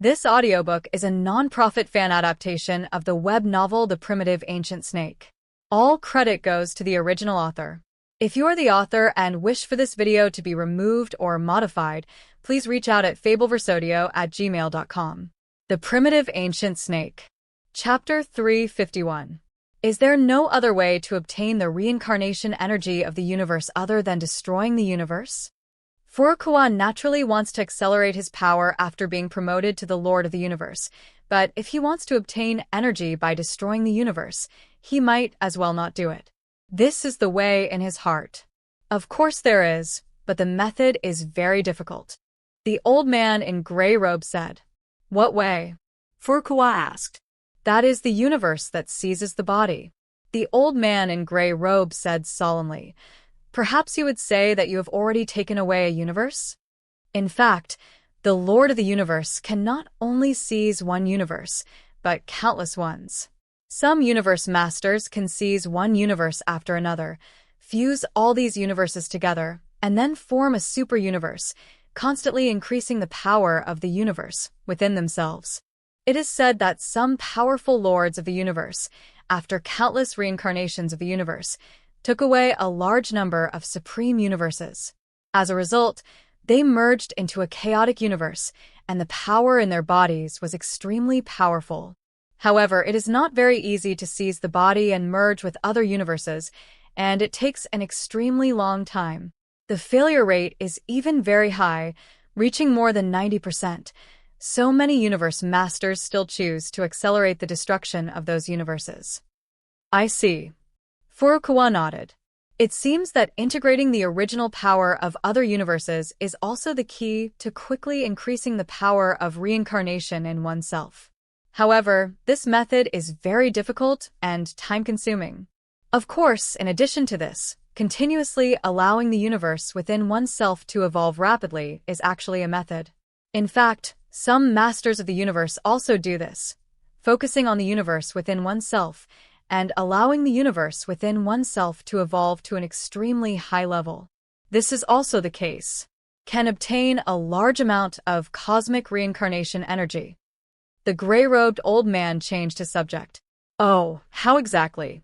This audiobook is a non-profit fan adaptation of the web novel The Primitive Ancient Snake. All credit goes to the original author. If you are the author and wish for this video to be removed or modified, please reach out at fabelversodio@gmail.com. The Primitive Ancient Snake. Chapter 351. Is there no other way to obtain the reincarnation energy of the universe other than destroying the universe? Wuxia naturally wants to accelerate his power after being promoted to the Lord of the Universe, but if he wants to obtain energy by destroying the universe, he might as well not do it. This is the way in his heart. Of course there is, but the method is very difficult. The old man in gray robe said. What way? Wuxia asked. That is the universe that seizes the body. The old man in gray robe said solemnly. Perhaps you would say that you have already taken away a universe? In fact, the Lord of the Universe can not only seize one universe, but countless ones. Some universe masters can seize one universe after another, fuse all these universes together, and then form a super universe, constantly increasing the power of the universe within themselves. It is said that some powerful lords of the universe, after countless reincarnations of the universe, took away a large number of supreme universes. As a result, they merged into a chaotic universe, and the power in their bodies was extremely powerful. However, it is not very easy to seize the body and merge with other universes, and it takes an extremely long time. The failure rate is even very high, reaching more than 90%. So many universe masters still choose to accelerate the destruction of those universes. I see. Wuxia nodded. It seems that integrating the original power of other universes is also the key to quickly increasing the power of reincarnation in oneself. However, this method is very difficult and time-consuming. Of course, in addition to this, continuously allowing the universe within oneself to evolve rapidly is actually a method. In fact, some masters of the universe also do this, focusing on the universe within oneself and allowing the universe within oneself to evolve to an extremely high level. This is also the case. Can obtain a large amount of cosmic reincarnation energy. The gray-robed old man changed his subject. Oh, how exactly?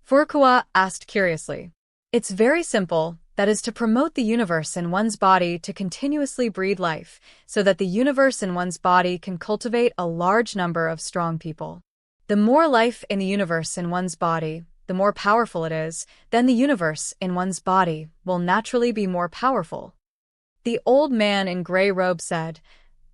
Wuxia asked curiously. It's very simple, that is to promote the universe in one's body to continuously breathe life, so that the universe in one's body can cultivate a large number of strong people. The more life in the universe in one's body, the more powerful it is, then the universe in one's body will naturally be more powerful. The old man in gray robe said,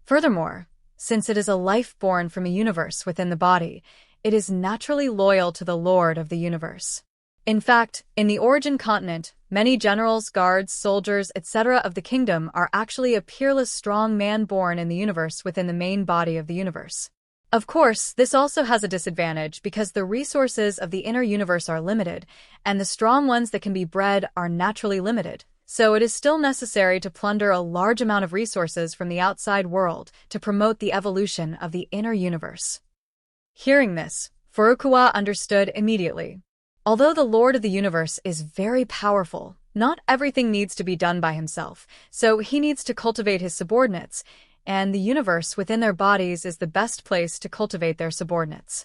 furthermore, since it is a life born from a universe within the body, it is naturally loyal to the Lord of the Universe. In fact, in the origin continent, many generals, guards, soldiers, etc. of the kingdom are actually a peerless strong man born in the universe within the main body of the universe. Of course, this also has a disadvantage because the resources of the inner universe are limited, and the strong ones that can be bred are naturally limited, so it is still necessary to plunder a large amount of resources from the outside world to promote the evolution of the inner universe. Hearing this, Wuxia understood immediately. Although the Lord of the Universe is very powerful, not everything needs to be done by himself, so he needs to cultivate his subordinates, and the universe within their bodies is the best place to cultivate their subordinates.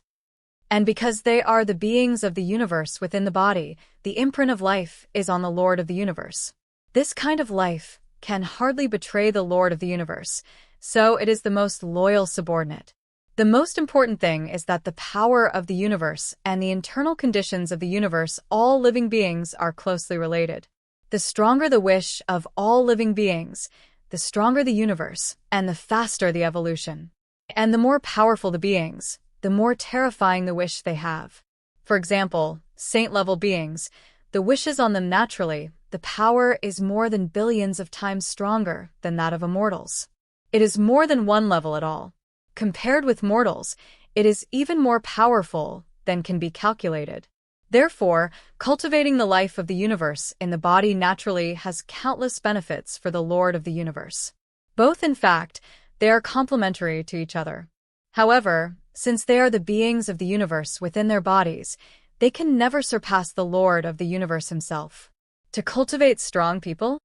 And because they are the beings of the universe within the body, the imprint of life is on the Lord of the Universe. This kind of life can hardly betray the Lord of the Universe, so it is the most loyal subordinate. The most important thing is that the power of the universe and the internal conditions of the universe, all living beings, are closely related. The stronger the wish of all living beings, the stronger the universe, and the faster the evolution. And the more powerful the beings, the more terrifying the wish they have. For example, saint-level beings, the wishes on them naturally, the power is more than billions of times stronger than that of immortals. It is more than one level at all. Compared with mortals, it is even more powerful than can be calculated. Therefore, cultivating the life of the universe in the body naturally has countless benefits for the Lord of the Universe. Both, in fact, they are complementary to each other. However, since they are the beings of the universe within their bodies, they can never surpass the Lord of the Universe himself. To cultivate strong people?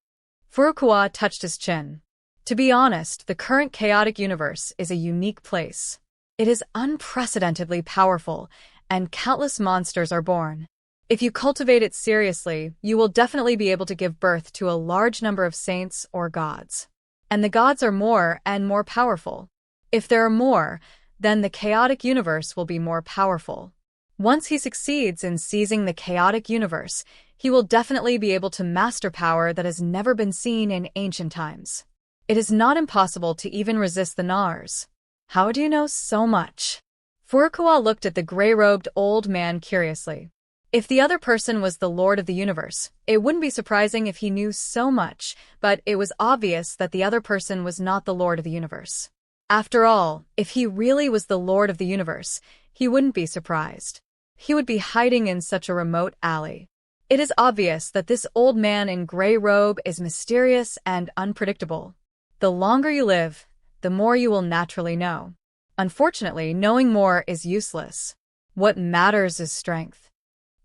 Wuxia touched his chin. To be honest, the current chaotic universe is a unique place. It is unprecedentedly powerful, and countless monsters are born. If you cultivate it seriously, you will definitely be able to give birth to a large number of saints or gods. And the gods are more and more powerful. If there are more, then the chaotic universe will be more powerful. Once he succeeds in seizing the chaotic universe, he will definitely be able to master power that has never been seen in ancient times. It is not impossible to even resist the Nars. How do you know so much? Furukawa looked at the gray-robed old man curiously. If the other person was the Lord of the Universe, it wouldn't be surprising if he knew so much, but it was obvious that the other person was not the Lord of the Universe. After all, if he really was the Lord of the Universe, he wouldn't be surprised. He would be hiding in such a remote alley. It is obvious that this old man in gray robe is mysterious and unpredictable. The longer you live, the more you will naturally know. Unfortunately, knowing more is useless. What matters is strength.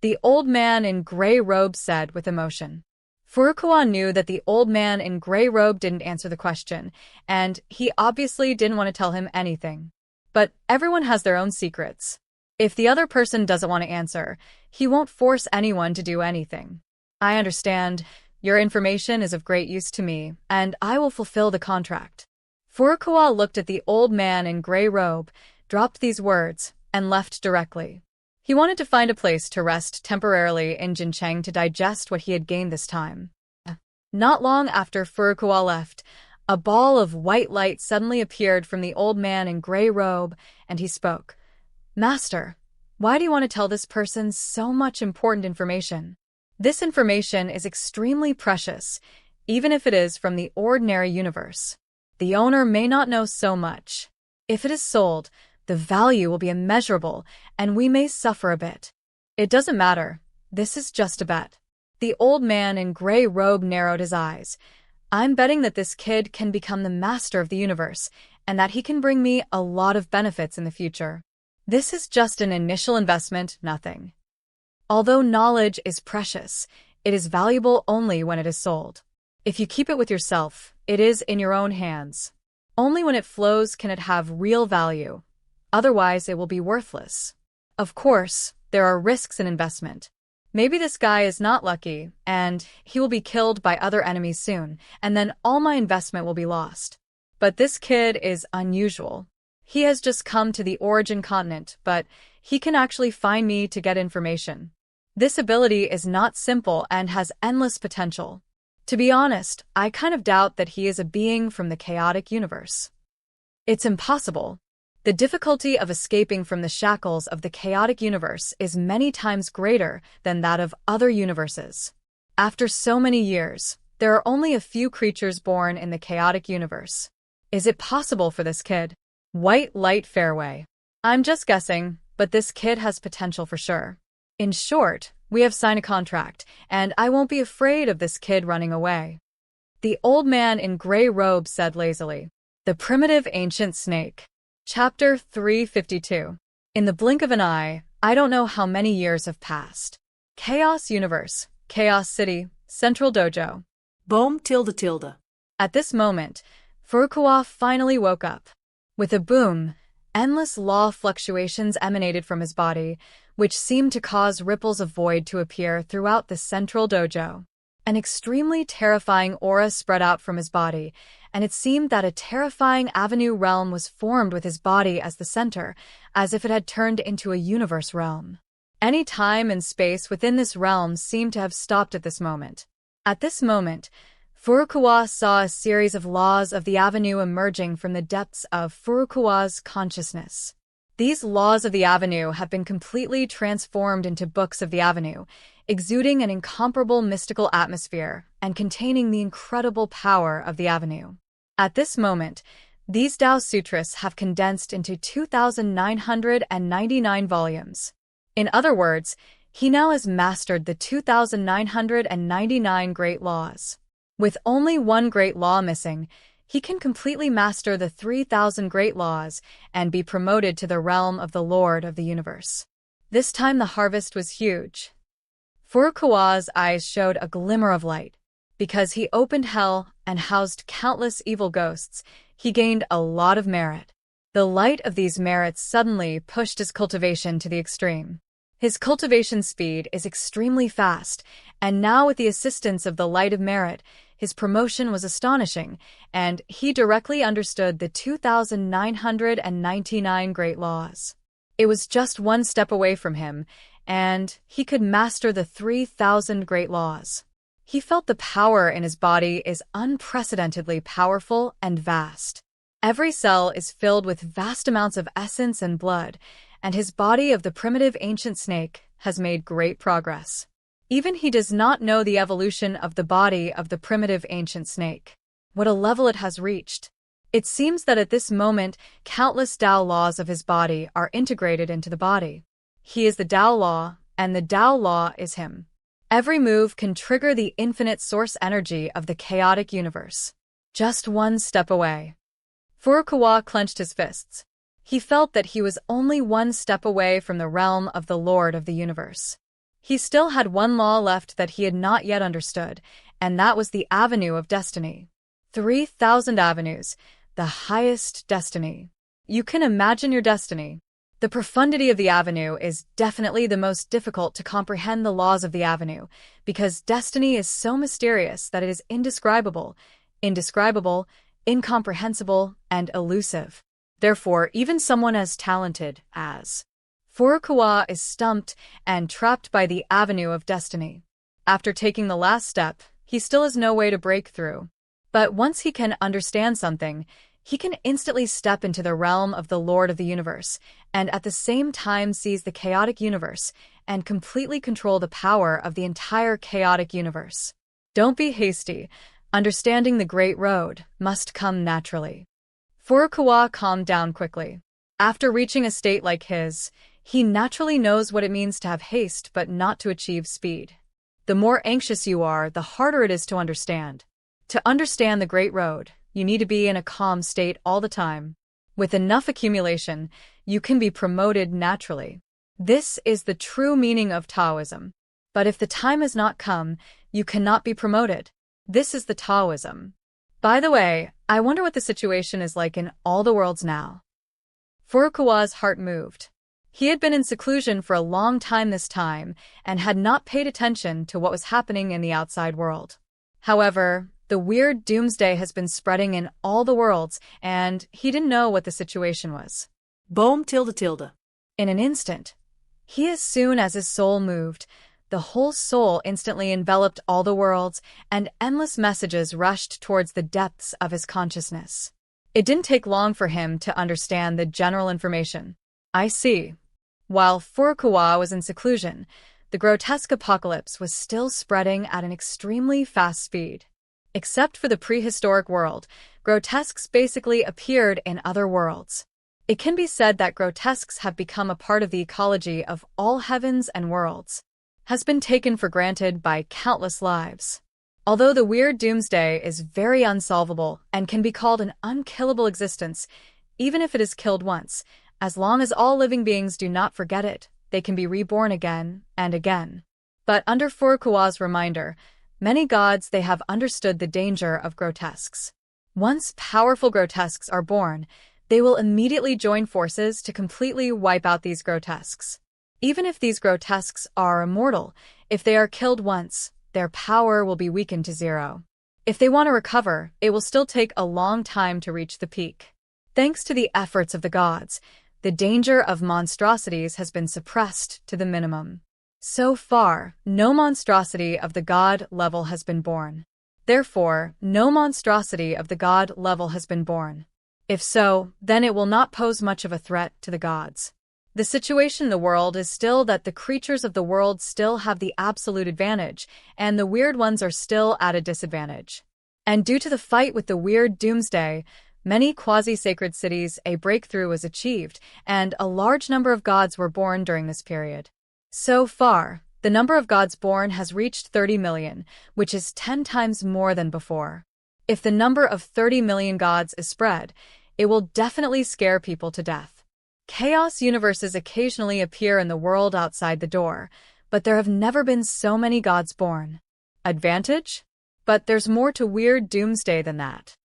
The old man in gray robe said with emotion. Furukawa knew that the old man in gray robe didn't answer the question, and he obviously didn't want to tell him anything. But everyone has their own secrets. If the other person doesn't want to answer, he won't force anyone to do anything. I understand. Your information is of great use to me, and I will fulfill the contract. Furukawa looked at the old man in gray robe, dropped these words, and left directly. He wanted to find a place to rest temporarily in Jincheng to digest what he had gained this time. Not long after Furukawa left, a ball of white light suddenly appeared from the old man in gray robe, and he spoke. Master, why do you want to tell this person so much important information? This information is extremely precious, even if it is from the ordinary universe. The owner may not know so much. If it is sold, the value will be immeasurable, and we may suffer a bit. It doesn't matter. This is just a bet. The old man in gray robe narrowed his eyes. I'm betting that this kid can become the master of the universe, and that he can bring me a lot of benefits in the future. This is just an initial investment, nothing. Although knowledge is precious, it is valuable only when it is sold. If you keep it with yourself, it is in your own hands. Only when it flows can it have real value. Otherwise, it will be worthless. Of course, there are risks in investment. Maybe this guy is not lucky, and he will be killed by other enemies soon, and then all my investment will be lost. But this kid is unusual. He has just come to the origin continent, but he can actually find me to get information. This ability is not simple and has endless potential. To be honest, I kind of doubt that he is a being from the chaotic universe. It's impossible. The difficulty of escaping from the shackles of the chaotic universe is many times greater than that of other universes. After so many years, there are only a few creatures born in the chaotic universe. Is it possible for this kid? White light fairway. I'm just guessing, but this kid has potential for sure. In short, we have signed a contract, and I won't be afraid of this kid running away. The old man in gray robe said lazily. The Primitive Ancient Snake. Chapter 352. In the blink of an eye, I don't know how many years have passed. Chaos Universe, Chaos City, Central Dojo. Boom tilde tilde. At this moment, Furukawa finally woke up. With a boom, endless law fluctuations emanated from his body, which seemed to cause ripples of void to appear throughout the central dojo. An extremely terrifying aura spread out from his body, and it seemed that a terrifying avenue realm was formed with his body as the center, as if it had turned into a universe realm. Any time and space within this realm seemed to have stopped at this moment. At this moment, Furukawa saw a series of laws of the avenue emerging from the depths of Furukawa's consciousness. These laws of the avenue have been completely transformed into books of the avenue, exuding an incomparable mystical atmosphere and containing the incredible power of the avenue. At this moment, these Tao Sutras have condensed into 2,999 volumes. In other words, he now has mastered the 2,999 great laws. With only one great law missing, he can completely master the 3,000 great laws and be promoted to the realm of the Lord of the Universe. This time the harvest was huge. Furukawa's eyes showed a glimmer of light. Because he opened hell and housed countless evil ghosts, he gained a lot of merit. The light of these merits suddenly pushed his cultivation to the extreme. His cultivation speed is extremely fast, and now with the assistance of the light of merit, his promotion was astonishing, and he directly understood the 2,999 great laws. It was just one step away from him, and he could master the 3,000 great laws. He felt the power in his body is unprecedentedly powerful and vast. Every cell is filled with vast amounts of essence and blood, and his body of the primitive ancient snake has made great progress. Even he does not know the evolution of the body of the primitive ancient snake, what a level it has reached. It seems that at this moment, countless Tao laws of his body are integrated into the body. He is the Tao law, and the Tao law is him. Every move can trigger the infinite source energy of the chaotic universe. Just one step away. Furukawa clenched his fists. He felt that he was only one step away from the realm of the Lord of the Universe. He still had one law left that he had not yet understood, and that was the avenue of destiny. 3,000 avenues, the highest destiny. You can imagine your destiny. The profundity of the avenue is definitely the most difficult to comprehend the laws of the avenue, because destiny is so mysterious that it is indescribable, incomprehensible, and elusive. Therefore, even someone as talented as Furukawa is stumped and trapped by the avenue of destiny. After taking the last step, he still has no way to break through. But once he can understand something, he can instantly step into the realm of the Lord of the Universe, and at the same time seize the chaotic universe and completely control the power of the entire chaotic universe. Don't be hasty. Understanding the Great Road must come naturally. Furukawa calmed down quickly. After reaching a state like his, he naturally knows what it means to have haste but not to achieve speed. The more anxious you are, the harder it is to understand. To understand the Great Road, you need to be in a calm state all the time. With enough accumulation, you can be promoted naturally. This is the true meaning of Taoism. But if the time has not come, you cannot be promoted. This is the Taoism. By the way, I wonder what the situation is like in all the worlds now. Furukawa's heart moved. He had been in seclusion for a long time this time and had not paid attention to what was happening in the outside world. However, the weird doomsday has been spreading in all the worlds, and he didn't know what the situation was. Boom tilde tilde. In an instant, as soon as his soul moved, the whole soul instantly enveloped all the worlds, and endless messages rushed towards the depths of his consciousness. It didn't take long for him to understand the general information. I see. While Furukawa was in seclusion, the grotesque apocalypse was still spreading at an extremely fast speed. Except for the prehistoric world, grotesques basically appeared in other worlds. It can be said that grotesques have become a part of the ecology of all heavens and worlds. Has been taken for granted by countless lives. Although the weird doomsday is very unsolvable and can be called an unkillable existence, even if it is killed once, as long as all living beings do not forget it, they can be reborn again and again. But under Furukawa's reminder, many gods they have understood the danger of grotesques. Once powerful grotesques are born, they will immediately join forces to completely wipe out these grotesques. Even if these grotesques are immortal, if they are killed once, their power will be weakened to zero. If they want to recover, it will still take a long time to reach the peak. Thanks to the efforts of the gods, the danger of monstrosities has been suppressed to the minimum. So far, no monstrosity of the god level has been born. Therefore, no monstrosity of the god level has been born. If so, then it will not pose much of a threat to the gods. The situation in the world is still that the creatures of the world still have the absolute advantage, and the weird ones are still at a disadvantage. And due to the fight with the weird doomsday, many quasi-sacred cities, a breakthrough was achieved, and a large number of gods were born during this period. So far, the number of gods born has reached 30 million, which is 10 times more than before. If the number of 30 million gods is spread, it will definitely scare people to death. Chaos universes occasionally appear in the world outside the door, but there have never been so many gods born. Advantage? But there's more to weird doomsday than that.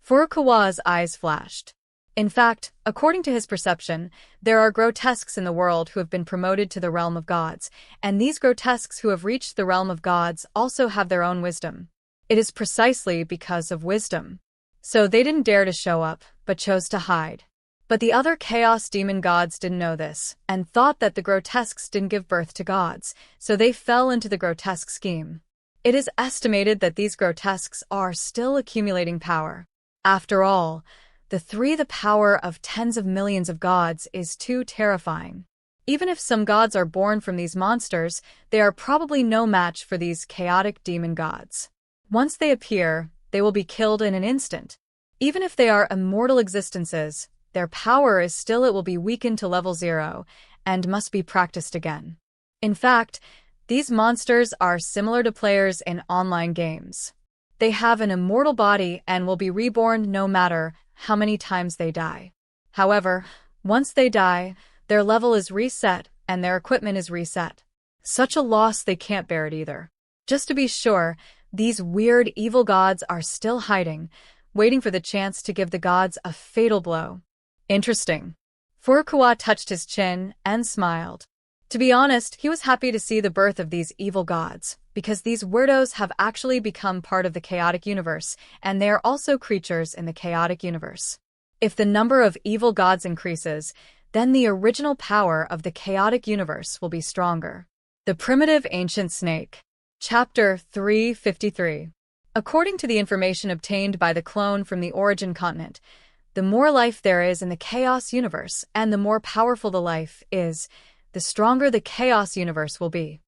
Furukawa's eyes flashed. In fact, according to his perception, there are grotesques in the world who have been promoted to the realm of gods, and these grotesques who have reached the realm of gods also have their own wisdom. It is precisely because of wisdom. So they didn't dare to show up, but chose to hide. But the other chaos demon gods didn't know this, and thought that the grotesques didn't give birth to gods, so they fell into the grotesque scheme. It is estimated that these grotesques are still accumulating power. After all, the power of tens of millions of gods is too terrifying. Even if some gods are born from these monsters, they are probably no match for these chaotic demon gods. Once they appear, they will be killed in an instant. Even if they are immortal existences, their power is still it will be weakened to level 0, and must be practiced again. In fact, these monsters are similar to players in online games. They have an immortal body and will be reborn no matter how many times they die. However, once they die, their level is reset and their equipment is reset. Such a loss they can't bear it either. Just to be sure, these weird evil gods are still hiding, waiting for the chance to give the gods a fatal blow. Interesting. Furukawa touched his chin and smiled. To be honest, he was happy to see the birth of these evil gods, because these weirdos have actually become part of the chaotic universe, and they are also creatures in the chaotic universe. If the number of evil gods increases, then the original power of the chaotic universe will be stronger. The Primitive Ancient Snake. Chapter 353. According to the information obtained by the clone from the origin continent, the more life there is in the chaos universe and the more powerful the life is, the stronger the chaos universe will be.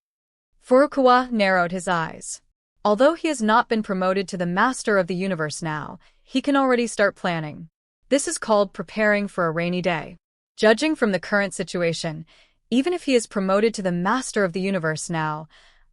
Furukawa narrowed his eyes. Although he has not been promoted to the master of the universe now, he can already start planning. This is called preparing for a rainy day. Judging from the current situation, even if he is promoted to the master of the universe now,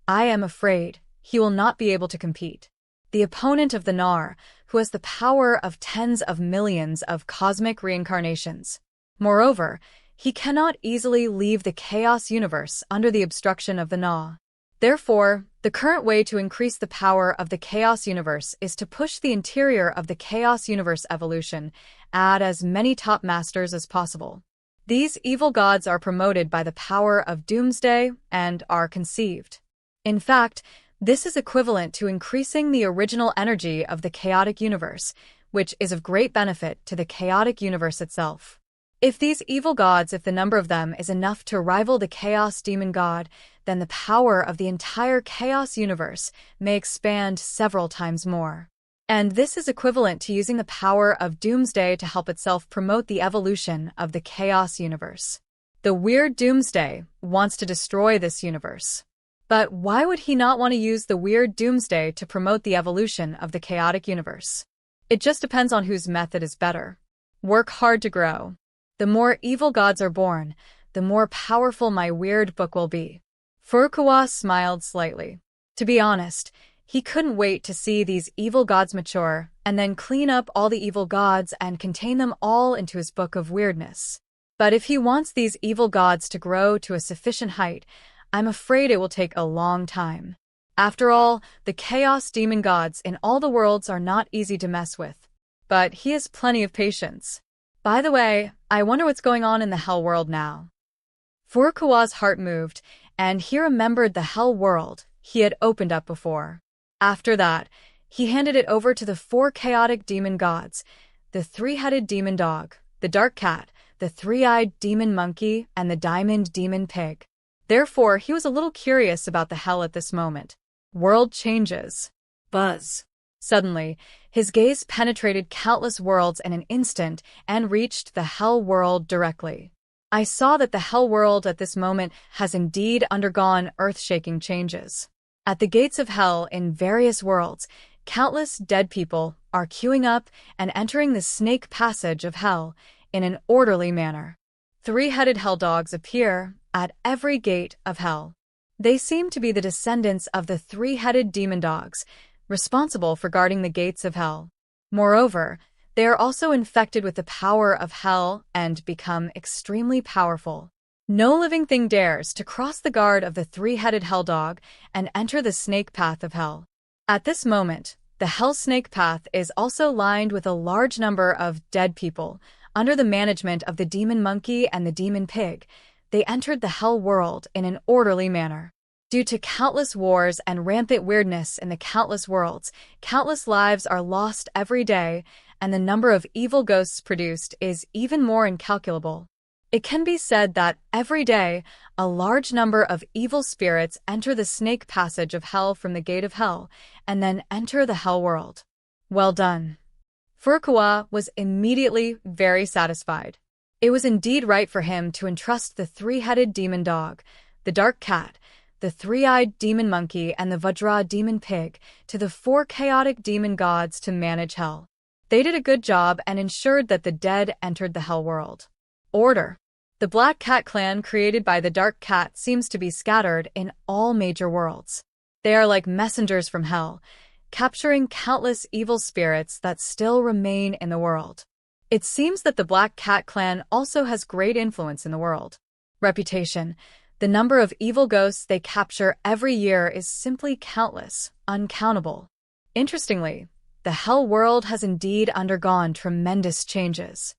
I am afraid he will not be able to compete. The opponent of the Nar, who has the power of tens of millions of cosmic reincarnations. Moreover, he cannot easily leave the chaos universe under the obstruction of the Na. Therefore, the current way to increase the power of the chaos universe is to push the interior of the chaos universe evolution, add as many top masters as possible. These evil gods are promoted by the power of doomsday and are conceived. In fact, this is equivalent to increasing the original energy of the chaotic universe, which is of great benefit to the chaotic universe itself. If these evil gods, if the number of them is enough to rival the chaos demon god, then the power of the entire chaos universe may expand several times more. And this is equivalent to using the power of doomsday to help itself promote the evolution of the chaos universe. The weird doomsday wants to destroy this universe. But why would he not want to use the weird doomsday to promote the evolution of the chaotic universe? It just depends on whose method is better. Work hard to grow. The more evil gods are born, the more powerful my weird book will be. Furukawa smiled slightly. To be honest, he couldn't wait to see these evil gods mature and then clean up all the evil gods and contain them all into his book of weirdness. But if he wants these evil gods to grow to a sufficient height, I'm afraid it will take a long time. After all, the chaos demon gods in all the worlds are not easy to mess with. But he has plenty of patience. By the way, I wonder what's going on in the Hell world now. Furukawa's heart moved, and he remembered the Hell world he had opened up before. After that, he handed it over to the 4 chaotic demon gods, the 3-headed demon dog, the dark cat, the 3-eyed demon monkey, and the diamond demon pig. Therefore, he was a little curious about the Hell at this moment. World changes. Buzz. Suddenly, his gaze penetrated countless worlds in an instant and reached the Hell world directly. I saw that the Hell world at this moment has indeed undergone earth-shaking changes. At the gates of Hell in various worlds, countless dead people are queuing up and entering the snake passage of Hell in an orderly manner. 3-headed hell dogs appear at every gate of Hell. They seem to be the descendants of the 3-headed demon dogs, responsible for guarding the gates of Hell. Moreover, they are also infected with the power of Hell and become extremely powerful. No living thing dares to cross the guard of the 3-headed hell dog and enter the snake path of Hell. At this moment, the Hell Snake path is also lined with a large number of dead people. Under the management of the demon monkey and the demon pig, they entered the Hell world in an orderly manner. Due to countless wars and rampant weirdness in the countless worlds, countless lives are lost every day, and the number of evil ghosts produced is even more incalculable. It can be said that every day, a large number of evil spirits enter the snake passage of hell from the gate of hell, and then enter the Hell world. Well done. Furukawa was immediately very satisfied. It was indeed right for him to entrust the three-headed demon dog, the dark cat, the three-eyed demon monkey, and the Vajra demon pig to the four chaotic demon gods to manage hell. They did a good job and ensured that the dead entered the Hell world. Order. The Black Cat clan created by the Dark Cat seems to be scattered in all major worlds. They are like messengers from hell, capturing countless evil spirits that still remain in the world. It seems that the Black Cat clan also has great influence in the world. Reputation. The number of evil ghosts they capture every year is simply countless, uncountable. Interestingly, the Hell world has indeed undergone tremendous changes.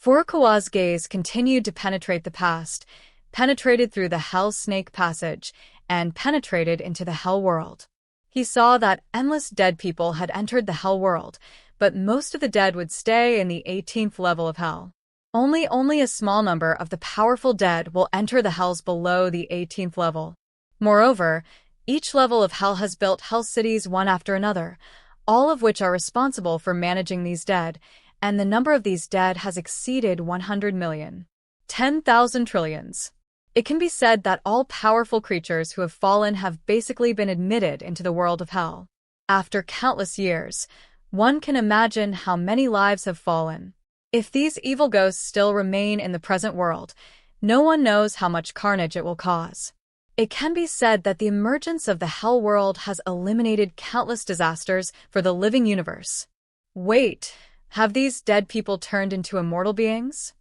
Furukawa's gaze continued to penetrate the past, penetrated through the Hell Snake passage, and penetrated into the Hell world. He saw that endless dead people had entered the Hell world, but most of the dead would stay in the 18th level of Hell. Only a small number of the powerful dead will enter the Hells below the 18th level. Moreover, each level of Hell has built Hell cities one after another, all of which are responsible for managing these dead, and the number of these dead has exceeded 100 million. 10,000 trillions. It can be said that all powerful creatures who have fallen have basically been admitted into the world of Hell. After countless years, one can imagine how many lives have fallen. If these evil ghosts still remain in the present world, no one knows how much carnage it will cause. It can be said that the emergence of the Hell world has eliminated countless disasters for the living universe. Wait, have these dead people turned into immortal beings?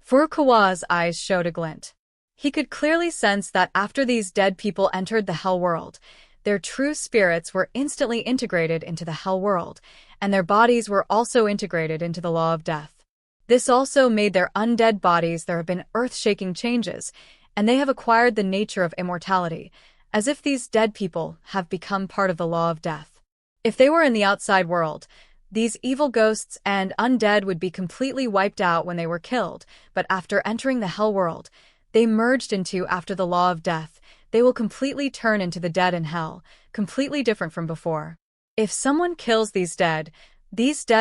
Furukawa's eyes showed a glint. He could clearly sense that after these dead people entered the Hell world, their true spirits were instantly integrated into the Hell world, and their bodies were also integrated into the law of death. This also made their undead bodies. There have been earth-shaking changes, and they have acquired the nature of immortality, as if these dead people have become part of the law of death. If they were in the outside world, these evil ghosts and undead would be completely wiped out when they were killed, but after entering the Hell world, they merged into after the law of death. They will completely turn into the dead in Hell, completely different from before. If someone kills these dead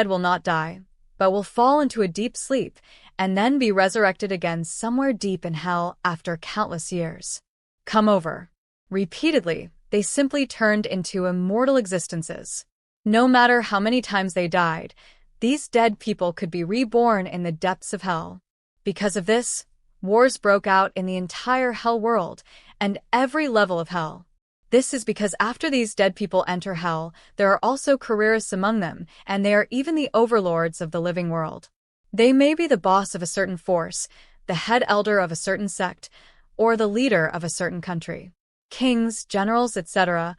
will not die, but will fall into a deep sleep and then be resurrected again somewhere deep in Hell after countless years. Come over. Repeatedly, they simply turned into immortal existences. No matter how many times they died, these dead people could be reborn in the depths of Hell. Because of this, wars broke out in the entire Hell world and every level of Hell. This is because after these dead people enter Hell, there are also careerists among them, and they are even the overlords of the living world. They may be the boss of a certain force, the head elder of a certain sect, or the leader of a certain country. Kings, generals, etc.,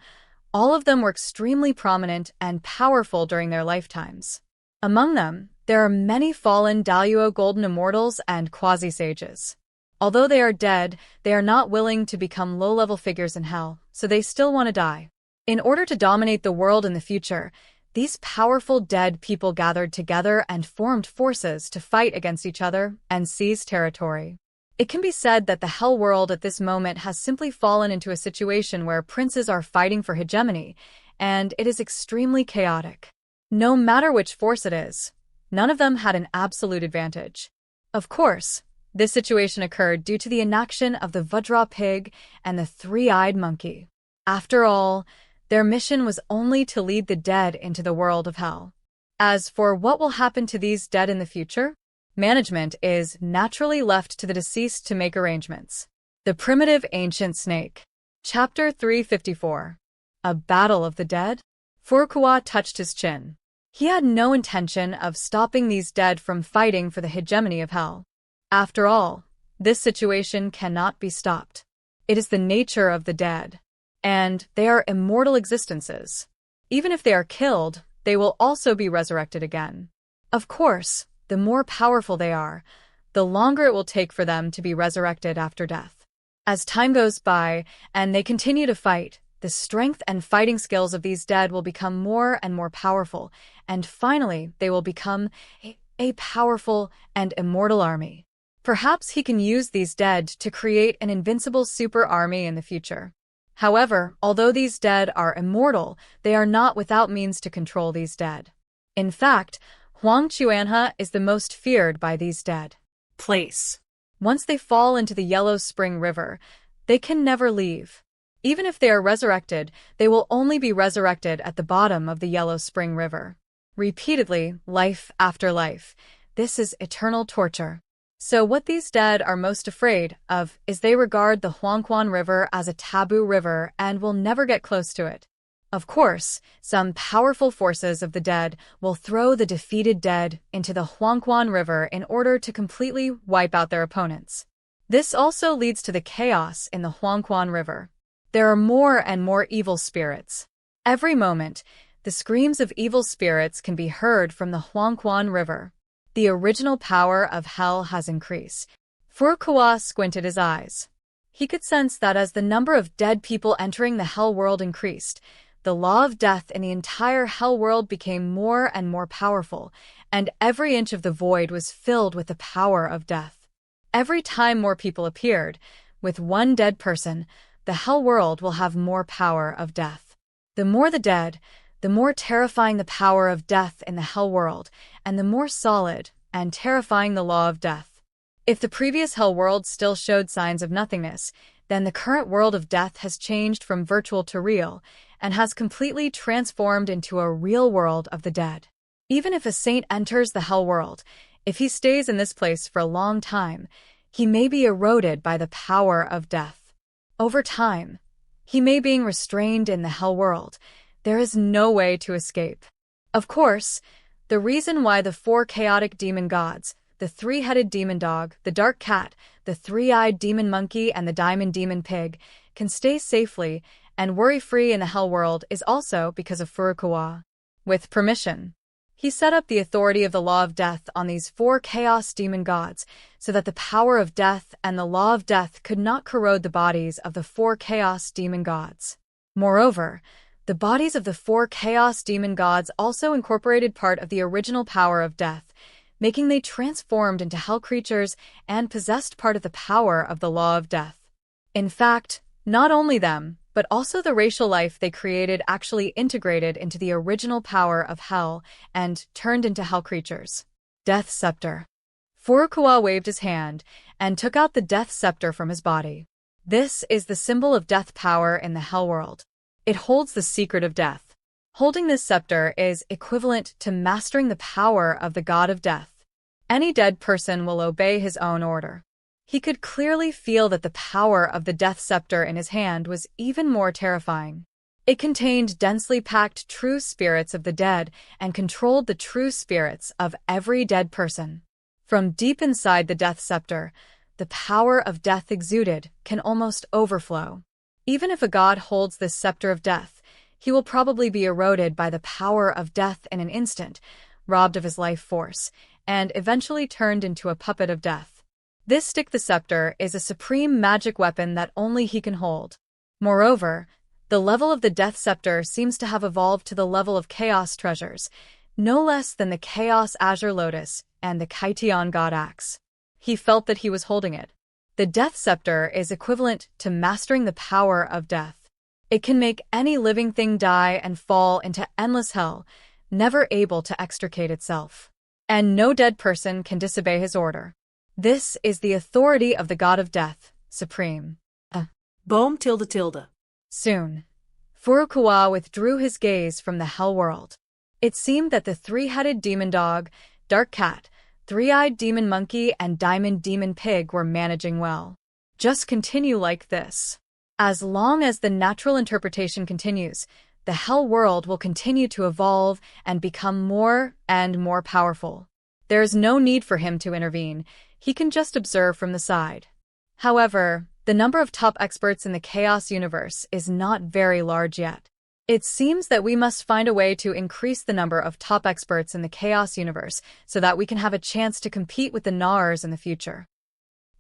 all of them were extremely prominent and powerful during their lifetimes. Among them, there are many fallen Daluo golden immortals and quasi-sages. Although they are dead, they are not willing to become low-level figures in Hell, so they still want to die. In order to dominate the world in the future, these powerful dead people gathered together and formed forces to fight against each other and seize territory. It can be said that the Hell world at this moment has simply fallen into a situation where princes are fighting for hegemony, and it is extremely chaotic. No matter which force it is, none of them had an absolute advantage. Of course, this situation occurred due to the inaction of the Vajra pig and the three-eyed monkey. After all, their mission was only to lead the dead into the world of Hell. As for what will happen to these dead in the future, management is naturally left to the deceased to make arrangements. The Primitive Ancient Snake. Chapter 354. A Battle of the Dead? Furukawa touched his chin. He had no intention of stopping these dead from fighting for the hegemony of Hell. After all, this situation cannot be stopped. It is the nature of the dead, and they are immortal existences. Even if they are killed, they will also be resurrected again. Of course, the more powerful they are, the longer it will take for them to be resurrected after death. As time goes by and they continue to fight, the strength and fighting skills of these dead will become more and more powerful, and finally they will become a powerful and immortal army. Perhaps he can use these dead to create an invincible super army in the future. However, although these dead are immortal, they are not without means to control these dead. In fact, Xianxia is the most feared by these dead. Place. Once they fall into the Yellow Spring River, they can never leave. Even if they are resurrected, they will only be resurrected at the bottom of the Yellow Spring River. Repeatedly, life after life. This is eternal torture. So what these dead are most afraid of is they regard the Huangquan River as a taboo river and will never get close to it. Of course, some powerful forces of the dead will throw the defeated dead into the Huangquan River in order to completely wipe out their opponents. This also leads to the chaos in the Huangquan River. There are more and more evil spirits. Every moment, the screams of evil spirits can be heard from the Huangquan River. The original power of hell has increased. Furukawa squinted his eyes. He could sense that as the number of dead people entering the hell world increased, the law of death in the entire hell world became more and more powerful, and every inch of the void was filled with the power of death. Every time more people appeared, with one dead person, the hell world will have more power of death. The more the dead, the more terrifying the power of death in the hell world, and the more solid and terrifying the law of death. If the previous hell world still showed signs of nothingness, then the current world of death has changed from virtual to real, and has completely transformed into a real world of the dead. Even if a saint enters the hell world, if he stays in this place for a long time, he may be eroded by the power of death. Over time, he may be restrained in the hell world. There is no way to escape. Of course, the reason why the four chaotic demon gods, the three-headed demon dog, the dark cat, the three-eyed demon monkey, and the diamond demon pig, can stay safely and worry-free in the hell world is also because of Furukawa. With permission, he set up the authority of the law of death on these four chaos demon gods so that the power of death and the law of death could not corrode the bodies of the four chaos demon gods. Moreover, the bodies of the four chaos demon gods also incorporated part of the original power of death, making they transformed into hell creatures and possessed part of the power of the law of death. In fact, not only them, but also the racial life they created actually integrated into the original power of hell and turned into hell creatures. Death Scepter. Furukawa waved his hand and took out the Death Scepter from his body. This is the symbol of death power in the hell world. It holds the secret of death. Holding this scepter is equivalent to mastering the power of the god of death. Any dead person will obey his own order. He could clearly feel that the power of the death scepter in his hand was even more terrifying. It contained densely packed true spirits of the dead and controlled the true spirits of every dead person. From deep inside the death scepter, the power of death exuded can almost overflow. Even if a god holds this scepter of death, he will probably be eroded by the power of death in an instant, robbed of his life force, and eventually turned into a puppet of death. This stick the scepter is a supreme magic weapon that only he can hold. Moreover, the level of the death scepter seems to have evolved to the level of chaos treasures, no less than the Chaos Azure Lotus and the Kaition God Axe. He felt that he was holding it. The Death Scepter is equivalent to mastering the power of death. It can make any living thing die and fall into endless hell, never able to extricate itself. And no dead person can disobey his order. This is the authority of the god of death, supreme. Boom. Soon, Furukawa withdrew his gaze from the hell world. It seemed that the three-headed demon dog, dark cat, three-eyed demon monkey, and diamond demon pig were managing well. Just continue like this. As long as the natural interpretation continues, the hell world will continue to evolve and become more and more powerful. There is no need for him to intervene. He can just observe from the side. However, the number of top experts in the chaos universe is not very large yet. It seems that we must find a way to increase the number of top experts in the Chaos universe so that we can have a chance to compete with the Nars in the future.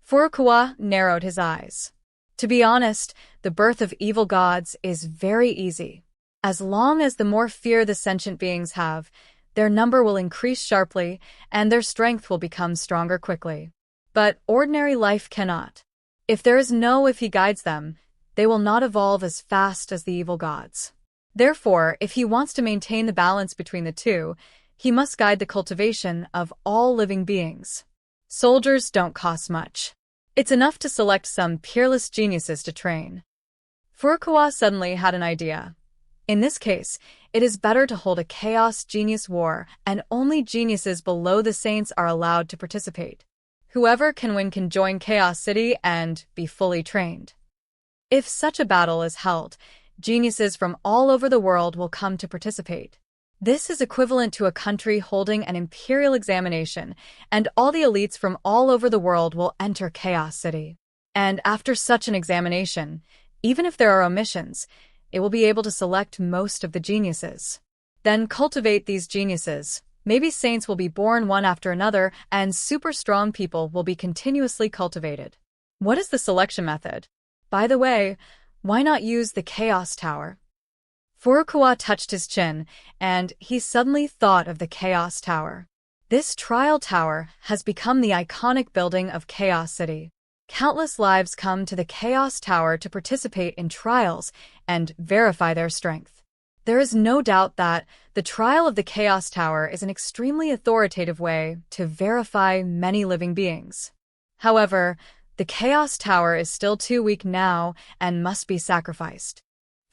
Furukawa narrowed his eyes. To be honest, the birth of evil gods is very easy. As long as the more fear the sentient beings have, their number will increase sharply and their strength will become stronger quickly. But ordinary life cannot. If he guides them, they will not evolve as fast as the evil gods. Therefore, if he wants to maintain the balance between the two, he must guide the cultivation of all living beings. Soldiers don't cost much. It's enough to select some peerless geniuses to train. Furukawa suddenly had an idea. In this case, it is better to hold a Chaos Genius War, and only geniuses below the Saints are allowed to participate. Whoever can win can join Chaos City and be fully trained. If such a battle is held, geniuses from all over the world will come to participate. This is equivalent to a country holding an imperial examination, and all the elites from all over the world will enter Chaos City. And after such an examination, even if there are omissions, it will be able to select most of the geniuses. Then cultivate these geniuses. Maybe saints will be born one after another, and super strong people will be continuously cultivated. What is the selection method? By the way, why not use the Chaos Tower? Furukawa touched his chin, and he suddenly thought of the Chaos Tower. This trial tower has become the iconic building of Chaos City. Countless lives come to the Chaos Tower to participate in trials and verify their strength. There is no doubt that the trial of the Chaos Tower is an extremely authoritative way to verify many living beings. However, the Chaos Tower is still too weak now and must be sacrificed.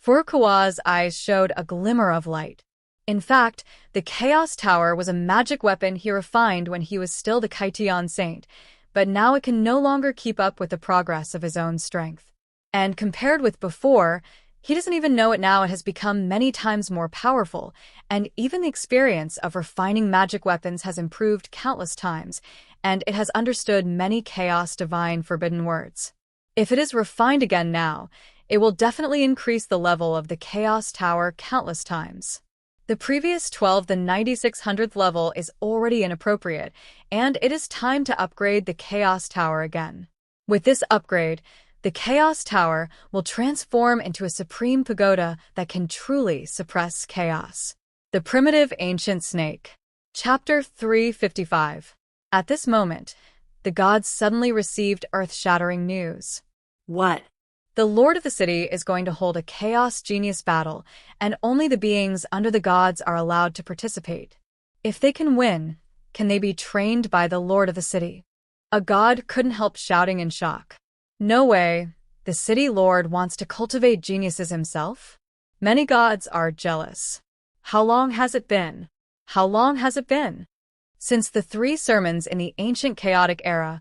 Furukawa's eyes showed a glimmer of light. In fact, the Chaos Tower was a magic weapon he refined when he was still the Kaitian Saint, but now it can no longer keep up with the progress of his own strength. And compared with before, he doesn't even know it now. It has become many times more powerful, and even the experience of refining magic weapons has improved countless times, and it has understood many chaos divine forbidden words. If it is refined again now, it will definitely increase the level of the Chaos Tower countless times. The previous 9600th level is already inappropriate, and it is time to upgrade the Chaos Tower again. With this upgrade, the Chaos Tower will transform into a supreme pagoda that can truly suppress chaos. The Primitive Ancient Snake. Chapter 355. At this moment, the gods suddenly received earth-shattering news. What? The Lord of the City is going to hold a Chaos Genius battle, and only the beings under the gods are allowed to participate. If they can win, can they be trained by the Lord of the City? A god couldn't help shouting in shock. No way. The City Lord wants to cultivate geniuses himself? Many gods are jealous. How long has it been? How long has it been? Since the 3 sermons in the ancient chaotic era,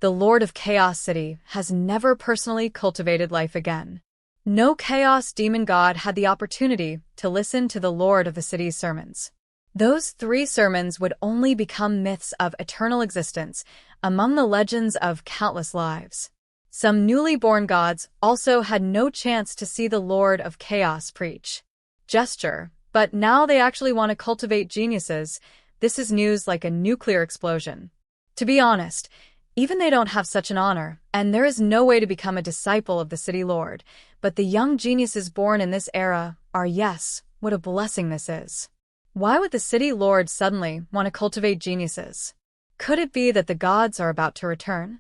the Lord of Chaos City has never personally cultivated life again. No chaos demon god had the opportunity to listen to the Lord of the City's sermons. Those 3 sermons would only become myths of eternal existence among the legends of countless lives. Some newly born gods also had no chance to see the Lord of Chaos preach. Gesture, but now they actually want to cultivate geniuses. This is news like a nuclear explosion. To be honest, even they don't have such an honor, and there is no way to become a disciple of the City Lord, but the young geniuses born in this era are, yes, what a blessing this is. Why would the City Lord suddenly want to cultivate geniuses? Could it be that the gods are about to return?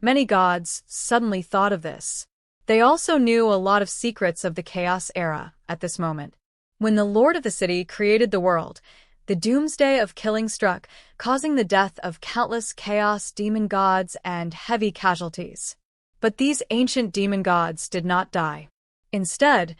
Many gods suddenly thought of this. They also knew a lot of secrets of the Chaos era at this moment. When the Lord of the City created the world, the doomsday of killing struck, causing the death of countless chaos demon gods and heavy casualties. But these ancient demon gods did not die. Instead,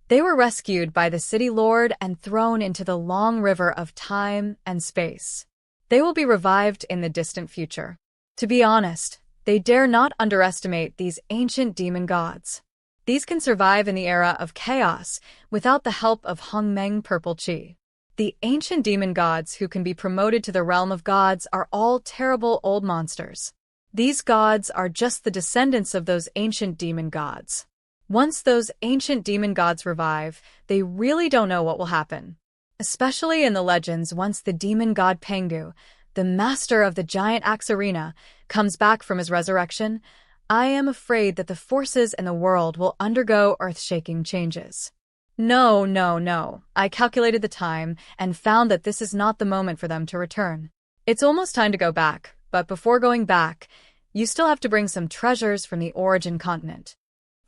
they were rescued by the City Lord and thrown into the long river of time and space. They will be revived in the distant future. To be honest, they dare not underestimate these ancient demon gods. These can survive in the era of chaos without the help of Hongmeng Purple Chi. The ancient demon gods who can be promoted to the realm of gods are all terrible old monsters. These gods are just the descendants of those ancient demon gods. Once those ancient demon gods revive, they really don't know what will happen. Especially in the legends, once the demon god Pengdu, the master of the giant axe arena, comes back from his resurrection, I am afraid that the forces in the world will undergo earth-shaking changes. No, no, no. I calculated the time and found that this is not the moment for them to return. It's almost time to go back, but before going back, you still have to bring some treasures from the origin continent.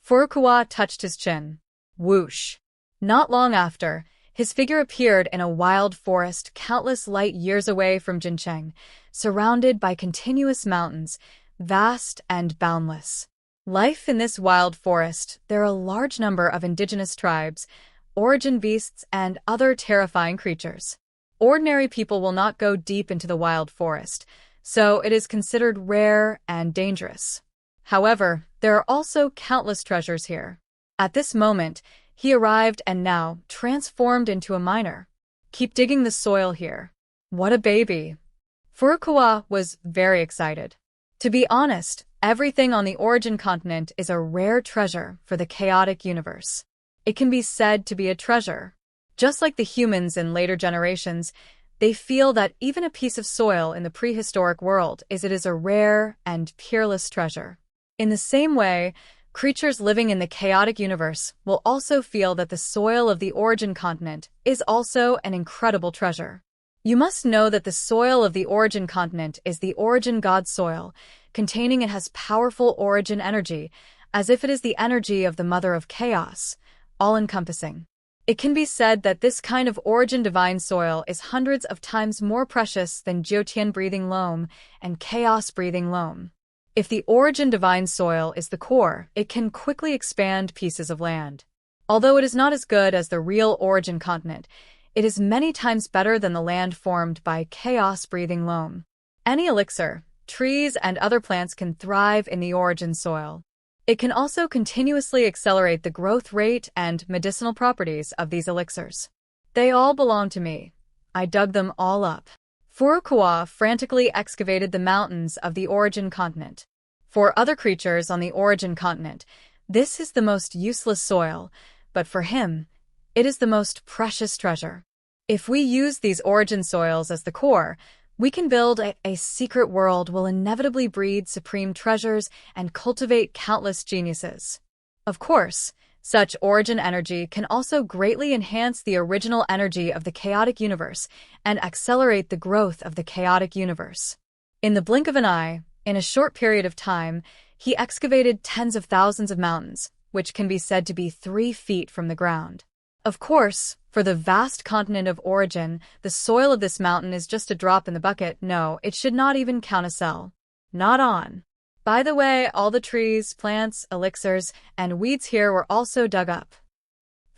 Furukawa touched his chin. Whoosh. Not long after, his figure appeared in a wild forest countless light years away from Jincheng, surrounded by continuous mountains, vast and boundless. Life in this wild forest, there are a large number of indigenous tribes, origin beasts, and other terrifying creatures. Ordinary people will not go deep into the wild forest, so it is considered rare and dangerous. However, there are also countless treasures here. At this moment, he arrived and now transformed into a miner. Keep digging the soil here. What a baby. Furukawa was very excited. To be honest, everything on the origin continent is a rare treasure for the chaotic universe. It can be said to be a treasure. Just like the humans in later generations, they feel that even a piece of soil in the prehistoric world is a rare and peerless treasure. In the same way, creatures living in the chaotic universe will also feel that the soil of the origin continent is also an incredible treasure. You must know that the soil of the origin continent is the origin god soil, containing it has powerful origin energy, as if it is the energy of the mother of chaos, all-encompassing. It can be said that this kind of origin divine soil is hundreds of times more precious than Jiutian-breathing loam and chaos-breathing loam. If the origin divine soil is the core, it can quickly expand pieces of land. Although it is not as good as the real origin continent, it is many times better than the land formed by chaos-breathing loam. Any elixir, trees, and other plants can thrive in the origin soil. It can also continuously accelerate the growth rate and medicinal properties of these elixirs. They all belong to me. I dug them all up. Furukawa frantically excavated the mountains of the origin continent. For other creatures on the origin continent, this is the most useless soil, but for him, it is the most precious treasure. If we use these origin soils as the core, we can build a secret world will inevitably breed supreme treasures and cultivate countless geniuses. Of course, such origin energy can also greatly enhance the original energy of the chaotic universe and accelerate the growth of the chaotic universe. In the blink of an eye, in a short period of time, he excavated tens of thousands of mountains, which can be said to be 3 feet from the ground. Of course, for the vast continent of origin, the soil of this mountain is just a drop in the bucket. No, it should not even count a cell. Not on. By the way, all the trees, plants, elixirs, and weeds here were also dug up.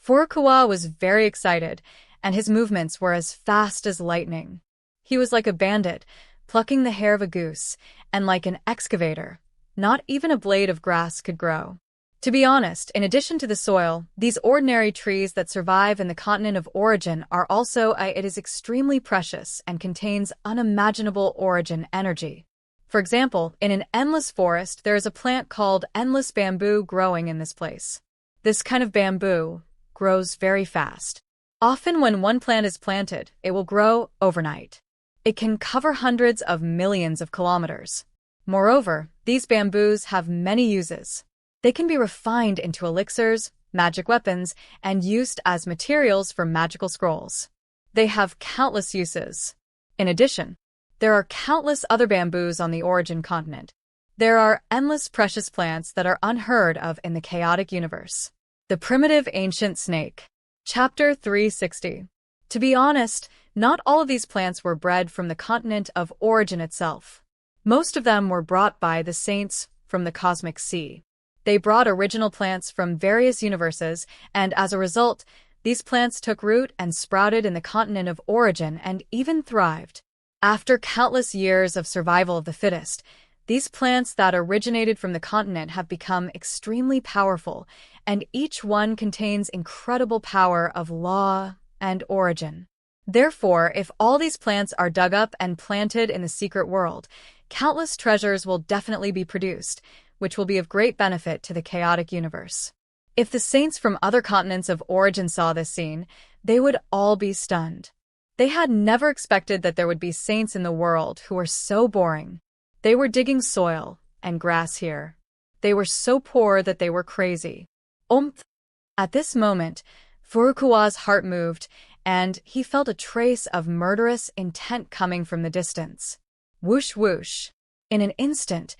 Furukawa was very excited, and his movements were as fast as lightning. He was like a bandit, plucking the hair of a goose, and like an excavator. Not even a blade of grass could grow. To be honest, in addition to the soil, these ordinary trees that survive in the continent of origin are also it is extremely precious and contains unimaginable origin energy. For example, in an endless forest, there is a plant called endless bamboo growing in this place. This kind of bamboo grows very fast. Often when one plant is planted, it will grow overnight. It can cover hundreds of millions of kilometers. Moreover, these bamboos have many uses. They can be refined into elixirs, magic weapons, and used as materials for magical scrolls. They have countless uses. In addition, there are countless other bamboos on the origin continent. There are endless precious plants that are unheard of in the chaotic universe. The Primitive Ancient Snake. Chapter 360. To be honest, not all of these plants were bred from the continent of origin itself. Most of them were brought by the saints from the cosmic sea. They brought original plants from various universes, and as a result, these plants took root and sprouted in the continent of origin and even thrived. After countless years of survival of the fittest, these plants that originated from the continent have become extremely powerful, and each one contains incredible power of law and origin. Therefore, if all these plants are dug up and planted in the secret world, countless treasures will definitely be produced, which will be of great benefit to the chaotic universe. If the saints from other continents of origin saw this scene, they would all be stunned. They had never expected that there would be saints in the world who were so boring. They were digging soil and grass here. They were so poor that they were crazy. At this moment, Furukawa's heart moved, and he felt a trace of murderous intent coming from the distance. Whoosh whoosh. In an instant,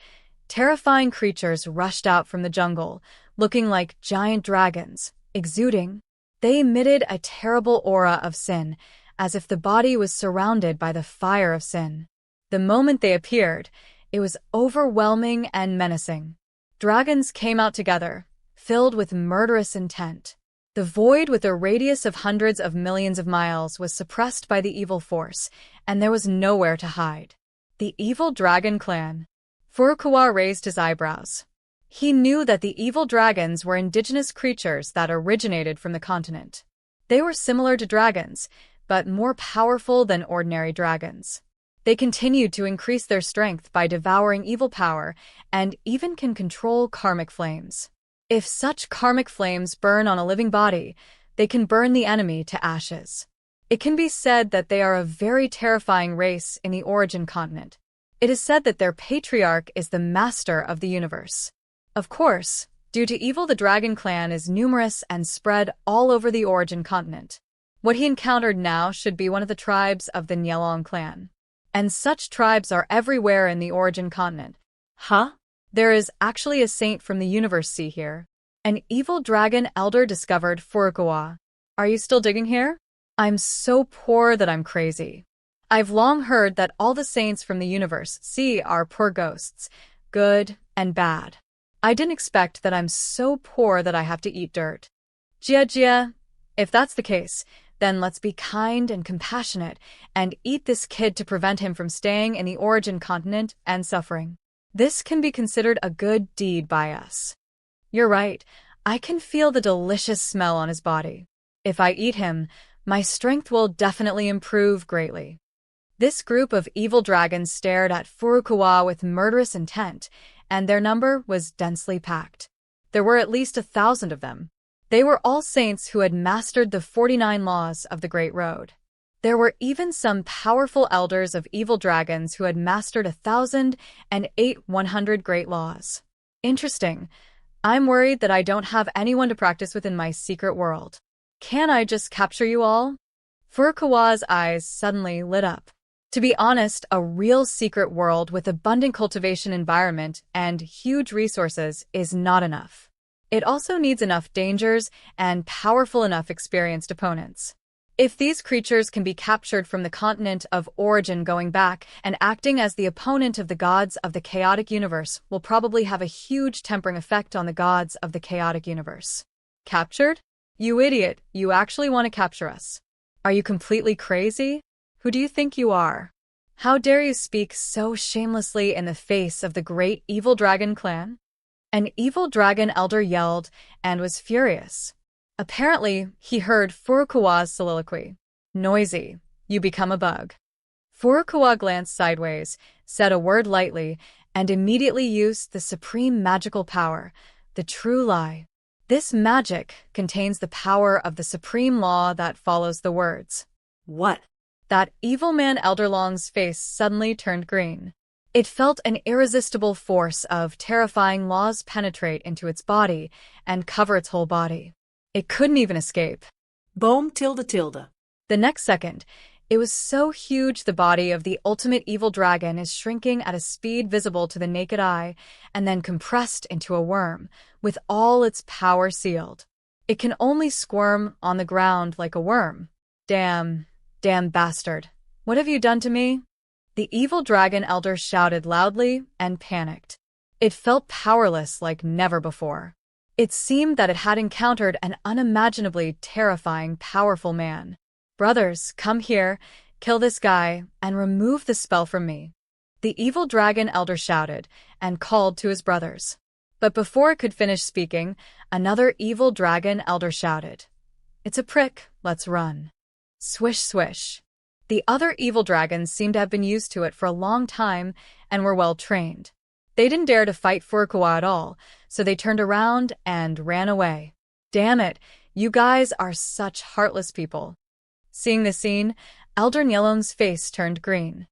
terrifying creatures rushed out from the jungle, looking like giant dragons, exuding. They emitted a terrible aura of sin, as if the body was surrounded by the fire of sin. The moment they appeared, it was overwhelming and menacing. Dragons came out together, filled with murderous intent. The void with a radius of hundreds of millions of miles was suppressed by the evil force, and there was nowhere to hide. The evil dragon clan. Furukawa raised his eyebrows. He knew that the evil dragons were indigenous creatures that originated from the continent. They were similar to dragons, but more powerful than ordinary dragons. They continued to increase their strength by devouring evil power and even can control karmic flames. If such karmic flames burn on a living body, they can burn the enemy to ashes. It can be said that they are a very terrifying race in the origin continent. It is said that their patriarch is the master of the universe. Of course, due to evil, the dragon clan is numerous and spread all over the origin continent. What he encountered now should be one of the tribes of the Nyelong clan. And such tribes are everywhere in the origin continent. Huh? There is actually a saint from the universe. See here. An evil dragon elder discovered Furukawa. Are you still digging here? I'm so poor that I'm crazy. I've long heard that all the saints from the universe are poor ghosts, good and bad. I didn't expect that I'm so poor that I have to eat dirt. Jia, if that's the case, then let's be kind and compassionate and eat this kid to prevent him from staying in the origin continent and suffering. This can be considered a good deed by us. You're right, I can feel the delicious smell on his body. If I eat him, my strength will definitely improve greatly. This group of evil dragons stared at Furukawa with murderous intent, and their number was densely packed. There were at least 1,000 of them. They were all saints who had mastered the 49 laws of the Great Road. There were even some powerful elders of evil dragons who had mastered 1,008 great laws. Interesting. I'm worried that I don't have anyone to practice with in my secret world. Can I just capture you all? Furukawa's eyes suddenly lit up. To be honest, a real secret world with abundant cultivation environment and huge resources is not enough. It also needs enough dangers and powerful enough experienced opponents. If these creatures can be captured from the continent of origin, going back and acting as the opponent of the gods of the chaotic universe will probably have a huge tempering effect on the gods of the chaotic universe. Captured? You idiot, you actually want to capture us. Are you completely crazy? Who do you think you are? How dare you speak so shamelessly in the face of the great evil dragon clan? An evil dragon elder yelled and was furious. Apparently, he heard Furukawa's soliloquy. Noisy, you become a bug. Furukawa glanced sideways, said a word lightly, and immediately used the supreme magical power, the true lie. This magic contains the power of the supreme law that follows the words. What? That evil man Elderlong's face suddenly turned green. It felt an irresistible force of terrifying laws penetrate into its body and cover its whole body. It couldn't even escape. Boom tilde. The next second, it was so huge the body of the ultimate evil dragon is shrinking at a speed visible to the naked eye and then compressed into a worm, with all its power sealed. It can only squirm on the ground like a worm. Damn bastard. What have you done to me? The evil dragon elder shouted loudly and panicked. It felt powerless like never before. It seemed that it had encountered an unimaginably terrifying, powerful man. Brothers, come here, kill this guy, and remove the spell from me. The evil dragon elder shouted and called to his brothers. But before it could finish speaking, another evil dragon elder shouted, "It's a prick, let's run." Swish, swish. The other evil dragons seemed to have been used to it for a long time and were well trained. They didn't dare to fight Furukawa at all, so they turned around and ran away. Damn it, you guys are such heartless people. Seeing the scene, Elder Nyelong's face turned green.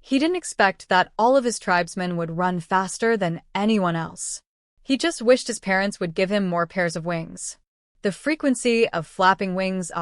He didn't expect that all of his tribesmen would run faster than anyone else. He just wished his parents would give him more pairs of wings. The frequency of flapping wings,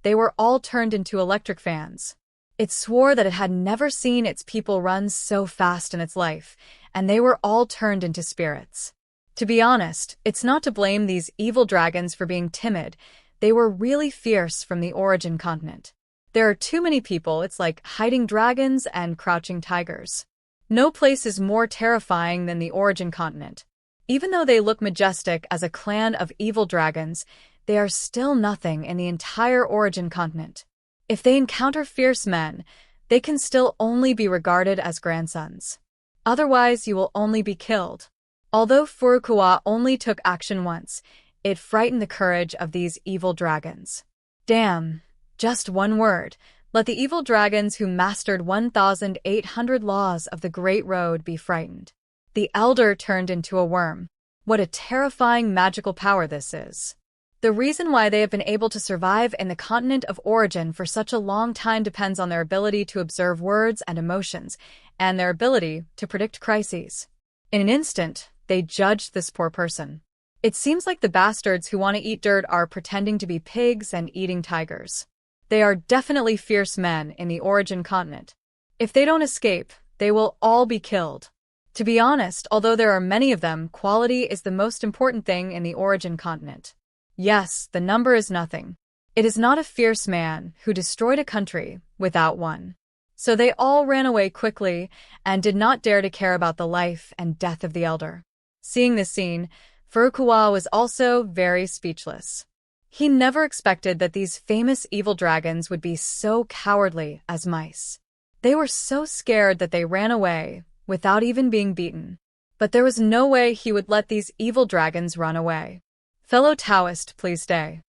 they were all turned into electric fans. It swore that it had never seen its people run so fast in its life, and they were all turned into spirits. To be honest, it's not to blame these evil dragons for being timid. They were really fierce from the origin continent. There are too many people, it's like hiding dragons and crouching tigers. No place is more terrifying than the origin continent. Even though they look majestic as a clan of evil dragons, they are still nothing in the entire origin continent. If they encounter fierce men, they can still only be regarded as grandsons. Otherwise, you will only be killed. Although Furukawa only took action once, it frightened the courage of these evil dragons. Damn, just one word. Let the evil dragons who mastered 1,800 laws of the Great Road be frightened. The elder turned into a worm. What a terrifying magical power this is. The reason why they have been able to survive in the continent of origin for such a long time depends on their ability to observe words and emotions, and their ability to predict crises. In an instant, they judged this poor person. It seems like the bastards who want to eat dirt are pretending to be pigs and eating tigers. They are definitely fierce men in the origin continent. If they don't escape, they will all be killed. To be honest, although there are many of them, quality is the most important thing in the origin continent. Yes, the number is nothing. It is not a fierce man who destroyed a country without one. So they all ran away quickly and did not dare to care about the life and death of the elder. Seeing this scene, Furukawa was also very speechless. He never expected that these famous evil dragons would be so cowardly as mice. They were so scared that they ran away without even being beaten. But there was no way he would let these evil dragons run away. Fellow Taoist, please stay.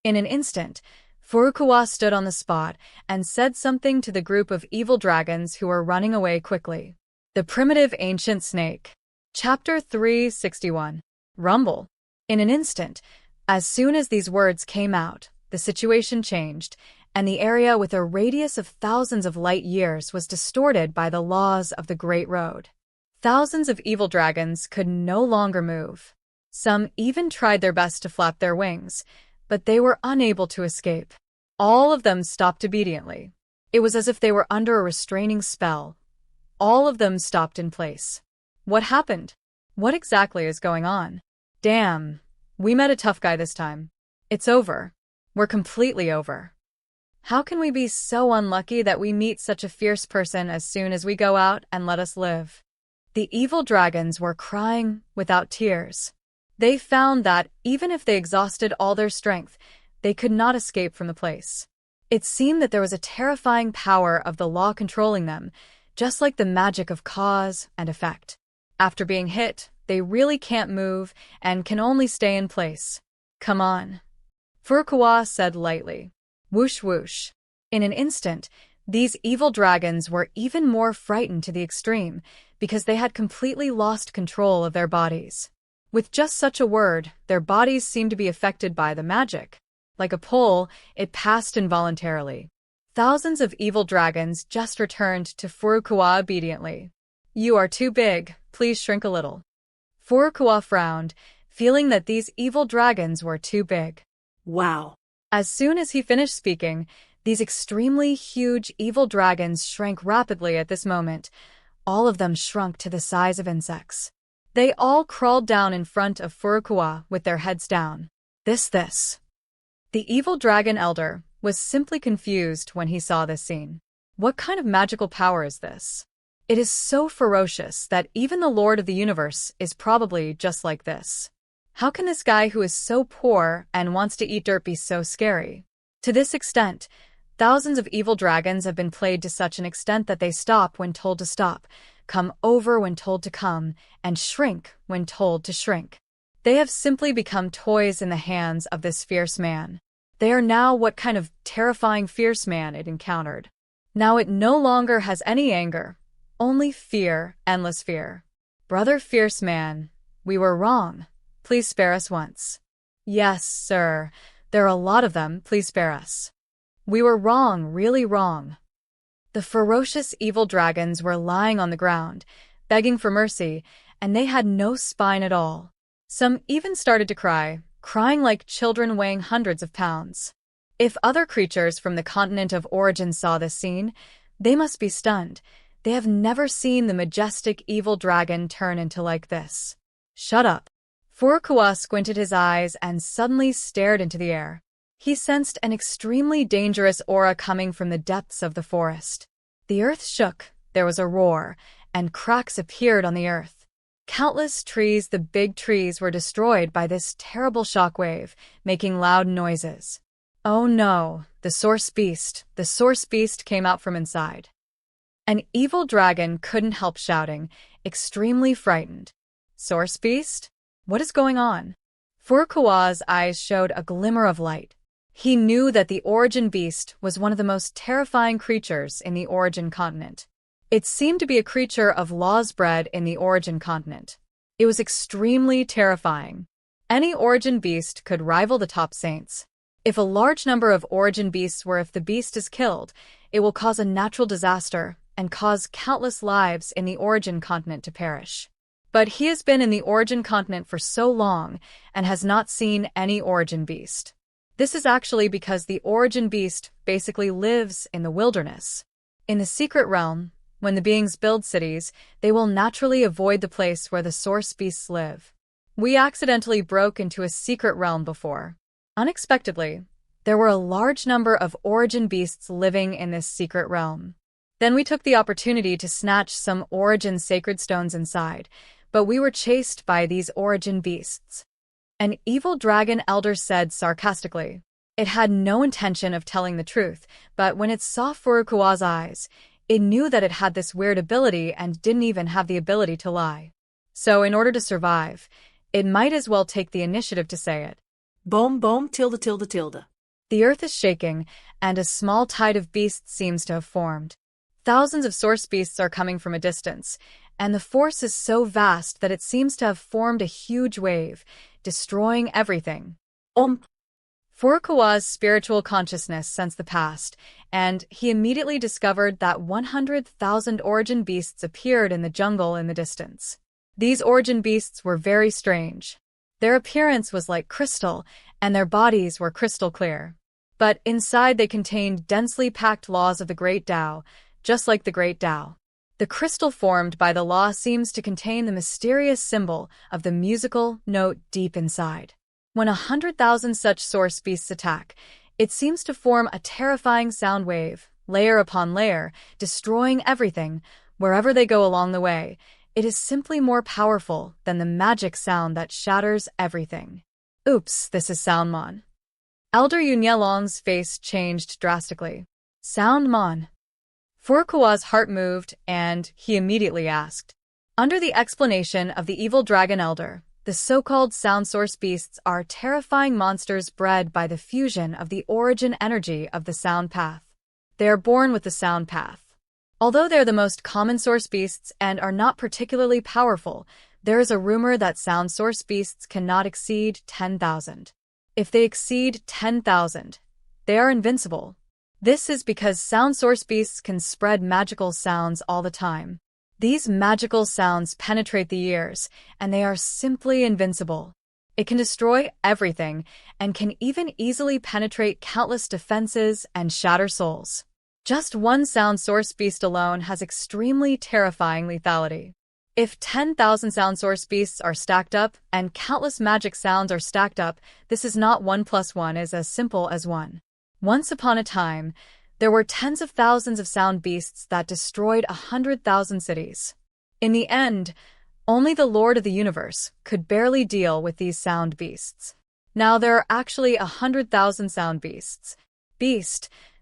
In an instant, Furukawa stood on the spot and said something to the group of evil dragons who were running away quickly. The Primitive Ancient Snake. Chapter 361. Rumble. In an instant, as soon as these words came out, the situation changed, and the area with a radius of thousands of light years was distorted by the laws of the Great Road. Thousands of evil dragons could no longer move. Some even tried their best to flap their wings, but they were unable to escape. All of them stopped obediently. It was as if they were under a restraining spell. All of them stopped in place. What happened? What exactly is going on? Damn, we met a tough guy this time. It's over. We're completely over. How can we be so unlucky that we meet such a fierce person as soon as we go out and let us live? The evil dragons were crying without tears. They found that, even if they exhausted all their strength, they could not escape from the place. It seemed that there was a terrifying power of the law controlling them, just like the magic of cause and effect. After being hit, they really can't move and can only stay in place. Come on. Furukawa said lightly. Whoosh whoosh. In an instant, these evil dragons were even more frightened to the extreme because they had completely lost control of their bodies. With just such a word, their bodies seemed to be affected by the magic. Like a pole, it passed involuntarily. Thousands of evil dragons just returned to Furukawa obediently. You are too big, please shrink a little. Furukawa frowned, feeling that these evil dragons were too big. Wow. As soon as he finished speaking, these extremely huge evil dragons shrank rapidly at this moment. All of them shrunk to the size of insects. They all crawled down in front of Furukawa with their heads down. This. The evil dragon elder was simply confused when he saw this scene. What kind of magical power is this? It is so ferocious that even the Lord of the Universe is probably just like this. How can this guy who is so poor and wants to eat dirt be so scary? To this extent, thousands of evil dragons have been played to such an extent that they stop when told to stop, come over when told to come, and shrink when told to shrink. They have simply become toys in the hands of this fierce man. They are now what kind of terrifying fierce man it encountered. Now it no longer has any anger, only fear, endless fear. Brother fierce man, we were wrong. Please spare us once. Yes, sir. There are a lot of them, please spare us. We were wrong, really wrong. The ferocious evil dragons were lying on the ground, begging for mercy, and they had no spine at all. Some even started to cry, crying like children weighing hundreds of pounds. If other creatures from the continent of origin saw this scene, they must be stunned. They have never seen the majestic evil dragon turn into like this. Shut up. Furukawa squinted his eyes and suddenly stared into the air. He sensed an extremely dangerous aura coming from the depths of the forest. The earth shook, there was a roar, and cracks appeared on the earth. Countless trees, the big trees, were destroyed by this terrible shockwave, making loud noises. Oh no, the source beast came out from inside. An evil dragon couldn't help shouting, extremely frightened. Source beast? What is going on? Furukawa's eyes showed a glimmer of light. He knew that the origin beast was one of the most terrifying creatures in the origin continent. It seemed to be a creature of laws bred in the origin continent. It was extremely terrifying. Any origin beast could rival the top saints. If a large number of origin beasts if the beast is killed, it will cause a natural disaster and cause countless lives in the origin continent to perish. But he has been in the origin continent for so long and has not seen any origin beast. This is actually because the origin beast basically lives in the wilderness. In the secret realm, when the beings build cities, they will naturally avoid the place where the source beasts live. We accidentally broke into a secret realm before. Unexpectedly, there were a large number of origin beasts living in this secret realm. Then we took the opportunity to snatch some origin sacred stones inside, but we were chased by these origin beasts. An evil dragon elder said sarcastically. It had no intention of telling the truth, but when it saw Furukawa's eyes, it knew that it had this weird ability and didn't even have the ability to lie. So in order to survive, it might as well take the initiative to say it. Boom, boom, tilde, tilde, tilde. The earth is shaking, and a small tide of beasts seems to have formed. Thousands of source beasts are coming from a distance, and the force is so vast that it seems to have formed a huge wave, destroying everything. Furukawa's spiritual consciousness sensed the past, and he immediately discovered that 100,000 origin beasts appeared in the jungle in the distance. These origin beasts were very strange. Their appearance was like crystal, and their bodies were crystal clear. But inside they contained densely packed laws of the Great Tao, just like the Great Tao. The crystal formed by the law seems to contain the mysterious symbol of the musical note deep inside. When 100,000 such source beasts attack, it seems to form a terrifying sound wave, layer upon layer, destroying everything, wherever they go along the way. It is simply more powerful than the magic sound that shatters everything. Oops, this is Soundmon. Elder Yunye face changed drastically. Soundmon. Furukawa's heart moved, and he immediately asked. Under the explanation of the evil dragon elder, the so-called sound source beasts are terrifying monsters bred by the fusion of the origin energy of the sound path. They are born with the sound path. Although they're the most common source beasts and are not particularly powerful, there is a rumor that sound source beasts cannot exceed 10,000. If they exceed 10,000, they are invincible. This is because sound source beasts can spread magical sounds all the time. These magical sounds penetrate the ears, and they are simply invincible. It can destroy everything, and can even easily penetrate countless defenses and shatter souls. Just one sound source beast alone has extremely terrifying lethality. If 10,000 sound source beasts are stacked up, and countless magic sounds are stacked up, this is not 1 + 1 is as simple as 1. Once upon a time, there were tens of thousands of sound beasts that destroyed 100,000 cities. In the end, only the Lord of the Universe could barely deal with these sound beasts. Now there are actually 100,000 sound beasts.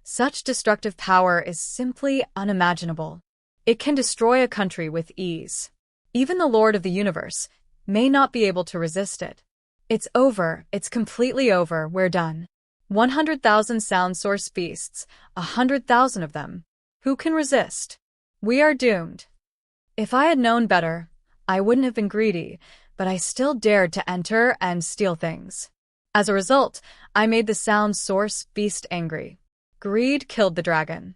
Such destructive power is simply unimaginable. It can destroy a country with ease. Even the Lord of the Universe may not be able to resist it. It's over, it's completely over, we're done. 100,000 sound source beasts, 100,000 of them. Who can resist? We are doomed. If I had known better, I wouldn't have been greedy, but I still dared to enter and steal things. As a result, I made the sound source beast angry. Greed killed the dragon.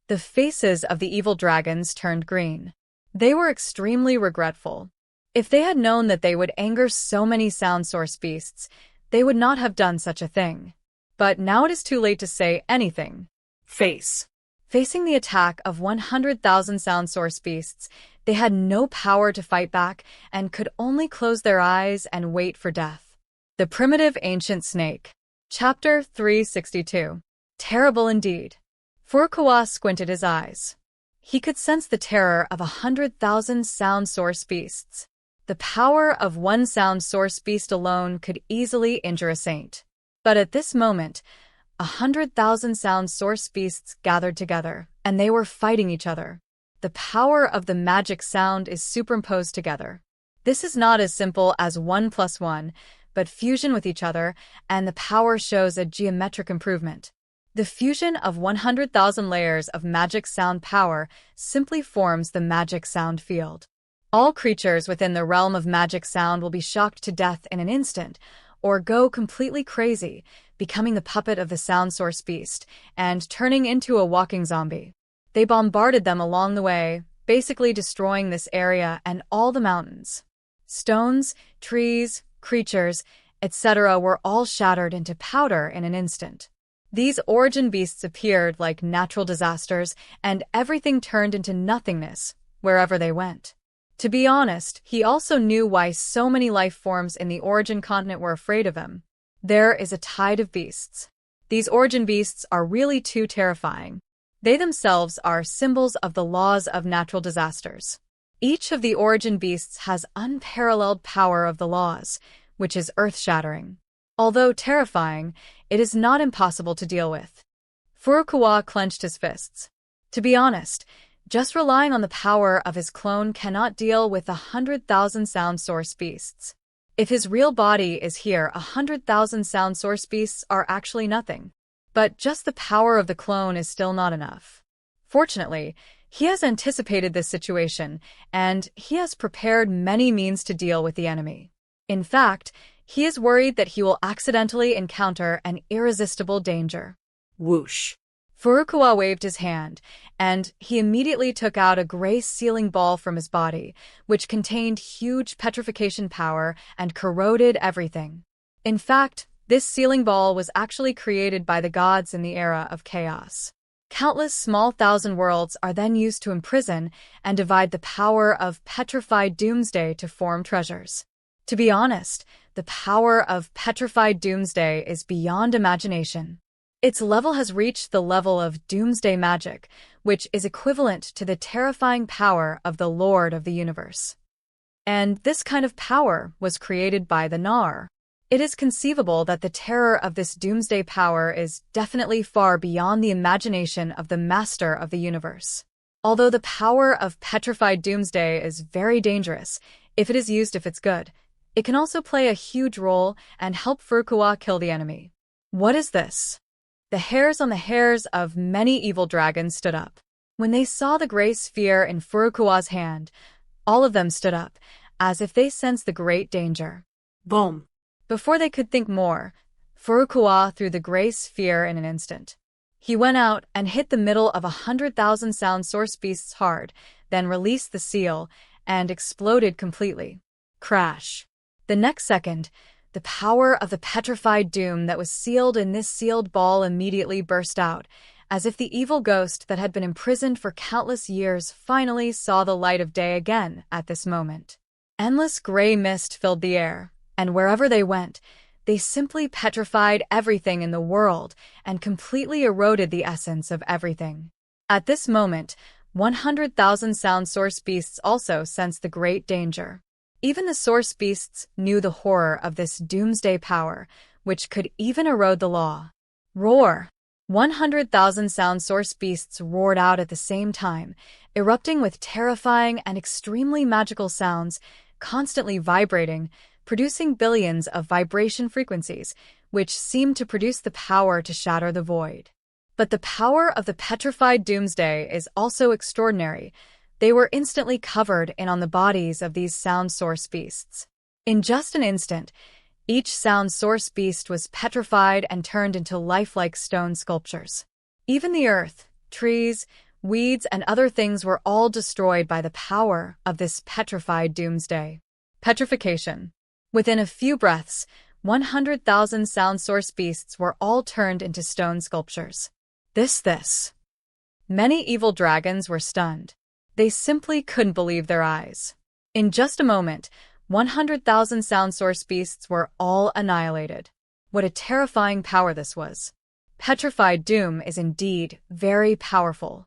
The faces of the evil dragons turned green. They were extremely regretful. If they had known that they would anger so many sound source beasts, they would not have done such a thing. But now it is too late to say anything. Facing the attack of 100,000 sound source beasts, they had no power to fight back and could only close their eyes and wait for death. The Primitive Ancient Snake. Chapter 362. Terrible indeed. Furukawa squinted his eyes. He could sense the terror of 100,000 sound source beasts. The power of one sound source beast alone could easily injure a saint. But at this moment, 100,000 sound source beasts gathered together, and they were fighting each other. The power of the magic sound is superimposed together. This is not as simple as 1 + 1, but fusion with each other, and the power shows a geometric improvement. The fusion of 100,000 layers of magic sound power simply forms the magic sound field. All creatures within the realm of magic sound will be shocked to death in an instant, or go completely crazy, becoming the puppet of the sound source beast and turning into a walking zombie. They bombarded them along the way, basically destroying this area and all the mountains. Stones, trees, creatures, etc. were all shattered into powder in an instant. These origin beasts appeared like natural disasters, and everything turned into nothingness wherever they went. To be honest, he also knew why so many life forms in the origin continent were afraid of him. There is a tide of beasts. These origin beasts are really too terrifying. They themselves are symbols of the laws of natural disasters. Each of the origin beasts has unparalleled power of the laws, which is earth-shattering. Although terrifying, it is not impossible to deal with. Furukawa clenched his fists. To be honest, just relying on the power of his clone cannot deal with 100,000 sound source beasts. If his real body is here, 100,000 sound source beasts are actually nothing. But just the power of the clone is still not enough. Fortunately, he has anticipated this situation, and he has prepared many means to deal with the enemy. In fact, he is worried that he will accidentally encounter an irresistible danger. Whoosh. Furukawa waved his hand, and he immediately took out a gray sealing ball from his body, which contained huge petrification power and corroded everything. In fact, this sealing ball was actually created by the gods in the era of chaos. Countless small thousand worlds are then used to imprison and divide the power of petrified doomsday to form treasures. To be honest, the power of petrified doomsday is beyond imagination. Its level has reached the level of doomsday magic, which is equivalent to the terrifying power of the Lord of the Universe. And this kind of power was created by the Nar. It is conceivable that the terror of this doomsday power is definitely far beyond the imagination of the Master of the Universe. Although the power of petrified doomsday is very dangerous, if it is used if it's good, it can also play a huge role and help Furukawa kill the enemy. What is this? The hairs on the hairs of many evil dragons stood up. When they saw the gray sphere in Furukawa's hand, all of them stood up, as if they sensed the great danger. Boom. Before they could think more, Furukawa threw the gray sphere in an instant. He went out and hit the middle of 100,000 sound source beasts hard, then released the seal, and exploded completely. Crash. The next second, the power of the petrified doom that was sealed in this sealed ball immediately burst out, as if the evil ghost that had been imprisoned for countless years finally saw the light of day again at this moment. Endless gray mist filled the air, and wherever they went, they simply petrified everything in the world and completely eroded the essence of everything. At this moment, 100,000 sound source beasts also sensed the great danger. Even the source beasts knew the horror of this doomsday power, which could even erode the law. Roar! 100,000 sound source beasts roared out at the same time, erupting with terrifying and extremely magical sounds, constantly vibrating, producing billions of vibration frequencies, which seemed to produce the power to shatter the void. But the power of the petrified doomsday is also extraordinary. They were instantly covered in on the bodies of these sound source beasts. In just an instant, Each sound source beast was petrified and turned into lifelike stone sculptures. Even the earth, trees, weeds, and other things were all destroyed by the power of this petrified doomsday. Petrification. Within a few breaths, 100,000 sound source beasts were all turned into stone sculptures. This. Many evil dragons were stunned. They simply couldn't believe their eyes. In just a moment, 100,000 sound source beasts were all annihilated. What a terrifying power this was. Petrified doom is indeed very powerful.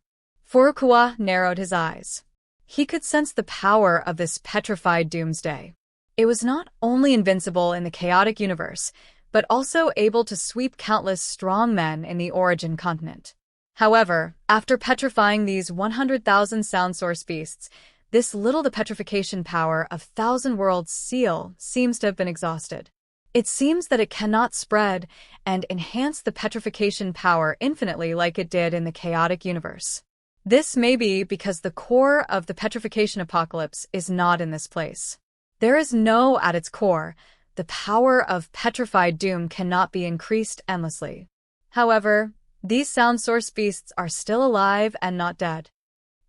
Furukawa narrowed his eyes. He could sense the power of this petrified doomsday. It was not only invincible in the chaotic universe, but also able to sweep countless strong men in the origin continent. However, after petrifying these 100,000 sound source beasts, this the petrification power of Thousand Worlds seal seems to have been exhausted. It seems that it cannot spread and enhance the petrification power infinitely like it did in the chaotic universe. This may be because the core of the petrification apocalypse is not in this place. There is no at its core. The power of petrified doom cannot be increased endlessly. However, these sound source beasts are still alive and not dead.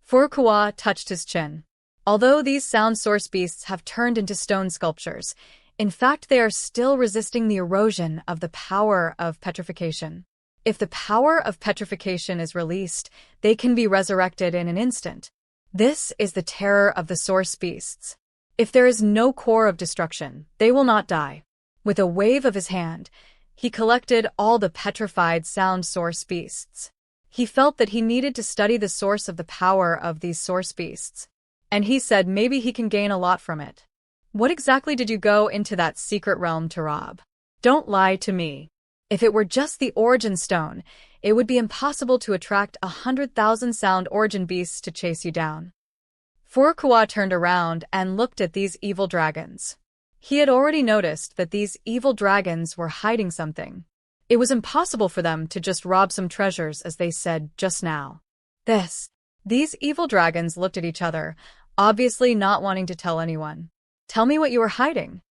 Furukawa touched his chin. Although these sound source beasts have turned into stone sculptures, in fact they are still resisting the erosion of the power of petrification. If the power of petrification is released, they can be resurrected in an instant. This is the terror of the source beasts. If there is no core of destruction, they will not die. With a wave of his hand, he collected all the petrified sound source beasts. He felt that he needed to study the source of the power of these source beasts. And he said maybe he can gain a lot from it. What exactly did you go into that secret realm to rob? Don't lie to me. If it were just the origin stone, it would be impossible to attract 100,000 sound origin beasts to chase you down. Furukawa turned around and looked at these evil dragons. He had already noticed that these evil dragons were hiding something. It was impossible for them to just rob some treasures as they said just now. These evil dragons looked at each other, obviously not wanting to tell anyone. Tell me what you were hiding.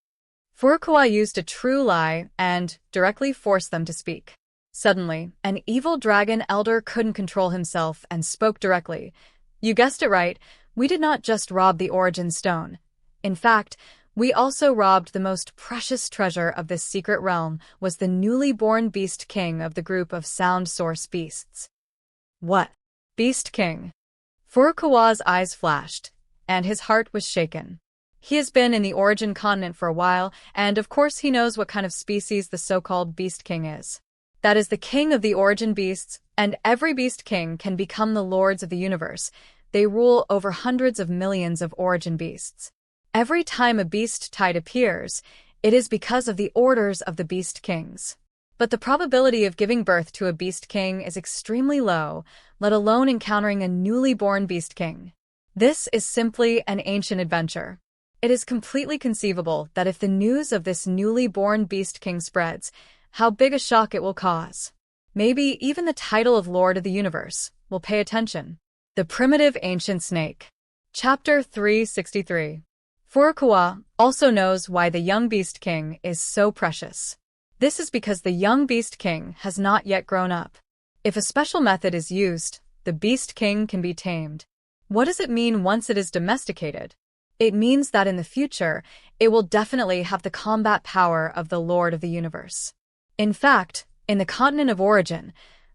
Furukawa used a true lie and directly forced them to speak. Suddenly, an evil dragon elder couldn't control himself and spoke directly. You guessed it right, we did not just rob the origin stone. In fact, we also robbed the most precious treasure of this secret realm was the newly born Beast King of the group of sound source beasts. What? Beast King? Furukawa's eyes flashed, and his heart was shaken. He has been in the origin continent for a while, and of course he knows what kind of species the so-called Beast King is. That is the king of the origin beasts, and every Beast King can become the lords of the universe. They rule over hundreds of millions of origin beasts. Every time a beast type appears, it is because of the orders of the Beast Kings. But the probability of giving birth to a Beast King is extremely low, let alone encountering a newly born Beast King. This is simply an ancient adventure. It is completely conceivable that if the news of this newly born Beast King spreads, how big a shock it will cause. Maybe even the title of Lord of the Universe will pay attention. The Primitive Ancient Snake. Chapter 363. Furukawa also knows why the young Beast King is so precious. This is because the young Beast King has not yet grown up. If a special method is used, the Beast King can be tamed. What does it mean once it is domesticated? It means that in the future, it will definitely have the combat power of the Lord of the Universe. In fact, in the continent of origin,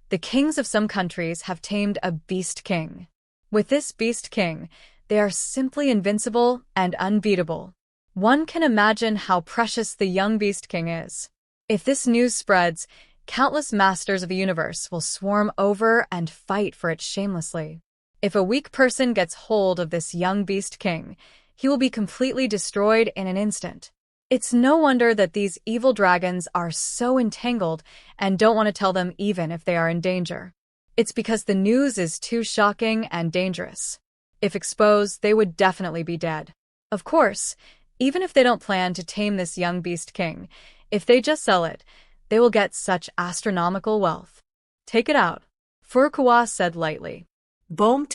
the kings of some countries have tamed a Beast King. With this Beast King, they are simply invincible and unbeatable. One can imagine how precious the young Beast King is. If this news spreads, countless masters of the universe will swarm over and fight for it shamelessly. If a weak person gets hold of this young Beast King, he will be completely destroyed in an instant. It's no wonder that these evil dragons are so entangled and don't want to tell them even if they are in danger. It's because the news is too shocking and dangerous. If exposed, they would definitely be dead. Of course, even if they don't plan to tame this young Beast King, if they just sell it, they will get such astronomical wealth. Take it out, Furukawa said lightly. Boom.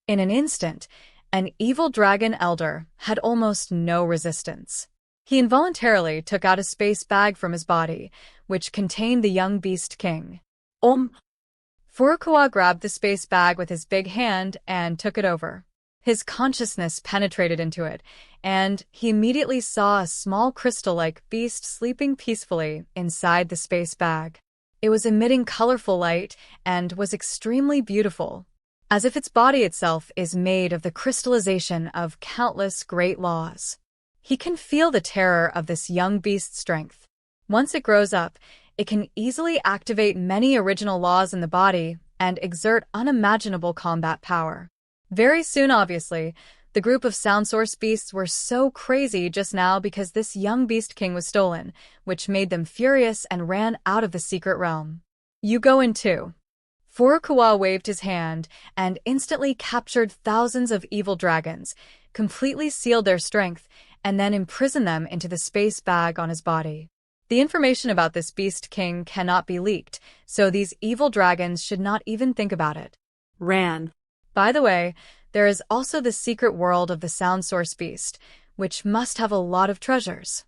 In an instant, an evil dragon elder had almost no resistance. He involuntarily took out a space bag from his body, which contained the young beast king. Furukawa grabbed the space bag with his big hand and took it over. His consciousness penetrated into it, and he immediately saw a small crystal-like beast sleeping peacefully inside the space bag. It was emitting colorful light and was extremely beautiful, as if its body itself is made of the crystallization of countless great laws. He can feel the terror of this young beast's strength. Once it grows up, it can easily activate many original laws in the body and exert unimaginable combat power. Very soon, obviously, the group of sound source beasts were so crazy just now because this young beast king was stolen, which made them furious and ran out of the secret realm. You go in too. Furukawa waved his hand and instantly captured thousands of evil dragons, completely sealed their strength, and then imprisoned them into the space bag on his body. The information about this beast king cannot be leaked, so these evil dragons should not even think about it. By the way, there is also the secret world of the sound source beast, which must have a lot of treasures.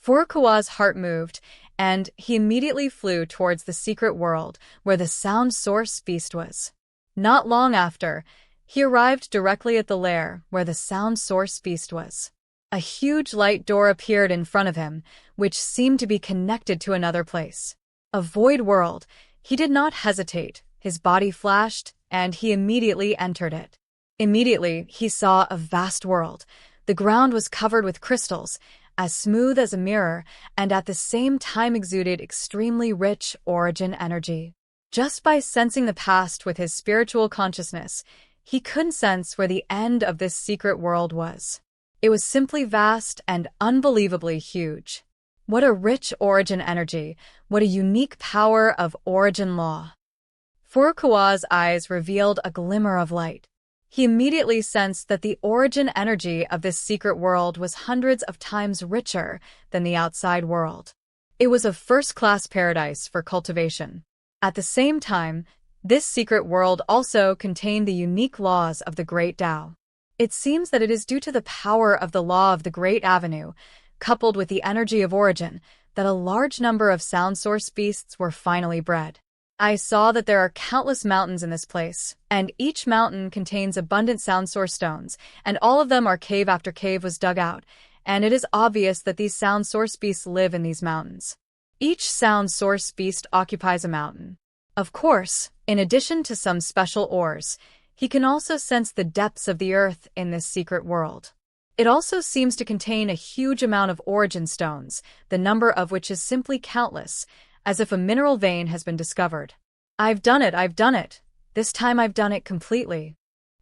Furukawa's heart moved, and he immediately flew towards the secret world where the sound source beast was. Not long after, he arrived directly at the lair where the sound source beast was. A huge light door appeared in front of him, which seemed to be connected to another place. A void world. He did not hesitate. His body flashed, and he immediately entered it. Immediately, he saw a vast world. The ground was covered with crystals, as smooth as a mirror, and at the same time exuded extremely rich origin energy. Just by sensing the past with his spiritual consciousness, he couldn't sense where the end of this secret world was. It was simply vast and unbelievably huge. What a rich origin energy, what a unique power of origin law. Furukawa's eyes revealed a glimmer of light. He immediately sensed that the origin energy of this secret world was hundreds of times richer than the outside world. It was a first-class paradise for cultivation. At the same time, this secret world also contained the unique laws of the Great Tao. It seems that it is due to the power of the law of the Great Avenue, coupled with the energy of origin, that a large number of sound source beasts were finally bred. I saw that there are countless mountains in this place, and each mountain contains abundant sound source stones, and all of them are cave after cave was dug out, and it is obvious that these sound source beasts live in these mountains. Each sound source beast occupies a mountain. Of course, in addition to some special ores, he can also sense the depths of the earth in this secret world. It also seems to contain a huge amount of origin stones, the number of which is simply countless, as if a mineral vein has been discovered. I've done it. This time I've done it completely.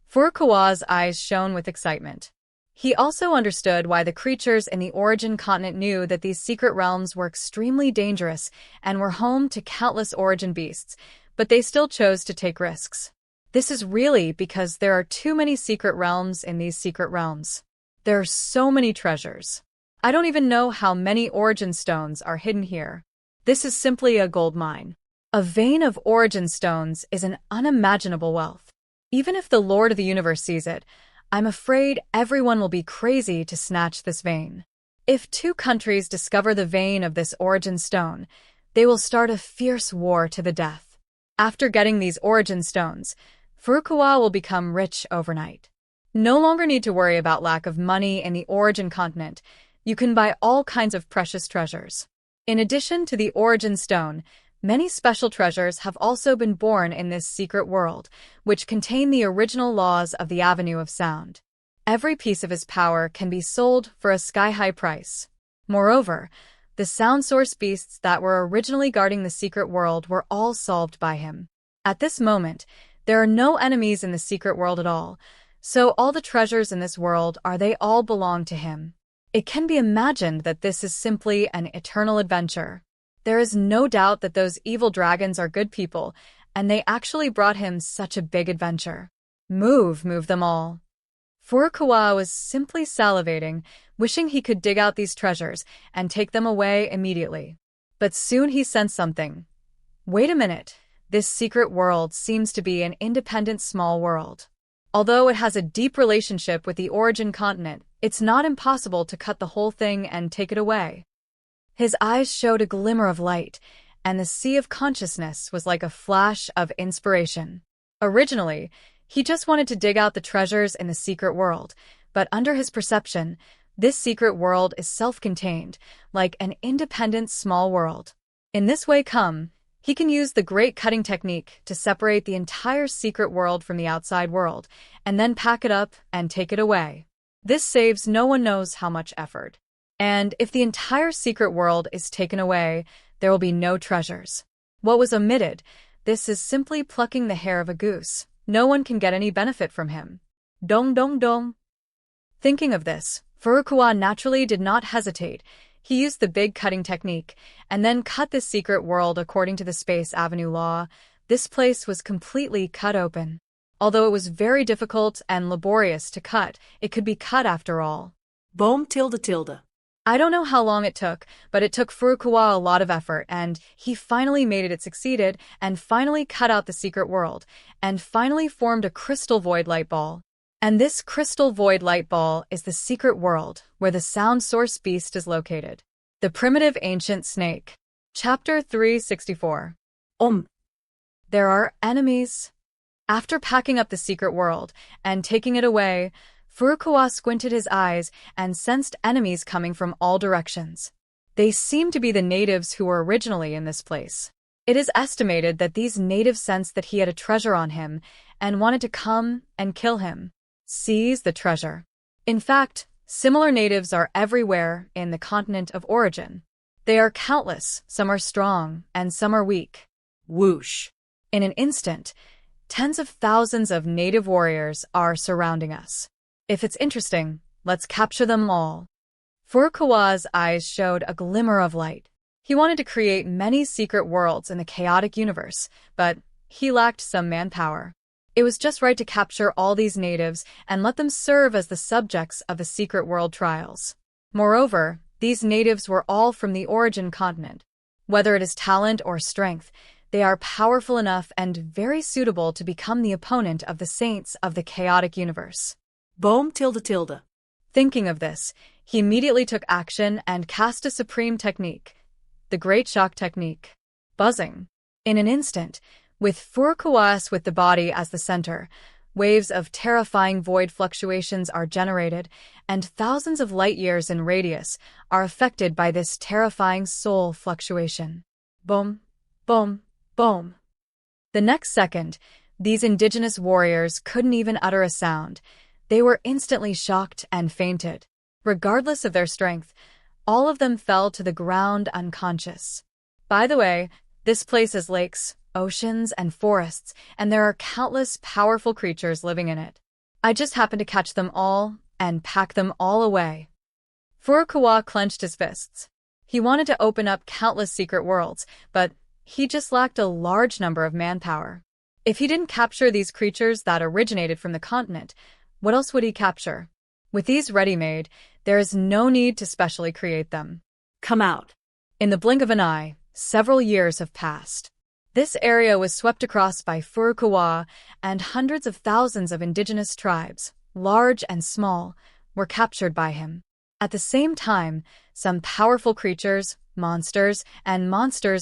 Furukawa's eyes shone with excitement. He also understood why the creatures in the origin continent knew that these secret realms were extremely dangerous and were home to countless origin beasts, but they still chose to take risks. This is really because there are too many secret realms in these secret realms. There are so many treasures. I don't even know how many origin stones are hidden here. This is simply a gold mine. A vein of origin stones is an unimaginable wealth. Even if the Lord of the Universe sees it, I'm afraid everyone will be crazy to snatch this vein. If two countries discover the vein of this origin stone, they will start a fierce war to the death. After getting these origin stones, Furukawa will become rich overnight. No longer need to worry about lack of money in the origin continent. You can buy all kinds of precious treasures. In addition to the origin stone, many special treasures have also been born in this secret world, which contain the original laws of the Avenue of Sound. Every piece of his power can be sold for a sky-high price. Moreover, the sound source beasts that were originally guarding the secret world were all solved by him. At this moment, there are no enemies in the secret world at all, so all the treasures in this world they all belong to him. It can be imagined that this is simply an eternal adventure. There is no doubt that those evil dragons are good people, and they actually brought him such a big adventure. Move them all. Furukawa was simply salivating, wishing he could dig out these treasures and take them away immediately. But soon he sensed something. Wait a minute, this secret world seems to be an independent small world. Although it has a deep relationship with the origin continent, It's not impossible to cut the whole thing and take it away. His eyes showed a glimmer of light, and the sea of consciousness was like a flash of inspiration. Originally, he just wanted to dig out the treasures in the secret world, but under his perception, this secret world is self-contained, like an independent small world. In this way he can use the great cutting technique to separate the entire secret world from the outside world, and then pack it up and take it away. This saves no one knows how much effort. And if the entire secret world is taken away, there will be no treasures. What was omitted? This is simply plucking the hair of a goose. No one can get any benefit from him. Dong dong dong. Thinking of this, Furukawa naturally did not hesitate. He used the big cutting technique, and then cut this secret world according to the Space Avenue law. This place was completely cut open. Although it was very difficult and laborious to cut, it could be cut after all. Boom tilde tilde. I don't know how long it took, but it took Furukawa a lot of effort, and he finally made it. It succeeded, and finally cut out the secret world, and finally formed a crystal void light ball. And this crystal void light ball is the secret world, where the sound source beast is located. The primitive ancient snake. Chapter 364. There are enemies. After packing up the secret world and taking it away, Furukawa squinted his eyes and sensed enemies coming from all directions. They seemed to be the natives who were originally in this place. It is estimated that these natives sensed that he had a treasure on him and wanted to come and kill him. Seize the treasure. In fact, similar natives are everywhere in the continent of origin. They are countless, some are strong, and some are weak. Whoosh! In an instant, tens of thousands of native warriors are surrounding us. If it's interesting, let's capture them all. Furukawa's eyes showed a glimmer of light. He wanted to create many secret worlds in the chaotic universe, but he lacked some manpower. It was just right to capture all these natives and let them serve as the subjects of the secret world trials. Moreover, these natives were all from the origin continent. Whether it is talent or strength, they are powerful enough and very suitable to become the opponent of the saints of the chaotic universe. Boom tilde tilde. Thinking of this, he immediately took action and cast a supreme technique, the Great Shock Technique. Buzzing. In an instant, with Furukawa with the body as the center, waves of terrifying void fluctuations are generated, and thousands of light years in radius are affected by this terrifying soul fluctuation. Boom, boom, boom. The next second, these indigenous warriors couldn't even utter a sound. They were instantly shocked and fainted. Regardless of their strength, all of them fell to the ground unconscious. By the way, this place has lakes, oceans, and forests, and there are countless powerful creatures living in it. I just happened to catch them all and pack them all away. Furukawa clenched his fists. He wanted to open up countless secret worlds, but he just lacked a large number of manpower. If he didn't capture these creatures that originated from the continent, what else would he capture? With these ready-made, there is no need to specially create them. Come out. In the blink of an eye, several years have passed. This area was swept across by Furukawa, and hundreds of thousands of indigenous tribes, large and small, were captured by him. At the same time, some powerful creatures, monsters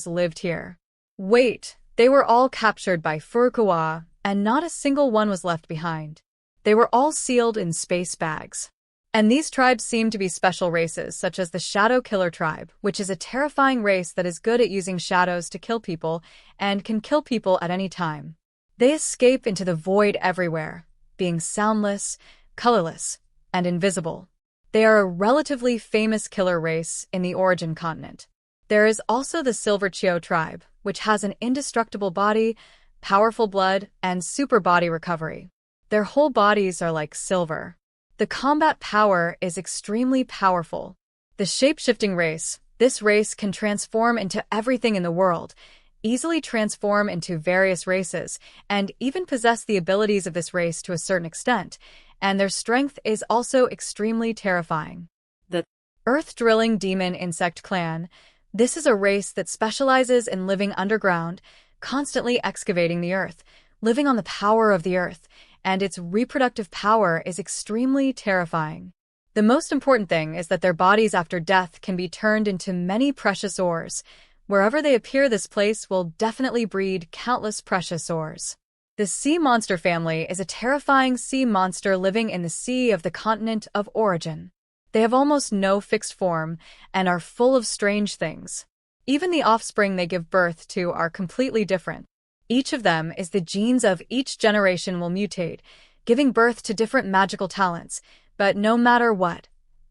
lived here. Wait, they were all captured by Furukawa, and not a single one was left behind. They were all sealed in space bags. And these tribes seem to be special races, such as the Shadow Killer tribe, which is a terrifying race that is good at using shadows to kill people and can kill people at any time. They escape into the void everywhere, being soundless, colorless, and invisible. They are a relatively famous killer race in the origin continent. There is also the Silver Chio tribe, which has an indestructible body, powerful blood, and super body recovery. Their whole bodies are like silver. The combat power is extremely powerful. The shape-shifting race, this race can transform into everything in the world, easily transform into various races, and even possess the abilities of this race to a certain extent, and their strength is also extremely terrifying. The Earth-drilling demon insect clan, this is a race that specializes in living underground, constantly excavating the earth, living on the power of the earth, and its reproductive power is extremely terrifying. The most important thing is that their bodies after death can be turned into many precious ores. Wherever they appear, this place will definitely breed countless precious ores. The sea monster family is a terrifying sea monster living in the sea of the continent of origin. They have almost no fixed form and are full of strange things. Even the offspring they give birth to are completely different. Each of them is the genes of each generation will mutate, giving birth to different magical talents. But no matter what,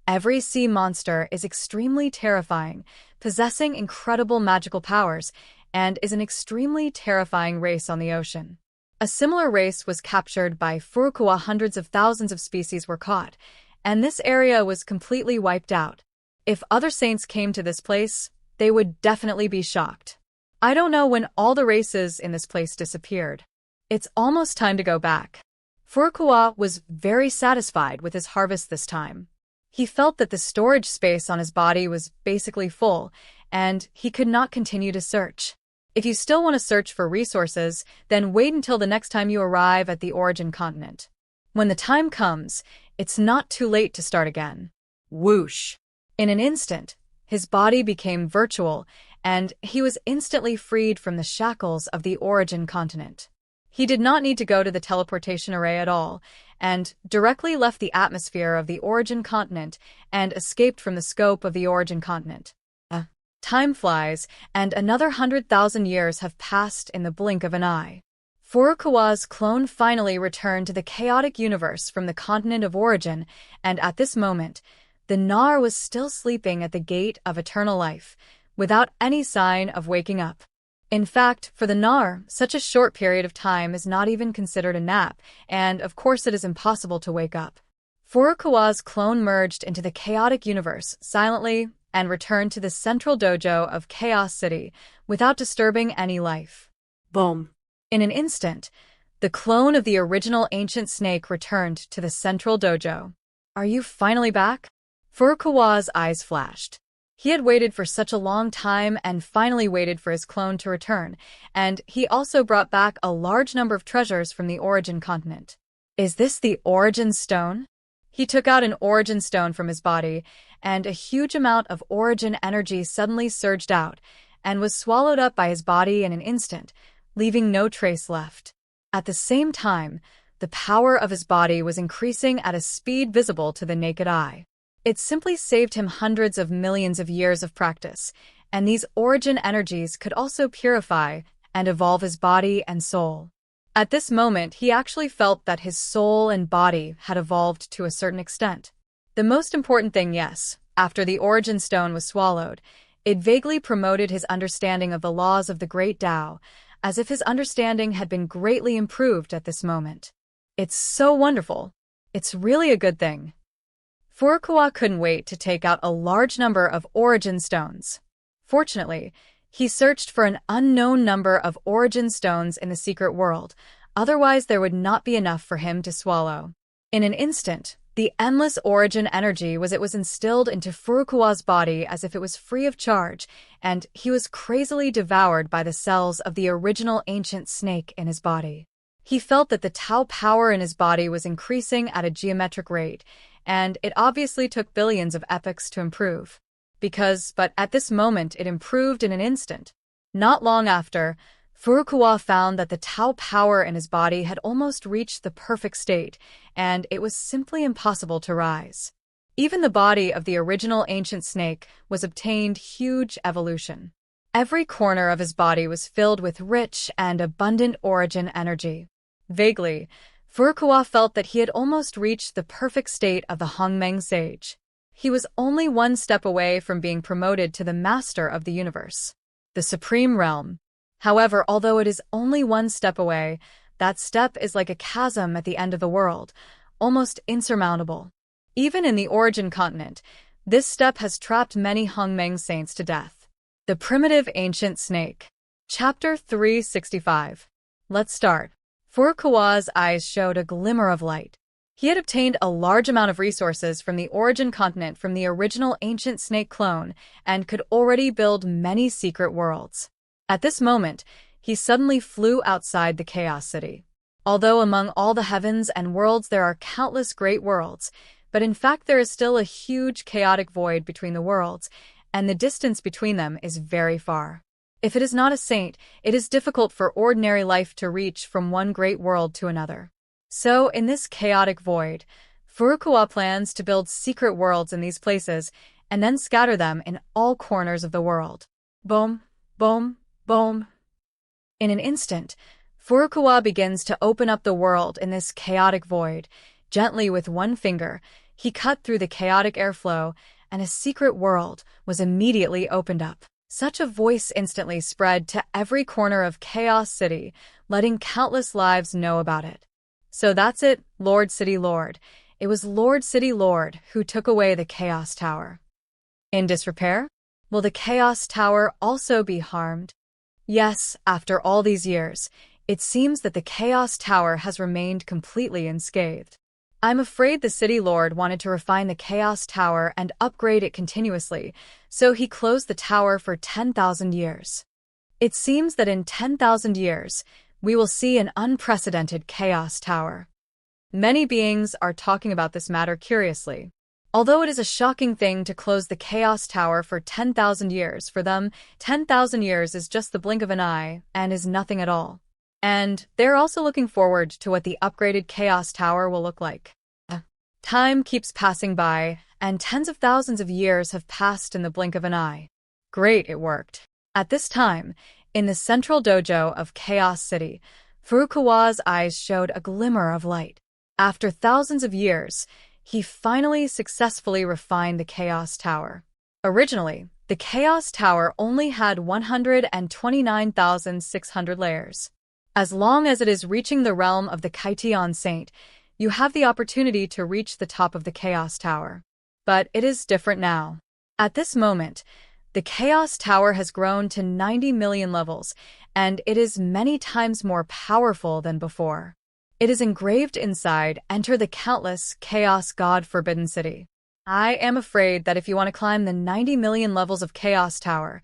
every sea monster is extremely terrifying, possessing incredible magical powers, and is an extremely terrifying race on the ocean. A similar race was captured by Furukawa. Hundreds of thousands of species were caught, and this area was completely wiped out. If other saints came to this place, they would definitely be shocked. I don't know when all the races in this place disappeared. It's almost time to go back. Furukawa was very satisfied with his harvest this time. He felt that the storage space on his body was basically full, and he could not continue to search. If you still want to search for resources, then wait until the next time you arrive at the origin continent. When the time comes, it's not too late to start again. Whoosh! In an instant, his body became virtual, and he was instantly freed from the shackles of the origin continent. He did not need to go to the teleportation array at all, and directly left the atmosphere of the origin continent and escaped from the scope of the origin continent. Time flies, and another 100,000 years have passed in the blink of an eye. Furukawa's clone finally returned to the chaotic universe from the continent of origin, and at this moment, the Nar was still sleeping at the gate of eternal life, without any sign of waking up. In fact, for the Nar, such a short period of time is not even considered a nap, and of course it is impossible to wake up. Furukawa's clone merged into the chaotic universe silently and returned to the central dojo of Chaos City without disturbing any life. Boom. In an instant, the clone of the original ancient snake returned to the central dojo. Are you finally back? Furukawa's eyes flashed. He had waited for such a long time and finally waited for his clone to return, and he also brought back a large number of treasures from the origin continent. Is this the origin stone? He took out an origin stone from his body, and a huge amount of origin energy suddenly surged out and was swallowed up by his body in an instant, leaving no trace left. At the same time, the power of his body was increasing at a speed visible to the naked eye. It simply saved him hundreds of millions of years of practice, and these origin energies could also purify and evolve his body and soul. At this moment, he actually felt that his soul and body had evolved to a certain extent. The most important thing, yes, after the origin stone was swallowed, it vaguely promoted his understanding of the laws of the Great Tao, as if his understanding had been greatly improved at this moment. It's so wonderful. It's really a good thing. Furukawa couldn't wait to take out a large number of origin stones. Fortunately, he searched for an unknown number of origin stones in the secret world, otherwise there would not be enough for him to swallow. In an instant, the endless origin energy was instilled into Furukawa's body as if it was free of charge, and he was crazily devoured by the cells of the original ancient snake in his body. He felt that the Tao power in his body was increasing at a geometric rate, and it obviously took billions of epochs to improve. But at this moment it improved in an instant. Not long after, Furukawa found that the Tao power in his body had almost reached the perfect state, and it was simply impossible to rise. Even the body of the original ancient snake was obtained huge evolution. Every corner of his body was filled with rich and abundant origin energy. Vaguely, Furukawa felt that he had almost reached the perfect state of the Hongmeng sage. He was only one step away from being promoted to the master of the universe, the supreme realm. However, although it is only one step away, that step is like a chasm at the end of the world, almost insurmountable. Even in the origin continent, this step has trapped many Hongmeng saints to death. The primitive ancient snake. Chapter 365. Let's start. Furukawa's eyes showed a glimmer of light. He had obtained a large amount of resources from the origin continent from the original ancient snake clone and could already build many secret worlds. At this moment, he suddenly flew outside the Chaos City. Although among all the heavens and worlds there are countless great worlds, but in fact there is still a huge chaotic void between the worlds, and the distance between them is very far. If it is not a saint, it is difficult for ordinary life to reach from one great world to another. So, in this chaotic void, Furukawa plans to build secret worlds in these places and then scatter them in all corners of the world. Boom, boom, boom. In an instant, Furukawa begins to open up the world in this chaotic void. Gently with one finger, he cut through the chaotic airflow, and a secret world was immediately opened up. Such a voice instantly spread to every corner of Chaos City, letting countless lives know about it. So that's it, Lord City Lord. It was Lord City Lord who took away the Chaos Tower. In disrepair? Will the Chaos Tower also be harmed? Yes, after all these years, it seems that the Chaos Tower has remained completely unscathed. I'm afraid the City Lord wanted to refine the Chaos Tower and upgrade it continuously, so he closed the tower for 10,000 years. It seems that in 10,000 years, we will see an unprecedented Chaos Tower. Many beings are talking about this matter curiously. Although it is a shocking thing to close the Chaos Tower for 10,000 years, for them, 10,000 years is just the blink of an eye and is nothing at all. And they're also looking forward to what the upgraded Chaos Tower will look like. Time keeps passing by, and tens of thousands of years have passed in the blink of an eye. Great, it worked. At this time, in the central dojo of Chaos City, Furukawa's eyes showed a glimmer of light. After thousands of years, he finally successfully refined the Chaos Tower. Originally, the Chaos Tower only had 129,600 layers. As long as it is reaching the realm of the Kaition Saint, you have the opportunity to reach the top of the Chaos Tower. But it is different now. At this moment, the Chaos Tower has grown to 90 million levels, and it is many times more powerful than before. It is engraved inside, "Enter the countless Chaos God Forbidden City." I am afraid that if you want to climb the 90 million levels of Chaos Tower,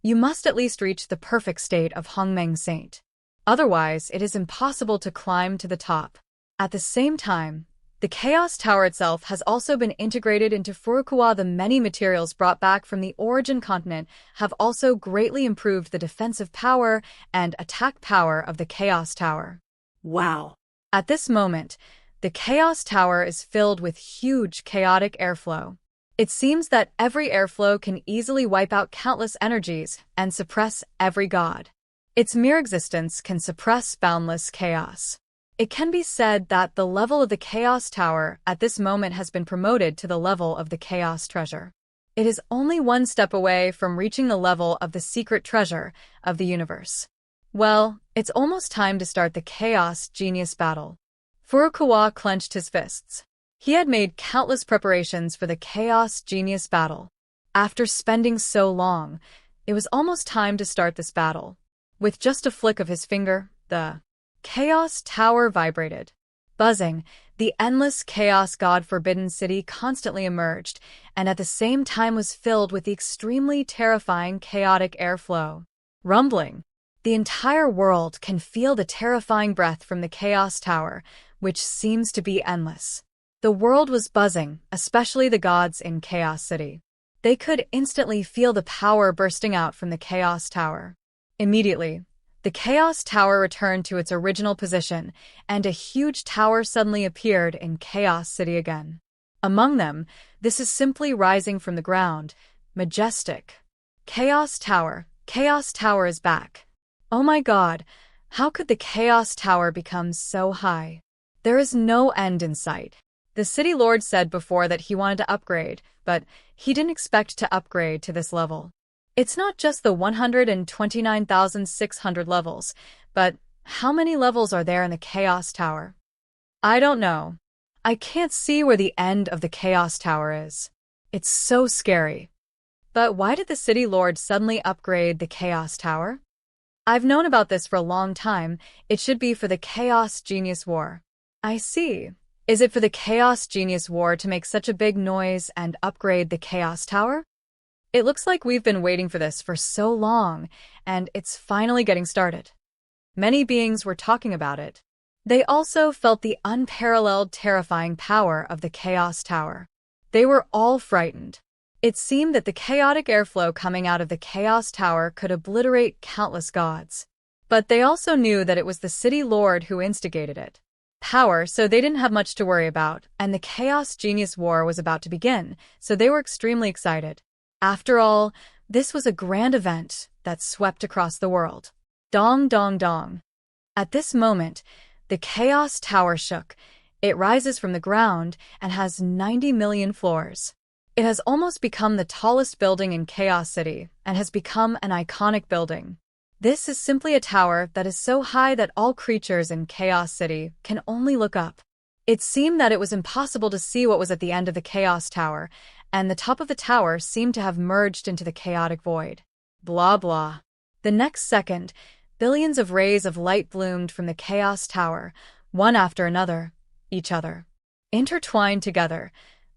you must at least reach the perfect state of Hongmeng Saint. Otherwise, it is impossible to climb to the top. At the same time, the Chaos Tower itself has also been integrated into Furukawa. The many materials brought back from the origin continent have also greatly improved the defensive power and attack power of the Chaos Tower. Wow. At this moment, the Chaos Tower is filled with huge chaotic airflow. It seems that every airflow can easily wipe out countless energies and suppress every god. Its mere existence can suppress boundless chaos. It can be said that the level of the Chaos Tower at this moment has been promoted to the level of the Chaos Treasure. It is only one step away from reaching the level of the secret treasure of the universe. Well, it's almost time to start the Chaos Genius battle. Furukawa clenched his fists. He had made countless preparations for the Chaos Genius battle. After spending so long, it was almost time to start this battle. With just a flick of his finger, the Chaos Tower vibrated. Buzzing, the endless Chaos God Forbidden City constantly emerged, and at the same time was filled with the extremely terrifying chaotic airflow. Rumbling, the entire world can feel the terrifying breath from the Chaos Tower, which seems to be endless. The world was buzzing, especially the gods in Chaos City. They could instantly feel the power bursting out from the Chaos Tower. Immediately, the Chaos Tower returned to its original position, and a huge tower suddenly appeared in Chaos City again. Among them, this is simply rising from the ground, majestic. Chaos Tower is back. Oh my god, how could the Chaos Tower become so high? There is no end in sight. The City Lord said before that he wanted to upgrade, but he didn't expect to upgrade to this level. It's not just the 129,600 levels, but how many levels are there in the Chaos Tower? I don't know. I can't see where the end of the Chaos Tower is. It's so scary. But why did the City Lord suddenly upgrade the Chaos Tower? I've known about this for a long time. It should be for the Chaos Genius War. I see. Is it for the Chaos Genius War to make such a big noise and upgrade the Chaos Tower? It looks like we've been waiting for this for so long, and it's finally getting started. Many beings were talking about it. They also felt the unparalleled terrifying power of the Chaos Tower. They were all frightened. It seemed that the chaotic airflow coming out of the Chaos Tower could obliterate countless gods. But they also knew that it was the city lord who instigated it. Power, so they didn't have much to worry about, and the Chaos Genius War was about to begin, so they were extremely excited. After all, this was a grand event that swept across the world. Dong dong dong. At this moment, the Chaos Tower shook. It rises from the ground and has 90 million floors. It has almost become the tallest building in Chaos City and has become an iconic building. This is simply a tower that is so high that all creatures in Chaos City can only look up. It seemed that it was impossible to see what was at the end of the Chaos Tower, and the top of the tower seemed to have merged into the chaotic void. Blah blah. The next second, billions of rays of light bloomed from the Chaos Tower, one after another, each other. Intertwined together,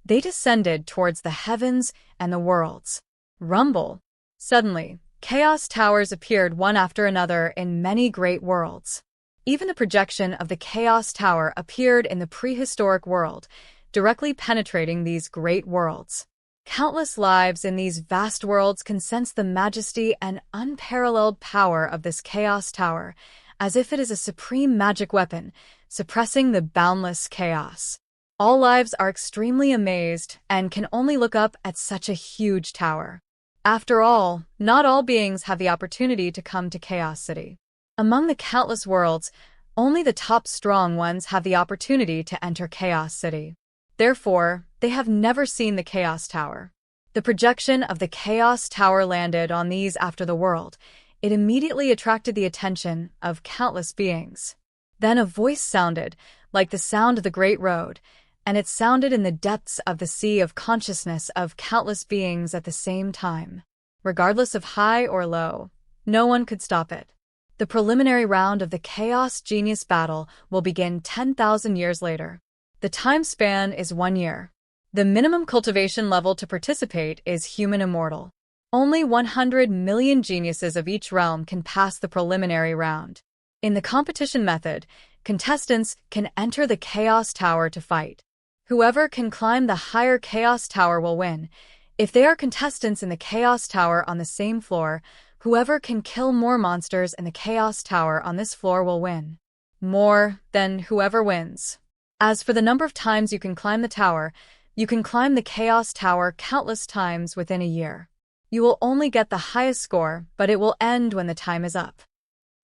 they descended towards the heavens and the worlds. Rumble. Suddenly, Chaos Towers appeared one after another in many great worlds. Even the projection of the Chaos Tower appeared in the prehistoric world, directly penetrating these great worlds. Countless lives in these vast worlds can sense the majesty and unparalleled power of this Chaos Tower, as if it is a supreme magic weapon, suppressing the boundless chaos. All lives are extremely amazed and can only look up at such a huge tower. After all, not all beings have the opportunity to come to Chaos City. Among the countless worlds, only the top strong ones have the opportunity to enter Chaos City. Therefore, they have never seen the Chaos Tower. The projection of the Chaos Tower landed on these after the world. It immediately attracted the attention of countless beings. Then a voice sounded, like the sound of the Great Road, and it sounded in the depths of the sea of consciousness of countless beings at the same time. Regardless of high or low, no one could stop it. The preliminary round of the Chaos Genius Battle will begin 10,000 years later. The time span is 1 year. The minimum cultivation level to participate is Human Immortal. Only 100 million geniuses of each realm can pass the preliminary round. In the competition method, contestants can enter the Chaos Tower to fight. Whoever can climb the higher Chaos Tower will win. If they are contestants in the Chaos Tower on the same floor, whoever can kill more monsters in the Chaos Tower on this floor will win. More than whoever wins. As for the number of times you can climb the tower, you can climb the Chaos Tower countless times within a year. You will only get the highest score, but it will end when the time is up.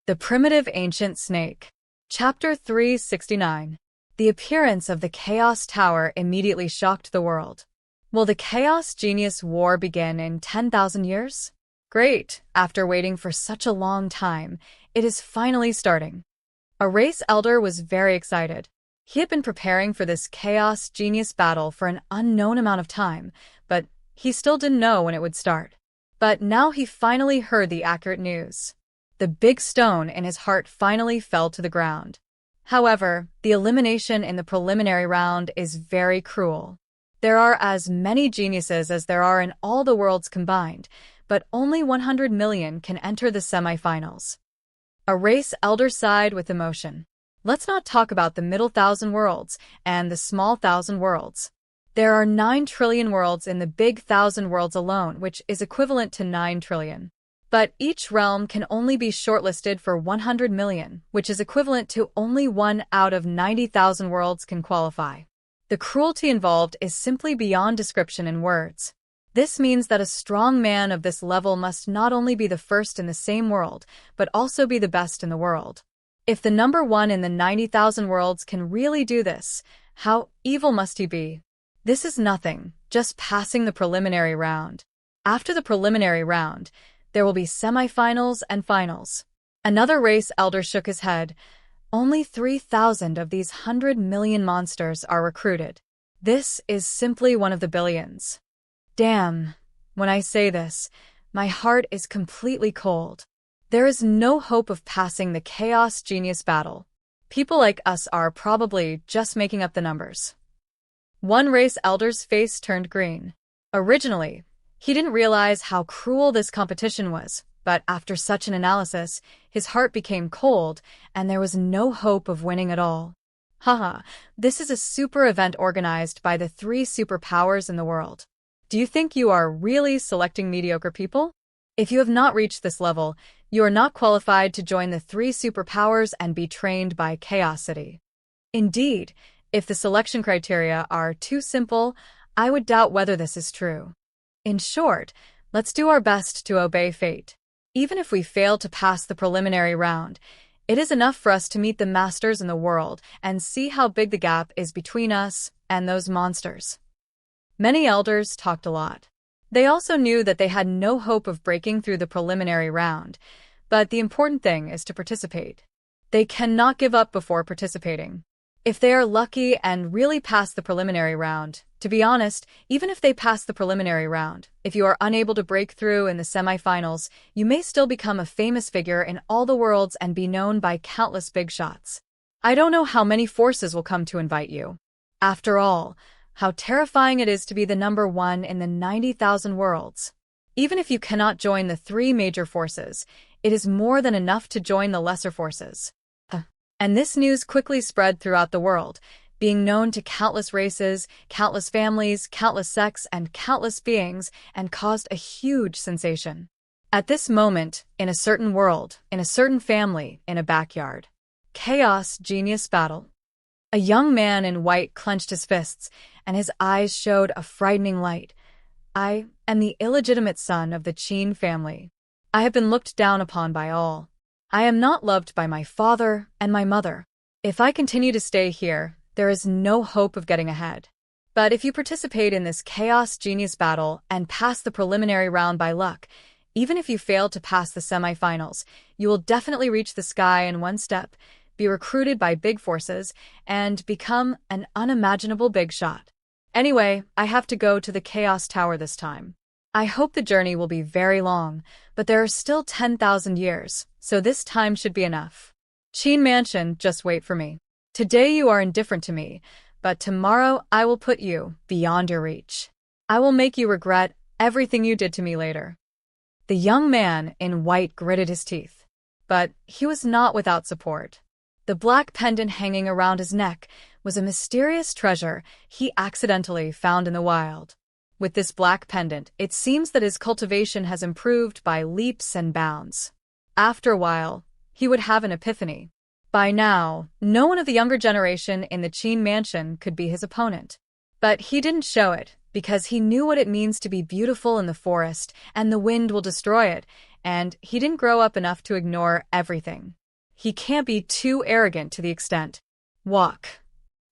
The Primitive Ancient Snake. Chapter 369. The appearance of the Chaos Tower immediately shocked the world. Will the Chaos Genius War begin in 10,000 years? Great! After waiting for such a long time, it is finally starting. A race elder was very excited. He had been preparing for this Chaos Genius battle for an unknown amount of time, but he still didn't know when it would start. But now he finally heard the accurate news. The big stone in his heart finally fell to the ground. However, the elimination in the preliminary round is very cruel. There are as many geniuses as there are in all the worlds combined, but only 100 million can enter the semifinals. A race elder sighed with emotion. Let's not talk about the middle 1,000 worlds and the small 1,000 worlds. There are 9 trillion worlds in the big 1,000 worlds alone, which is equivalent to 9 trillion. But each realm can only be shortlisted for 100 million, which is equivalent to only 1 out of 90,000 worlds can qualify. The cruelty involved is simply beyond description in words. This means that a strong man of this level must not only be the first in the same world, but also be the best in the world. If the number 1 in the 90,000 worlds can really do this, how evil must he be? This is nothing, just passing the preliminary round. After the preliminary round, there will be semifinals and finals. Another race elder shook his head. Only 3,000 of these 100 million monsters are recruited. This is simply one of the billions. Damn, when I say this, my heart is completely cold. There is no hope of passing the Chaos Genius battle. People like us are probably just making up the numbers. One race elder's face turned green. Originally, he didn't realize how cruel this competition was, But after such an analysis, his heart became cold, and there was no hope of winning at all. Haha, this is a super event organized by the 3 superpowers in the world. Do you think you are really selecting mediocre people? If you have not reached this level, you are not qualified to join the 3 superpowers and be trained by Chaos City. Indeed, if the selection criteria are too simple, I would doubt whether this is true. In short, let's do our best to obey fate. Even if we fail to pass the preliminary round, it is enough for us to meet the masters in the world and see how big the gap is between us and those monsters. Many elders talked a lot. They also knew that they had no hope of breaking through the preliminary round, but the important thing is to participate. They cannot give up before participating. If they are lucky and really pass the preliminary round, to be honest, even if they pass the preliminary round, if you are unable to break through in the semifinals, you may still become a famous figure in all the worlds and be known by countless big shots. I don't know how many forces will come to invite you. After all, how terrifying it is to be the number 1 in the 90,000 worlds. Even if you cannot join the 3 major forces, it is more than enough to join the lesser forces. And this news quickly spread throughout the world, being known to countless races, countless families, countless sects, and countless beings, and caused a huge sensation. At this moment, in a certain world, in a certain family, in a backyard. Chaos Genius Battle. A young man in white clenched his fists, and his eyes showed a frightening light. I am the illegitimate son of the Qin family. I have been looked down upon by all. I am not loved by my father and my mother. If I continue to stay here, there is no hope of getting ahead. But if you participate in this Chaos Genius Battle and pass the preliminary round by luck, even if you fail to pass the semifinals, you will definitely reach the sky in one step, be recruited by big forces, and become an unimaginable big shot. Anyway, I have to go to the Chaos Tower this time. I hope the journey will be very long, but there are still 10,000 years, so this time should be enough. Qin Mansion, just wait for me. Today you are indifferent to me, but tomorrow I will put you beyond your reach. I will make you regret everything you did to me later. The young man in white gritted his teeth. But he was not without support. The black pendant hanging around his neck was a mysterious treasure he accidentally found in the wild. With this black pendant, it seems that his cultivation has improved by leaps and bounds. After a while, he would have an epiphany. By now, no one of the younger generation in the Qin Mansion could be his opponent. But he didn't show it, because he knew what it means to be beautiful in the forest, and the wind will destroy it, and he didn't grow up enough to ignore everything. He can't be too arrogant to the extent. Walk.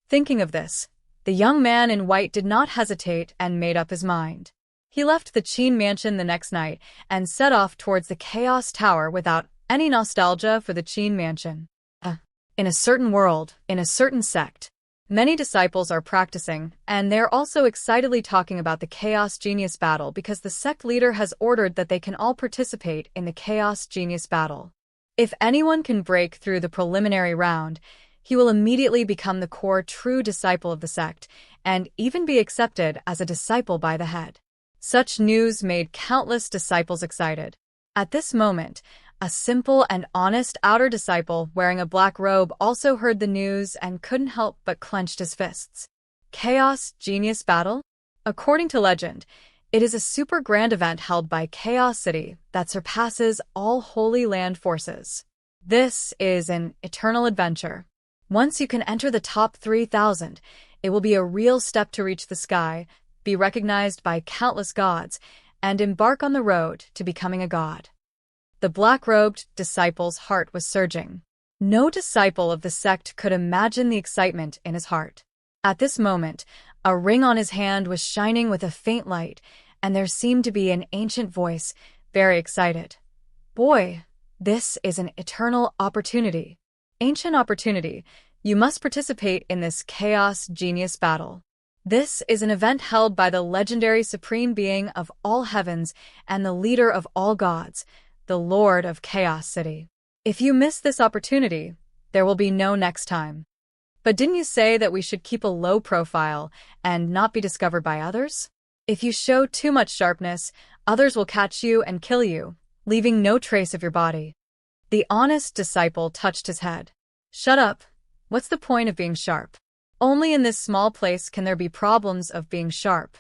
Thinking of this, the young man in white did not hesitate and made up his mind. He left the Qin Mansion the next night and set off towards the Chaos Tower without any nostalgia for the Qin Mansion. In a certain world, in a certain sect, many disciples are practicing, and they're also excitedly talking about the Chaos Genius Battle because the sect leader has ordered that they can all participate in the Chaos Genius Battle. If anyone can break through the preliminary round, he will immediately become the core true disciple of the sect, and even be accepted as a disciple by the head. Such news made countless disciples excited. At this moment, a simple and honest outer disciple wearing a black robe also heard the news and couldn't help but clenched his fists. Chaos Genius Battle? According to legend, it is a super grand event held by Chaos City that surpasses all Holy Land forces. This is an eternal adventure. Once you can enter the top 3,000, it will be a real step to reach the sky, be recognized by countless gods, and embark on the road to becoming a god. The black-robed disciple's heart was surging. No disciple of the sect could imagine the excitement in his heart. At this moment, a ring on his hand was shining with a faint light, and there seemed to be an ancient voice, very excited. Boy, this is an eternal opportunity. Ancient opportunity. You must participate in this Chaos Genius Battle. This is an event held by the legendary supreme being of all heavens and the leader of all gods, the Lord of Chaos City. If you miss this opportunity, there will be no next time. But didn't you say that we should keep a low profile and not be discovered by others? If you show too much sharpness, others will catch you and kill you. leaving no trace of your body. The honest disciple touched his head. Shut up. What's the point of being sharp? Only in this small place can there be problems of being sharp.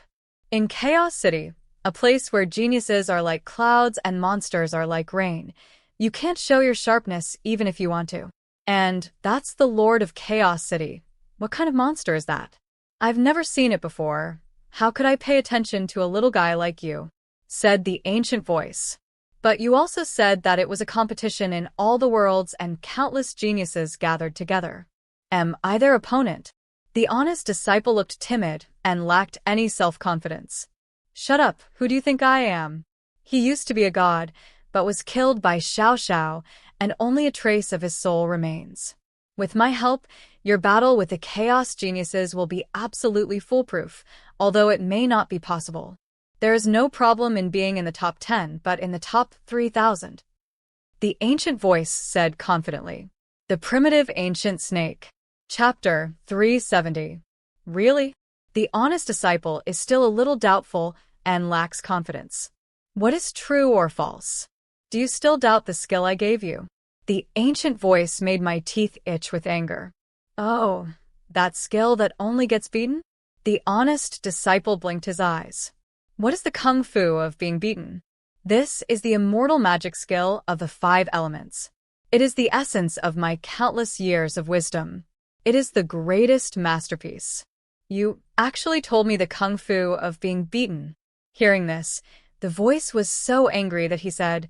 In Chaos City, a place where geniuses are like clouds and monsters are like rain, you can't show your sharpness even if you want to. And that's the Lord of Chaos City. What kind of monster is that? I've never seen it before. How could I pay attention to a little guy like you? Said the ancient voice. But you also said that it was a competition in all the worlds and countless geniuses gathered together. Am I their opponent? The honest disciple looked timid and lacked any self-confidence. Shut up, who do you think I am? He used to be a god, but was killed by Xianxia, and only a trace of his soul remains. With my help, your battle with the chaos geniuses will be absolutely foolproof, although it may not be possible. There is no problem in being in the top 10, but in the top 3,000. The ancient voice said confidently. The Primitive Ancient Snake. Chapter 370. Really? The honest disciple is still a little doubtful and lacks confidence. What is true or false? Do you still doubt the skill I gave you? The ancient voice made my teeth itch with anger. Oh, that skill that only gets beaten? The honest disciple blinked his eyes. What is the kung fu of being beaten? This is the immortal magic skill of the 5 elements. It is the essence of my countless years of wisdom. It is the greatest masterpiece. You actually told me the kung fu of being beaten. Hearing this, the voice was so angry that he said,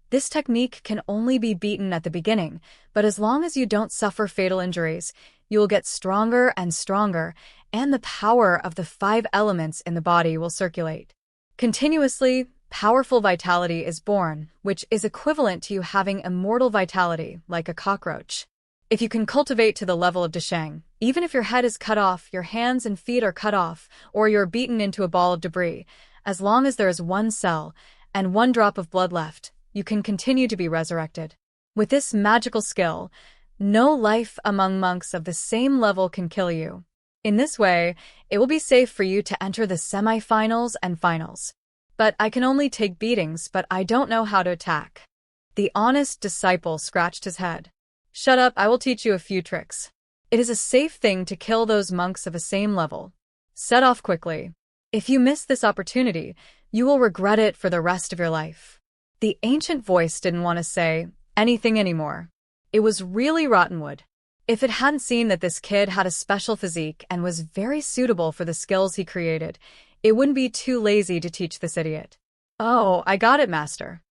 "This technique can only be beaten at the beginning, but as long as you don't suffer fatal injuries, you will get stronger and stronger, and the power of the 5 elements in the body will circulate. Continuously, powerful vitality is born, which is equivalent to you having immortal vitality, like a cockroach. If you can cultivate to the level of Desheng, even if your head is cut off, your hands and feet are cut off, or you're beaten into a ball of debris, as long as there is 1 cell and 1 drop of blood left, you can continue to be resurrected. With this magical skill, no life among monks of the same level can kill you. In this way, it will be safe for you to enter the semi-finals and finals. But I can only take beatings, but I don't know how to attack." The honest disciple scratched his head. "Shut up, I will teach you a few tricks. It is a safe thing to kill those monks of the same level. Set off quickly. If you miss this opportunity, you will regret it for the rest of your life." The ancient voice didn't want to say anything anymore. It was really Rottenwood. If it hadn't seen that this kid had a special physique and was very suitable for the skills he created, it wouldn't be too lazy to teach this idiot. "Oh, I got it, master."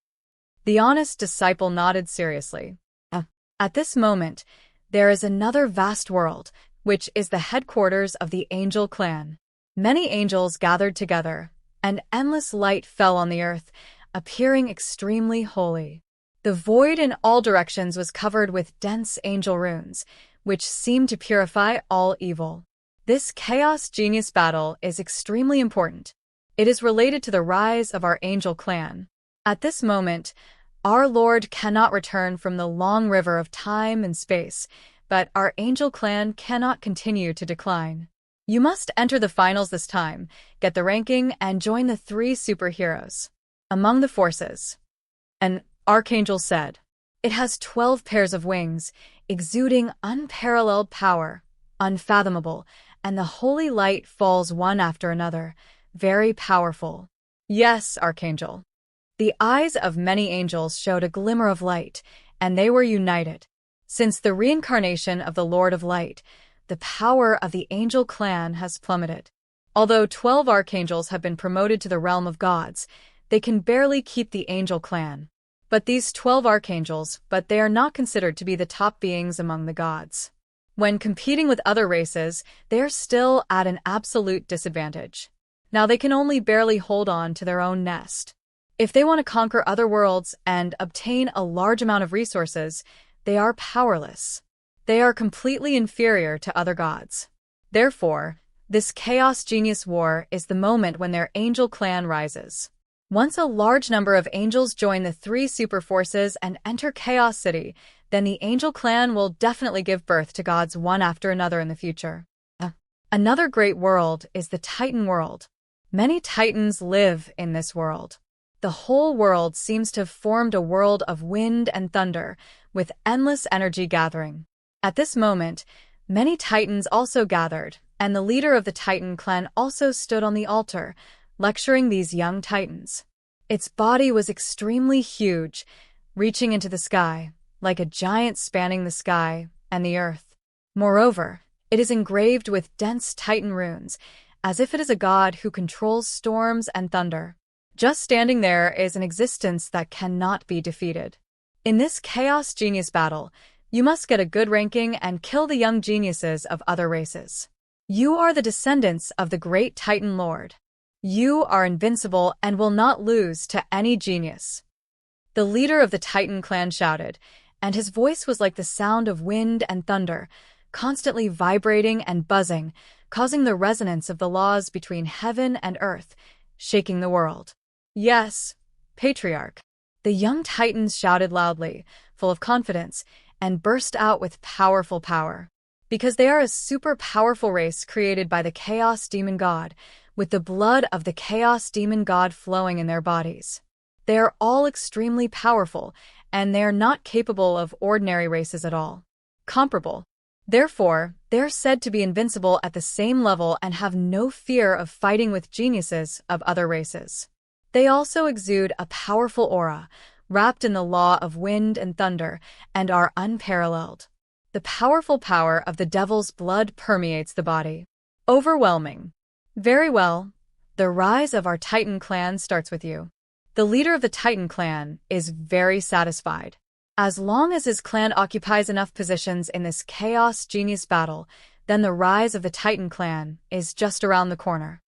The honest disciple nodded seriously. At this moment, there is another vast world, which is the headquarters of the angel clan. Many angels gathered together, and endless light fell on the earth, appearing extremely holy. The void in all directions was covered with dense angel runes, which seemed to purify all evil. This chaos genius battle is extremely important. It is related to the rise of our angel clan. At this moment, our Lord cannot return from the long river of time and space, but our angel clan cannot continue to decline. You must enter the finals this time, get the ranking, and join the 3 superheroes. Among the forces, an archangel said, "It has 12 pairs of wings, exuding unparalleled power, unfathomable, and the holy light falls one after another, very powerful." "Yes, Archangel." The eyes of many angels showed a glimmer of light, and they were united. Since the reincarnation of the Lord of Light, the power of the angel clan has plummeted. Although 12 archangels have been promoted to the realm of gods, they can barely keep the angel clan. But these 12 archangels, but they are not considered to be the top beings among the gods. When competing with other races, they are still at an absolute disadvantage. Now they can only barely hold on to their own nest. If they want to conquer other worlds and obtain a large amount of resources, they are powerless. They are completely inferior to other gods. Therefore, this Chaos Genius War is the moment when their angel clan rises. Once a large number of angels join the 3 super forces and enter Chaos City, then the angel clan will definitely give birth to gods one after another in the future. Another great world is the Titan world. Many Titans live in this world. The whole world seems to have formed a world of wind and thunder, with endless energy gathering. At this moment, many Titans also gathered, and the leader of the Titan clan also stood on the altar, lecturing these young Titans. Its body was extremely huge, reaching into the sky, like a giant spanning the sky and the earth. Moreover, it is engraved with dense Titan runes, as if it is a god who controls storms and thunder. Just standing there is an existence that cannot be defeated. In this Chaos Genius battle, you must get a good ranking and kill the young geniuses of other races. You are the descendants of the great Titan Lord. You are invincible and will not lose to any genius. The leader of the Titan clan shouted, and his voice was like the sound of wind and thunder, constantly vibrating and buzzing, causing the resonance of the laws between heaven and earth, shaking the world. Yes, Patriarch. The young Titans shouted loudly, full of confidence, and burst out with powerful power. Because they are a super powerful race created by the Chaos Demon God, with the blood of the Chaos Demon God flowing in their bodies. They are all extremely powerful, and they are not capable of ordinary races at all. Comparable. Therefore, they are said to be invincible at the same level and have no fear of fighting with geniuses of other races. They also exude a powerful aura, wrapped in the law of wind and thunder, and are unparalleled. The powerful power of the devil's blood permeates the body. Overwhelming. Very well. The rise of our Titan clan starts with you. The leader of the Titan clan is very satisfied. As long as his clan occupies enough positions in this Chaos Genius battle, then the rise of the Titan clan is just around the corner.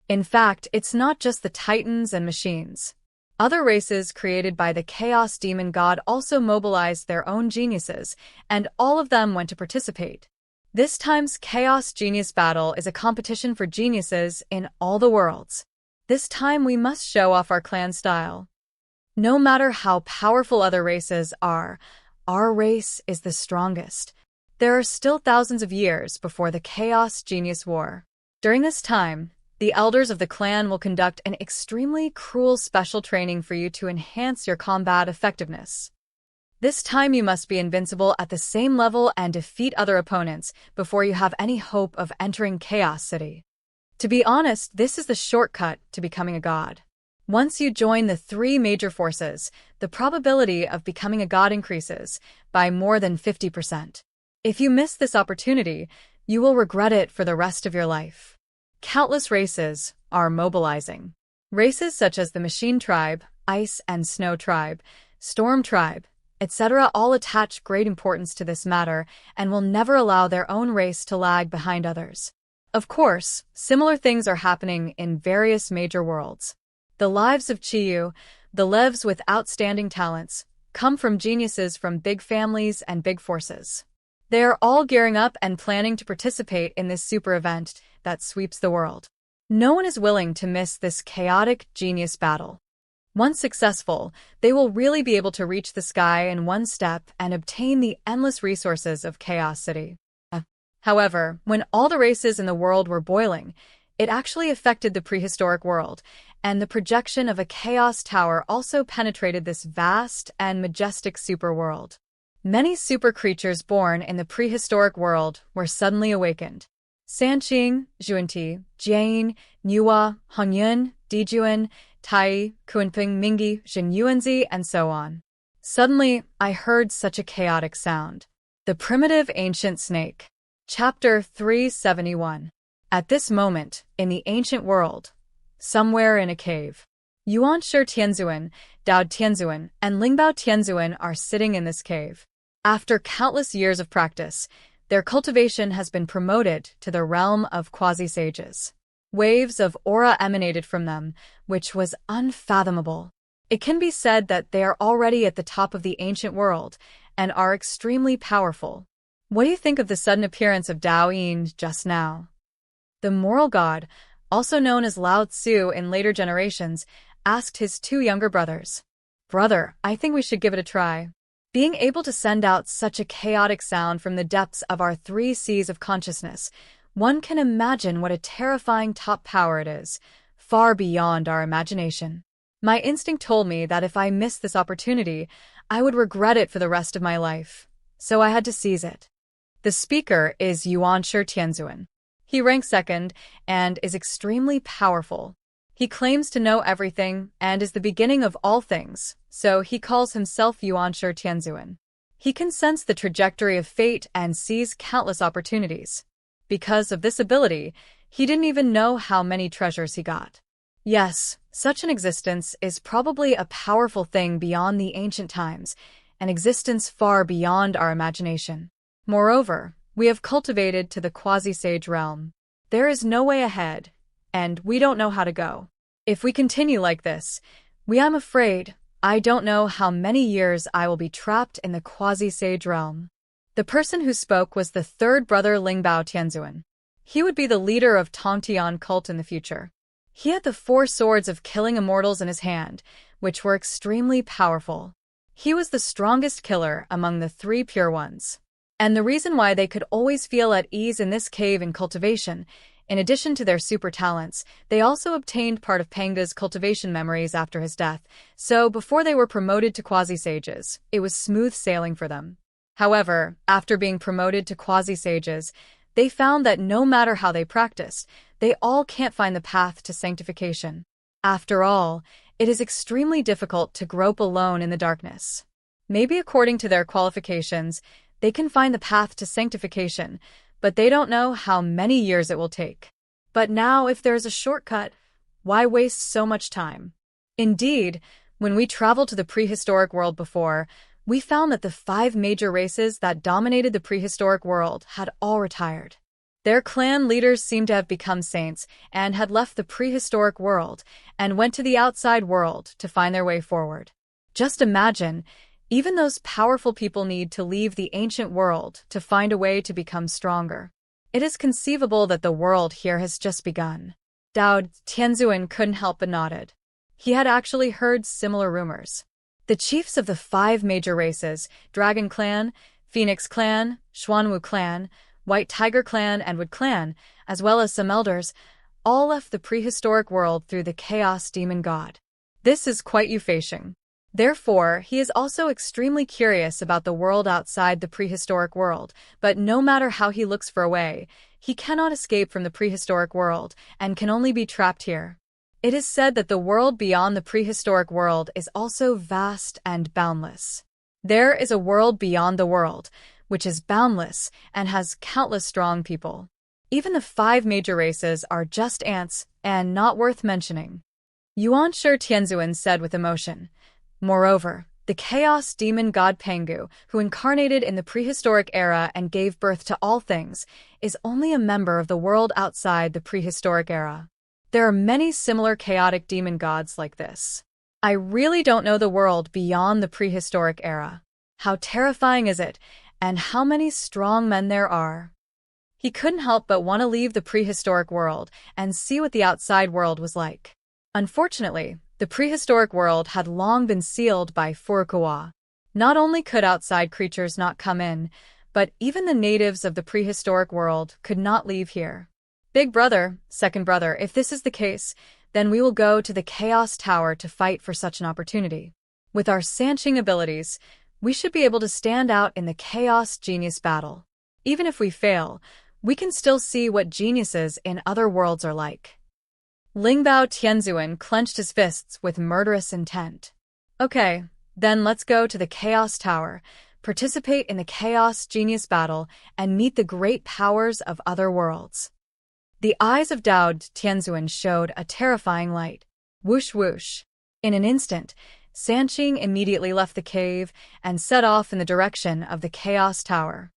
In fact, it's not just the Titans and machines. Other races created by the Chaos Demon God also mobilized their own geniuses, and all of them went to participate. This time's Chaos Genius battle is a competition for geniuses in all the worlds. This time we must show off our clan style. No matter how powerful other races are, our race is the strongest. There are still thousands of years before the Chaos Genius War. During this time, the elders of the clan will conduct an extremely cruel special training for you to enhance your combat effectiveness. This time you must be invincible at the same level and defeat other opponents before you have any hope of entering Chaos City. To be honest, this is the shortcut to becoming a god. Once you join the 3 major forces, the probability of becoming a god increases by more than 50%. If you miss this opportunity, you will regret it for the rest of your life. Countless races are mobilizing. Races such as the Machine Tribe, Ice and Snow Tribe, Storm Tribe, etc. all attach great importance to this matter and will never allow their own race to lag behind others. Of course, similar things are happening in various major worlds. The lives of Chiyu, the lives with outstanding talents, come from geniuses from big families and big forces. They are all gearing up and planning to participate in this super event that sweeps the world. No one is willing to miss this chaotic genius battle. Once successful, they will really be able to reach the sky in one step and obtain the endless resources of Chaos City. However, when all the races in the world were boiling, it actually affected the prehistoric world, and the projection of a chaos tower also penetrated this vast and majestic superworld. Many super creatures born in the prehistoric world were suddenly awakened. Sanqing, Zhuanti, Jian, Niuwa, Hongyun, Dijuan, Tai, Kunping, Mingi, Zhenyuanzi, and so on. Suddenly, I heard such a chaotic sound. The Primitive Ancient Snake. Chapter 371. At this moment, in the ancient world, somewhere in a cave, Yuanshi Tianzuan, Dao Tianzuan, and Lingbao Tianzuan are sitting in this cave. After countless years of practice, their cultivation has been promoted to the realm of quasi-sages. Waves of aura emanated from them, which was unfathomable. It can be said that they are already at the top of the ancient world and are extremely powerful. What do you think of the sudden appearance of Dao Yin just now? The moral god, also known as Lao Tzu in later generations, asked his 2 younger brothers. Brother, I think we should give it a try. Being able to send out such a chaotic sound from the depths of our 3 seas of consciousness, one can imagine what a terrifying top power it is, far beyond our imagination. My instinct told me that if I missed this opportunity, I would regret it for the rest of my life, so I had to seize it. The speaker is Xianxia Tianzuan. He ranks second and is extremely powerful. He claims to know everything and is the beginning of all things, so he calls himself Xianxia Tianzuan. He can sense the trajectory of fate and sees countless opportunities. Because of this ability, he didn't even know how many treasures he got. Yes, such an existence is probably a powerful thing beyond the ancient times, an existence far beyond our imagination. Moreover, we have cultivated to the quasi-sage realm. There is no way ahead, and we don't know how to go. If we continue like this, I'm afraid, I don't know how many years I will be trapped in the quasi-sage realm. The person who spoke was the third brother Lingbao Tianzuan. He would be the leader of Tongtian cult in the future. He had the 4 swords of killing immortals in his hand, which were extremely powerful. He was the strongest killer among the 3 pure ones. And the reason why they could always feel at ease in this cave in Cultivation, in addition to their super talents, they also obtained part of Panga's cultivation memories after his death, so before they were promoted to quasi-sages, it was smooth sailing for them. However, after being promoted to quasi-sages, they found that no matter how they practiced, they all can't find the path to sanctification. After all, it is extremely difficult to grope alone in the darkness. Maybe according to their qualifications, they can find the path to sanctification, but they don't know how many years it will take. But now, if there's a shortcut, why waste so much time? Indeed, when we traveled to the prehistoric world before, we found that the 5 major races that dominated the prehistoric world had all retired. Their clan leaders seemed to have become saints and had left the prehistoric world and went to the outside world to find their way forward. Just imagine, even those powerful people need to leave the ancient world to find a way to become stronger. It is conceivable that the world here has just begun. Dao Tianzuan couldn't help but nodded. He had actually heard similar rumors. The chiefs of the 5 major races, Dragon Clan, Phoenix Clan, Xuanwu Clan, White Tiger Clan, and Wood Clan, as well as some elders, all left the prehistoric world through the Chaos Demon God. This is quite euphasic. Therefore, he is also extremely curious about the world outside the prehistoric world, but no matter how he looks for a way, he cannot escape from the prehistoric world and can only be trapped here. It is said that the world beyond the prehistoric world is also vast and boundless. There is a world beyond the world, which is boundless and has countless strong people. Even the 5 major races are just ants and not worth mentioning. Xianxia Tianzuan said with emotion. Moreover, the chaos demon god Pangu, who incarnated in the prehistoric era and gave birth to all things, is only a member of the world outside the prehistoric era. There are many similar chaotic demon gods like this. I really don't know the world beyond the prehistoric era. How terrifying is it, and how many strong men there are. He couldn't help but want to leave the prehistoric world and see what the outside world was like. Unfortunately, the prehistoric world had long been sealed by Furukawa. Not only could outside creatures not come in, but even the natives of the prehistoric world could not leave here. Big brother, second brother, if this is the case, then we will go to the Chaos Tower to fight for such an opportunity. With our Sanching abilities, we should be able to stand out in the Chaos Genius battle. Even if we fail, we can still see what geniuses in other worlds are like. Lingbao Tianzuan clenched his fists with murderous intent. Okay, then let's go to the Chaos Tower, participate in the Chaos Genius battle, and meet the great powers of other worlds. The eyes of Dao Tianzuan showed a terrifying light. Whoosh whoosh. In an instant, Sanqing immediately left the cave and set off in the direction of the Chaos Tower.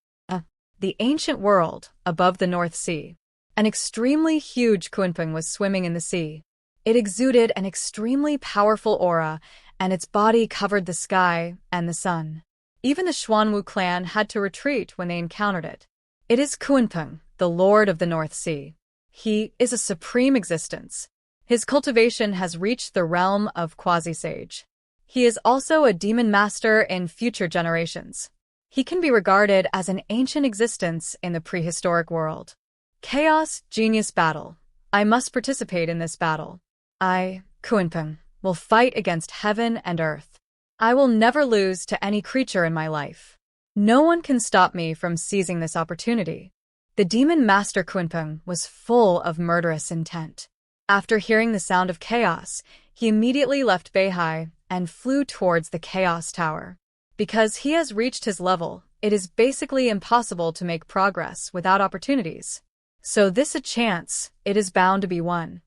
The ancient world, above the North Sea. An extremely huge Kunpeng was swimming in the sea. It exuded an extremely powerful aura, and its body covered the sky and the sun. Even the Xuanwu clan had to retreat when they encountered it. It is Kunpeng, the Lord of the North Sea. He is a supreme existence. His cultivation has reached the realm of quasi-sage. He is also a demon master in future generations. He can be regarded as an ancient existence in the prehistoric world. Chaos Genius Battle. I must participate in this battle. I, Kunpeng, will fight against heaven and earth. I will never lose to any creature in my life. No one can stop me from seizing this opportunity. The demon master Kunpeng was full of murderous intent. After hearing the sound of chaos, he immediately left Beihai and flew towards the Chaos Tower. Because he has reached his level, it is basically impossible to make progress without opportunities. So this a chance, it is bound to be won.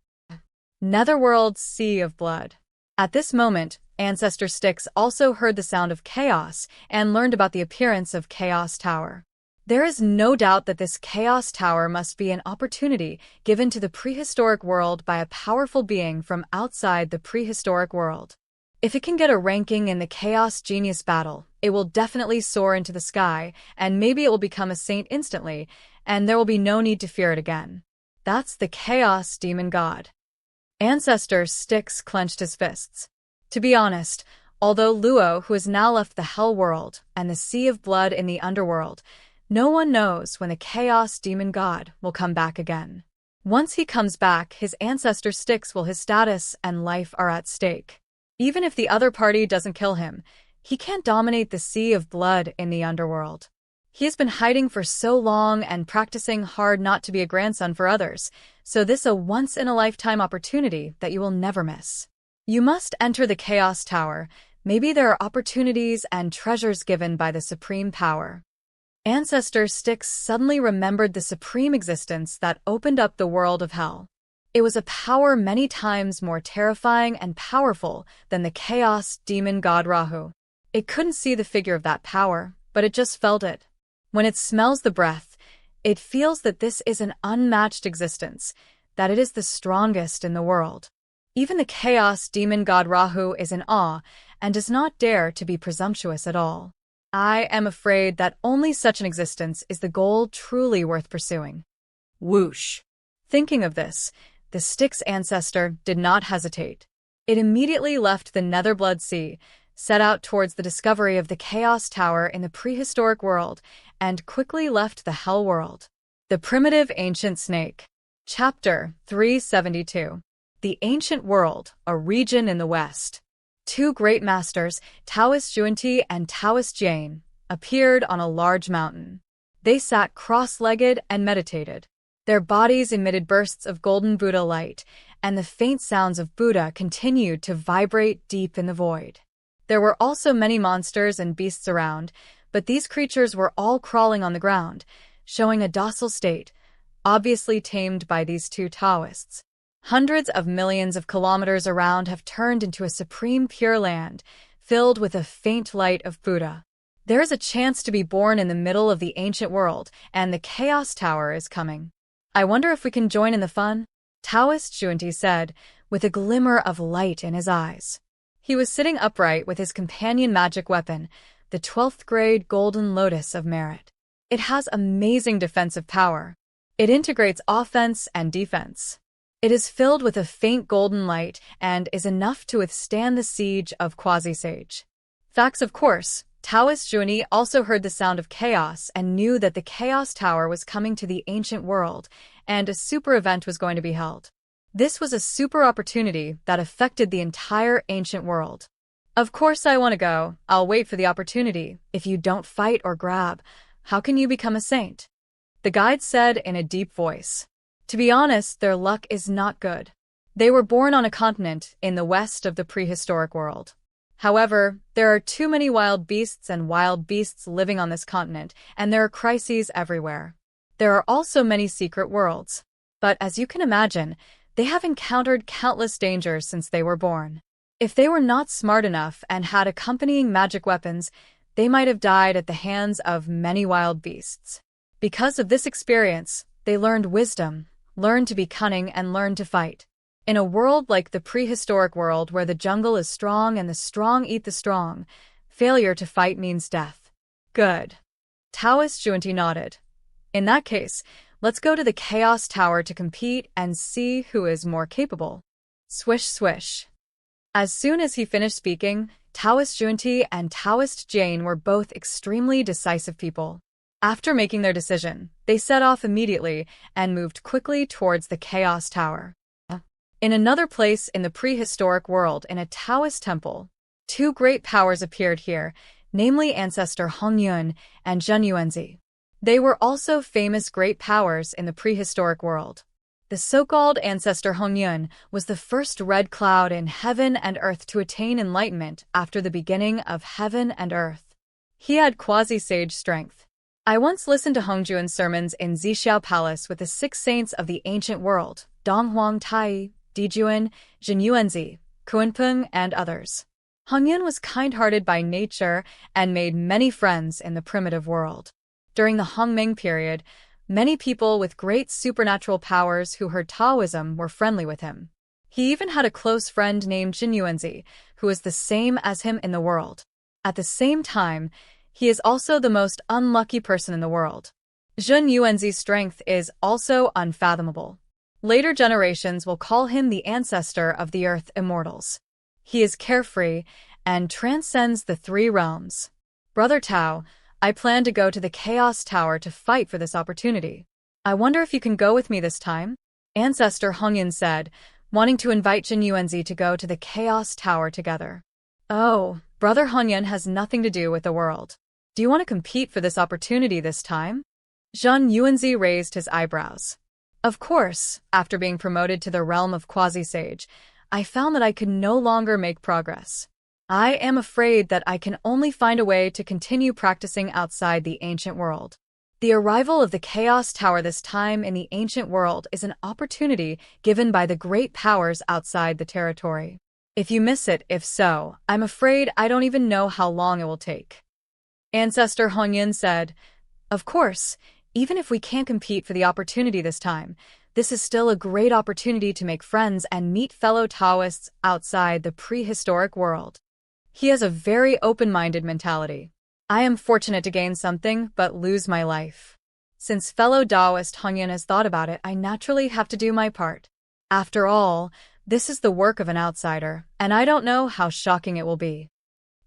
Netherworld Sea of Blood. At this moment, Ancestor Styx also heard the sound of chaos and learned about the appearance of Chaos Tower. There is no doubt that this Chaos Tower must be an opportunity given to the prehistoric world by a powerful being from outside the prehistoric world. If it can get a ranking in the Chaos Genius battle, it will definitely soar into the sky, and maybe it will become a saint instantly, and there will be no need to fear it again. That's the Chaos Demon God. Ancestor Styx clenched his fists. To be honest, although Luo, who has now left the Hell World and the Sea of Blood in the Underworld, no one knows when the Chaos Demon God will come back again. Once he comes back, his ancestor Styx will his status and life are at stake. Even if the other party doesn't kill him, he can't dominate the Sea of Blood in the Underworld. He has been hiding for so long and practicing hard not to be a grandson for others, so this is a once-in-a-lifetime opportunity that you will never miss. You must enter the Chaos Tower. Maybe there are opportunities and treasures given by the Supreme Power. Ancestor Styx suddenly remembered the supreme existence that opened up the world of hell. It was a power many times more terrifying and powerful than the Chaos Demon God Rahu. It couldn't see the figure of that power, but it just felt it. When it smells the breath, it feels that this is an unmatched existence, that it is the strongest in the world. Even the Chaos Demon God Rahu is in awe and does not dare to be presumptuous at all. I am afraid that only such an existence is the goal truly worth pursuing. Whoosh! Thinking of this, the Styx ancestor did not hesitate. It immediately left the Netherblood Sea, set out towards the discovery of the Chaos Tower in the prehistoric world, and quickly left the Hell World. The Primitive Ancient Snake. Chapter 372. The Ancient World, a region in the West. Two great masters, Taoist Xuanti and Taoist Jane, appeared on a large mountain. They sat cross-legged and meditated. Their bodies emitted bursts of golden Buddha light, and the faint sounds of Buddha continued to vibrate deep in the void. There were also many monsters and beasts around, but these creatures were all crawling on the ground, showing a docile state, obviously tamed by these two Taoists. Hundreds of millions of kilometers around have turned into a supreme pure land, filled with a faint light of Buddha. There is a chance to be born in the middle of the ancient world, and the Chaos Tower is coming. I wonder if we can join in the fun? Taoist Xuanti said, with a glimmer of light in his eyes. He was sitting upright with his companion magic weapon, the 12th grade Golden Lotus of Merit. It has amazing defensive power. It integrates offense and defense. It is filled with a faint golden light and is enough to withstand the siege of Quasi-Sage. Facts, of course. Taoist Xuanti also heard the sound of chaos and knew that the Chaos Tower was coming to the ancient world, and a super event was going to be held. This was a super opportunity that affected the entire ancient world. Of course I want to go. I'll wait for the opportunity. If you don't fight or grab, how can you become a saint? The guide said in a deep voice. To be honest, their luck is not good. They were born on a continent in the west of the prehistoric world. However, there are too many wild beasts and wild beasts living on this continent, and there are crises everywhere. There are also many secret worlds. But as you can imagine, they have encountered countless dangers since they were born. If they were not smart enough and had accompanying magic weapons, they might have died at the hands of many wild beasts. Because of this experience, they learned wisdom, learned to be cunning, and learned to fight. In a world like the prehistoric world where the jungle is strong and the strong eat the strong, failure to fight means death. Good. Taoist Xuanti nodded. In that case, let's go to the Chaos Tower to compete and see who is more capable. Swish swish. As soon as he finished speaking, Taoist Xuanti and Taoist Jane were both extremely decisive people. After making their decision, they set off immediately and moved quickly towards the Chaos Tower. In another place in the prehistoric world, in a Taoist temple, two great powers appeared here, namely Ancestor Hongyun and Zhen Yuanzi. They were also famous great powers in the prehistoric world. The so-called Ancestor Hongyun was the first red cloud in heaven and earth to attain enlightenment after the beginning of heaven and earth. He had quasi-sage strength. I once listened to Hongyun's sermons in Xianxia Palace with the 6 saints of the ancient world, Donghuang Tai, Dijuan, Zhen Yuanzi, Kuanpeng, and others. Hongyun was kind-hearted by nature and made many friends in the primitive world. During the Hongming period, many people with great supernatural powers who heard Taoism were friendly with him. He even had a close friend named Zhen Yuanzi, who was the same as him in the world. At the same time, he is also the most unlucky person in the world. Zhen Yuanzi's strength is also unfathomable. Later generations will call him the ancestor of the earth immortals. He is carefree and transcends the 3 realms. Brother Tao, I plan to go to the Chaos Tower to fight for this opportunity. I wonder if you can go with me this time? Ancestor Hongyun said, wanting to invite Zhen Yuanzi to go to the Chaos Tower together. Oh, Brother Hongyun has nothing to do with the world. Do you want to compete for this opportunity this time? Zhen Yuanzi raised his eyebrows. Of course, after being promoted to the realm of quasi-sage, I found that I could no longer make progress. I am afraid that I can only find a way to continue practicing outside the ancient world. The arrival of the Chaos Tower this time in the ancient world is an opportunity given by the great powers outside the territory. If you miss it, if so, I'm afraid I don't even know how long it will take. Ancestor Hongyun said, Of course, even if we can't compete for the opportunity this time, this is still a great opportunity to make friends and meet fellow Taoists outside the prehistoric world. He has a very open-minded mentality. I am fortunate to gain something but lose my life. Since fellow Taoist Hongyun has thought about it, I naturally have to do my part. After all, this is the work of an outsider, and I don't know how shocking it will be.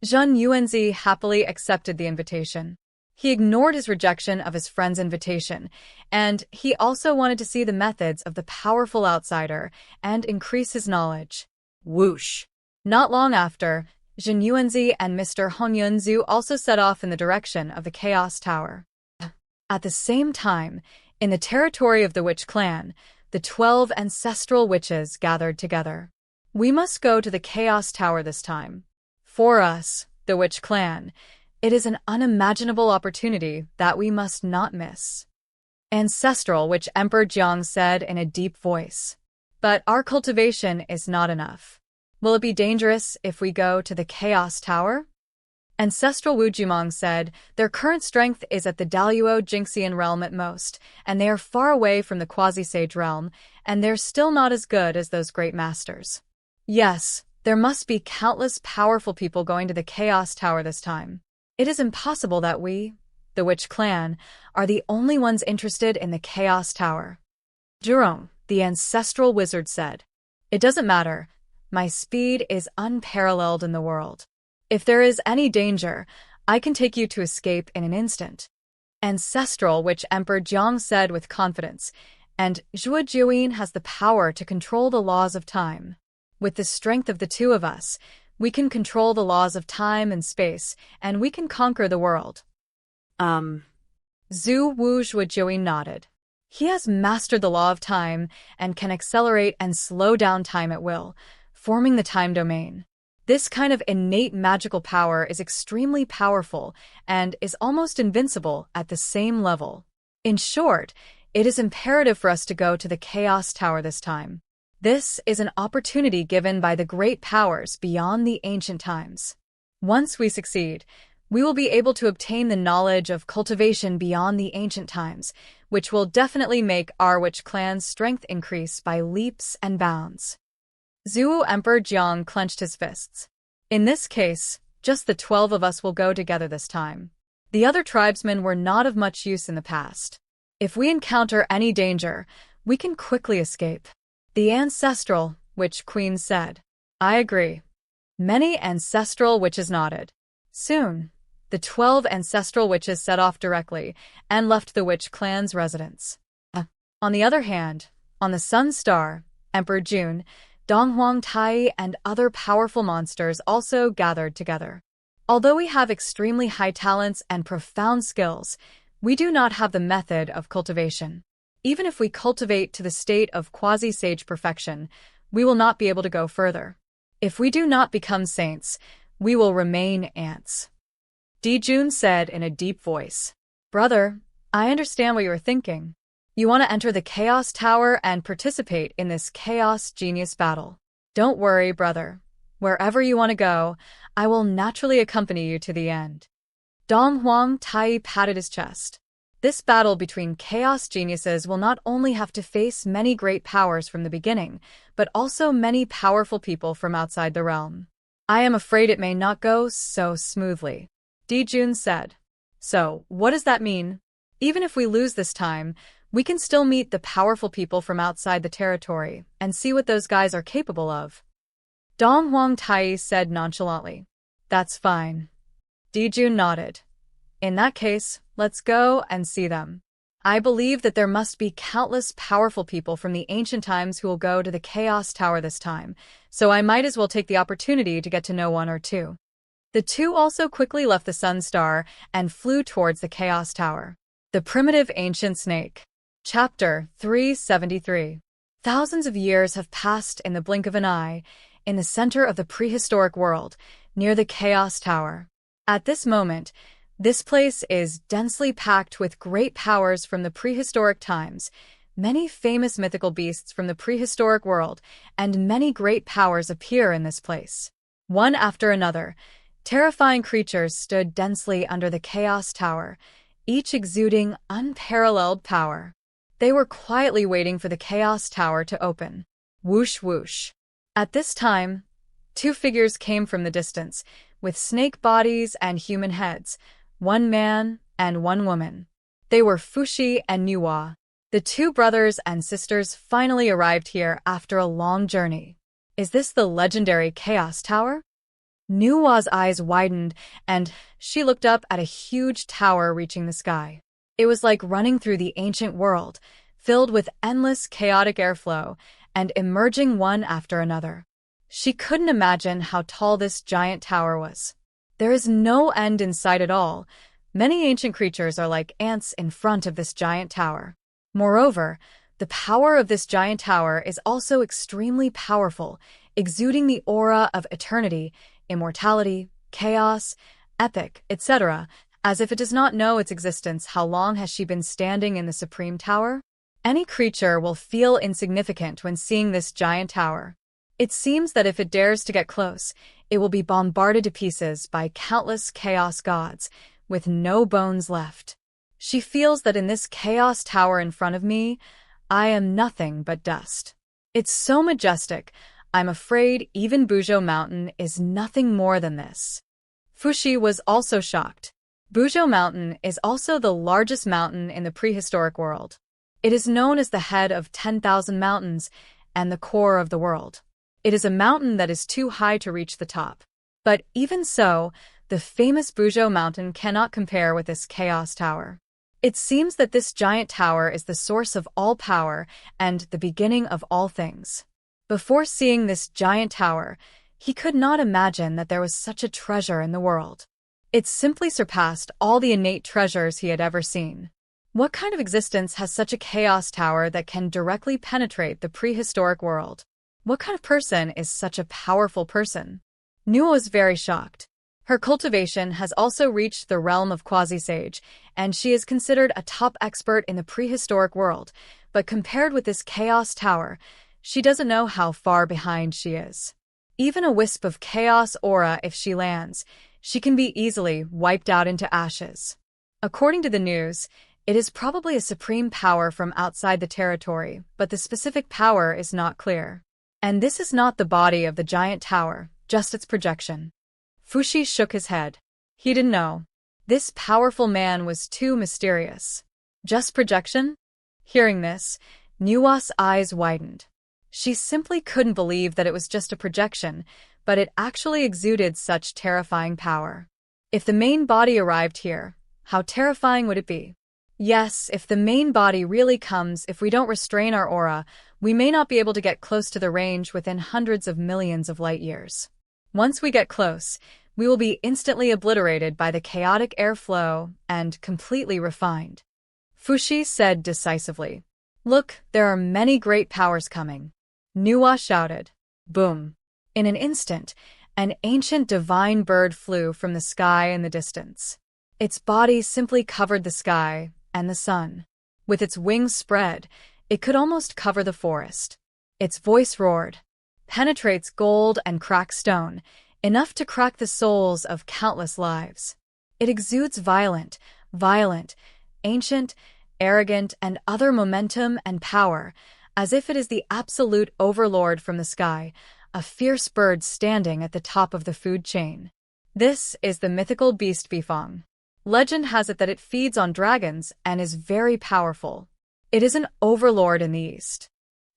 Zhen Yuanzi happily accepted the invitation. He ignored his rejection of his friend's invitation, and he also wanted to see the methods of the powerful outsider and increase his knowledge. Whoosh! Not long after, Zhen Yuanzi and Mr. Hongyun Zhu also set off in the direction of the Chaos Tower. At the same time, in the territory of the Witch clan, the 12 ancestral witches gathered together. We must go to the Chaos Tower this time. For us, the Witch clan, it is an unimaginable opportunity that we must not miss. Ancestral Witch Emperor Jiang said in a deep voice. But our cultivation is not enough. Will it be dangerous if we go to the Chaos Tower? Ancestral Wu Jumong said, their current strength is at the Daluo Jingxian realm at most, and they are far away from the quasi-sage realm, and they're still not as good as those great masters. Yes, there must be countless powerful people going to the Chaos Tower this time. It is impossible that we, the Witch clan, are the only ones interested in the Chaos Tower. Zhurong, the ancestral wizard, said, It doesn't matter. My speed is unparalleled in the world. If there is any danger, I can take you to escape in an instant. Ancestral Witch Emperor Jiang said with confidence, and Zhua Jiuyin has the power to control the laws of time. With the strength of the two of us, we can control the laws of time and space, and we can conquer the world. Zhu Wu Zhua Jiuyin nodded. He has mastered the law of time and can accelerate and slow down time at will, forming the time domain. This kind of innate magical power is extremely powerful and is almost invincible at the same level. In short, it is imperative for us to go to the Chaos Tower this time. This is an opportunity given by the great powers beyond the ancient times. Once we succeed, we will be able to obtain the knowledge of cultivation beyond the ancient times, which will definitely make our Witch clan's strength increase by leaps and bounds. Zhu Emperor Jiang clenched his fists. In this case, just the 12 of us will go together this time. The other tribesmen were not of much use in the past. If we encounter any danger, we can quickly escape. The ancestral Witch Queen said. I agree. Many ancestral witches nodded. Soon, the 12 ancestral witches set off directly and left the Witch clan's residence. On the other hand, on the Sun Star, Emperor Jun, Donghuang Tai, and other powerful monsters also gathered together. Although we have extremely high talents and profound skills, we do not have the method of cultivation. Even if we cultivate to the state of quasi-sage perfection, we will not be able to go further. If we do not become saints, we will remain ants. Dijun said in a deep voice. Brother, I understand what you are thinking. You want to enter the Chaos Tower and participate in this Chaos Genius battle. Don't worry, brother. Wherever you want to go, I will naturally accompany you to the end. Donghuang Tai patted his chest. This battle between chaos geniuses will not only have to face many great powers from the beginning, but also many powerful people from outside the realm. I am afraid it may not go so smoothly, Dijun said. So, what does that mean? Even if we lose this time, we can still meet the powerful people from outside the territory and see what those guys are capable of. Donghuang Tai said nonchalantly. That's fine. Dijun nodded. In that case, let's go and see them. I believe that there must be countless powerful people from the ancient times who will go to the Chaos Tower this time, so I might as well take the opportunity to get to know one or two. The two also quickly left the Sun Star and flew towards the Chaos Tower. The Primitive Ancient Snake. Chapter 373. Thousands of years have passed in the blink of an eye, in the center of the prehistoric world, near the Chaos Tower. At this moment, this place is densely packed with great powers from the prehistoric times, many famous mythical beasts from the prehistoric world, and many great powers appear in this place. One after another, terrifying creatures stood densely under the Chaos Tower, each exuding unparalleled power. They were quietly waiting for the Chaos Tower to open. Whoosh whoosh. At this time, two figures came from the distance, with snake bodies and human heads, one man and one woman. They were Fuxi and Nuwa. The two brothers and sisters finally arrived here after a long journey. Is this the legendary Chaos Tower? Nuwa's eyes widened, and she looked up at a huge tower reaching the sky. It was like running through the ancient world, filled with endless chaotic airflow and emerging one after another. She couldn't imagine how tall this giant tower was. There is no end in sight at all. Many ancient creatures are like ants in front of this giant tower. Moreover, the power of this giant tower is also extremely powerful, exuding the aura of eternity, immortality, chaos, epic, etc., as if it does not know its existence. How long has she been standing in the Supreme Tower? Any creature will feel insignificant when seeing this giant tower. It seems that if it dares to get close, it will be bombarded to pieces by countless chaos gods, with no bones left. She feels that in this chaos tower in front of me, I am nothing but dust. It's so majestic, I'm afraid even Buzhou Mountain is nothing more than this. Fuxi was also shocked. Buzhou Mountain is also the largest mountain in the prehistoric world. It is known as the head of 10,000 mountains and the core of the world. It is a mountain that is too high to reach the top. But even so, the famous Buzhou Mountain cannot compare with this Chaos Tower. It seems that this giant tower is the source of all power and the beginning of all things. Before seeing this giant tower, he could not imagine that there was such a treasure in the world. It simply surpassed all the innate treasures he had ever seen. What kind of existence has such a chaos tower that can directly penetrate the prehistoric world? What kind of person is such a powerful person? Nuwa was very shocked. Her cultivation has also reached the realm of quasi-sage, and she is considered a top expert in the prehistoric world, but compared with this chaos tower, she doesn't know how far behind she is. Even a wisp of chaos aura, if she lands, she can be easily wiped out into ashes. According to the news, it is probably a supreme power from outside the territory, but the specific power is not clear. And this is not the body of the giant tower, just its projection. Fuxi shook his head. He didn't know. This powerful man was too mysterious. Just projection? Hearing this, Nuwa's eyes widened. She simply couldn't believe that it was just a projection, but it actually exuded such terrifying power. If the main body arrived here, how terrifying would it be? Yes, if the main body really comes, if we don't restrain our aura, We may not be able to get close to the range within hundreds of millions of light years. Once we get close, we will be instantly obliterated by the chaotic airflow and completely refined. Fuxi said decisively. Look, there are many great powers coming. Nuwa shouted. Boom. In an instant, an ancient divine bird flew from the sky in the distance. Its body simply covered the sky and the sun. With its wings spread, it could almost cover the forest. Its voice roared, penetrates gold and cracks stone, enough to crack the souls of countless lives. It exudes violent, ancient, arrogant, and other momentum and power, as if it is the absolute overlord from the sky, a fierce bird standing at the top of the food chain. This is the mythical beast Bifang. Legend has it that it feeds on dragons and is very powerful. It is an overlord in the east.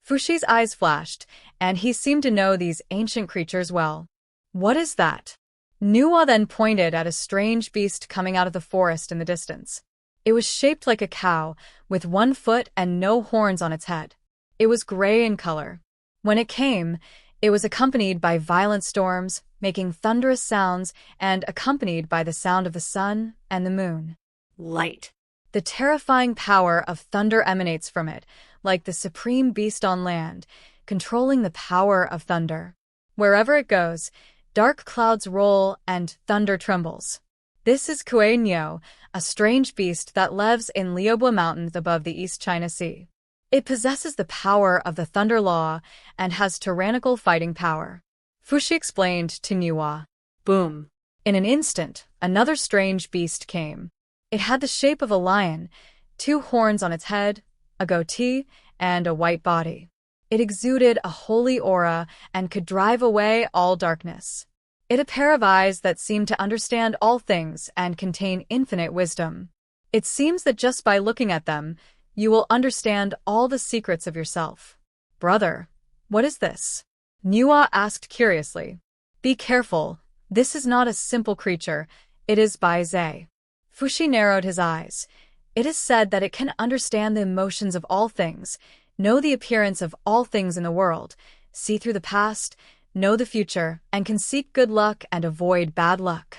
Fuxi's eyes flashed, and he seemed to know these ancient creatures well. What is that? Nuwa then pointed at a strange beast coming out of the forest in the distance. It was shaped like a cow, with 1 foot and no horns on its head. It was gray in color. When it came, it was accompanied by violent storms, making thunderous sounds, and accompanied by the sound of the sun and the moon. Light. The terrifying power of thunder emanates from it, like the supreme beast on land, controlling the power of thunder. Wherever it goes, dark clouds roll and thunder trembles. This is Kuei Nyo, a strange beast that lives in Liubo Mountains above the East China Sea. It possesses the power of the Thunder Law and has tyrannical fighting power. Fuxi explained to Nuwa. Boom. In an instant, another strange beast came. It had the shape of a lion, 2 horns on its head, a goatee, and a white body. It exuded a holy aura and could drive away all darkness. It had a pair of eyes that seemed to understand all things and contain infinite wisdom. It seems that just by looking at them, you will understand all the secrets of yourself. Brother, what is this? Nuwa asked curiously. Be careful, this is not a simple creature, it is Bai Zhe. Fuxi narrowed his eyes. It is said that it can understand the emotions of all things, know the appearance of all things in the world, see through the past, know the future, and can seek good luck and avoid bad luck.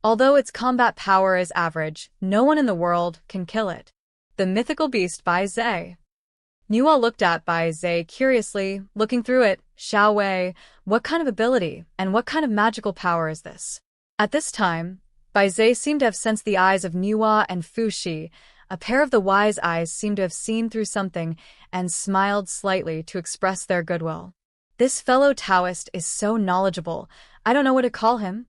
Although its combat power is average, no one in the world can kill it. The mythical beast Bai Zhe. Nuwa looked at Bai Zhe curiously, looking through it. Xiao Wei, what kind of ability and what kind of magical power is this? At this time, Bai Zhe seemed to have sensed the eyes of Nuwa and Fuxi. A pair of the wise eyes seemed to have seen through something and smiled slightly to express their goodwill. This fellow Taoist is so knowledgeable, I don't know what to call him.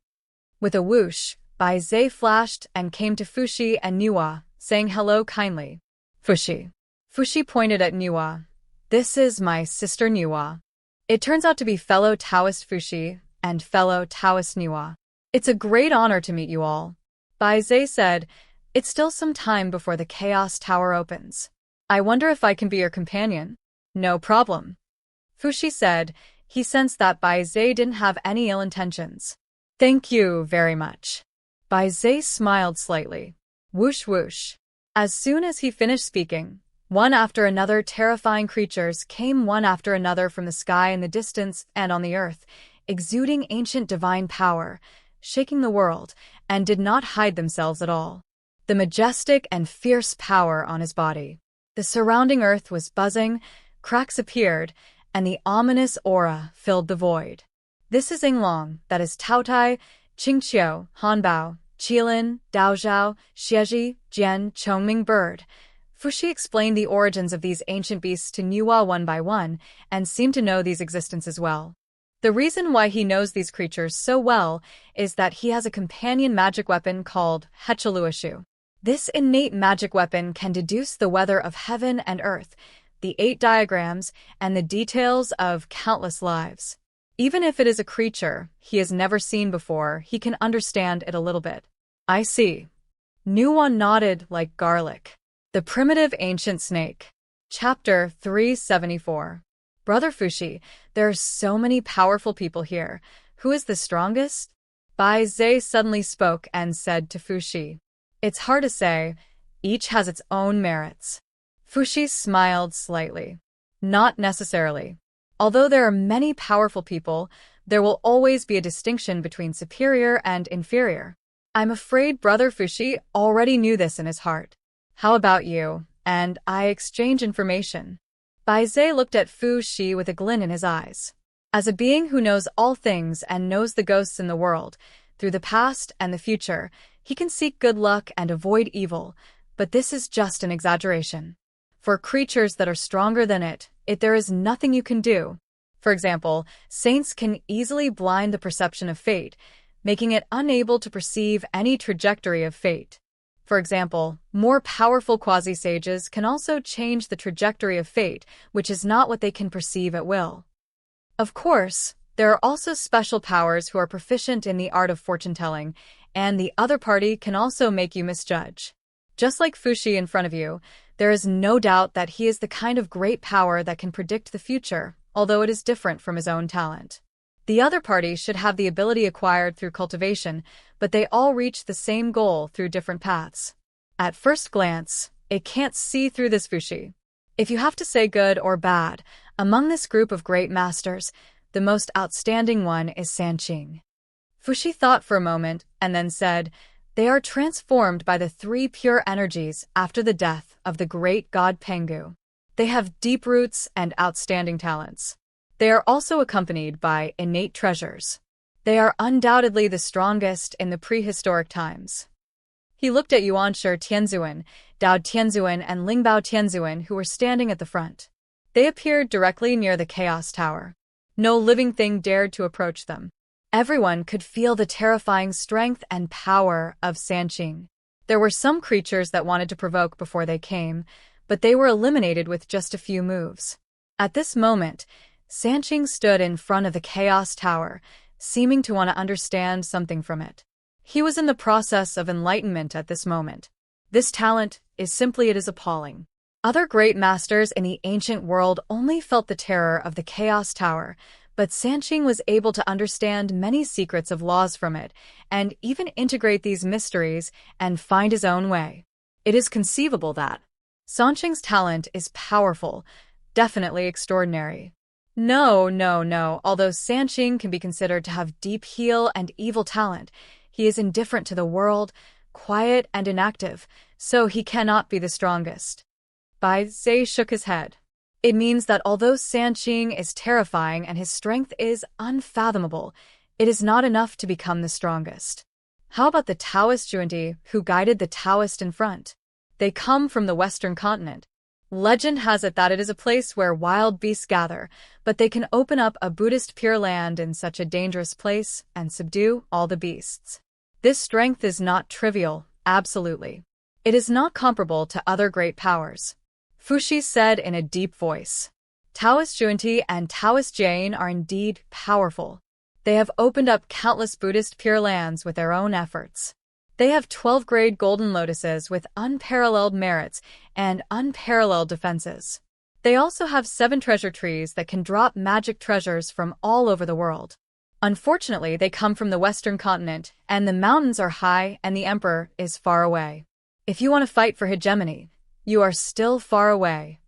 With a whoosh, Bai Zhe flashed and came to Fuxi and Nuwa, saying hello kindly. Fuxi. Fuxi pointed at Nuwa. This is my sister Nuwa. It turns out to be fellow Taoist Fuxi and fellow Taoist Nuwa. It's a great honor to meet you all. Bai Zhe said, it's still some time before the Chaos Tower opens. I wonder if I can be your companion? No problem. Fuxi said. He sensed that Bai Zhe didn't have any ill intentions. Thank you very much. Bai Zhe smiled slightly. Whoosh whoosh. As soon as he finished speaking, one after another terrifying creatures came one after another from the sky in the distance and on the earth, exuding ancient divine power, shaking the world, and did not hide themselves at all. The majestic and fierce power on his body. The surrounding earth was buzzing, cracks appeared, and the ominous aura filled the void. This is Yinglong, that is Taotai, Qingqiu, Hanbao, Qilin, Daozhao, Xieji, Jian, Chongming bird. Fuxi explained the origins of these ancient beasts to Nuwa one by one, and seemed to know these existences well. The reason why he knows these creatures so well is that he has a companion magic weapon called Hechaluashu. This innate magic weapon can deduce the weather of heaven and earth, the 8 diagrams, and the details of countless lives. Even if it is a creature he has never seen before, he can understand it a little bit. I see. Nuwa nodded like garlic. The Primitive Ancient Snake. Chapter 374. Brother Fuxi, there are so many powerful people here. Who is the strongest? Bai Zhe suddenly spoke and said to Fuxi. It's hard to say. Each has its own merits. Fuxi smiled slightly. Not necessarily. Although there are many powerful people, there will always be a distinction between superior and inferior. I'm afraid Brother Fuxi already knew this in his heart. How about you? And I exchange information. Bai Zhe looked at Fuxi with a glint in his eyes. As a being who knows all things and knows the ghosts in the world, through the past and the future, he can seek good luck and avoid evil, but this is just an exaggeration. For creatures that are stronger than it, there is nothing you can do. For example, saints can easily blind the perception of fate, making it unable to perceive any trajectory of fate. For example, more powerful quasi-sages can also change the trajectory of fate, which is not what they can perceive at will. Of course, there are also special powers who are proficient in the art of fortune-telling, and the other party can also make you misjudge. Just like Fuxi in front of you, there is no doubt that he is the kind of great power that can predict the future, although it is different from his own talent. The other party should have the ability acquired through cultivation, but they all reach the same goal through different paths. At first glance, it can't see through this Fuxi. If you have to say good or bad, among this group of great masters, the most outstanding one is Xianxia. Fuxi thought for a moment and then said, "They are transformed by the three pure energies after the death of the great god Pengu. They have deep roots and outstanding talents. They are also accompanied by innate treasures. They are undoubtedly the strongest in the prehistoric times." He looked at Yuanshi Tianzuan, Dao Tianzuan, and Lingbao Tianzuan, who were standing at the front. They appeared directly near the Chaos Tower. No living thing dared to approach them. Everyone could feel the terrifying strength and power of Xianxia. There were some creatures that wanted to provoke before they came, but they were eliminated with just a few moves. At this moment, Xianxia stood in front of the Chaos Tower, seeming to want to understand something from it. He was in the process of enlightenment at this moment. This talent is appalling. Other great masters in the ancient world only felt the terror of the Chaos Tower, but Xianxia was able to understand many secrets of laws from it, and even integrate these mysteries and find his own way. It is conceivable that Xianxia's talent is powerful, definitely extraordinary. No. Although Xianxia can be considered to have deep heal and evil talent, he is indifferent to the world, quiet and inactive, so he cannot be the strongest. Bai Zhe shook his head. It means that although Xianxia is terrifying and his strength is unfathomable, it is not enough to become the strongest. How about the Taoist Junti who guided the Taoist in front? They come from the Western continent. Legend has it that it is a place where wild beasts gather, but they can open up a Buddhist Pure Land in such a dangerous place and subdue all the beasts. This strength is not trivial, absolutely. It is not comparable to other great powers. Fuxi said in a deep voice. Taoist Junti and Taoist Jain are indeed powerful. They have opened up countless Buddhist Pure Lands with their own efforts. They have 12-grade golden lotuses with unparalleled merits and unparalleled defenses. They also have 7 treasure trees that can drop magic treasures from all over the world. Unfortunately, they come from the Western continent, and the mountains are high and the emperor is far away. If you want to fight for hegemony, you are still far away.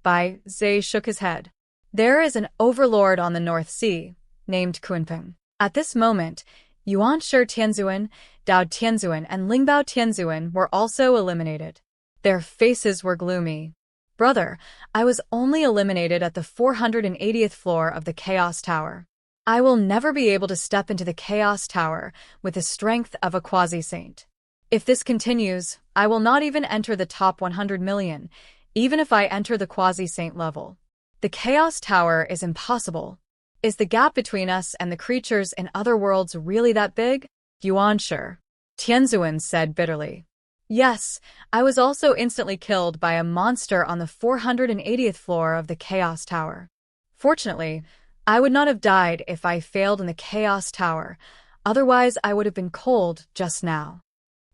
Bai Zhe shook his head. There is an overlord on the North Sea, named Kunpeng. At this moment, Yuanshi Tianzuan, Dao Tianzuan, and Lingbao Tianzuan were also eliminated. Their faces were gloomy. Brother, I was only eliminated at the 480th floor of the Chaos Tower. I will never be able to step into the Chaos Tower with the strength of a quasi-saint. If this continues, I will not even enter the top 100 million, even if I enter the quasi-saint level. The Chaos Tower is impossible. Is the gap between us and the creatures in other worlds really that big? Yuanshi Tianzuan said bitterly. Yes, I was also instantly killed by a monster on the 480th floor of the Chaos Tower. Fortunately, I would not have died if I failed in the Chaos Tower, otherwise I would have been cold just now.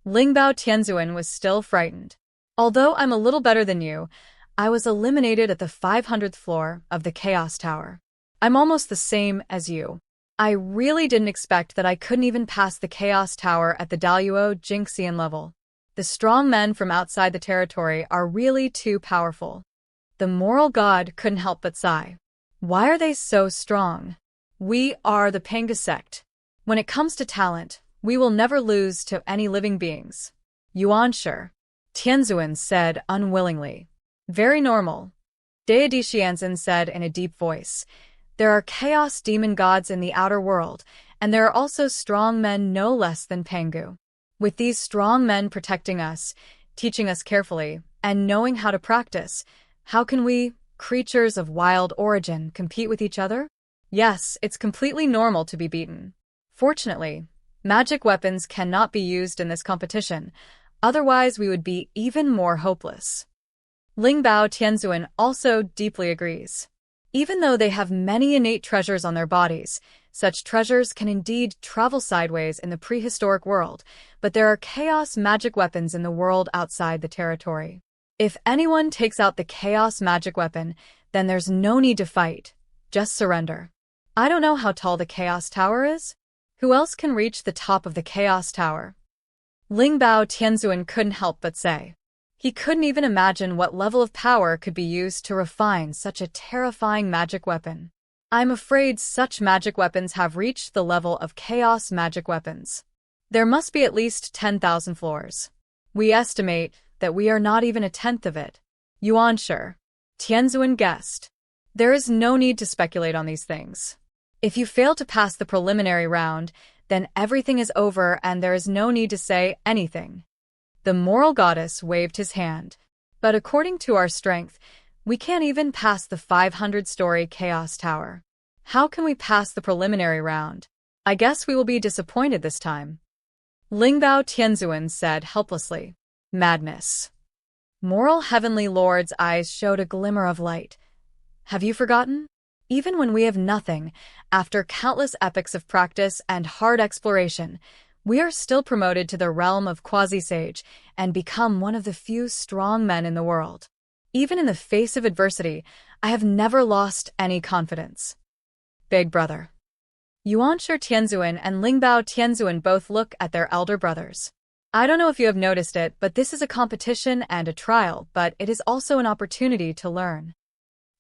Lingbao Tianzuan was still frightened. Although I'm a little better than you, I was eliminated at the 500th floor of the Chaos Tower. I'm almost the same as you. I really didn't expect that I couldn't even pass the Chaos Tower at the Daluo Jinxian level. The strong men from outside the territory are really too powerful. The moral god couldn't help but sigh. Why are they so strong? We are the Panga sect. When it comes to talent, we will never lose to any living beings. Xianxia, Tianzuan said unwillingly. Very normal. Deity Xianxia said in a deep voice. There are chaos demon gods in the outer world, and there are also strong men no less than Pangu. With these strong men protecting us, teaching us carefully, and knowing how to practice, how can we, creatures of wild origin, compete with each other? Yes, it's completely normal to be beaten. Fortunately, magic weapons cannot be used in this competition, otherwise we would be even more hopeless. Lingbao Tianzuan also deeply agrees. Even though they have many innate treasures on their bodies, such treasures can indeed travel sideways in the prehistoric world, but there are chaos magic weapons in the world outside the territory. If anyone takes out the chaos magic weapon, then there's no need to fight. Just surrender. I don't know how tall the chaos tower is. Who else can reach the top of the chaos tower? Lingbao Tianzuan couldn't help but say. He couldn't even imagine what level of power could be used to refine such a terrifying magic weapon. I'm afraid such magic weapons have reached the level of chaos magic weapons. There must be at least 10,000 floors. We estimate that we are not even a tenth of it. Xianxia, Tianzuan guessed. There is no need to speculate on these things. If you fail to pass the preliminary round, then everything is over and there is no need to say anything. The moral goddess waved his hand. But according to our strength, we can't even pass the 500-story chaos tower. How can we pass the preliminary round? I guess we will be disappointed this time. Lingbao Tianzuan said helplessly. Madness. Moral Heavenly Lord's eyes showed a glimmer of light. Have you forgotten? Even when we have nothing, after countless epochs of practice and hard exploration, we are still promoted to the realm of quasi-sage and become one of the few strong men in the world. Even in the face of adversity, I have never lost any confidence. Big brother. Xianxia Tianzuan and Lingbao Tianzuan both look at their elder brothers. I don't know if you have noticed it, but this is a competition and a trial, but it is also an opportunity to learn.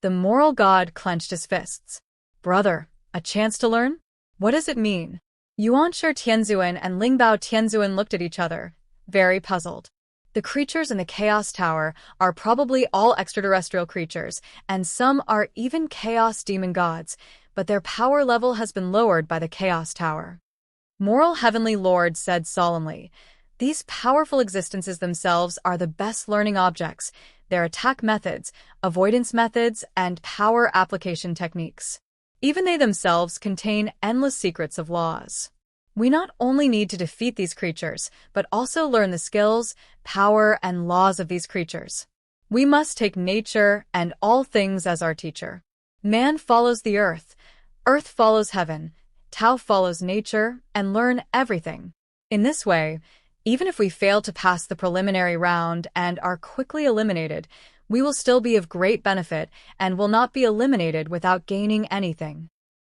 The moral god clenched his fists. Brother, a chance to learn? What does it mean? Xianxia Tianzuan and Lingbao Tianzuan looked at each other, very puzzled. The creatures in the Chaos Tower are probably all extraterrestrial creatures, and some are even Chaos Demon Gods, but their power level has been lowered by the Chaos Tower. Moral Heavenly Lord said solemnly, these powerful existences themselves are the best learning objects, their attack methods, avoidance methods, and power application techniques. Even they themselves contain endless secrets of laws. We not only need to defeat these creatures, but also learn the skills, power, and laws of these creatures. We must take nature and all things as our teacher. Man follows the earth follows heaven, Tao follows nature, and learn everything. In this way, even if we fail to pass the preliminary round and are quickly eliminated, we will still be of great benefit and will not be eliminated without gaining anything.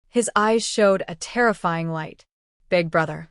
His eyes showed a terrifying light. Big brother.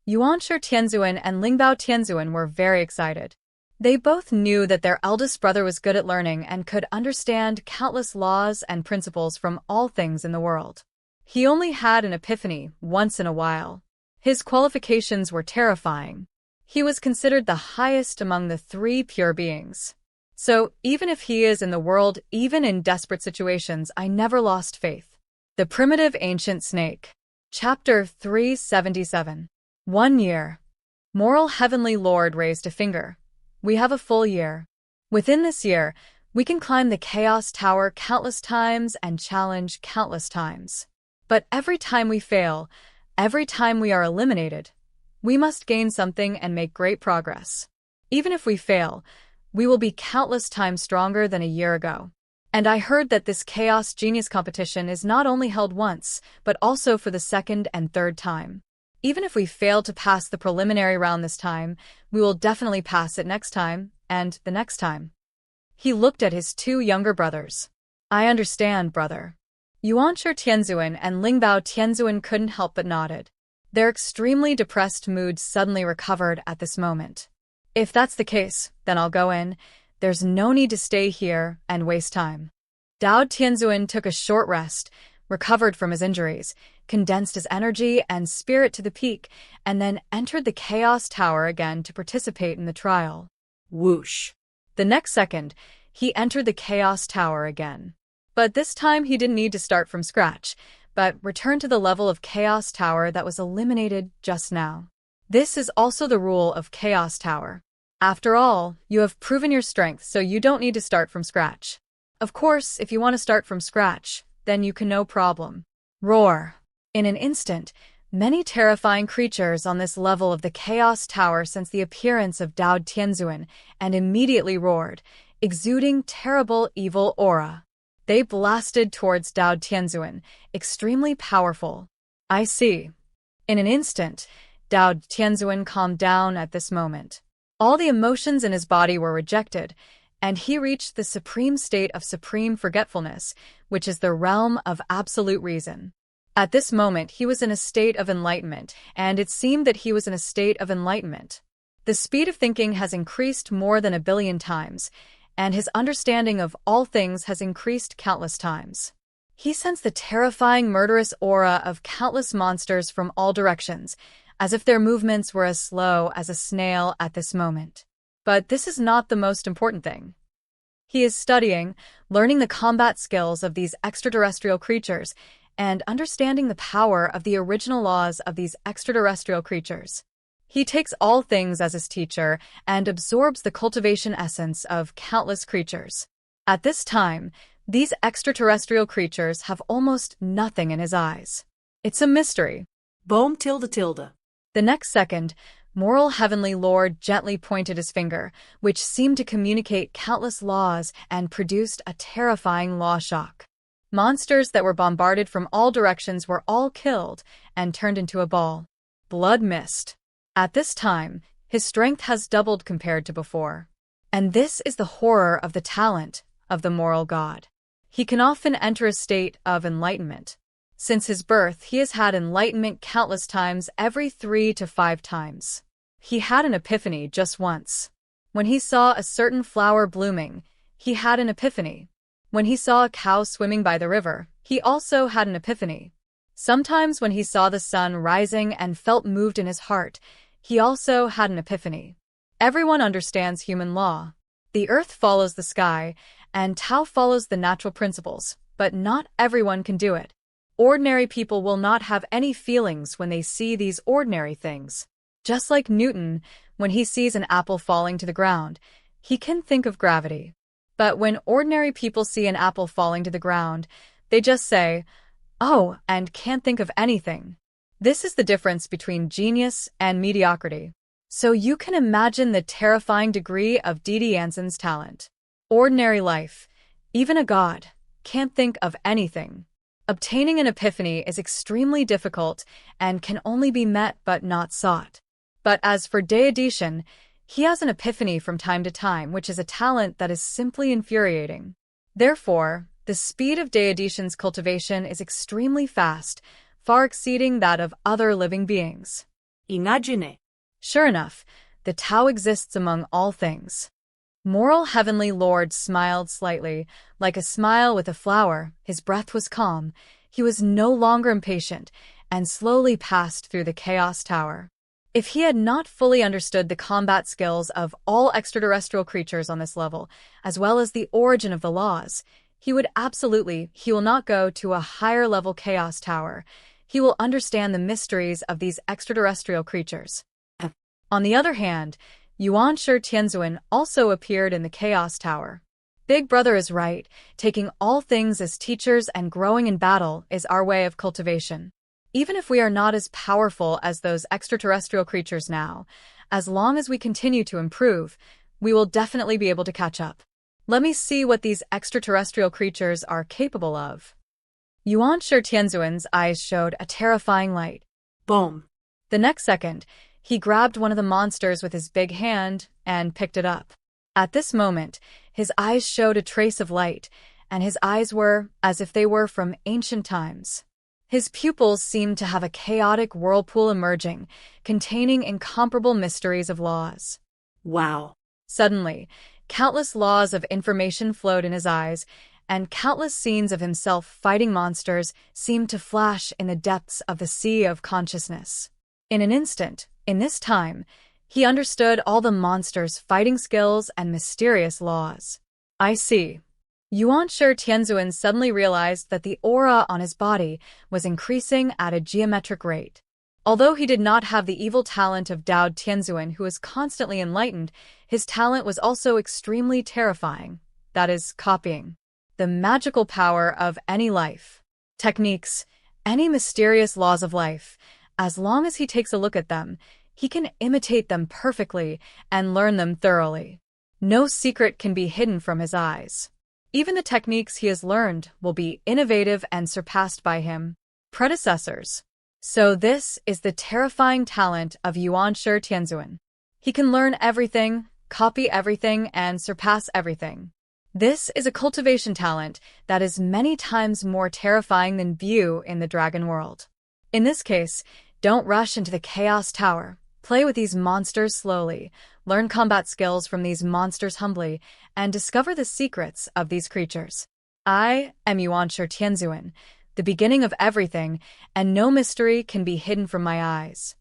Xianxia Tianzuan and Lingbao Tianzuan were very excited. They both knew that their eldest brother was good at learning and could understand countless laws and principles from all things in the world. He only had an epiphany once in a while. His qualifications were terrifying. He was considered the highest among the three pure beings. So, even if he is in the world, even in desperate situations, I never lost faith. The Primitive Ancient Snake. Chapter 377. 1 year. Moral Heavenly Lord raised a finger. We have a full year. Within this year, we can climb the Chaos Tower countless times and challenge countless times. But every time we fail, every time we are eliminated, we must gain something and make great progress. Even if we fail, we will be countless times stronger than a year ago. And I heard that this Chaos Genius competition is not only held once, but also for the second and third time. Even if we fail to pass the preliminary round this time, we will definitely pass it next time, and the next time. He looked at his two younger brothers. I understand, brother. Xianxia Tianzuan and Lingbao Tianzuan couldn't help but nodded. Their extremely depressed mood suddenly recovered at this moment. If that's the case, then I'll go in. There's no need to stay here and waste time. Dao Tianzuan took a short rest, recovered from his injuries, condensed his energy and spirit to the peak, and then entered the Chaos Tower again to participate in the trial. Whoosh. The next second, he entered the Chaos Tower again. But this time he didn't need to start from scratch, but returned to the level of Chaos Tower that was eliminated just now. This is also the rule of Chaos Tower. After all, you have proven your strength, so you don't need to start from scratch. Of course, if you want to start from scratch, then you can, no problem. Roar. In an instant, many terrifying creatures on this level of the Chaos Tower sensed the appearance of Dao Tianzuan and immediately roared, exuding terrible evil aura. They blasted towards Dao Tianzuan, extremely powerful. I see. In an instant, Dao Tianzuan calmed down at this moment. All the emotions in his body were rejected, and he reached the supreme state of supreme forgetfulness, which is the realm of absolute reason. At this moment, he was in a state of enlightenment, and it seemed that he was in a state of enlightenment. The speed of thinking has increased more than 1 billion times, and his understanding of all things has increased countless times. He sensed the terrifying murderous aura of countless monsters from all directions, as if their movements were as slow as a snail at this moment. But this is not the most important thing. He is studying, learning the combat skills of these extraterrestrial creatures, and understanding the power of the original laws of these extraterrestrial creatures. He takes all things as his teacher and absorbs the cultivation essence of countless creatures. At this time, these extraterrestrial creatures have almost nothing in his eyes. It's a mystery. Boom tilde tilde. The next second, Moral Heavenly Lord gently pointed his finger, which seemed to communicate countless laws and produced a terrifying law shock. Monsters that were bombarded from all directions were all killed and turned into a ball. Blood mist. At this time, his strength has doubled compared to before. And this is the horror of the talent of the moral god. He can often enter a state of enlightenment. Since his birth, he has had enlightenment countless times, every 3 to 5 times. He had an epiphany just once. When he saw a certain flower blooming, he had an epiphany. When he saw a cow swimming by the river, he also had an epiphany. Sometimes when he saw the sun rising and felt moved in his heart, he also had an epiphany. Everyone understands human law. The earth follows the sky, and Tao follows the natural principles, but not everyone can do it. Ordinary people will not have any feelings when they see these ordinary things. Just like Newton, when he sees an apple falling to the ground, he can think of gravity. But when ordinary people see an apple falling to the ground, they just say, "Oh," and can't think of anything. This is the difference between genius and mediocrity. So you can imagine the terrifying degree of Didi Yanson's talent. Ordinary life, even a god, can't think of anything. Obtaining an epiphany is extremely difficult and can only be met but not sought. But as for Deidetian, he has an epiphany from time to time, which is a talent that is simply infuriating. Therefore, the speed of Deidetian's cultivation is extremely fast, far exceeding that of other living beings. Imagine. Sure enough, the Tao exists among all things. Moral Heavenly Lord smiled slightly, like a smile with a flower. His breath was calm. He was no longer impatient, and slowly passed through the Chaos Tower. If he had not fully understood the combat skills of all extraterrestrial creatures on this level, as well as the origin of the laws, he will not go to a higher level Chaos Tower. He will understand the mysteries of these extraterrestrial creatures. On the other hand, Xianxia Tianzuan also appeared in the Chaos Tower. Big Brother is right, taking all things as teachers and growing in battle is our way of cultivation. Even if we are not as powerful as those extraterrestrial creatures now, as long as we continue to improve, we will definitely be able to catch up. Let me see what these extraterrestrial creatures are capable of. Xianxia Tianzuan's eyes showed a terrifying light. Boom. The next second, he grabbed one of the monsters with his big hand and picked it up. At this moment, his eyes showed a trace of light, and his eyes were as if they were from ancient times. His pupils seemed to have a chaotic whirlpool emerging, containing incomparable mysteries of laws. Wow. Suddenly, Countless laws of information flowed in his eyes, and countless scenes of himself fighting monsters seemed to flash in the depths of the sea of consciousness. In an instant, in this time, he understood all the monsters' fighting skills and mysterious laws. I see. Yuanshi Tianzuan suddenly realized that the aura on his body was increasing at a geometric rate. Although he did not have the evil talent of Dao Tianzuan, who was constantly enlightened, his talent was also extremely terrifying. That is, copying the magical power of any life, techniques, any mysterious laws of life. As long as he takes a look at them, he can imitate them perfectly and learn them thoroughly. No secret can be hidden from his eyes. Even the techniques he has learned will be innovative and surpassed by him predecessors. So this is the terrifying talent of Yuanshi Tianzuan. He can learn everything, copy everything, and surpass everything. This is a cultivation talent that is many times more terrifying than view in the dragon world. In this case, don't rush into the Chaos Tower. Play with these monsters slowly, learn combat skills from these monsters humbly, and discover the secrets of these creatures. I am Yuanshi Tianzuan, the beginning of everything, and no mystery can be hidden from my eyes.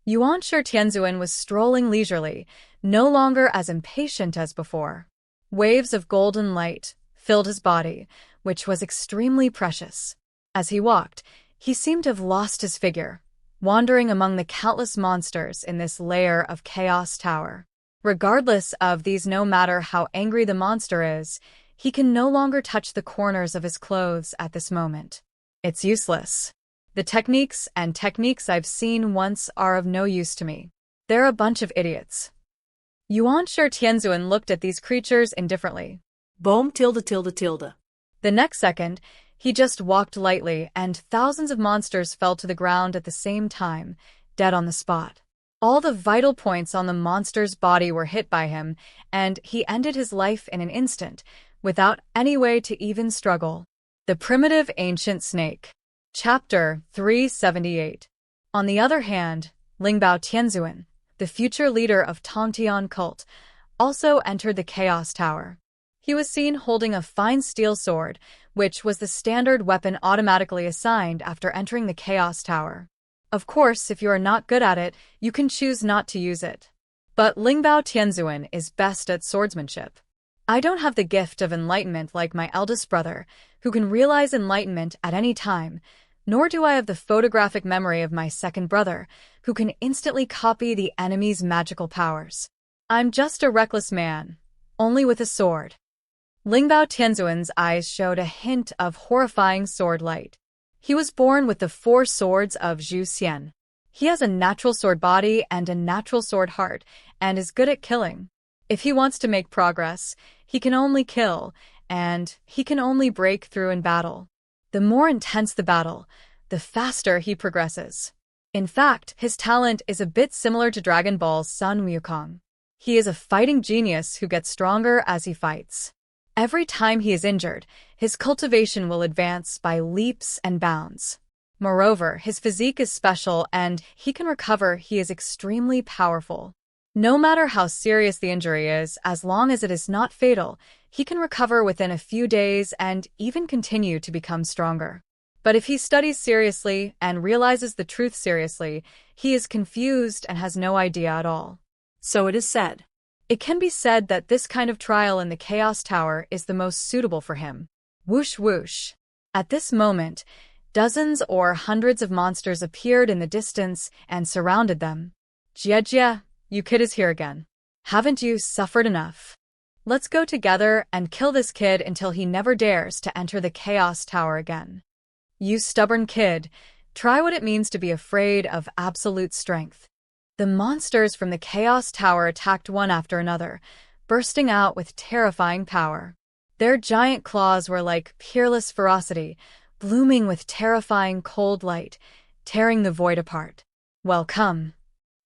Yuanshi Tianzuan was strolling leisurely, no longer as impatient as before. Waves of golden light filled his body, which was extremely precious. As he walked, he seemed to have lost his figure, wandering among the countless monsters in this layer of Chaos Tower. Regardless of these, no matter how angry the monster is, he can no longer touch the corners of his clothes at this moment. It's useless. The techniques I've seen once are of no use to me. They're a bunch of idiots. Yuanshi Tianzuan looked at these creatures indifferently. Boom tilde tilde tilde. The next second, he just walked lightly, and thousands of monsters fell to the ground at the same time, dead on the spot. All the vital points on the monster's body were hit by him, and he ended his life in an instant, without any way to even struggle. The Primitive Ancient Snake. Chapter 378. On the other hand, Lingbao Tianzuan, the future leader of Tongtian cult, also entered the Chaos Tower. He was seen holding a fine steel sword, which was the standard weapon automatically assigned after entering the Chaos Tower. Of course, if you are not good at it, you can choose not to use it. But Lingbao Tianzuan is best at swordsmanship. I don't have the gift of enlightenment like my eldest brother, who can realize enlightenment at any time, nor do I have the photographic memory of my second brother, who can instantly copy the enemy's magical powers. I'm just a reckless man, only with a sword. Lingbao Tianzuan's eyes showed a hint of horrifying sword light. He was born with the 4 swords of Zhu Xian. He has a natural sword body and a natural sword heart, and is good at killing. If he wants to make progress, he can only kill, and he can only break through in battle. The more intense the battle, the faster he progresses. In fact, his talent is a bit similar to Dragon Ball's Sun Wukong. He is a fighting genius who gets stronger as he fights. Every time he is injured, his cultivation will advance by leaps and bounds. Moreover, his physique is special and he can recover. He is extremely powerful. No matter how serious the injury is, as long as it is not fatal, he can recover within a few days and even continue to become stronger. But if he studies seriously and realizes the truth seriously, he is confused and has no idea at all. So it is said. It can be said that this kind of trial in the Chaos Tower is the most suitable for him. Whoosh whoosh. At this moment, dozens or hundreds of monsters appeared in the distance and surrounded them. Jia, you kid is here again. Haven't you suffered enough? Let's go together and kill this kid until he never dares to enter the Chaos Tower again. You stubborn kid, try what it means to be afraid of absolute strength. The monsters from the Chaos Tower attacked one after another, bursting out with terrifying power. Their giant claws were like peerless ferocity, blooming with terrifying cold light, tearing the void apart. Welcome.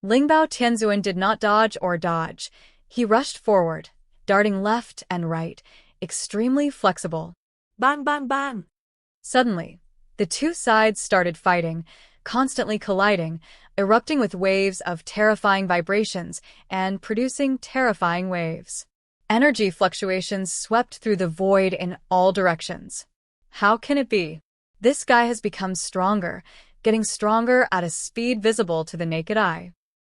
Lingbao Tianzuan did not dodge or dodge. He rushed forward, darting left and right, extremely flexible. Bang, bang, bang. Suddenly, the two sides started fighting, constantly colliding, erupting with waves of terrifying vibrations and producing terrifying waves. Energy fluctuations swept through the void in all directions. How can it be? This guy has become stronger, getting stronger at a speed visible to the naked eye.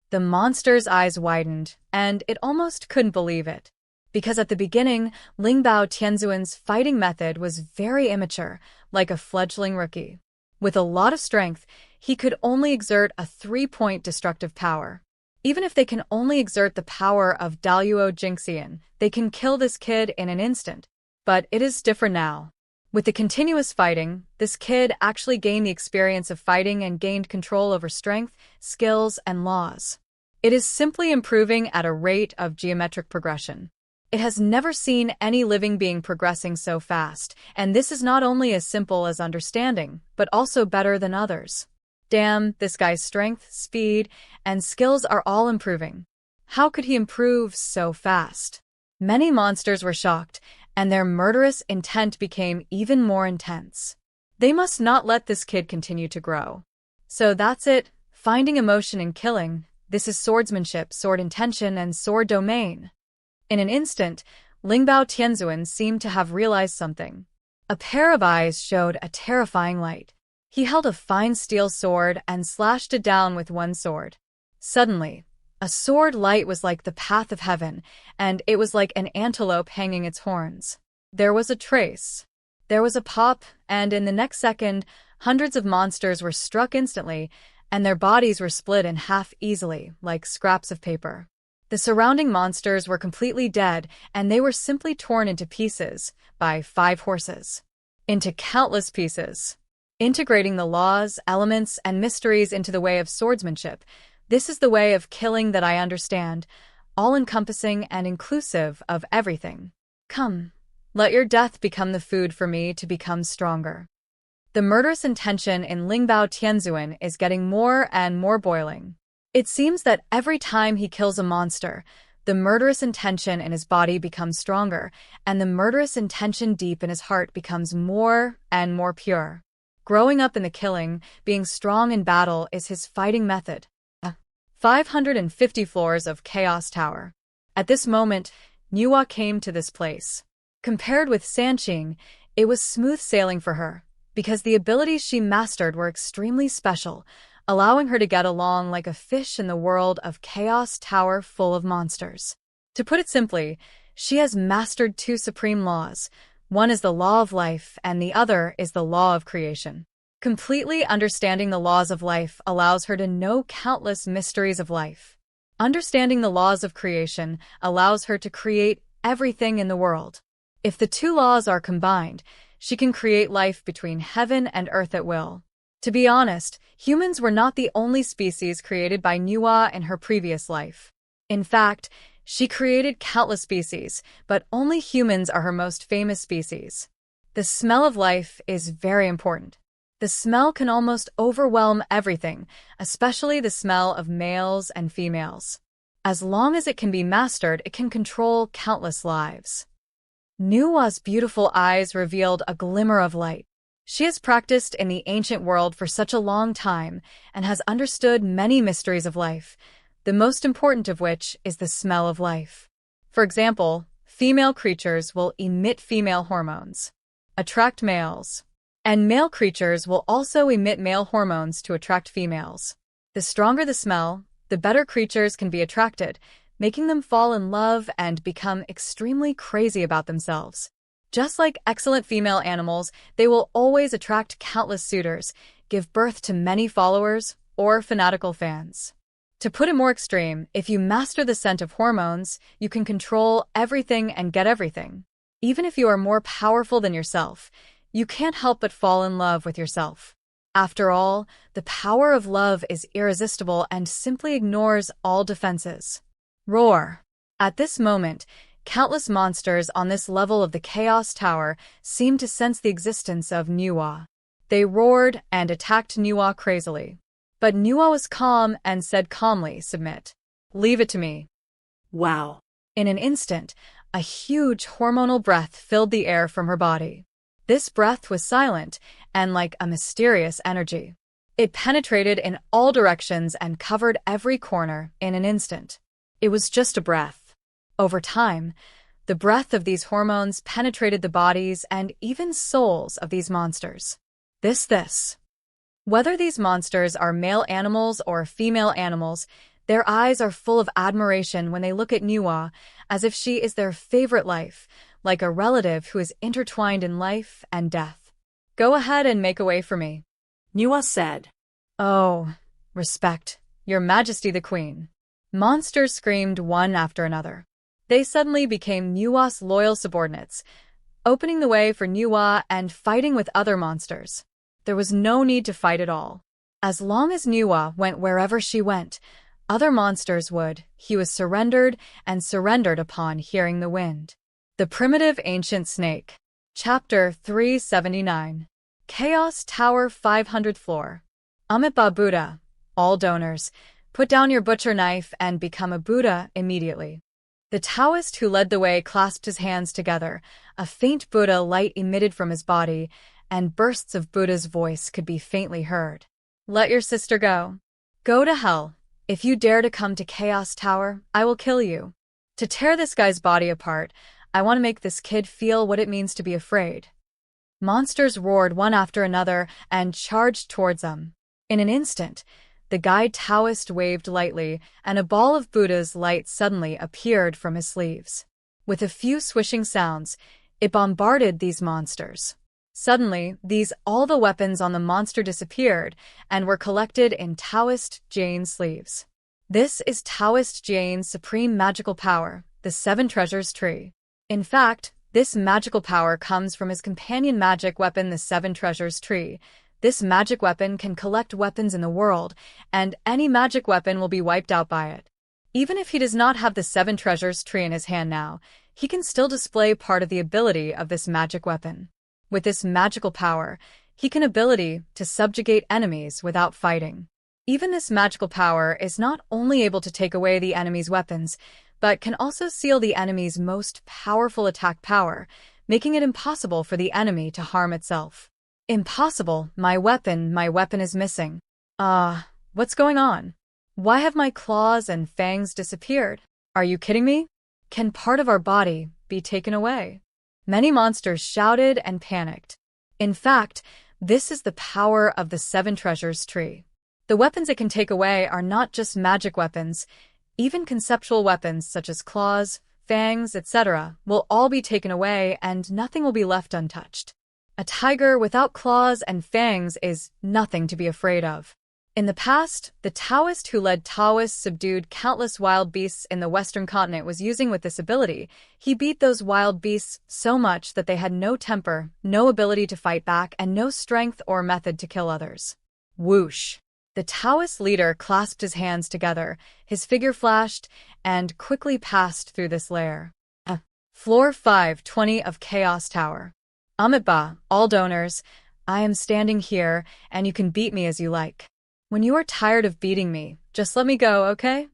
The monster's eyes widened, and it almost couldn't believe it. Because at the beginning, Lingbao Tianzuan's fighting method was very immature, like a fledgling rookie. With a lot of strength, he could only exert a 3-point destructive power. Even if they can only exert the power of Daluo Jingxian, they can kill this kid in an instant. But it is different now. With the continuous fighting, this kid actually gained the experience of fighting and gained control over strength, skills, and laws. It is simply improving at a rate of geometric progression. It has never seen any living being progressing so fast, and this is not only as simple as understanding, but also better than others. Damn, this guy's strength, speed, and skills are all improving. How could he improve so fast? Many monsters were shocked, and their murderous intent became even more intense. They must not let this kid continue to grow. So that's it, finding emotion in killing. This is swordsmanship, sword intention, and sword domain. In an instant, Lingbao Tianzuan seemed to have realized something. A pair of eyes showed a terrifying light. He held a fine steel sword and slashed it down with one sword. Suddenly, a sword light was like the path of heaven, and it was like an antelope hanging its horns. There was a trace. There was a pop, and in the next second, hundreds of monsters were struck instantly, and their bodies were split in half easily, like scraps of paper. The surrounding monsters were completely dead, and they were simply torn into pieces by 5 horses. Into countless pieces. Integrating the laws, elements, and mysteries into the way of swordsmanship, this is the way of killing that I understand, all-encompassing and inclusive of everything. Come, let your death become the food for me to become stronger. The murderous intention in Lingbao Tianzuan is getting more and more boiling. It seems that every time he kills a monster, the murderous intention in his body becomes stronger, and the murderous intention deep in his heart becomes more and more pure. Growing up in the killing, being strong in battle is his fighting method. 550 floors of Chaos Tower. At this moment, Nuwa came to this place. Compared with Xianxia, it was smooth sailing for her, because the abilities she mastered were extremely special, allowing her to get along like a fish in the world of Chaos Tower full of monsters. To put it simply, she has mastered 2 supreme laws. One is the law of life, and the other is the law of creation. Completely understanding the laws of life allows her to know countless mysteries of life. Understanding the laws of creation allows her to create everything in the world. If the 2 laws are combined, she can create life between heaven and earth at will. To be honest, humans were not the only species created by Nuwa in her previous life. In fact, she created countless species, but only humans are her most famous species. The smell of life is very important. The smell can almost overwhelm everything, especially the smell of males and females. As long as it can be mastered, it can control countless lives. Nuwa's beautiful eyes revealed a glimmer of light. She has practiced in the ancient world for such a long time and has understood many mysteries of life, the most important of which is the smell of life. For example, female creatures will emit female hormones, attract males, and male creatures will also emit male hormones to attract females. The stronger the smell, the better creatures can be attracted, making them fall in love and become extremely crazy about themselves. Just like excellent female animals, they will always attract countless suitors, give birth to many followers, or fanatical fans. To put it more extreme, if you master the scent of hormones, you can control everything and get everything. Even if you are more powerful than yourself, you can't help but fall in love with yourself. After all, the power of love is irresistible and simply ignores all defenses. Roar! At this moment, countless monsters on this level of the Chaos Tower seemed to sense the existence of Nuwa. They roared and attacked Nuwa crazily. But Nuwa was calm and said calmly, "Submit. Leave it to me." Wow. In an instant, a huge hormonal breath filled the air from her body. This breath was silent and like a mysterious energy. It penetrated in all directions and covered every corner in an instant. It was just a breath. Over time, The breath of these hormones penetrated the bodies and even souls of these monsters. This. Whether these monsters are male animals or female animals, their eyes are full of admiration when they look at Nuwa, as if she is their favorite life, like a relative who is intertwined in life and death. Go ahead and make a way for me, Nuwa said. Oh, respect, Your Majesty the Queen. Monsters screamed one after another. They suddenly became Nuwa's loyal subordinates, opening the way for Nuwa and fighting with other monsters. There was no need to fight at all. As long as Nuwa went wherever she went, other monsters would. He was surrendered and surrendered upon hearing the wind. The Primitive Ancient Snake. Chapter 379. Chaos Tower 500th Floor. Amitabha Buddha. All donors, put down your butcher knife and become a Buddha immediately. The Taoist who led the way clasped his hands together. A faint Buddha light emitted from his body, and bursts of Buddha's voice could be faintly heard. Let your sister go. Go to hell. If you dare to come to Chaos Tower, I will kill you. To tear this guy's body apart, I want to make this kid feel what it means to be afraid. Monsters roared one after another and charged towards them. In an instant, the guide Taoist waved lightly, and a ball of Buddha's light suddenly appeared from his sleeves. With a few swishing sounds, it bombarded these monsters. Suddenly, all the weapons on the monster disappeared and were collected in Taoist Jane's sleeves. This is Taoist Jane's supreme magical power, the Seven Treasures Tree. In fact, this magical power comes from his companion magic weapon, the Seven Treasures Tree. This magic weapon can collect weapons in the world, and any magic weapon will be wiped out by it. Even if he does not have the Seven Treasures Tree in his hand now, he can still display part of the ability of this magic weapon. With this magical power, he can ability to subjugate enemies without fighting. Even this magical power is not only able to take away the enemy's weapons, but can also seal the enemy's most powerful attack power, making it impossible for the enemy to harm itself. Impossible, my weapon is missing. What's going on? Why have my claws and fangs disappeared? Are you kidding me? Can part of our body be taken away? Many monsters shouted and panicked. In fact, this is the power of the Seven Treasures Tree. The weapons it can take away are not just magic weapons. Even conceptual weapons such as claws, fangs, etc. will all be taken away and nothing will be left untouched. A tiger without claws and fangs is nothing to be afraid of. In the past, the Taoist who led Taoists subdued countless wild beasts in the Western continent was using with this ability. He beat those wild beasts so much that they had no temper, no ability to fight back, and no strength or method to kill others. Whoosh! The Taoist leader clasped his hands together, his figure flashed, and quickly passed through this lair. Floor 520 of Chaos Tower. Amitabha, all donors, I am standing here, and you can beat me as you like. When you are tired of beating me, just let me go, okay?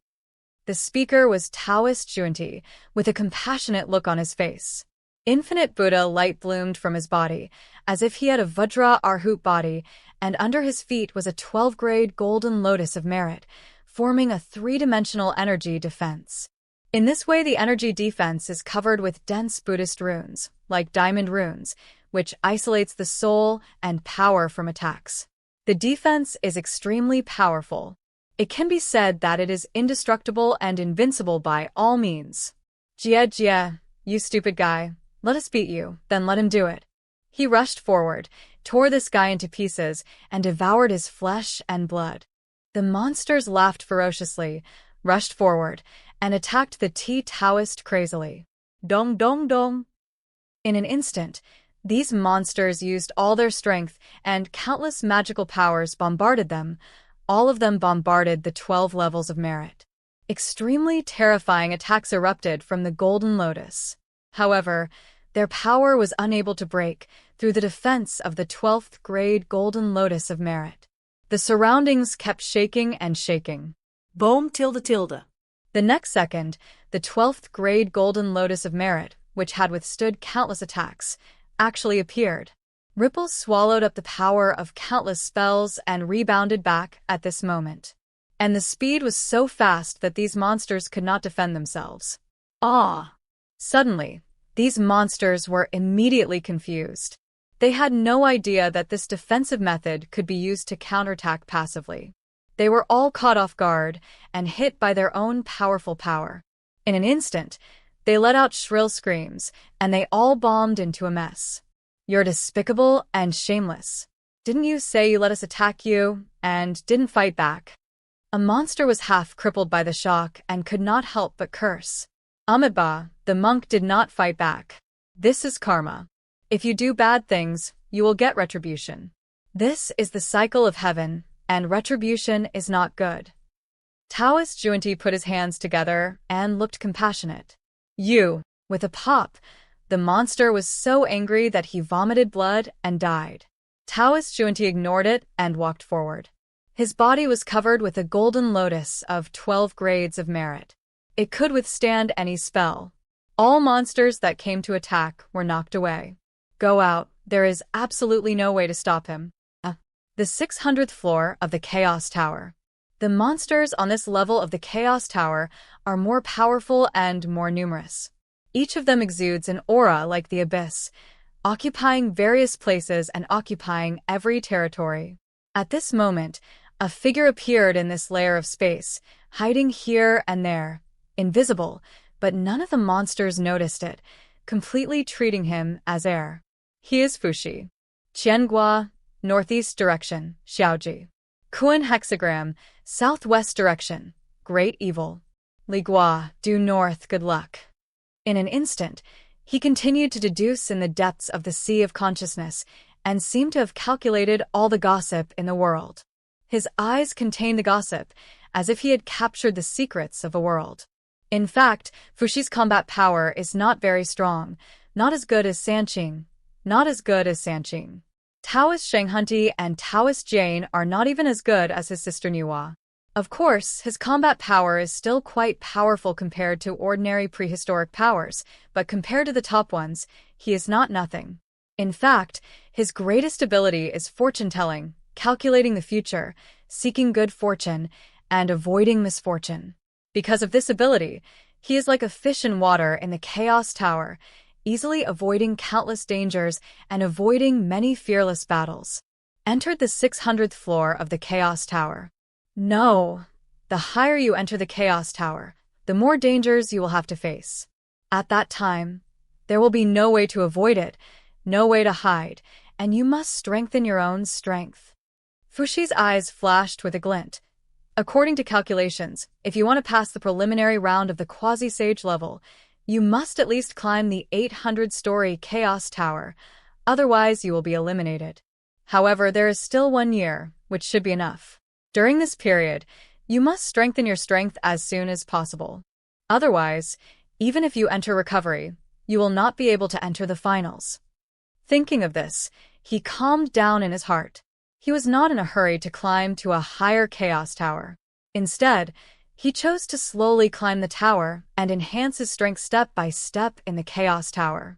The speaker was Taoist Xuanti, with a compassionate look on his face. Infinite Buddha light bloomed from his body, as if he had a Vajra Arhut body, and under his feet was a 12-grade golden lotus of merit, forming a three-dimensional energy defense. In this way, the energy defense is covered with dense Buddhist runes, like diamond runes, which isolates the soul and power from attacks. The defense is extremely powerful. It can be said that it is indestructible and invincible by all means. Jie, you stupid guy, let us beat you, then let him do it. He rushed forward, tore this guy into pieces, and devoured his flesh and blood. The monsters laughed ferociously, rushed forward, and attacked the Taoist crazily. Dong dong dong. In an instant, these monsters used all their strength, and countless magical powers bombarded them. All of them bombarded the 12 levels of merit. Extremely terrifying attacks erupted from the Golden Lotus. However, their power was unable to break through the defense of the 12th grade Golden Lotus of merit. The surroundings kept shaking and shaking. Boom tilde. The next second, the 12th grade Golden Lotus of merit, which had withstood countless attacks, actually appeared. Ripples swallowed up the power of countless spells and rebounded back at this moment. And the speed was so fast that these monsters could not defend themselves. Suddenly, these monsters were immediately confused. They had no idea that this defensive method could be used to counterattack passively. They were all caught off guard and hit by their own powerful power. In an instant, they let out shrill screams, and they all bombed into a mess. "You're despicable and shameless. Didn't you say you let us attack you, and didn't fight back?" A monster was half crippled by the shock and could not help but curse. Amitabha, the monk, did not fight back. "This is karma. If you do bad things, you will get retribution. This is the cycle of heaven, and retribution is not good." Taoist Juanti put his hands together and looked compassionate. "You." With a pop, the monster was so angry that he vomited blood and died. Taoist Juanti ignored it and walked forward. His body was covered with a golden lotus of 12 grades of merit. It could withstand any spell. All monsters that came to attack were knocked away. "Go out, there is absolutely no way to stop him." The 600th floor of the Chaos Tower. The monsters on this level of the Chaos Tower are more powerful and more numerous. Each of them exudes an aura like the abyss, occupying various places and occupying every territory. At this moment, a figure appeared in this layer of space, hiding here and there, invisible, but none of the monsters noticed it, completely treating him as air. He is Fuxi. Qiangua, northeast direction, Xiaoji. Kuan hexagram, southwest direction, great evil. Ligua, due north, good luck. In an instant, he continued to deduce in the depths of the sea of consciousness and seemed to have calculated all the gossip in the world. His eyes contained the gossip, as if he had captured the secrets of a world. In fact, Fuxi's combat power is not very strong, not as good as Sanqing. Taoist Shenghunti and Taoist Jane are not even as good as his sister Nuwa. Of course, his combat power is still quite powerful compared to ordinary prehistoric powers, but compared to the top ones, he is not nothing. In fact, his greatest ability is fortune-telling, calculating the future, seeking good fortune, and avoiding misfortune. Because of this ability, he is like a fish in water in the Chaos Tower, easily avoiding countless dangers and avoiding many fearless battles. Entered the 600th floor of the Chaos Tower. No. The higher you enter the Chaos Tower, the more dangers you will have to face. At that time, there will be no way to avoid it, no way to hide, and you must strengthen your own strength. Fuxi's eyes flashed with a glint. According to calculations, if you want to pass the preliminary round of the quasi-sage level, you must at least climb the 800-story Chaos Tower, otherwise you will be eliminated. However, there is still 1 year, which should be enough. During this period, you must strengthen your strength as soon as possible. Otherwise, even if you enter recovery, you will not be able to enter the finals. Thinking of this, he calmed down in his heart. He was not in a hurry to climb to a higher Chaos Tower. Instead, he chose to slowly climb the tower and enhance his strength step by step in the Chaos Tower.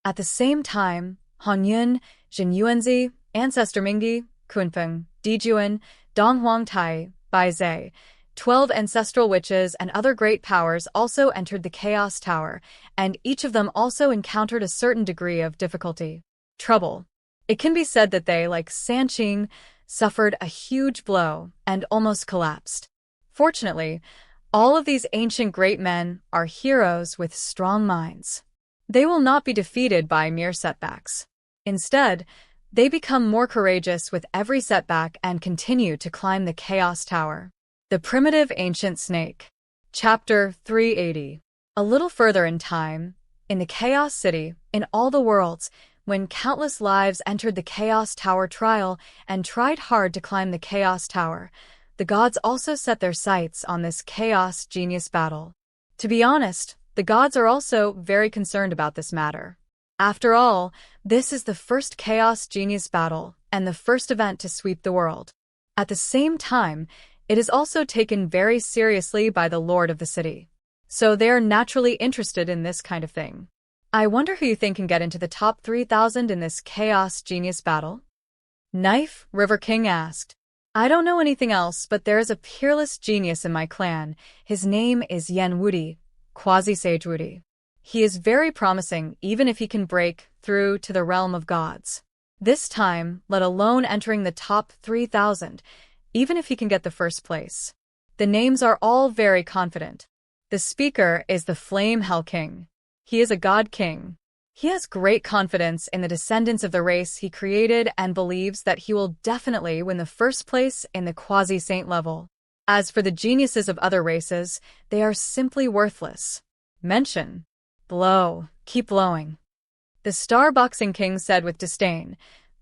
At the same time, Hanyun, Jinyuanzi, Ancestor Mingi, Kunpeng, Dijuan, Donghuangtai, Baizhe, 12 ancestral witches and other great powers also entered the Chaos Tower, and each of them also encountered a certain degree of difficulty. Trouble. It can be said that they, like Sanqing, suffered a huge blow and almost collapsed. Fortunately, all of these ancient great men are heroes with strong minds. They will not be defeated by mere setbacks. Instead, they become more courageous with every setback and continue to climb the Chaos Tower. The Primitive Ancient Snake. Chapter 380. A little further in time, in the Chaos City, in all the worlds, when countless lives entered the Chaos Tower trial and tried hard to climb the Chaos Tower, the gods also set their sights on this Chaos Genius battle. To be honest, the gods are also very concerned about this matter. After all, this is the first Chaos Genius battle and the first event to sweep the world. At the same time, it is also taken very seriously by the Lord of the city. So they are naturally interested in this kind of thing. I wonder who you think can get into the top 3,000 in this Chaos Genius battle? Knife, River King asked. I don't know anything else, but there is a peerless genius in my clan. His name is Yen Wudi, Quasi-Sage Wudi. He is very promising even if he can break through to the realm of gods. This time, let alone entering the top 3,000, even if he can get the first place. The names are all very confident. The speaker is the Flame Hell King. He is a god king. He has great confidence in the descendants of the race he created and believes that he will definitely win the first place in the quasi-saint level. As for the geniuses of other races, they are simply worthless. Mention. Blow. Keep blowing. The Starboxing King said with disdain,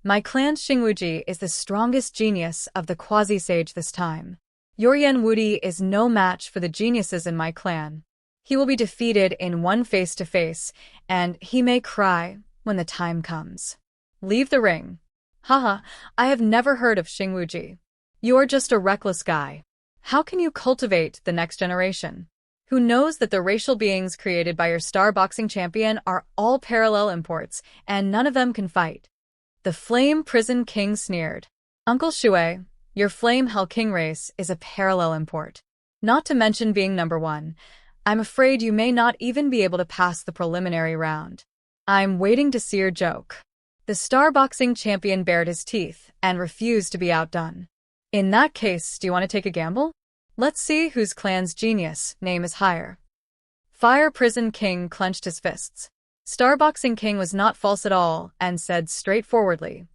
"My clan's Xingwuji is the strongest genius of the quasi-sage this time. Your Yanwudi is no match for the geniuses in my clan. He will be defeated in one face-to-face, and he may cry when the time comes. Leave the ring." Haha, I have never heard of Xingwuji. You're just a reckless guy. How can you cultivate the next generation? Who knows that the racial beings created by your star boxing champion are all parallel imports, and none of them can fight? The Flame Prison King sneered. Uncle Shui, your Flame Hell King race is a parallel import. Not to mention being number 1. I'm afraid you may not even be able to pass the preliminary round. I'm waiting to see your joke. The star boxing champion bared his teeth and refused to be outdone. In that case, do you want to take a gamble? Let's see whose clan's genius name is higher. Fire Prison King clenched his fists. Starboxing King was not false at all and said straightforwardly,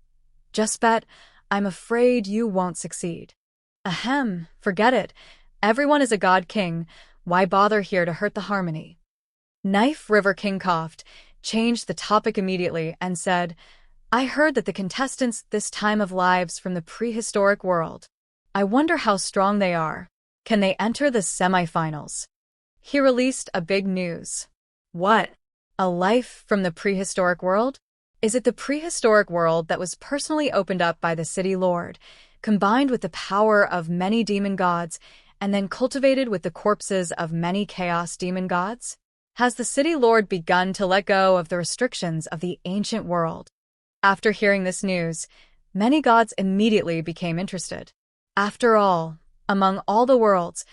"Just bet, I'm afraid you won't succeed." Ahem, forget it. Everyone is a god king. Why bother here to hurt the harmony? Knife River King coughed, changed the topic immediately, and said, "I heard that the contestants this time of lives from the prehistoric world. I wonder how strong they are. Can they enter the semifinals?" He released a big news. What? A life from the prehistoric world? Is it the prehistoric world that was personally opened up by the City Lord, combined with the power of many demon gods, and then cultivated with the corpses of many chaos demon gods? Has the City Lord begun to let go of the restrictions of the ancient world? After hearing this news, many gods immediately became interested. After all, among all the worlds,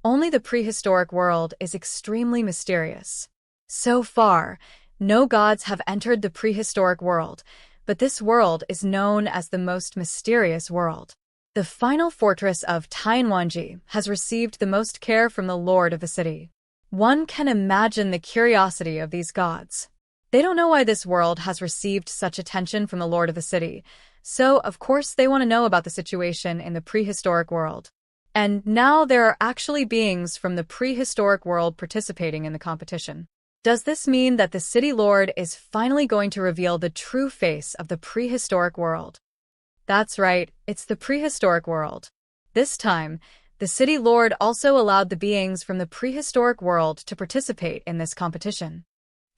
only the prehistoric world is extremely mysterious. So far, no gods have entered the prehistoric world, but this world is known as the most mysterious world. The final fortress of Tianwanji has received the most care from the lord of the city. One can imagine the curiosity of these gods. They don't know why this world has received such attention from the lord of the city, so of course they want to know about the situation in the prehistoric world. And now there are actually beings from the prehistoric world participating in the competition. Does this mean that the City Lord is finally going to reveal the true face of the prehistoric world? That's right, it's the prehistoric world. This time, the City Lord also allowed the beings from the prehistoric world to participate in this competition.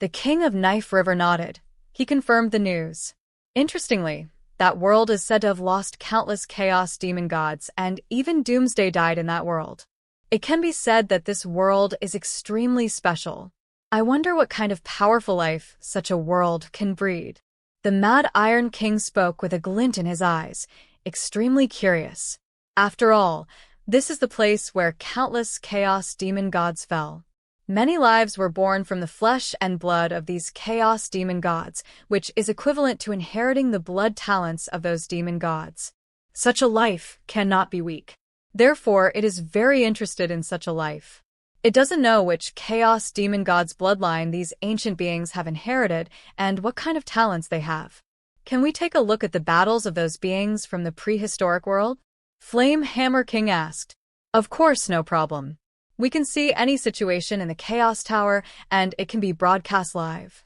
The King of Knife River nodded. He confirmed the news. Interestingly, that world is said to have lost countless chaos demon gods, and even Doomsday died in that world. It can be said that this world is extremely special. I wonder what kind of powerful life such a world can breed. The Mad Iron King spoke with a glint in his eyes, extremely curious. After all, this is the place where countless chaos demon gods fell. Many lives were born from the flesh and blood of these chaos demon gods, which is equivalent to inheriting the blood talents of those demon gods. Such a life cannot be weak. Therefore, it is very interested in such a life. It doesn't know which chaos demon god's bloodline these ancient beings have inherited and what kind of talents they have. Can we take a look at the battles of those beings from the prehistoric world? Flame Hammer King asked. Of course, no problem. We can see any situation in the Chaos Tower, and it can be broadcast live.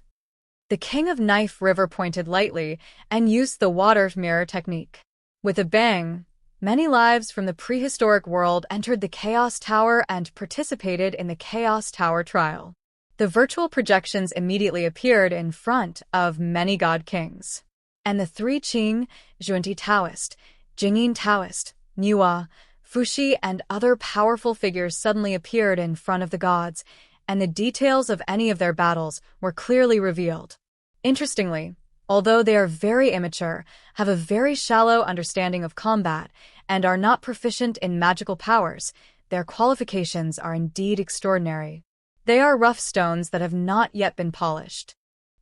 The King of Knife River pointed lightly and used the water mirror technique. With a bang, many lives from the prehistoric world entered the Chaos Tower and participated in the Chaos Tower trial. The virtual projections immediately appeared in front of many god kings. And the three Qing, Zhuanti Taoist, Jingyin Taoist, Niwa, Fuxi, and other powerful figures suddenly appeared in front of the gods, and the details of any of their battles were clearly revealed. Interestingly, although they are very immature, have a very shallow understanding of combat, and are not proficient in magical powers, their qualifications are indeed extraordinary. They are rough stones that have not yet been polished.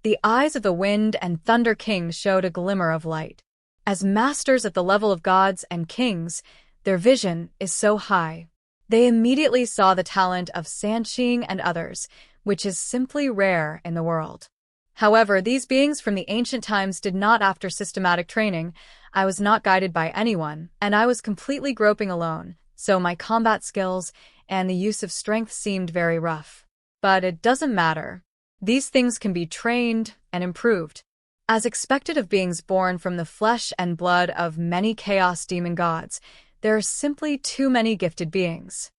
The eyes of the Wind and Thunder Kings showed a glimmer of light. As masters at the level of gods and kings, their vision is so high. They immediately saw the talent of Xianxia and others, which is simply rare in the world. However, these beings from the ancient times did not after systematic training. I was not guided by anyone, and I was completely groping alone, so my combat skills and the use of strength seemed very rough. But it doesn't matter. These things can be trained and improved. As expected of beings born from the flesh and blood of many chaos demon gods, there are simply too many gifted beings.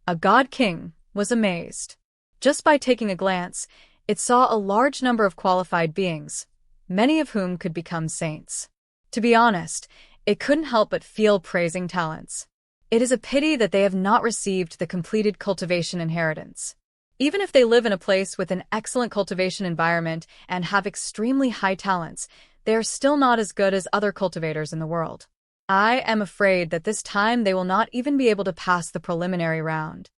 A god king was amazed. Just by taking a glance, it saw a large number of qualified beings, many of whom could become saints. To be honest, it couldn't help but feel praising talents. It is a pity that they have not received the completed cultivation inheritance. Even if they live in a place with an excellent cultivation environment and have extremely high talents, they are still not as good as other cultivators in the world. I am afraid that this time they will not even be able to pass the preliminary round.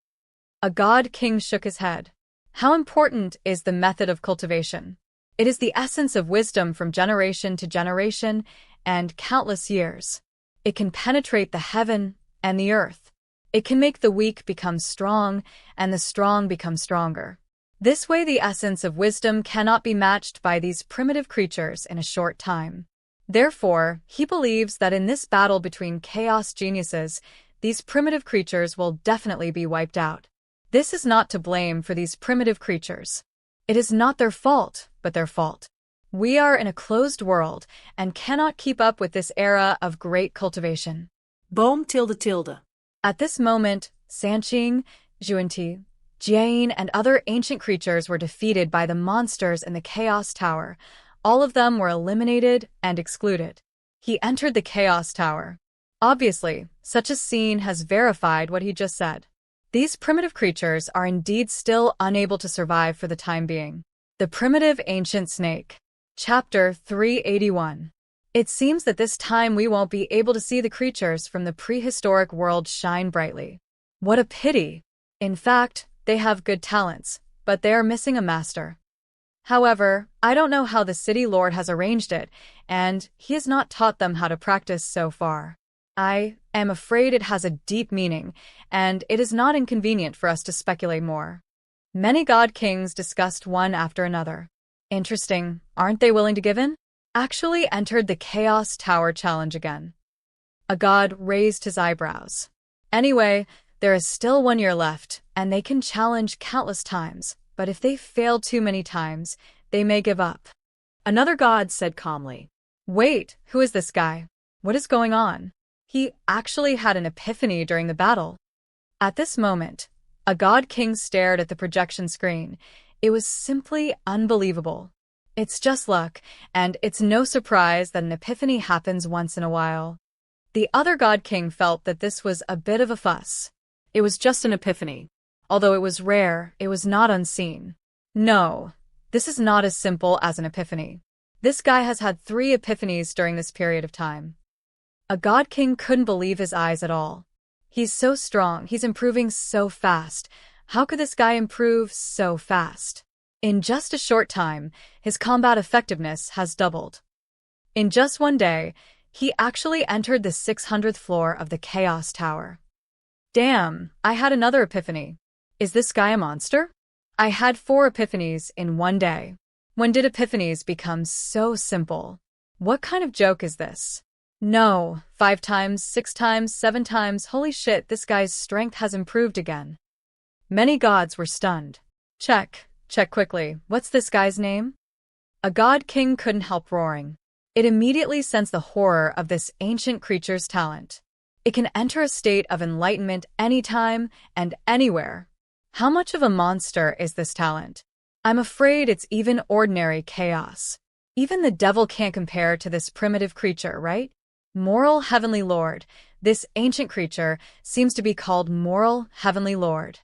A god king shook his head. How important is the method of cultivation? It is the essence of wisdom from generation to generation and countless years. It can penetrate the heaven and the earth. It can make the weak become strong and the strong become stronger. This way, the essence of wisdom cannot be matched by these primitive creatures in a short time. Therefore, he believes that in this battle between chaos geniuses, these primitive creatures will definitely be wiped out. This is not to blame for these primitive creatures. It is not their fault, but their fault. We are in a closed world and cannot keep up with this era of great cultivation. Boom tilde tilde. At this moment, Sanqing, Zhuanti, Jian, and other ancient creatures were defeated by the monsters in the Chaos Tower. All of them were eliminated and excluded. He entered the Chaos Tower. Obviously, such a scene has verified what he just said. These primitive creatures are indeed still unable to survive for the time being. The Primitive Ancient Snake. Chapter 381. It seems that this time we won't be able to see the creatures from the prehistoric world shine brightly. What a pity! In fact, they have good talents, but they are missing a master. However, I don't know how the city lord has arranged it, and he has not taught them how to practice so far. I am afraid it has a deep meaning, and it is not inconvenient for us to speculate more. Many god kings discussed one after another. Interesting, aren't they willing to give in? Actually entered the Chaos Tower challenge again. A god raised his eyebrows. Anyway, there is still 1 year left, and they can challenge countless times, but if they fail too many times, they may give up. Another god said calmly. Wait, who is this guy? What is going on? He actually had an epiphany during the battle. At this moment, a god king stared at the projection screen. It was simply unbelievable. It's just luck, and it's no surprise that an epiphany happens once in a while. The other god king felt that this was a bit of a fuss. It was just an epiphany. Although it was rare, it was not unseen. No, this is not as simple as an epiphany. This guy has had 3 epiphanies during this period of time. A god king couldn't believe his eyes at all. He's so strong, he's improving so fast. How could this guy improve so fast? In just a short time, his combat effectiveness has doubled. In just 1 day, he actually entered the 600th floor of the Chaos Tower. Damn, I had another epiphany. Is this guy a monster? I had 4 epiphanies in 1 day. When did epiphanies become so simple? What kind of joke is this? No, 5 times, 6 times, 7 times, holy shit, this guy's strength has improved again. Many gods were stunned. Check quickly, what's this guy's name? A god king couldn't help roaring. It immediately sensed the horror of this ancient creature's talent. It can enter a state of enlightenment anytime and anywhere. How much of a monster is this talent? I'm afraid it's even ordinary chaos. Even the devil can't compare to this primitive creature, right? Moral Heavenly Lord. This ancient creature seems to be called Moral Heavenly Lord.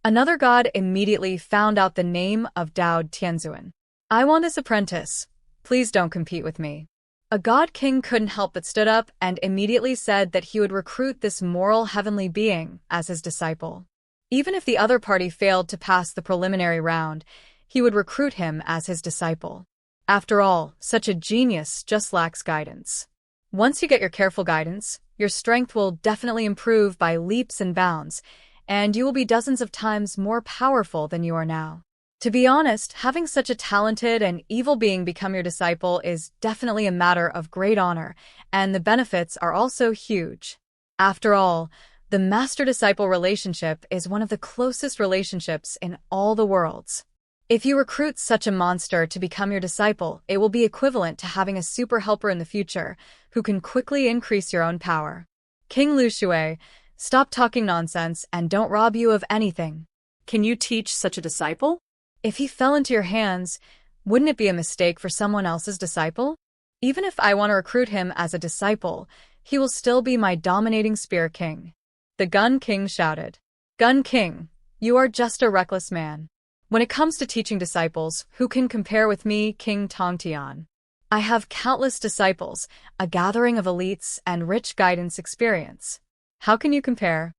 Another god immediately found out the name of Dao Tianzuan. I want this apprentice. Please don't compete with me. A god king couldn't help but stood up and immediately said that he would recruit this moral heavenly being as his disciple. Even if the other party failed to pass the preliminary round, he would recruit him as his disciple. After all, such a genius just lacks guidance. Once you get your careful guidance, your strength will definitely improve by leaps and bounds, and you will be dozens of times more powerful than you are now. To be honest, having such a talented and evil being become your disciple is definitely a matter of great honor, and the benefits are also huge. After all, the master-disciple relationship is one of the closest relationships in all the worlds. If you recruit such a monster to become your disciple, it will be equivalent to having a super helper in the future who can quickly increase your own power. King Lu Shui, stop talking nonsense and don't rob you of anything. Can you teach such a disciple? If he fell into your hands, wouldn't it be a mistake for someone else's disciple? Even if I want to recruit him as a disciple, he will still be my dominating spear king. The Gun King shouted. Gun King, you are just a reckless man. When it comes to teaching disciples, who can compare with me, King Tongtian? I have countless disciples, a gathering of elites, and rich guidance experience. How can you compare?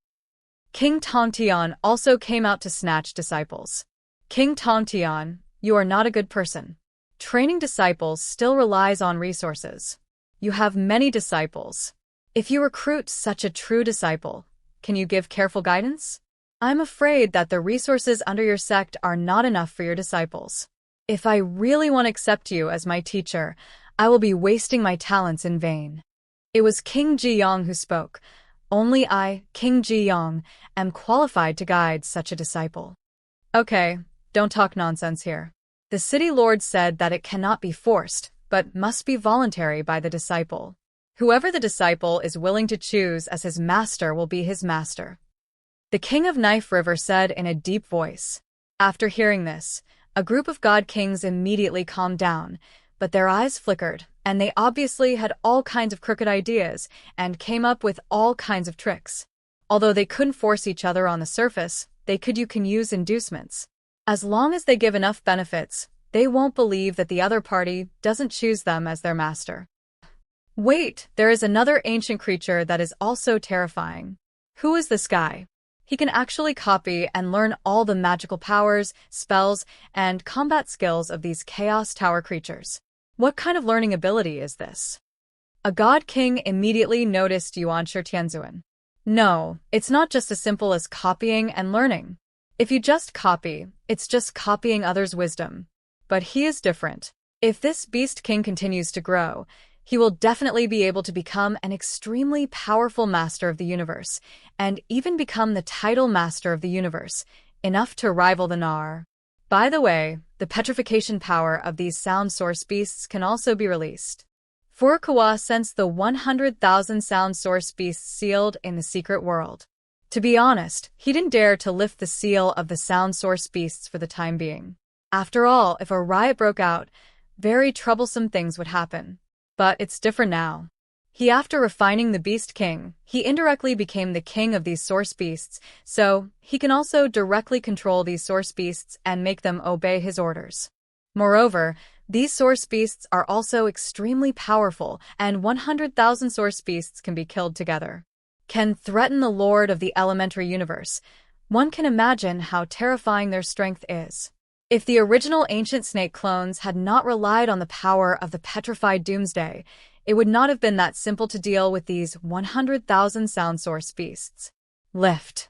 King Tongtian also came out to snatch disciples. King Tongtian, you are not a good person. Training disciples still relies on resources. You have many disciples. If you recruit such a true disciple, can you give careful guidance? I'm afraid that the resources under your sect are not enough for your disciples. If I really want to accept you as my teacher, I will be wasting my talents in vain. It was King Jiyong who spoke. Only I, King Jiyong, am qualified to guide such a disciple. Okay, don't talk nonsense here. The city lord said that it cannot be forced, but must be voluntary by the disciple. Whoever the disciple is willing to choose as his master will be his master. The king of Knife River said in a deep voice. After hearing this, a group of god kings immediately calmed down, but their eyes flickered, and they obviously had all kinds of crooked ideas and came up with all kinds of tricks. Although they couldn't force each other on the surface, you can use inducements. As long as they give enough benefits, they won't believe that the other party doesn't choose them as their master. Wait, there is another ancient creature that is also terrifying. Who is this guy? He can actually copy and learn all the magical powers, spells, and combat skills of these Chaos Tower creatures. What kind of learning ability is this? A god king immediately noticed Yuan Shitianzuan. No, it's not just as simple as copying and learning. If you just copy, it's just copying others' wisdom. But he is different. If this beast king continues to grow, he will definitely be able to become an extremely powerful master of the universe, and even become the title master of the universe, enough to rival the Nar. By the way, the petrification power of these sound source beasts can also be released. Furukawa sensed the 100,000 sound source beasts sealed in the secret world. To be honest, he didn't dare to lift the seal of the sound source beasts for the time being. After all, if a riot broke out, very troublesome things would happen. But it's different now. After refining the Beast King, he indirectly became the king of these source beasts, so he can also directly control these source beasts and make them obey his orders. Moreover, these source beasts are also extremely powerful, and 100,000 source beasts can be killed together. Can threaten the Lord of the Elementary Universe. One can imagine how terrifying their strength is. If the original ancient snake clones had not relied on the power of the petrified Doomsday, it would not have been that simple to deal with these 100,000 sound source beasts. Lift.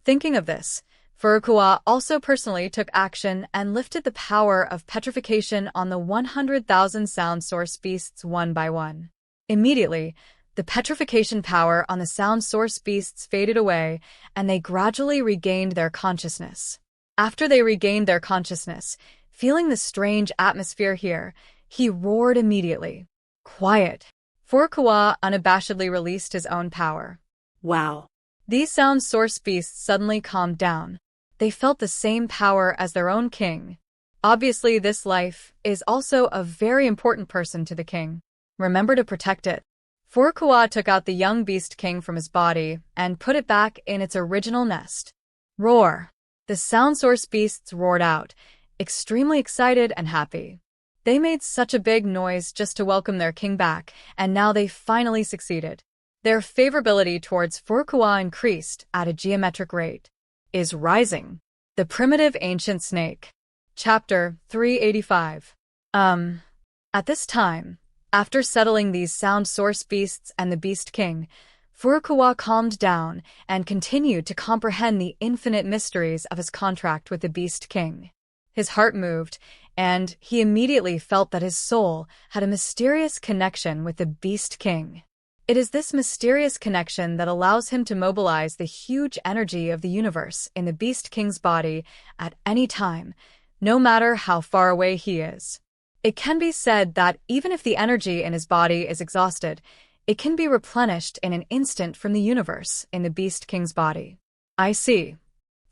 Thinking of this, Furukawa also personally took action and lifted the power of petrification on the 100,000 sound source beasts one by one. Immediately, the petrification power on the sound source beasts faded away, and they gradually regained their consciousness. After they regained their consciousness, feeling the strange atmosphere here, he roared immediately. Quiet. Furukawa unabashedly released his own power. Wow. These sound source beasts suddenly calmed down. They felt the same power as their own king. Obviously, this life is also a very important person to the king. Remember to protect it. Furukawa took out the young beast king from his body and put it back in its original nest. Roar. The sound source beasts roared out, extremely excited and happy. They made such a big noise just to welcome their king back, and now they finally succeeded. Their favorability towards Furukawa increased at a geometric rate. is rising. The Primitive Ancient Snake. Chapter 385. At this time, after settling these sound source beasts and the Beast King, Furukawa calmed down and continued to comprehend the infinite mysteries of his contract with the Beast King. His heart moved, and he immediately felt that his soul had a mysterious connection with the Beast King. It is this mysterious connection that allows him to mobilize the huge energy of the universe in the Beast King's body at any time, no matter how far away he is. It can be said that even if the energy in his body is exhausted, it can be replenished in an instant from the universe in the Beast King's body. I see.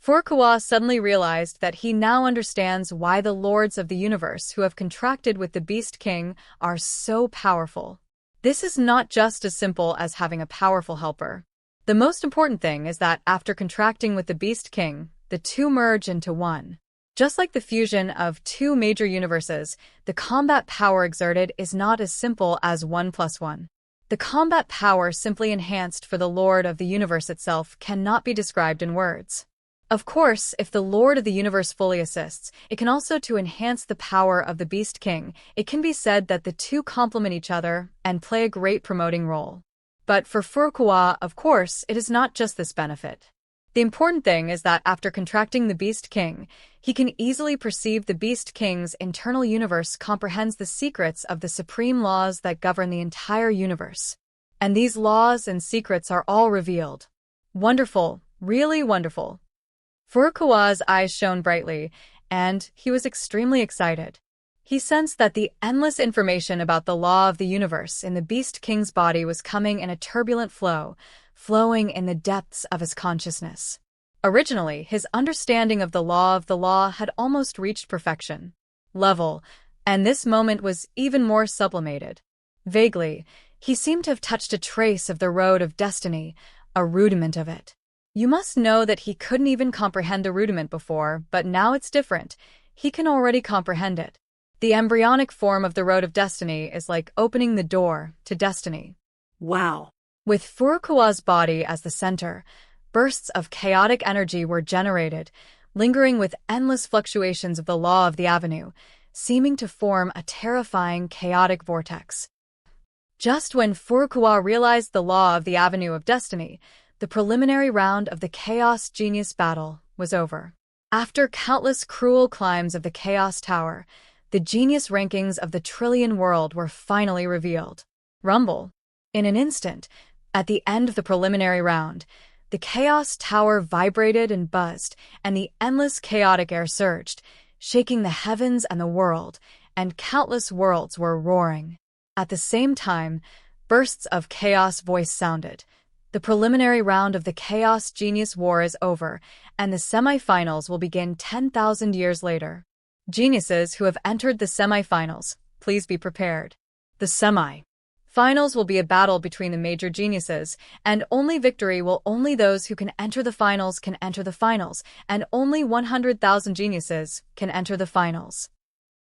Furukawa suddenly realized that he now understands why the lords of the universe who have contracted with the Beast King are so powerful. This is not just as simple as having a powerful helper. The most important thing is that after contracting with the Beast King, the two merge into one. Just like the fusion of two major universes, the combat power exerted is not as simple as 1 + 1. The combat power simply enhanced for the Lord of the Universe itself cannot be described in words. Of course, if the Lord of the Universe fully assists, it can also to enhance the power of the Beast King. It can be said that the two complement each other and play a great promoting role. But for Furukawa, of course, it is not just this benefit. The important thing is that after contracting the Beast King, he can easily perceive the Beast King's internal universe comprehends the secrets of the supreme laws that govern the entire universe. And these laws and secrets are all revealed. Wonderful, really wonderful. Furukawa's eyes shone brightly, and he was extremely excited. He sensed that the endless information about the law of the universe in the Beast King's body was coming in a turbulent flow, flowing in the depths of his consciousness. Originally, his understanding of the law had almost reached perfection level, and this moment was even more sublimated. Vaguely, he seemed to have touched a trace of the road of destiny, a rudiment of it. You must know that he couldn't even comprehend the rudiment before, but now it's different. He can already comprehend it. The embryonic form of the road of destiny is like opening the door to destiny. Wow. With Furukawa's body as the center, bursts of chaotic energy were generated, lingering with endless fluctuations of the law of the avenue, seeming to form a terrifying chaotic vortex. Just when Furukawa realized the law of the avenue of destiny, the preliminary round of the Chaos Genius battle was over. After countless cruel climbs of the Chaos Tower, the genius rankings of the Trillion World were finally revealed. Rumble. In an instant, at the end of the preliminary round, the Chaos Tower vibrated and buzzed, and the endless chaotic air surged, shaking the heavens and the world, and countless worlds were roaring. At the same time, bursts of chaos voice sounded. The preliminary round of the Chaos Genius War is over, and the semi-finals will begin 10,000 years later. Geniuses who have entered the semi-finals, please be prepared. The semi-finals will be a battle between the major geniuses, and only those who can enter the finals, and only 100,000 geniuses can enter the finals.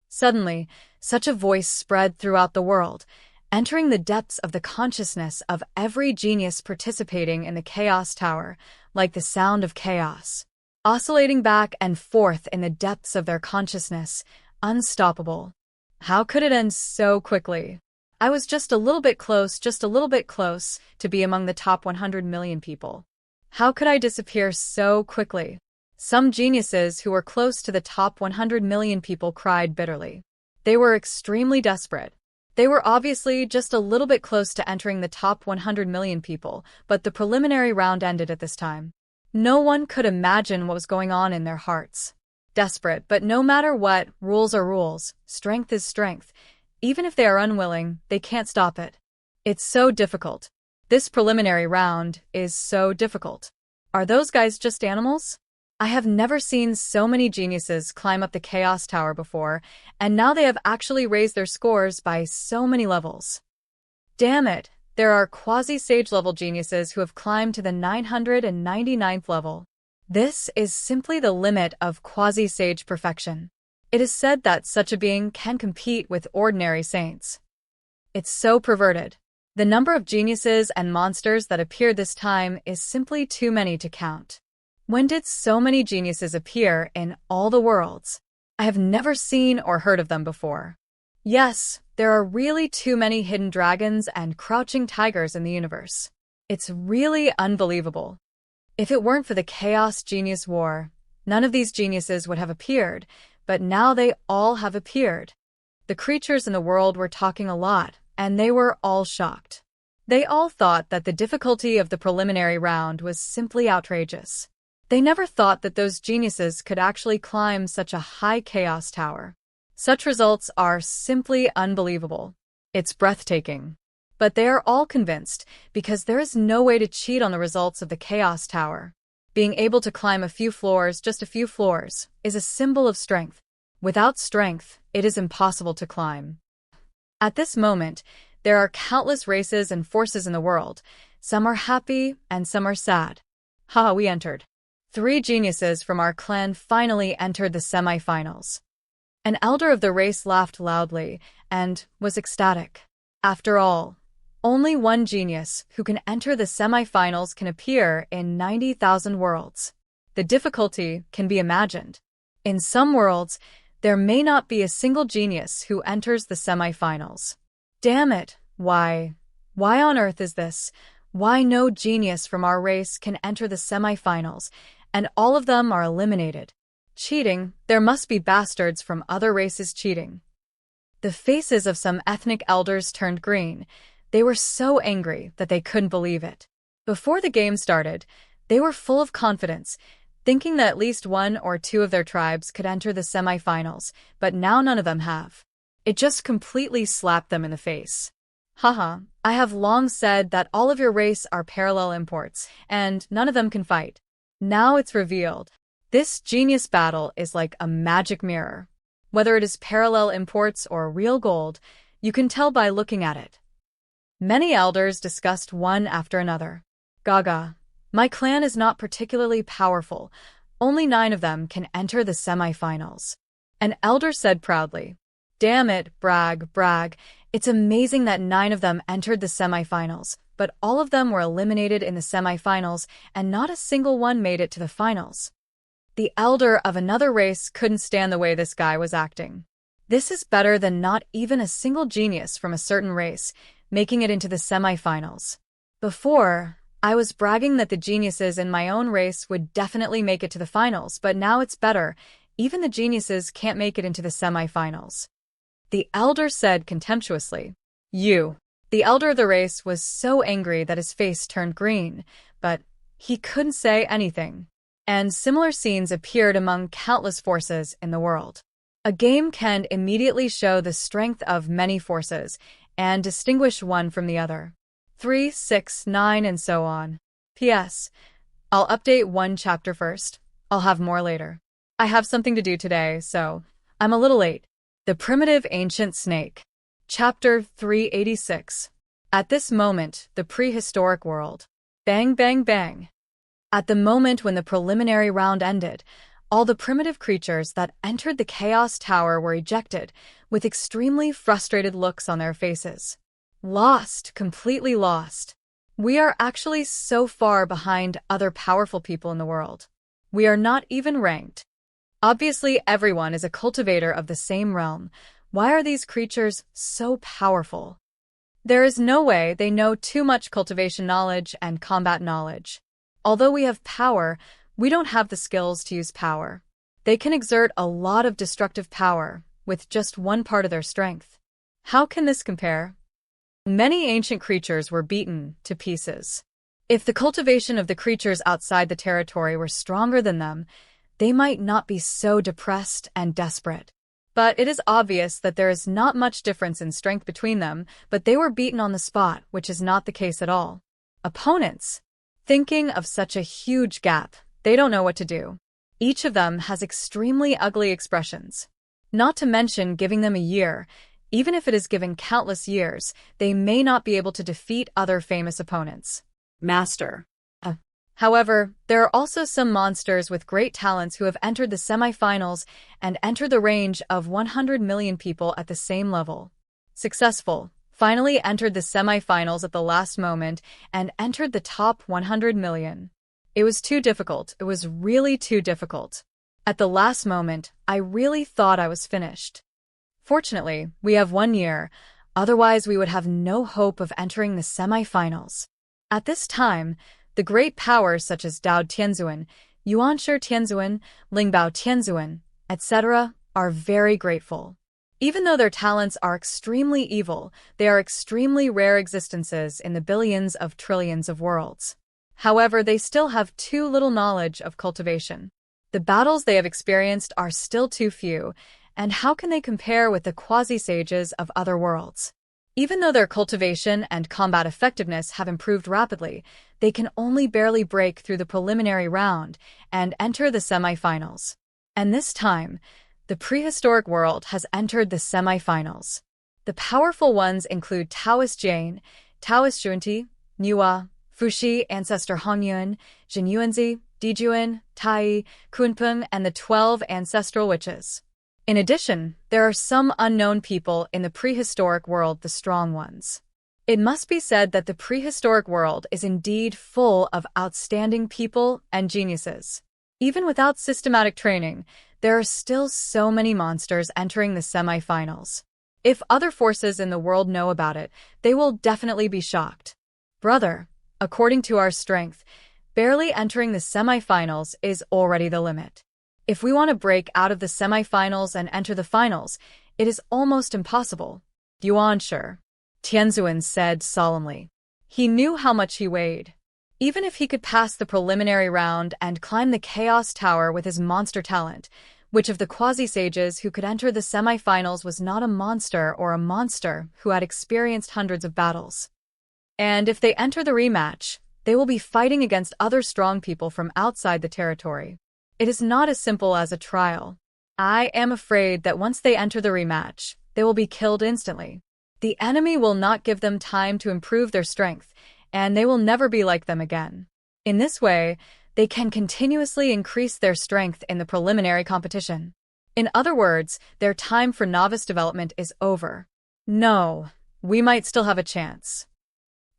Suddenly, such a voice spread throughout the world, entering the depths of the consciousness of every genius participating in the Chaos Tower, like the sound of chaos, oscillating back and forth in the depths of their consciousness, unstoppable. How could it end so quickly? I was just a little bit close to be among the top 100 million people. How could I disappear so quickly? Some geniuses who were close to the top 100 million people cried bitterly. They were extremely desperate. They were obviously just a little bit close to entering the top 100 million people, but the preliminary round ended at this time. No one could imagine what was going on in their hearts. Desperate, but no matter what, rules are rules, strength is strength. Even if they are unwilling, they can't stop it. It's so difficult. This preliminary round is so difficult. Are those guys just animals? I have never seen so many geniuses climb up the Chaos Tower before, and now they have actually raised their scores by so many levels. Damn it, there are quasi-sage level geniuses who have climbed to the 999th level. This is simply the limit of quasi-sage perfection. It is said that such a being can compete with ordinary saints. It's so perverted. The number of geniuses and monsters that appear this time is simply too many to count. When did so many geniuses appear in all the worlds? I have never seen or heard of them before. Yes, there are really too many hidden dragons and crouching tigers in the universe. It's really unbelievable. If it weren't for the Chaos Genius War, none of these geniuses would have appeared, but now they all have appeared. The creatures in the world were talking a lot, and they were all shocked. They all thought that the difficulty of the preliminary round was simply outrageous. They never thought that those geniuses could actually climb such a high chaos tower. Such results are simply unbelievable. It's breathtaking. But they are all convinced, because there is no way to cheat on the results of the Chaos Tower. Being able to climb a few floors, just a few floors, is a symbol of strength. Without strength, it is impossible to climb. At this moment, there are countless races and forces in the world. Some are happy, and some are sad. We entered. 3 geniuses from our clan finally entered the semi-finals. An elder of the race laughed loudly, and was ecstatic. After all, only one genius who can enter the semi-finals can appear in 90,000 worlds. The difficulty can be imagined. In some worlds, there may not be a single genius who enters the semi-finals. Damn it, why on earth is this? Why no genius from our race can enter the semi-finals, and all of them are eliminated? Cheating, there must be bastards from other races cheating. The faces of some ethnic elders turned green. They were so angry that they couldn't believe it. Before the game started, they were full of confidence, thinking that at least 1 or 2 of their tribes could enter the semi-finals, but now none of them have. It just completely slapped them in the face. I have long said that all of your race are parallel imports, and none of them can fight. Now it's revealed. This genius battle is like a magic mirror. Whether it is parallel imports or real gold, you can tell by looking at it. Many elders discussed one after another. Gaga, my clan is not particularly powerful. Only 9 of them can enter the semi-finals. An elder said proudly. Damn it, brag. It's amazing that 9 of them entered the semi-finals, but all of them were eliminated in the semi-finals, and not a single one made it to the finals. The elder of another race couldn't stand the way this guy was acting. This is better than not even a single genius from a certain race making it into the semi-finals. Before, I was bragging that the geniuses in my own race would definitely make it to the finals, but now it's better. Even the geniuses can't make it into the semi-finals. The elder said contemptuously. You. The elder of the race was so angry that his face turned green, but he couldn't say anything. And similar scenes appeared among countless forces in the world. A game can immediately show the strength of many forces and distinguish one from the other. 3, 6, 9, and so on. P.S. I'll update 1 chapter first. I'll have more later. I have something to do today, so I'm a little late. The Primitive Ancient Snake. Chapter 386. At this moment, the prehistoric world. Bang, bang, bang. At the moment when the preliminary round ended, all the primitive creatures that entered the Chaos Tower were ejected, with extremely frustrated looks on their faces. Lost, completely lost. We are actually so far behind other powerful people in the world. We are not even ranked. Obviously, everyone is a cultivator of the same realm. Why are these creatures so powerful? There is no way they know too much cultivation knowledge and combat knowledge. Although we have power, we don't have the skills to use power. They can exert a lot of destructive power with just one part of their strength. How can this compare? Many ancient creatures were beaten to pieces. If the cultivation of the creatures outside the territory were stronger than them, they might not be so depressed and desperate. But it is obvious that there is not much difference in strength between them, but they were beaten on the spot, which is not the case at all. Opponents. Thinking of such a huge gap, they don't know what to do. Each of them has extremely ugly expressions. Not to mention giving them a year. Even if it is given countless years, they may not be able to defeat other famous opponents. Master. However, there are also some monsters with great talents who have entered the semi-finals and entered the range of 100 million people at the same level. Successful. Finally entered the semi-finals at the last moment and entered the top 100 million. It was too difficult. It was really too difficult. At the last moment, I really thought I was finished. Fortunately, we have 1 year, otherwise we would have no hope of entering the semi-finals. At this time, the great powers such as Dao Tianzuan, Yuanshi Tianzuan, Lingbao Tianzuan, etc., are very grateful. Even though their talents are extremely evil, they are extremely rare existences in the billions of trillions of worlds. However, they still have too little knowledge of cultivation. The battles they have experienced are still too few, and how can they compare with the quasi-sages of other worlds? Even though their cultivation and combat effectiveness have improved rapidly, they can only barely break through the preliminary round and enter the semi-finals. And this time, the prehistoric world has entered the semi-finals. The powerful ones include Taoist Jane, Taoist Junti, Niwa, Fuxi Ancestor Hongyuan, Jinyuanzi, Dijuan, Tai, Kunpeng, and the 12 ancestral witches. In addition, there are some unknown people in the prehistoric world, the strong ones. It must be said that the prehistoric world is indeed full of outstanding people and geniuses. Even without systematic training, there are still so many monsters entering the semi-finals. If other forces in the world know about it, they will definitely be shocked. Brother, according to our strength, barely entering the semi-finals is already the limit. If we want to break out of the semi-finals and enter the finals, it is almost impossible. Yuanshi Tianzuan said solemnly. He knew how much he weighed. Even if he could pass the preliminary round and climb the Chaos Tower with his monster talent, which of the quasi-sages who could enter the semi-finals was not a monster or a monster who had experienced hundreds of battles? And if they enter the rematch, they will be fighting against other strong people from outside the territory. It is not as simple as a trial. I am afraid that once they enter the rematch, they will be killed instantly. The enemy will not give them time to improve their strength, and they will never be like them again. In this way, they can continuously increase their strength in the preliminary competition. In other words, their time for novice development is over. No, we might still have a chance.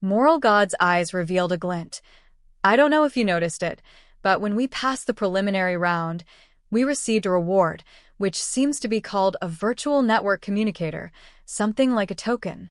Moral God's eyes revealed a glint. I don't know if you noticed it, but when we passed the preliminary round, we received a reward, which seems to be called a virtual network communicator, something like a token.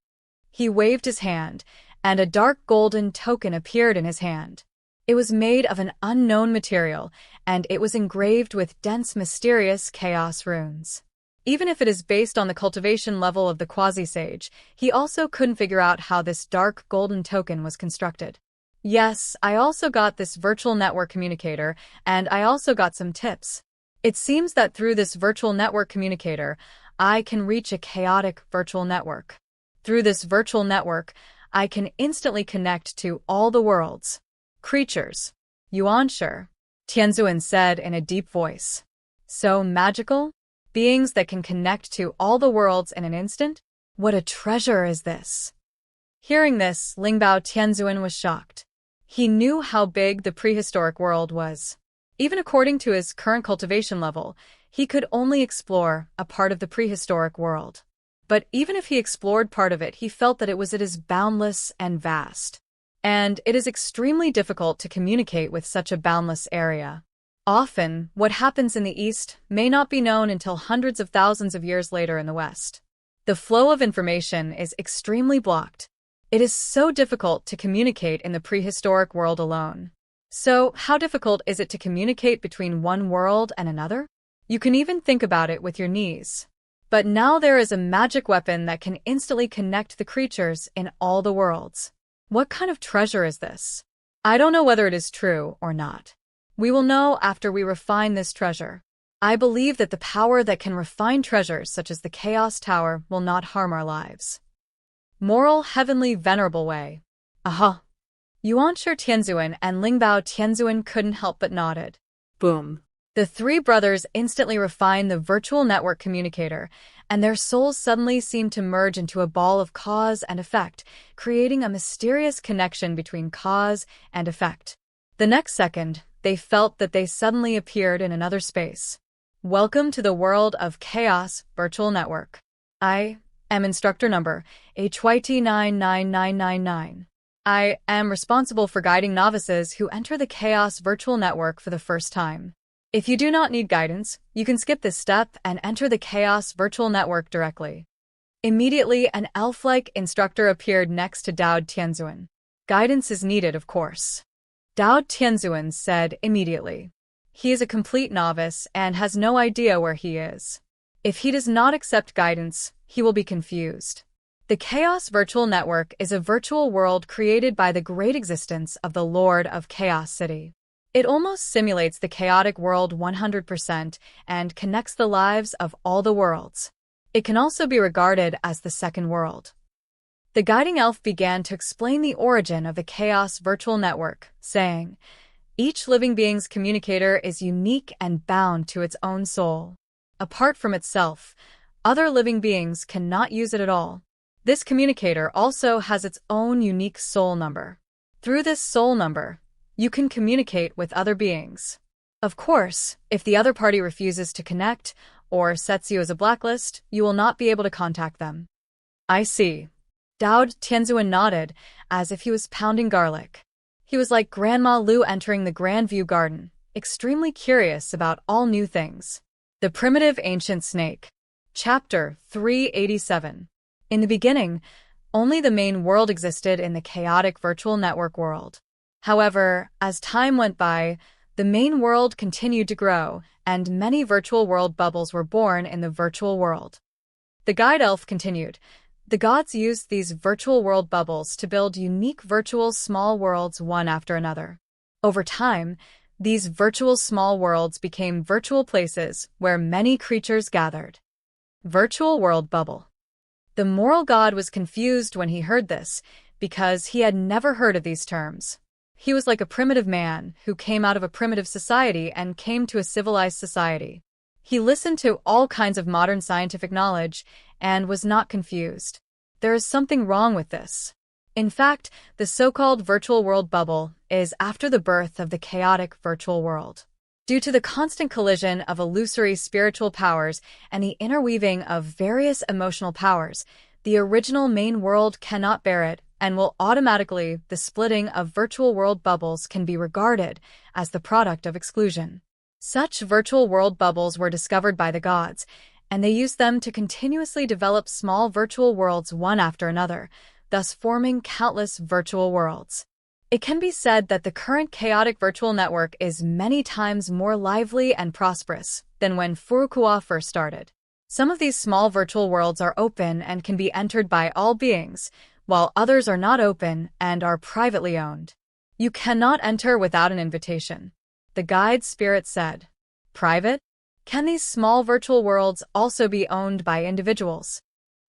He waved his hand, and a dark golden token appeared in his hand. It was made of an unknown material, and it was engraved with dense, mysterious chaos runes. Even if it is based on the cultivation level of the quasi-sage, he also couldn't figure out how this dark golden token was constructed. Yes, I also got this virtual network communicator, and I also got some tips. It seems that through this virtual network communicator, I can reach a chaotic virtual network. Through this virtual network, I can instantly connect to all the worlds. Creatures. Yuanshi Tianzuan said in a deep voice. So magical? Beings that can connect to all the worlds in an instant? What a treasure is this! Hearing this, Lingbao Tianzuan was shocked. He knew how big the prehistoric world was. Even according to his current cultivation level, he could only explore a part of the prehistoric world. But even if he explored part of it, he felt that it is boundless and vast. And it is extremely difficult to communicate with such a boundless area. Often, what happens in the East may not be known until hundreds of thousands of years later in the West. The flow of information is extremely blocked. It is so difficult to communicate in the prehistoric world alone. So, how difficult is it to communicate between one world and another? You can even think about it with your knees. But now there is a magic weapon that can instantly connect the creatures in all the worlds. What kind of treasure is this? I don't know whether it is true or not. We will know after we refine this treasure. I believe that the power that can refine treasures such as the Chaos Tower will not harm our lives. Moral, heavenly, venerable way. Aha! Yuanshi Tianzuan and Lingbao Tianzuan couldn't help but nodded. Boom. The three brothers instantly refined the virtual network communicator, and their souls suddenly seemed to merge into a ball of cause and effect, creating a mysterious connection between cause and effect. The next second, they felt that they suddenly appeared in another space. Welcome to the world of Chaos Virtual Network. I am instructor number HYT99999. I am responsible for guiding novices who enter the Chaos Virtual Network for the first time. If you do not need guidance, you can skip this step and enter the Chaos Virtual Network directly. Immediately, an elf-like instructor appeared next to Dao Tianzuan. Guidance is needed, of course. Dao Tianzuan said immediately. He is a complete novice and has no idea where he is. If he does not accept guidance, he will be confused. The Chaos Virtual Network is a virtual world created by the great existence of the Lord of Chaos City. It almost simulates the chaotic world 100% and connects the lives of all the worlds. It can also be regarded as the second world. The guiding elf began to explain the origin of the Chaos Virtual Network, saying, "Each living being's communicator is unique and bound to its own soul. Apart from itself, other living beings cannot use it at all. This communicator also has its own unique soul number. Through this soul number, you can communicate with other beings. Of course, if the other party refuses to connect or sets you as a blacklist, you will not be able to contact them." "I see." Dao Tianzuan nodded, as if he was pounding garlic. He was like Grandma Lu entering the Grandview Garden, extremely curious about all new things. The Primitive Ancient Snake. Chapter 387. In the beginning, only the main world existed in the chaotic virtual network world. However, as time went by, the main world continued to grow, and many virtual world bubbles were born in the virtual world. The guide elf continued. The gods used these virtual world bubbles to build unique virtual small worlds one after another. Over time, these virtual small worlds became virtual places where many creatures gathered. Virtual world bubble. The moral god was confused when he heard this, because he had never heard of these terms. He was like a primitive man who came out of a primitive society and came to a civilized society. He listened to all kinds of modern scientific knowledge and was not confused. There is something wrong with this. In fact, the so-called virtual world bubble is after the birth of the chaotic virtual world. Due to the constant collision of illusory spiritual powers and the interweaving of various emotional powers, the original main world cannot bear it and will automatically. The splitting of virtual world bubbles can be regarded as the product of exclusion. Such virtual world bubbles were discovered by the gods, and they used them to continuously develop small virtual worlds one after another, thus forming countless virtual worlds. It can be said that the current chaotic virtual network is many times more lively and prosperous than when Furukawa first started. Some of these small virtual worlds are open and can be entered by all beings, while others are not open and are privately owned. You cannot enter without an invitation. The guide spirit said. Private? Can these small virtual worlds also be owned by individuals?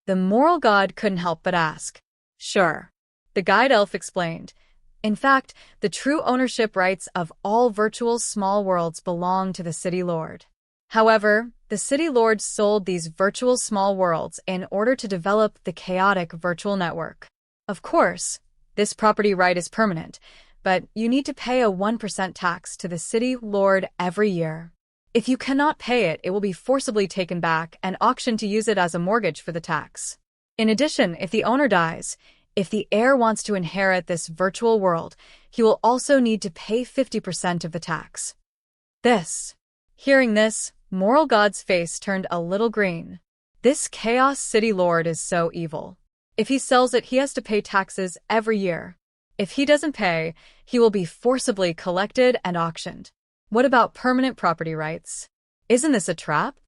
The moral god couldn't help but ask. Sure. The guide elf explained. In fact, the true ownership rights of all virtual small worlds belong to the city lord. However, the city lord sold these virtual small worlds in order to develop the chaotic virtual network. Of course, this property right is permanent, but you need to pay a 1% tax to the city lord every year. If you cannot pay it, it will be forcibly taken back and auctioned to use it as a mortgage for the tax. In addition, if the owner dies, if the heir wants to inherit this virtual world, he will also need to pay 50% of the tax. Hearing this, Moral God's face turned a little green. This Chaos City Lord is so evil. If he sells it, he has to pay taxes every year. If he doesn't pay, he will be forcibly collected and auctioned. What about permanent property rights? Isn't this a trap?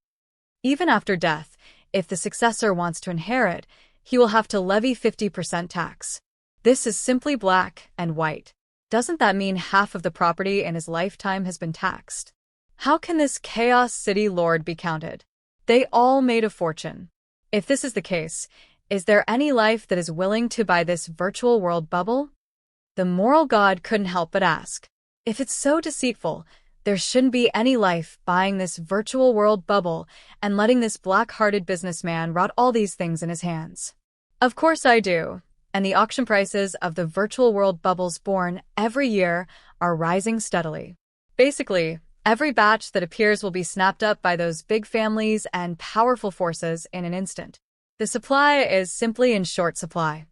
Even after death, if the successor wants to inherit, he will have to levy 50% tax. This is simply black and white. Doesn't that mean half of the property in his lifetime has been taxed? How can this Chaos City Lord be counted? They all made a fortune. If this is the case, is there any life that is willing to buy this virtual world bubble? The moral god couldn't help but ask. If it's so deceitful, there shouldn't be any life buying this virtual world bubble and letting this black-hearted businessman rot all these things in his hands. Of course I do, and the auction prices of the virtual world bubbles born every year are rising steadily. Basically, every batch that appears will be snapped up by those big families and powerful forces in an instant. The supply is simply in short supply.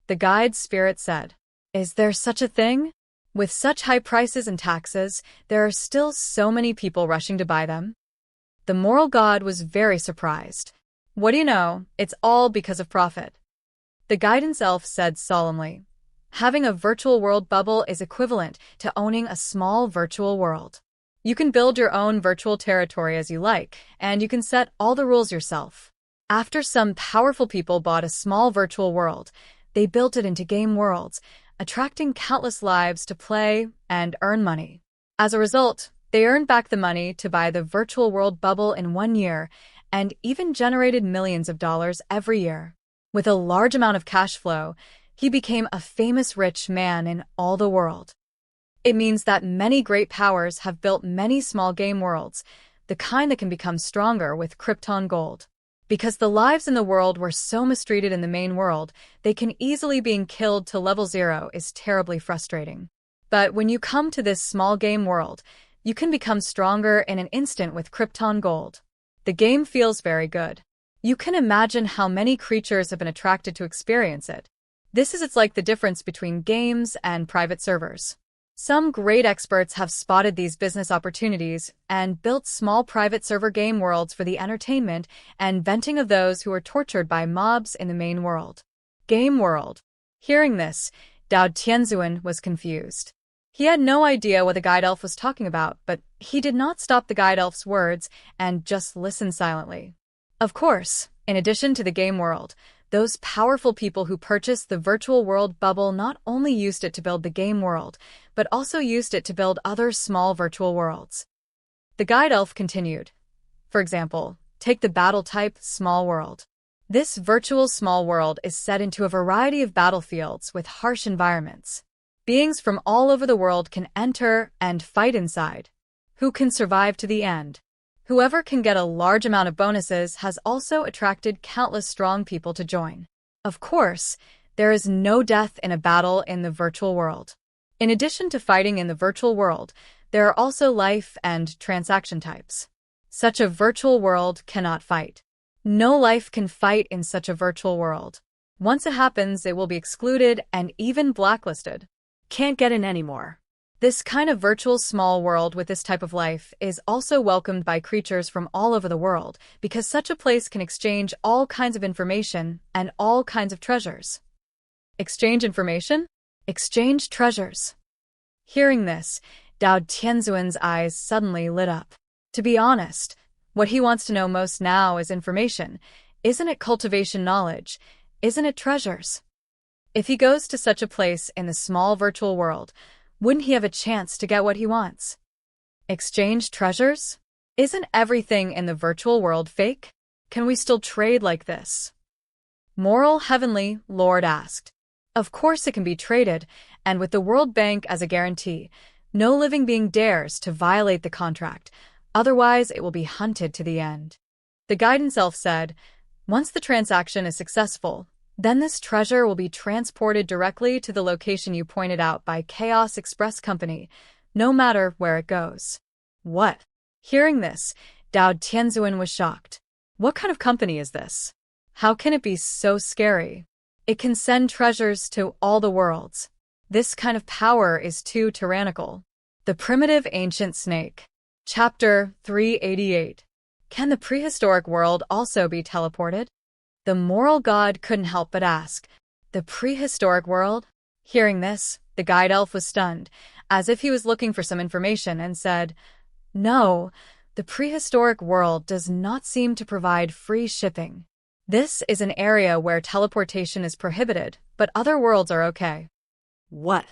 The guide spirit said. Is there such a thing? With such high prices and taxes, there are still so many people rushing to buy them. The moral god was very surprised. What do you know? It's all because of profit. The guidance elf said solemnly. Having a virtual world bubble is equivalent to owning a small virtual world. You can build your own virtual territory as you like, and you can set all the rules yourself. After some powerful people bought a small virtual world, they built it into game worlds, attracting countless lives to play and earn money. As a result, they earned back the money to buy the virtual world bubble in 1 year and even generated millions of dollars every year. With a large amount of cash flow, he became a famous rich man in all the world. It means that many great powers have built many small game worlds, the kind that can become stronger with Krypton gold. Because the lives in the world were so mistreated in the main world, they can easily being killed to level 0 is terribly frustrating. But when you come to this small game world, you can become stronger in an instant with Krypton gold. The game feels very good. You can imagine how many creatures have been attracted to experience it. It's like the difference between games and private servers. Some great experts have spotted these business opportunities and built small private server game worlds for the entertainment and venting of those who are tortured by mobs in the main world. Game world. Hearing this, Dao Tianzuan was confused. He had no idea what the guide elf was talking about, but he did not stop the guide elf's words and just listened silently. Of course, in addition to the game world, those powerful people who purchased the virtual world bubble not only used it to build the game world, but also used it to build other small virtual worlds. The guide elf continued. For example, take the battle type small world. This virtual small world is set into a variety of battlefields with harsh environments. Beings from all over the world can enter and fight inside. Who can survive to the end? Whoever can get a large amount of bonuses has also attracted countless strong people to join. Of course, there is no death in a battle in the virtual world. In addition to fighting in the virtual world, there are also life and transaction types. Such a virtual world cannot fight. No life can fight in such a virtual world. Once it happens, it will be excluded and even blacklisted. Can't get in anymore. This kind of virtual small world with this type of life is also welcomed by creatures from all over the world because such a place can exchange all kinds of information and all kinds of treasures. Exchange information? Exchange treasures. Hearing this, Dao Tianzuan's eyes suddenly lit up. To be honest, what he wants to know most now is information. Isn't it cultivation knowledge? Isn't it treasures? If he goes to such a place in the small virtual world, wouldn't he have a chance to get what he wants? Exchange treasures? Isn't everything in the virtual world fake? Can we still trade like this? Moral Heavenly Lord asked. Of course it can be traded, and with the World Bank as a guarantee, no living being dares to violate the contract, otherwise it will be hunted to the end. The guidance elf said, once the transaction is successful, then this treasure will be transported directly to the location you pointed out by Chaos Express Company, no matter where it goes. What? Hearing this, Dao Tianzuan was shocked. What kind of company is this? How can it be so scary? It can send treasures to all the worlds. This kind of power is too tyrannical. The Primitive Ancient Snake. Chapter 388. Can the prehistoric world also be teleported? The moral god couldn't help but ask, the prehistoric world? Hearing this, the guide elf was stunned, as if he was looking for some information, and said, no, the prehistoric world does not seem to provide free shipping. This is an area where teleportation is prohibited, but other worlds are okay. What?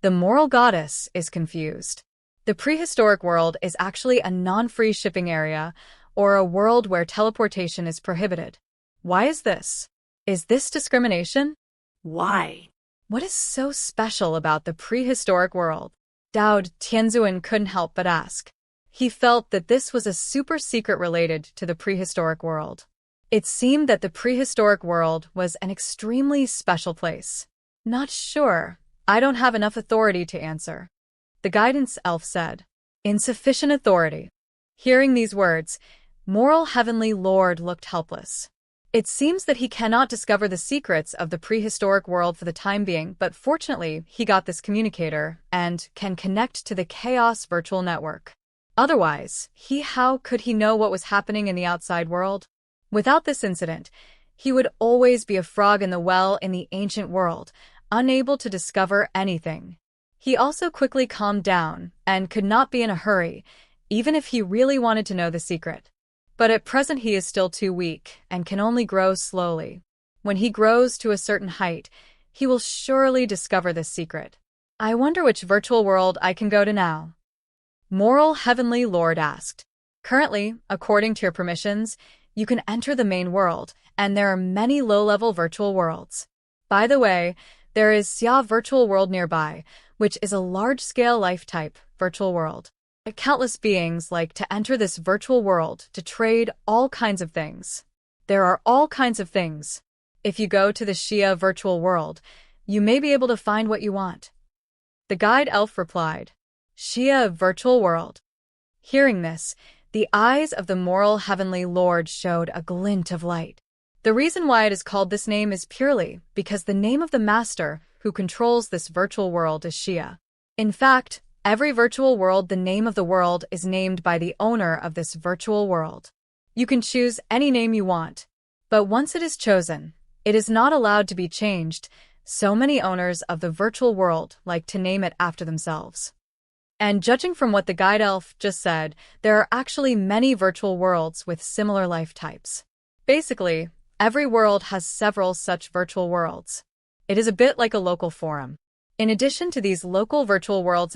The moral goddess is confused. The prehistoric world is actually a non-free shipping area, or a world where teleportation is prohibited. Why is this? Is this discrimination? Why? What is so special about the prehistoric world? Dao Tianzuan couldn't help but ask. He felt that this was a super secret related to the prehistoric world. It seemed that the prehistoric world was an extremely special place. Not sure. I don't have enough authority to answer. The guidance elf said. Insufficient authority. Hearing these words, Moral Heavenly Lord looked helpless. It seems that he cannot discover the secrets of the prehistoric world for the time being, but fortunately, he got this communicator and can connect to the Chaos virtual network. Otherwise, how could he know what was happening in the outside world? Without this incident, he would always be a frog in the well in the ancient world, unable to discover anything. He also quickly calmed down and could not be in a hurry, even if he really wanted to know the secret. But at present he is still too weak and can only grow slowly. When he grows to a certain height, he will surely discover this secret. I wonder which virtual world I can go to now. Moral Heavenly Lord asked. Currently, according to your permissions, you can enter the main world, and there are many low-level virtual worlds. By the way, there is Xia virtual world nearby, which is a large-scale life-type virtual world. Countless beings like to enter this virtual world to trade all kinds of things. There are all kinds of things. If you go to the Xia virtual world, you may be able to find what you want. The guide elf replied. Xia virtual world. Hearing this, the eyes of the moral heavenly lord showed a glint of light. The reason why it is called this name is purely because the name of the master who controls this virtual world is Xia. In fact, every virtual world, the name of the world is named by the owner of this virtual world. You can choose any name you want, but once it is chosen, it is not allowed to be changed. So many owners of the virtual world like to name it after themselves. And judging from what the guide elf just said, there are actually many virtual worlds with similar life types. Basically, every world has several such virtual worlds. It is a bit like a local forum. In addition to these local virtual worlds,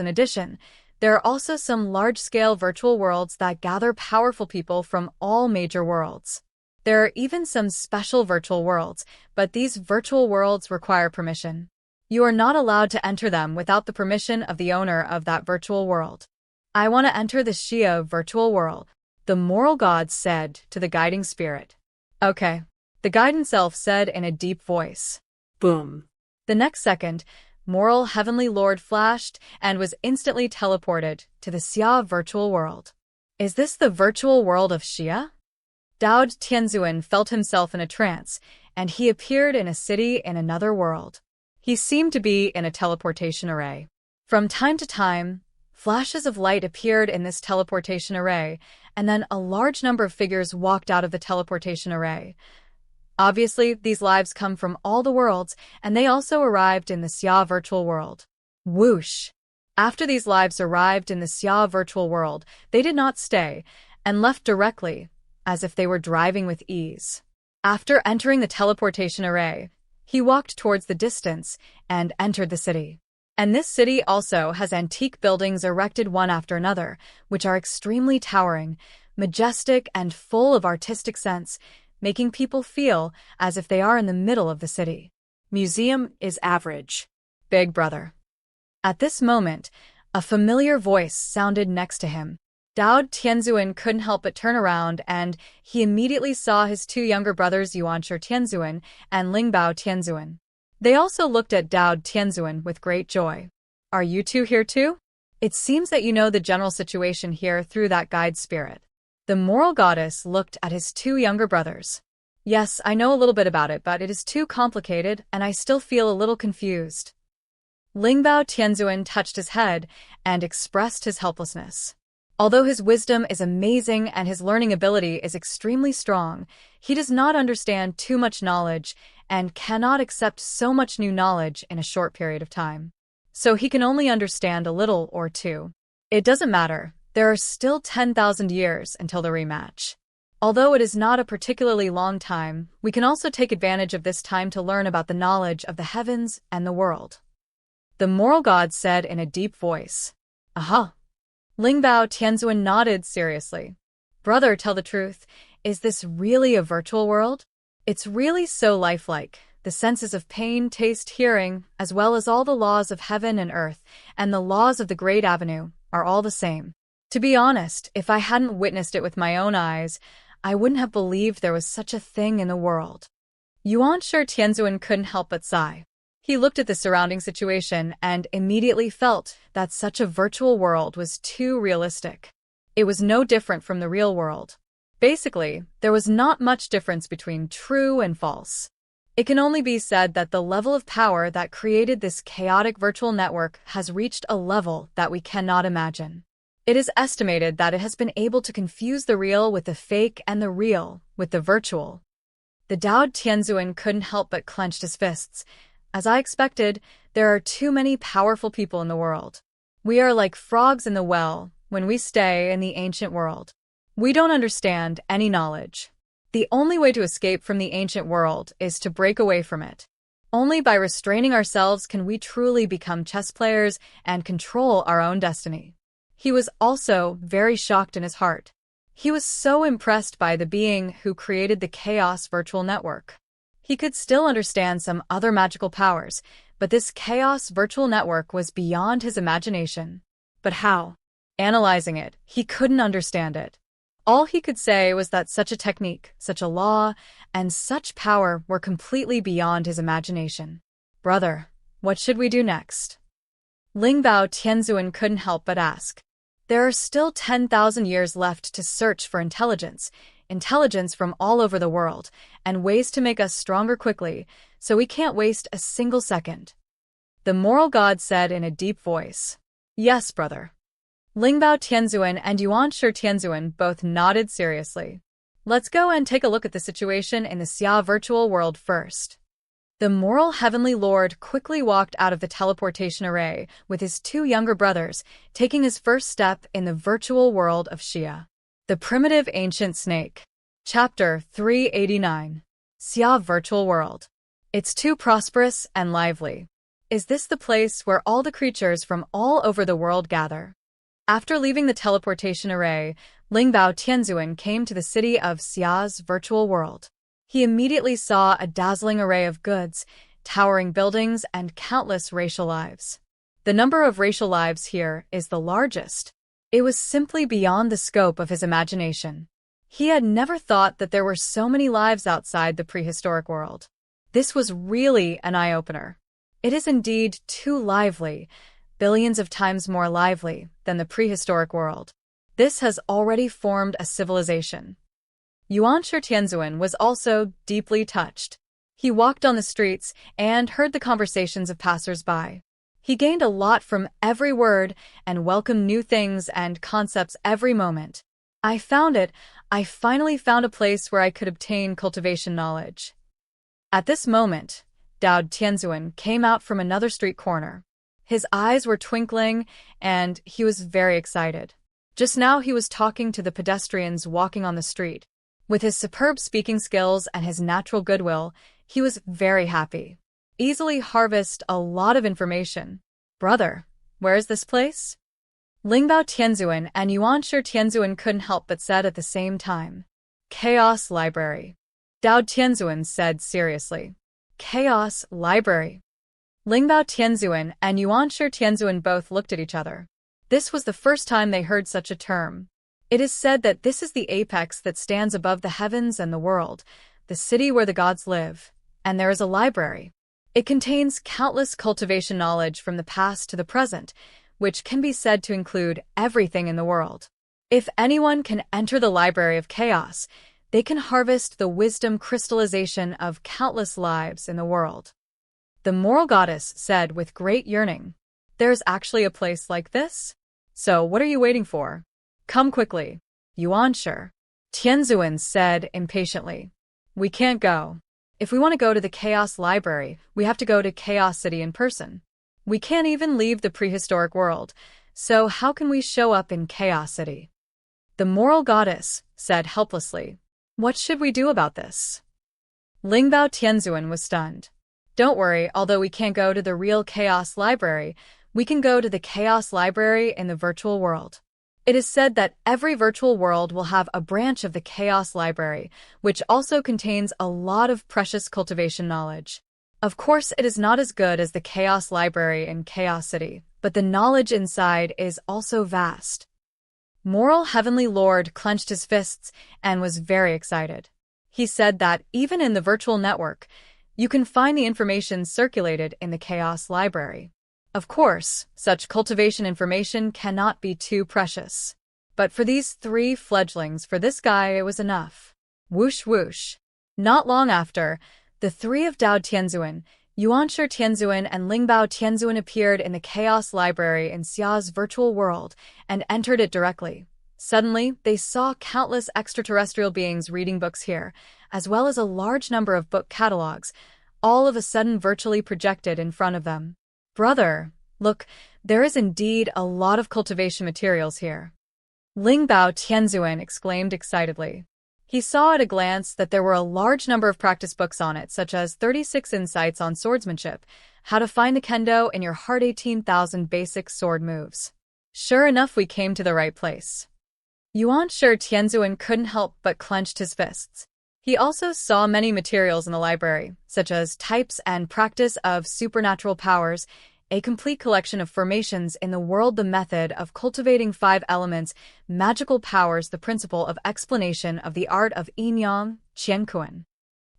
there are also some large-scale virtual worlds that gather powerful people from all major worlds. There are even some special virtual worlds, but these virtual worlds require permission. You are not allowed to enter them without the permission of the owner of that virtual world. I want to enter the Xia virtual world, the moral god said to the guiding spirit. Okay, the guidance elf said in a deep voice. Boom. The next second, Moral Heavenly Lord flashed and was instantly teleported to the Xia virtual world. Is this the virtual world of Xia? Dao Tianzuan felt himself in a trance, and he appeared in a city in another world. He seemed to be in a teleportation array. From time to time, flashes of light appeared in this teleportation array, and then a large number of figures walked out of the teleportation array. Obviously, these lives come from all the worlds, and they also arrived in the Xia virtual world. Whoosh! After these lives arrived in the Xia virtual world, they did not stay, and left directly, as if they were driving with ease. After entering the teleportation array, he walked towards the distance and entered the city. And this city also has antique buildings erected one after another, which are extremely towering, majestic, and full of artistic sense, making people feel as if they are in the middle of the city. Museum is average. Big brother. At this moment, a familiar voice sounded next to him. Dao Tianzuan couldn't help but turn around, and he immediately saw his two younger brothers Yuanshi Tianzuan and Lingbao Tianzuan. They also looked at Dao Tianzuan with great joy. Are you two here too? It seems that you know the general situation here through that guide spirit. The moral goddess looked at his two younger brothers. Yes, I know a little bit about it, but it is too complicated, and I still feel a little confused. Lingbao Tianzuan touched his head and expressed his helplessness. Although his wisdom is amazing and his learning ability is extremely strong, he does not understand too much knowledge and cannot accept so much new knowledge in a short period of time. So he can only understand a little or two. It doesn't matter. There are still 10,000 years until the rematch. Although it is not a particularly long time, we can also take advantage of this time to learn about the knowledge of the heavens and the world. The moral god said in a deep voice. Aha! Lingbao Tianzuan nodded seriously. Brother, tell the truth, is this really a virtual world? It's really so lifelike. The senses of pain, taste, hearing, as well as all the laws of heaven and earth, and the laws of the Great Avenue, are all the same. To be honest, if I hadn't witnessed it with my own eyes, I wouldn't have believed there was such a thing in the world. Yuanshi Tianzuan couldn't help but sigh. He looked at the surrounding situation and immediately felt that such a virtual world was too realistic. It was no different from the real world. Basically, there was not much difference between true and false. It can only be said that the level of power that created this chaotic virtual network has reached a level that we cannot imagine. It is estimated that it has been able to confuse the real with the fake and the real with the virtual. The Dao Tianzuan couldn't help but clenched his fists. As I expected, there are too many powerful people in the world. We are like frogs in the well when we stay in the ancient world. We don't understand any knowledge. The only way to escape from the ancient world is to break away from it. Only by restraining ourselves can we truly become chess players and control our own destiny. He was also very shocked in his heart. He was so impressed by the being who created the chaos virtual network. He could still understand some other magical powers, but this chaos virtual network was beyond his imagination. But how? Analyzing it, he couldn't understand it. All he could say was that such a technique, such a law, and such power were completely beyond his imagination. Brother, what should we do next? Lingbao Tianzuan couldn't help but ask. There are still 10,000 years left to search for intelligence from all over the world, and ways to make us stronger quickly, so we can't waste a single second. The moral god said in a deep voice. Yes, brother. Lingbao Tianzuan and Xianxia Tianzuan both nodded seriously. Let's go and take a look at the situation in the Xia virtual world first. The moral heavenly lord quickly walked out of the teleportation array with his two younger brothers, taking his first step in the virtual world of Xia. The Primitive Ancient Snake. Chapter 389. Xia Virtual World. It's too prosperous and lively. Is this the place where all the creatures from all over the world gather? After leaving the teleportation array, Lingbao Tianzuan came to the city of Xia's virtual world. He immediately saw a dazzling array of goods, towering buildings, and countless racial lives. The number of racial lives here is the largest. It was simply beyond the scope of his imagination. He had never thought that there were so many lives outside the prehistoric world. This was really an eye-opener. It is indeed too lively, billions of times more lively than the prehistoric world. This has already formed a civilization. Xianxia Tianzuan was also deeply touched. He walked on the streets and heard the conversations of passers-by. He gained a lot from every word and welcomed new things and concepts every moment. I finally found a place where I could obtain cultivation knowledge. At this moment, Dao Tianzuan came out from another street corner. His eyes were twinkling, and he was very excited. Just now he was talking to the pedestrians walking on the street. With his superb speaking skills and his natural goodwill, he was very happy. Easily harvest a lot of information. Brother, where is this place? Lingbao Tianzuan and Xianxia Tianzuan couldn't help but said at the same time. Chaos Library. Dao Tianzuan said seriously. Chaos Library. Lingbao Tianzuan and Xianxia Tianzuan both looked at each other. This was the first time they heard such a term. It is said that this is the apex that stands above the heavens and the world, the city where the gods live, and there is a library. It contains countless cultivation knowledge from the past to the present, which can be said to include everything in the world. If anyone can enter the Library of Chaos, they can harvest the wisdom crystallization of countless lives in the world. The moral goddess said with great yearning, "There's actually a place like this? So what are you waiting for? Come quickly." Xianxia Tianzuan said impatiently. "We can't go. If we want to go to the Chaos Library, we have to go to Chaos City in person. We can't even leave the prehistoric world, so how can we show up in Chaos City?" The moral goddess said helplessly. "What should we do about this?" Lingbao Tianzuan was stunned. "Don't worry, although we can't go to the real Chaos Library, we can go to the Chaos Library in the virtual world. It is said that every virtual world will have a branch of the Chaos Library, which also contains a lot of precious cultivation knowledge. Of course, it is not as good as the Chaos Library in Chaos City, but the knowledge inside is also vast." Moral Heavenly Lord clenched his fists and was very excited. He said that even in the virtual network, you can find the information circulated in the Chaos Library. Of course, such cultivation information cannot be too precious. But for these 3 fledglings, for this guy, it was enough. Whoosh whoosh. Not long after, the 3 of Dao Tianzuan, Xianxia Tianzuan and Lingbao Tianzuan appeared in the Chaos Library in Xia's virtual world and entered it directly. Suddenly, they saw countless extraterrestrial beings reading books here, as well as a large number of book catalogs, all of a sudden virtually projected in front of them. Brother, look, there is indeed a lot of cultivation materials here. Lingbao Tianzuan exclaimed excitedly. He saw at a glance that there were a large number of practice books on it, such as 36 Insights on Swordsmanship, How to Find the Kendo in Your Heart, 18,000 Basic Sword Moves. Sure enough, we came to the right place. Xianxia Tianzuan couldn't help but clenched his fists. He also saw many materials in the library, such as Types and Practice of Supernatural Powers, a complete collection of formations in the world, the method of cultivating 5 elements, magical powers, the principle of explanation of the art of yin-yang, qiankuan.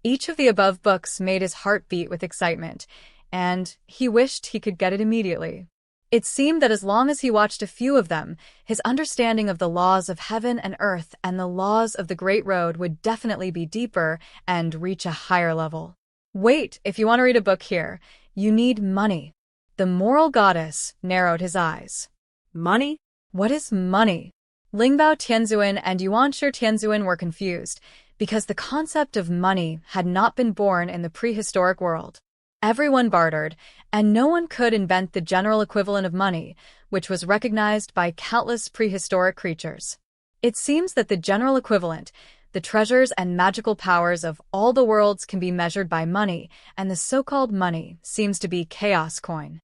Each of the above books made his heart beat with excitement, and he wished he could get it immediately. It seemed that as long as he watched a few of them, his understanding of the laws of heaven and earth and the laws of the Great Road would definitely be deeper and reach a higher level. Wait, if you want to read a book here, you need money. The moral goddess narrowed his eyes. Money? What is money? Lingbao Tianzuan and Xianxia Tianzuan were confused, because the concept of money had not been born in the prehistoric world. Everyone bartered, and no one could invent the general equivalent of money, which was recognized by countless prehistoric creatures. It seems that the general equivalent, the treasures and magical powers of all the worlds, can be measured by money, and the so-called money seems to be chaos coin.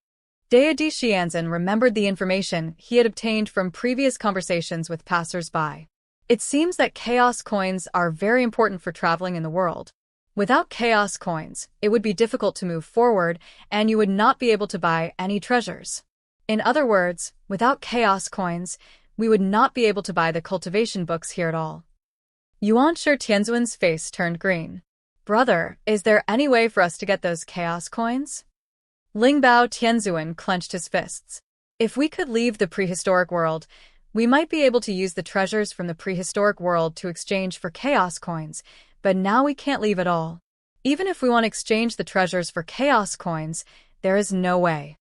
Deidi Xianzhen remembered the information he had obtained from previous conversations with passers-by. It seems that chaos coins are very important for traveling in the world. Without chaos coins, it would be difficult to move forward, and you would not be able to buy any treasures. In other words, without chaos coins, we would not be able to buy the cultivation books here at all. Xianxia Tianzuan's face turned green. Brother, is there any way for us to get those chaos coins? Lingbao Tianzuan clenched his fists. If we could leave the prehistoric world, we might be able to use the treasures from the prehistoric world to exchange for chaos coins, but now we can't leave at all. Even if we want to exchange the treasures for chaos coins, there is no way.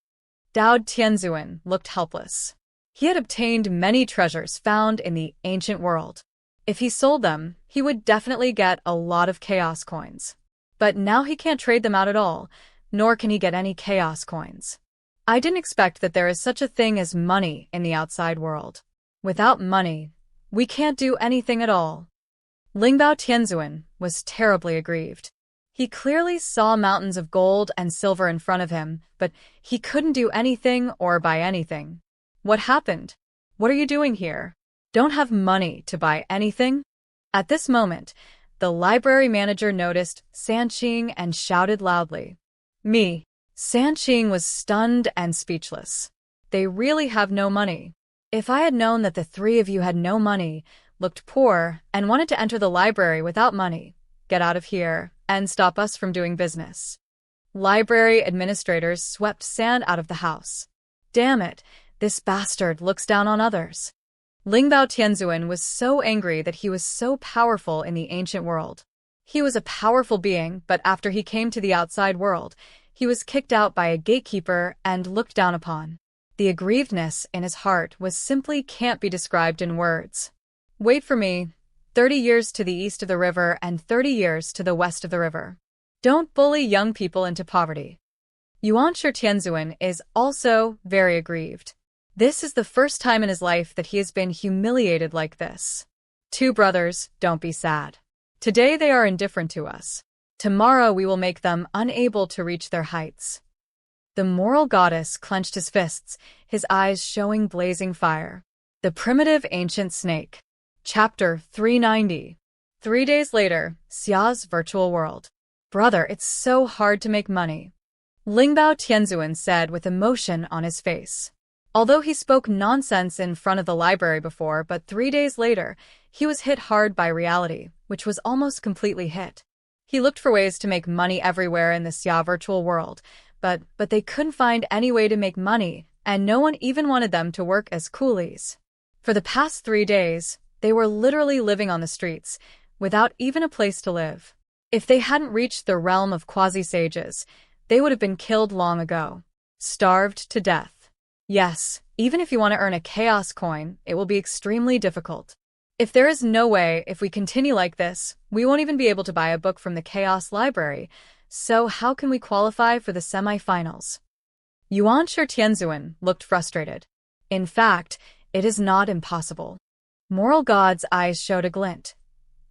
Dao Tianzuan looked helpless. He had obtained many treasures found in the ancient world. If he sold them, he would definitely get a lot of chaos coins. But now he can't trade them out at all, nor can he get any chaos coins. I didn't expect that there is such a thing as money in the outside world. Without money, we can't do anything at all. Lingbao Tianzuan was terribly aggrieved. He clearly saw mountains of gold and silver in front of him, but he couldn't do anything or buy anything. What happened? What are you doing here? Don't have money to buy anything? At this moment, the library manager noticed Xianxia and shouted loudly. Me. Xianxia was stunned and speechless. They really have no money. If I had known that the 3 of you had no money, looked poor, and wanted to enter the library without money, get out of here and stop us from doing business. Library administrators swept sand out of the house. Damn it, this bastard looks down on others. Lingbao Tianzuan was so angry that he was so powerful in the ancient world. He was a powerful being, but after he came to the outside world, he was kicked out by a gatekeeper and looked down upon. The aggrievedness in his heart was simply can't be described in words. Wait for me, 30 years to the east of the river and 30 years to the west of the river. Don't bully young people into poverty. Xianxia Tianzuan is also very aggrieved. This is the first time in his life that he has been humiliated like this. 2 brothers, don't be sad. Today they are indifferent to us. Tomorrow we will make them unable to reach their heights. The moral goddess clenched his fists, his eyes showing blazing fire. The Primitive Ancient Snake. Chapter 390. 3 days later, Xia's virtual world. Brother, it's so hard to make money. Lingbao Tianzuan said with emotion on his face. Although he spoke nonsense in front of the library before, but 3 days later, he was hit hard by reality, which was almost completely hit. He looked for ways to make money everywhere in the Xia virtual world, but they couldn't find any way to make money, and no one even wanted them to work as coolies. For the past 3 days, they were literally living on the streets, without even a place to live. If they hadn't reached the realm of quasi-sages, they would have been killed long ago. Starved to death. Yes, even if you want to earn a chaos coin, it will be extremely difficult. If there is no way, if we continue like this, we won't even be able to buy a book from the Chaos Library, so how can we qualify for the semi-finals? Xianxia Tianzuan looked frustrated. In fact, it is not impossible. Moral God's eyes showed a glint.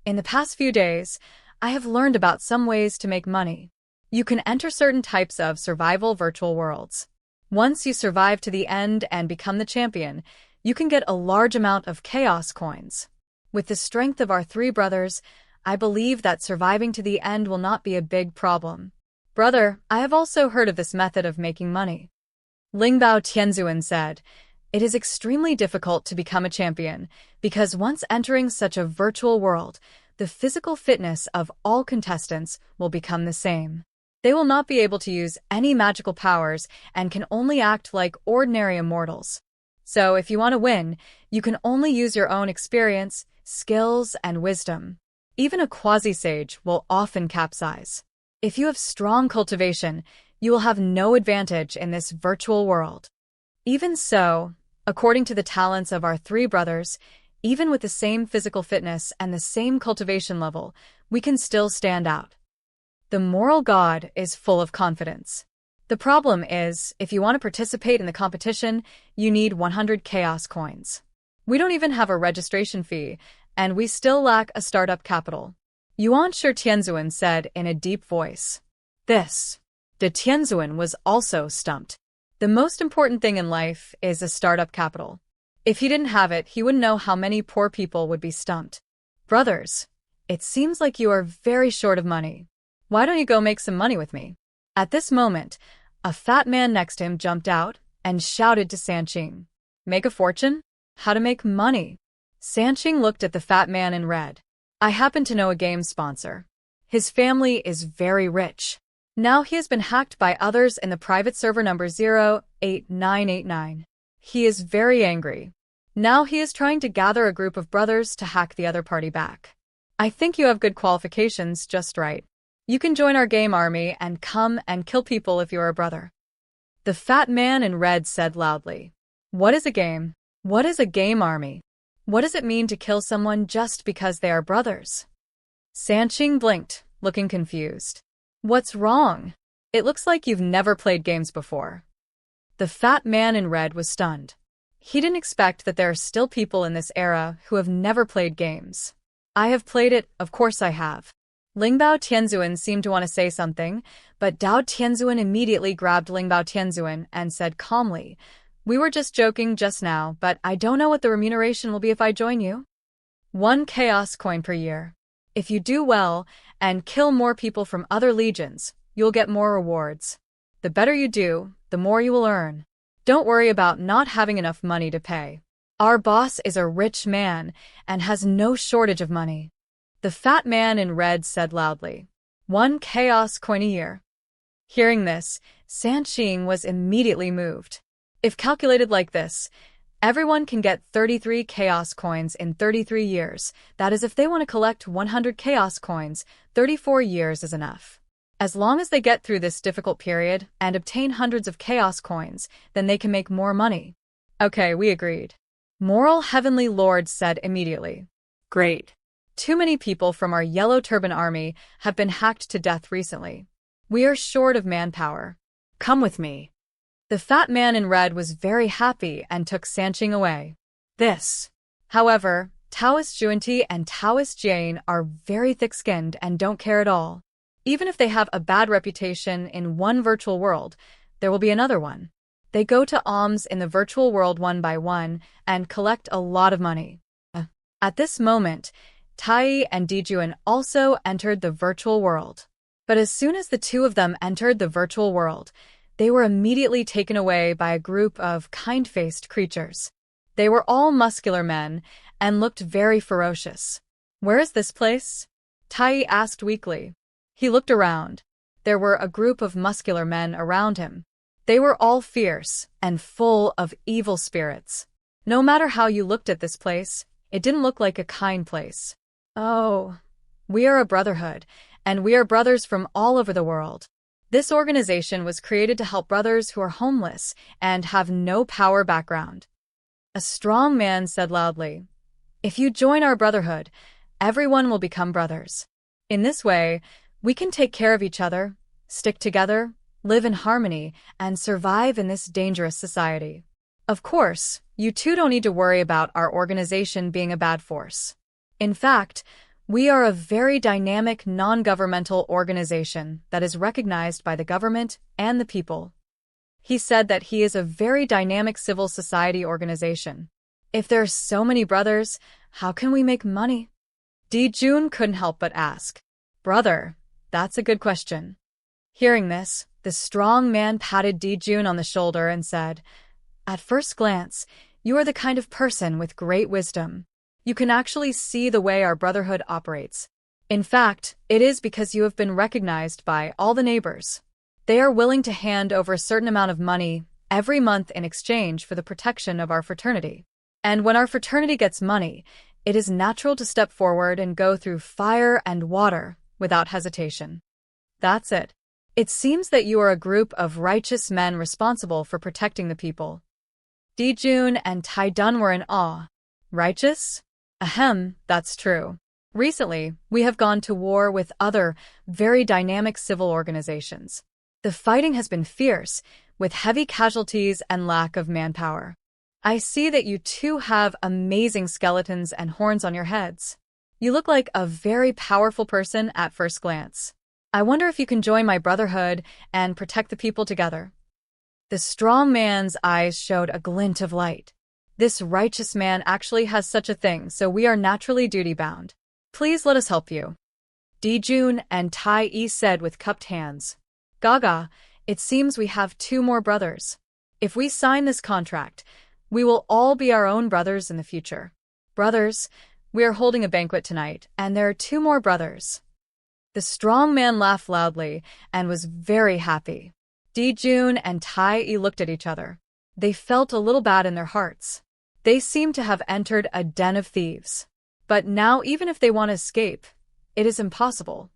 In the past few days, I have learned about some ways to make money. You can enter certain types of survival virtual worlds. Once you survive to the end and become the champion, you can get a large amount of chaos coins. With the strength of our 3 brothers, I believe that surviving to the end will not be a big problem. Brother, I have also heard of this method of making money. Lingbao Tianzuan said, it is extremely difficult to become a champion, because once entering such a virtual world, the physical fitness of all contestants will become the same. They will not be able to use any magical powers and can only act like ordinary immortals. So if you want to win, you can only use your own experience, skills, and wisdom. Even a quasi-sage will often capsize. If you have strong cultivation, you will have no advantage in this virtual world. Even so, according to the talents of our 3 brothers, even with the same physical fitness and the same cultivation level, we can still stand out. The moral god is full of confidence. The problem is, if you want to participate in the competition, you need 100 chaos coins. We don't even have a registration fee, and we still lack a startup capital. Xianxia Tianzuan said in a deep voice. De Tianzuan was also stumped. The most important thing in life is a startup capital. If he didn't have it, he wouldn't know how many poor people would be stumped. Brothers, it seems like you are very short of money. Why don't you go make some money with me? At this moment, a fat man next to him jumped out and shouted to Xianxia. Make a fortune? How to make money? Xianxia looked at the fat man in red. I happen to know a game sponsor. His family is very rich. Now he has been hacked by others in the private server number 08989. He is very angry. Now he is trying to gather a group of brothers to hack the other party back. I think you have good qualifications, just right. You can join our game army and come and kill people if you're a brother. The fat man in red said loudly. What is a game? What is a game army? What does it mean to kill someone just because they are brothers? Xianxia blinked, looking confused. What's wrong? It looks like you've never played games before. The fat man in red was stunned. He didn't expect that there are still people in this era who have never played games. I have played it, of course I have. Lingbao Tianzuan seemed to want to say something, but Dao Tianzuan immediately grabbed Lingbao Tianzuan and said calmly, we were just joking just now, but I don't know what the remuneration will be if I join you. 1 chaos coin per year. If you do well and kill more people from other legions, you'll get more rewards. The better you do, the more you will earn. Don't worry about not having enough money to pay. Our boss is a rich man and has no shortage of money. The fat man in red said loudly, 1 chaos coin a year. Hearing this, Xianxia was immediately moved. If calculated like this, everyone can get 33 chaos coins in 33 years. That is, if they want to collect 100 chaos coins, 34 years is enough. As long as they get through this difficult period and obtain hundreds of chaos coins, then they can make more money. Okay, we agreed. Moral Heavenly Lord said immediately. Great. Too many people from our Yellow Turban army have been hacked to death recently. We are short of manpower. Come with me. The fat man in red was very happy and took Xianxia away. However, Taoist Juanti and Taoist Jane are very thick-skinned and don't care at all. Even if they have a bad reputation in one virtual world, there will be another one. They go to alms in the virtual world one by one and collect a lot of money. At this moment, Tai and Dijuan also entered the virtual world. But as soon as the 2 of them entered the virtual world, they were immediately taken away by a group of kind-faced creatures. They were all muscular men and looked very ferocious. Where is this place? Tai asked weakly. He looked around. There were a group of muscular men around him. They were all fierce and full of evil spirits. No matter how you looked at this place, it didn't look like a kind place. Oh, we are a brotherhood, and we are brothers from all over the world. This organization was created to help brothers who are homeless and have no power background. A strong man said loudly, "If you join our brotherhood, everyone will become brothers. In this way, we can take care of each other, stick together, live in harmony, and survive in this dangerous society. Of course, you two don't need to worry about our organization being a bad force. In fact, we are a very dynamic non-governmental organization that is recognized by the government and the people." He said that he is a very dynamic civil society organization. If there are so many brothers, how can we make money? Dijun couldn't help but ask. Brother, that's a good question. Hearing this, the strong man patted Dijun on the shoulder and said, "At first glance, you are the kind of person with great wisdom. You can actually see the way our brotherhood operates. In fact, it is because you have been recognized by all the neighbors. They are willing to hand over a certain amount of money every month in exchange for the protection of our fraternity. And when our fraternity gets money, it is natural to step forward and go through fire and water without hesitation. That's it. It seems that you are a group of righteous men responsible for protecting the people." Dijun and Typhon were in awe. Righteous? Ahem, that's true. Recently, we have gone to war with other, very dynamic civil organizations. The fighting has been fierce, with heavy casualties and lack of manpower. I see that you two have amazing skeletons and horns on your heads. You look like a very powerful person at first glance. I wonder if you can join my brotherhood and protect the people together." The strong man's eyes showed a glint of light. This righteous man actually has such a thing, so we are naturally duty-bound. Please let us help you. Dijun and Tai said with cupped hands. Gaga, it seems we have 2 more brothers. If we sign this contract, we will all be our own brothers in the future. Brothers, we are holding a banquet tonight, and there are 2 more brothers. The strong man laughed loudly and was very happy. Dijun and Tai looked at each other. They felt a little bad in their hearts. They seemed to have entered a den of thieves. But now, even if they want to escape, it is impossible.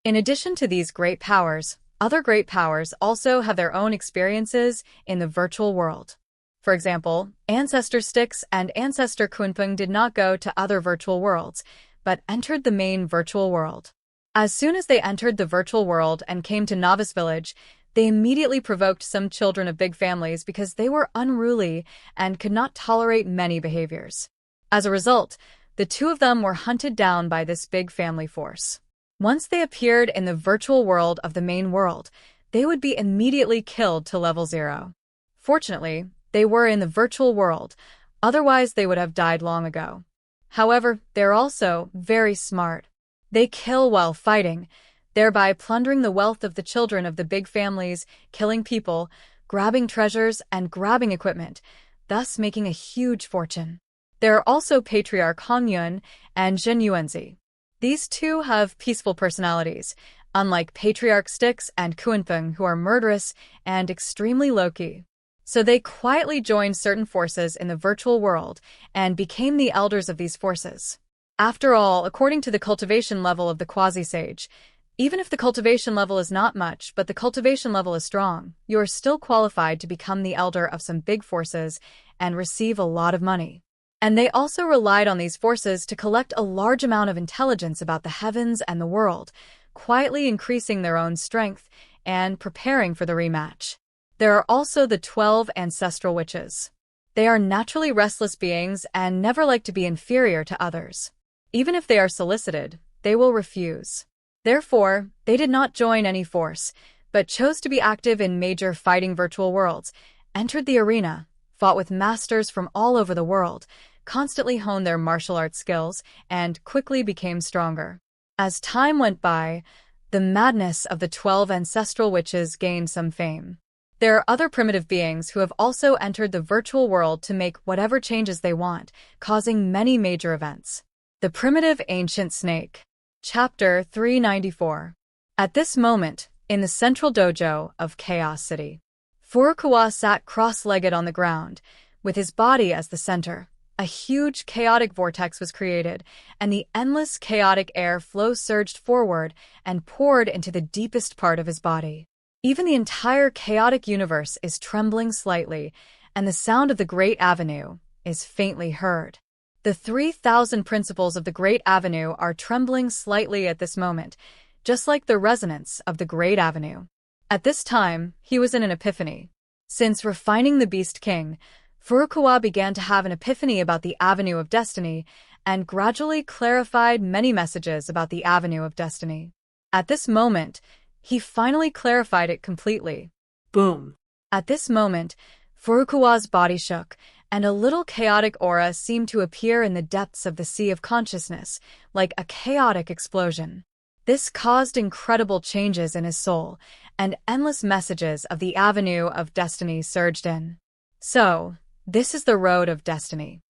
In addition to these great powers, other great powers also have their own experiences in the virtual world. For example, Ancestor Styx and Ancestor Kunpeng did not go to other virtual worlds, but entered the main virtual world. As soon as they entered the virtual world and came to Novice Village, they immediately provoked some children of big families because they were unruly and could not tolerate many behaviors. As a result, the 2 of them were hunted down by this big family force. Once they appeared in the virtual world of the main world, they would be immediately killed to level 0. Fortunately, they were in the virtual world, otherwise they would have died long ago. However, they're also very smart. They kill while fighting, thereby plundering the wealth of the children of the big families, killing people, grabbing treasures, and grabbing equipment, thus making a huge fortune. There are also Patriarch Hongyun and Jin Yuanzi. These 2 have peaceful personalities, unlike Patriarch Styx and Kunpeng, who are murderous and extremely low-key. So they quietly joined certain forces in the virtual world and became the elders of these forces. After all, according to the cultivation level of the quasi-sage, even if the cultivation level is not much, but the cultivation level is strong, you are still qualified to become the elder of some big forces and receive a lot of money. And they also relied on these forces to collect a large amount of intelligence about the heavens and the world, quietly increasing their own strength and preparing for the rematch. There are also the 12 ancestral witches. They are naturally restless beings and never like to be inferior to others. Even if they are solicited, they will refuse. Therefore, they did not join any force, but chose to be active in major fighting virtual worlds, entered the arena, fought with masters from all over the world, constantly honed their martial arts skills, and quickly became stronger. As time went by, the madness of the 12 ancestral witches gained some fame. There are other primitive beings who have also entered the virtual world to make whatever changes they want, causing many major events. The Primitive Ancient Snake. Chapter 394. At this moment, in the central dojo of Chaos City, Furukawa sat cross-legged on the ground, With his body as the center, a huge chaotic vortex was created, and the endless chaotic air flow surged forward and poured into the deepest part of his body. Even the entire chaotic universe is trembling slightly, and the sound of the Great Avenue is faintly heard. The 3,000 principles of the Great Avenue are trembling slightly at this moment, just like the resonance of the Great Avenue. At this time, he was in an epiphany. Since refining the Beast King, Furukawa began to have an epiphany about the Avenue of Destiny and gradually clarified many messages about the Avenue of Destiny. At this moment, he finally clarified it completely. Boom. At this moment, Furukawa's body shook, and a little chaotic aura seemed to appear in the depths of the sea of consciousness, like a chaotic explosion. This caused incredible changes in his soul, and endless messages of the Avenue of Destiny surged in. So, this is the road of destiny.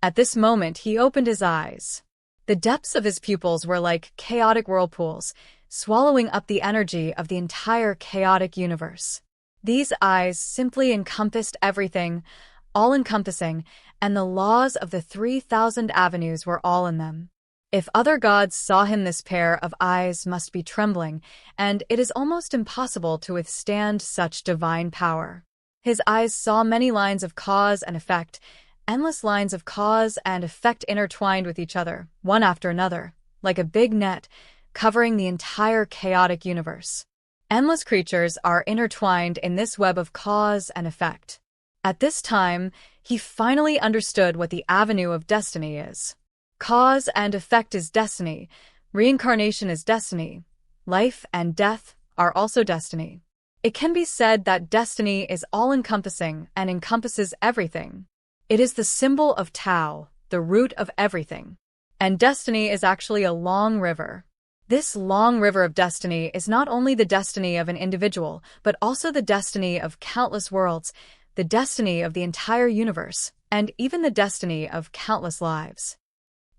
At this moment, he opened his eyes. The depths of his pupils were like chaotic whirlpools, swallowing up the energy of the entire chaotic universe. These eyes simply encompassed everything, all-encompassing, and the laws of the 3,000 avenues were all in them. If other gods saw him, this pair of eyes must be trembling, and it is almost impossible to withstand such divine power. His eyes saw many lines of cause and effect, endless lines of cause and effect intertwined with each other, one after another, like a big net, covering the entire chaotic universe. Endless creatures are intertwined in this web of cause and effect. At this time, he finally understood what the Avenue of Destiny is. Cause and effect is destiny, reincarnation is destiny, life and death are also destiny. It can be said that destiny is all-encompassing and encompasses everything. It is the symbol of Tao, the root of everything. And destiny is actually a long river. This long river of destiny is not only the destiny of an individual, but also the destiny of countless worlds, the destiny of the entire universe, and even the destiny of countless lives.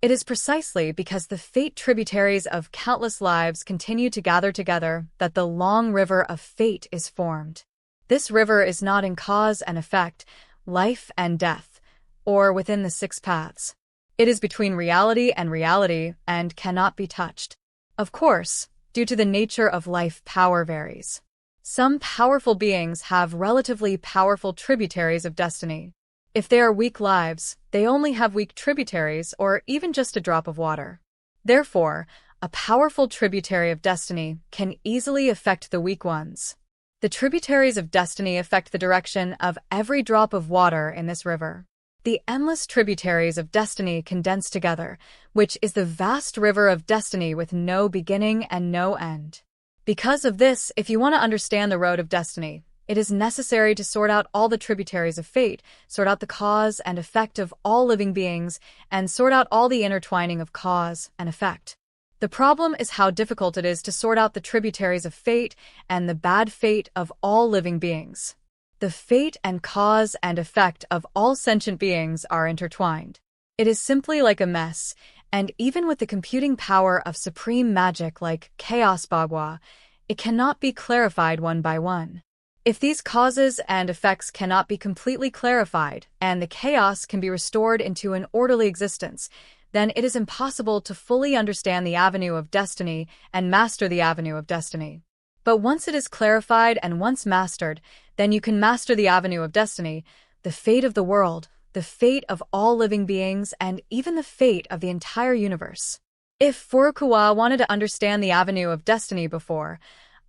It is precisely because the fate tributaries of countless lives continue to gather together that the long river of fate is formed. This river is not in cause and effect, life and death, or within the six paths. It is between reality and cannot be touched. Of course, due to the nature of life, power varies. Some powerful beings have relatively powerful tributaries of destiny. If they are weak lives, they only have weak tributaries or even just a drop of water. Therefore, a powerful tributary of destiny can easily affect the weak ones. The tributaries of destiny affect the direction of every drop of water in this river. The endless tributaries of destiny condense together, which is the vast river of destiny with no beginning and no end. Because of this, if you want to understand the road of destiny, it is necessary to sort out all the tributaries of fate, sort out the cause and effect of all living beings, and sort out all the intertwining of cause and effect. The problem is how difficult it is to sort out the tributaries of fate and the bad fate of all living beings. The fate and cause and effect of all sentient beings are intertwined. It is simply like a mess, and even with the computing power of supreme magic like Chaos Bagua, it cannot be clarified one by one. If these causes and effects cannot be completely clarified and the chaos can be restored into an orderly existence, then it is impossible to fully understand the Avenue of Destiny and master the Avenue of Destiny. But once it is clarified and once mastered, then you can master the Avenue of Destiny, the fate of the world, the fate of all living beings, and even the fate of the entire universe. If Furukawa wanted to understand the Avenue of Destiny before,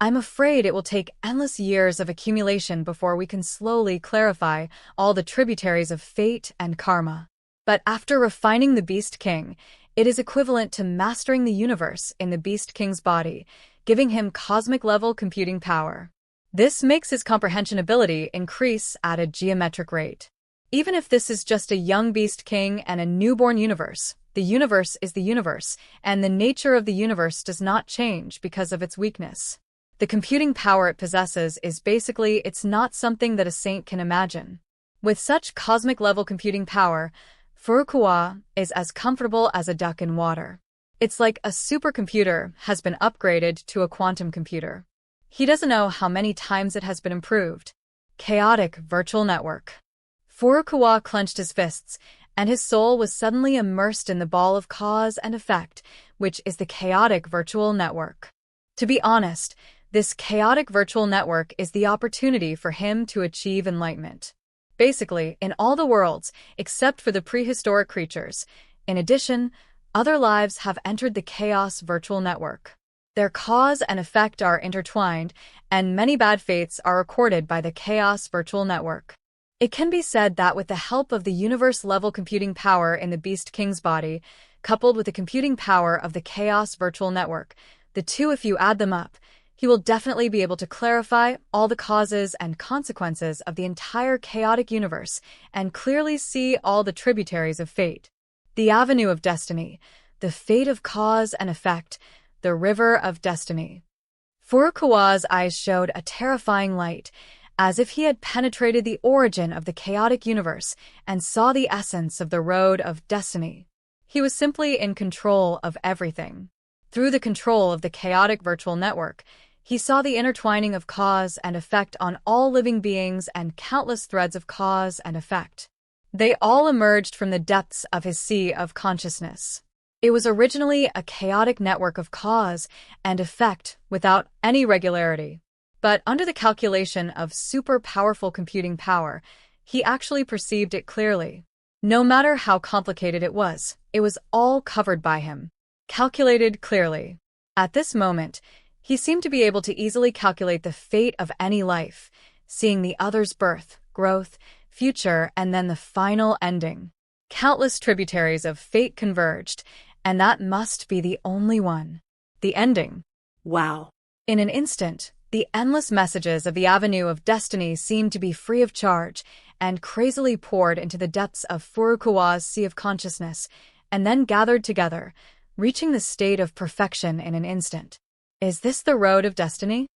I'm afraid it will take endless years of accumulation before we can slowly clarify all the tributaries of fate and karma. But after refining the Beast King, it is equivalent to mastering the universe in the Beast King's body, giving him cosmic-level computing power. This makes his comprehension ability increase at a geometric rate. Even if this is just a young Beast King and a newborn universe, the universe is the universe, and the nature of the universe does not change because of its weakness. The computing power it possesses is basically it's not something that a saint can imagine. With such cosmic-level computing power, Furukawa is as comfortable as a duck in water. It's like a supercomputer has been upgraded to a quantum computer. He doesn't know how many times it has been improved. Chaotic virtual network. Furukawa clenched his fists, and his soul was suddenly immersed in the ball of cause and effect, which is the chaotic virtual network. To be honest, this chaotic virtual network is the opportunity for him to achieve enlightenment. Basically, in all the worlds, except for the prehistoric creatures. In addition, other lives have entered the chaos virtual network. Their cause and effect are intertwined, and many bad fates are recorded by the chaos virtual network. It can be said that with the help of the universe-level computing power in the Beast King's body, coupled with the computing power of the chaos virtual network, the two, if you add them up, he will definitely be able to clarify all the causes and consequences of the entire chaotic universe and clearly see all the tributaries of fate. The avenue of destiny, the fate of cause and effect, the river of destiny. Furukawa's eyes showed a terrifying light, as if he had penetrated the origin of the chaotic universe and saw the essence of the road of destiny. He was simply in control of everything. Through the control of the chaotic virtual network, he saw the intertwining of cause and effect on all living beings and countless threads of cause and effect. They all emerged from the depths of his sea of consciousness. It was originally a chaotic network of cause and effect without any regularity. But under the calculation of super-powerful computing power, he actually perceived it clearly. No matter how complicated it was all covered by him. Calculated clearly. At this moment, he seemed to be able to easily calculate the fate of any life, seeing the other's birth, growth, future, and then the final ending. Countless tributaries of fate converged, and that must be the only one. The ending. Wow. In an instant, the endless messages of the avenue of destiny seemed to be free of charge and crazily poured into the depths of Furukawa's sea of consciousness, and then gathered together, reaching the state of perfection in an instant. Is this the road of destiny?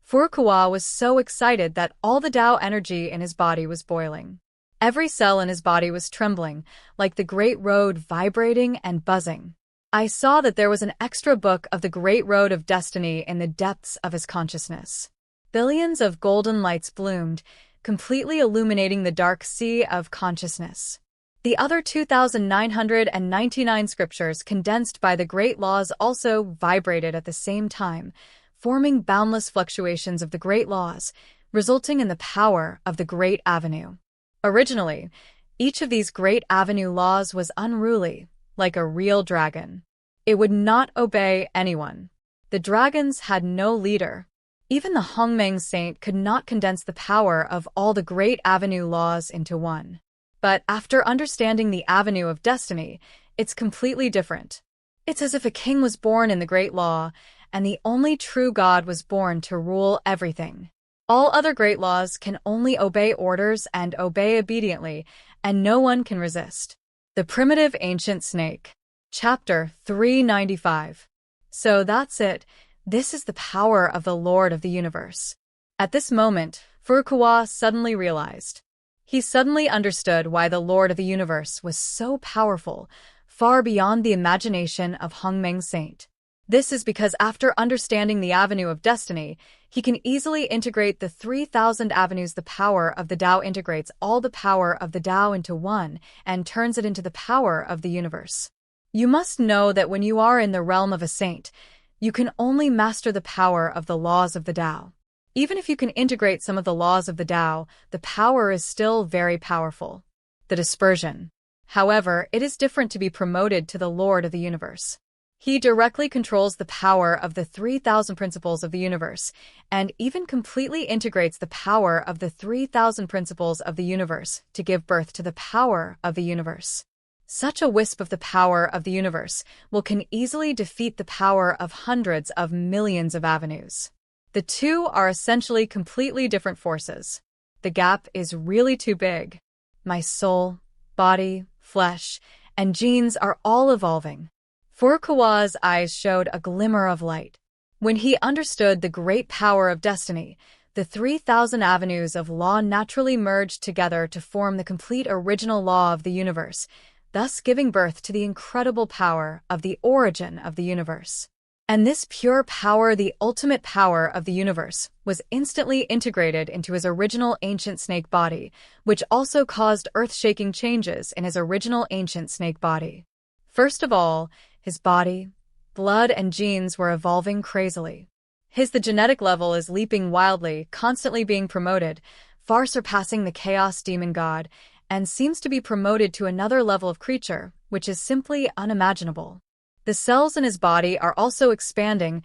Furukawa was so excited that all the Tao energy in his body was boiling. Every cell in his body was trembling, like the Great Road vibrating and buzzing. I saw that there was an extra book of the Great Road of Destiny in the depths of his consciousness. Billions of golden lights bloomed, completely illuminating the dark sea of consciousness. The other 2,999 scriptures condensed by the great laws also vibrated at the same time, forming boundless fluctuations of the great laws, resulting in the power of the Great Avenue. Originally, each of these Great Avenue laws was unruly, like a real dragon. It would not obey anyone. The dragons had no leader. Even the Hongmeng Saint could not condense the power of all the Great Avenue laws into one. But after understanding the avenue of destiny, it's completely different. It's as if a king was born in the great law, and the only true God was born to rule everything. All other great laws can only obey orders and obey obediently, and no one can resist. The Primitive Ancient Snake. Chapter 395. So that's it. This is the power of the Lord of the Universe. At this moment, Furukawa suddenly realized. He suddenly understood why the Lord of the Universe was so powerful, far beyond the imagination of Hongmeng Saint. This is because after understanding the avenue of destiny, he can easily integrate the 3,000 avenues. The power of the Tao integrates all the power of the Tao into one and turns it into the power of the universe. You must know that when you are in the realm of a saint, you can only master the power of the laws of the Tao. Even if you can integrate some of the laws of the Tao, the power is still very powerful. The dispersion. However, it is different to be promoted to the Lord of the Universe. He directly controls the power of the 3,000 principles of the universe, and even completely integrates the power of the 3,000 principles of the universe to give birth to the power of the universe. Such a wisp of the power of the universe can easily defeat the power of hundreds of millions of avenues. The two are essentially completely different forces. The gap is really too big. My soul, body, flesh, and genes are all evolving. Furukawa's eyes showed a glimmer of light. When he understood the great power of destiny, the 3,000 avenues of law naturally merged together to form the complete original law of the universe, thus giving birth to the incredible power of the origin of the universe. And this pure power, the ultimate power of the universe, was instantly integrated into his original ancient snake body, which also caused earth-shaking changes in his original ancient snake body. First of all, his body, blood, and genes were evolving crazily. The genetic level is leaping wildly, constantly being promoted, far surpassing the chaos demon god, and seems to be promoted to another level of creature, which is simply unimaginable. The cells in his body are also expanding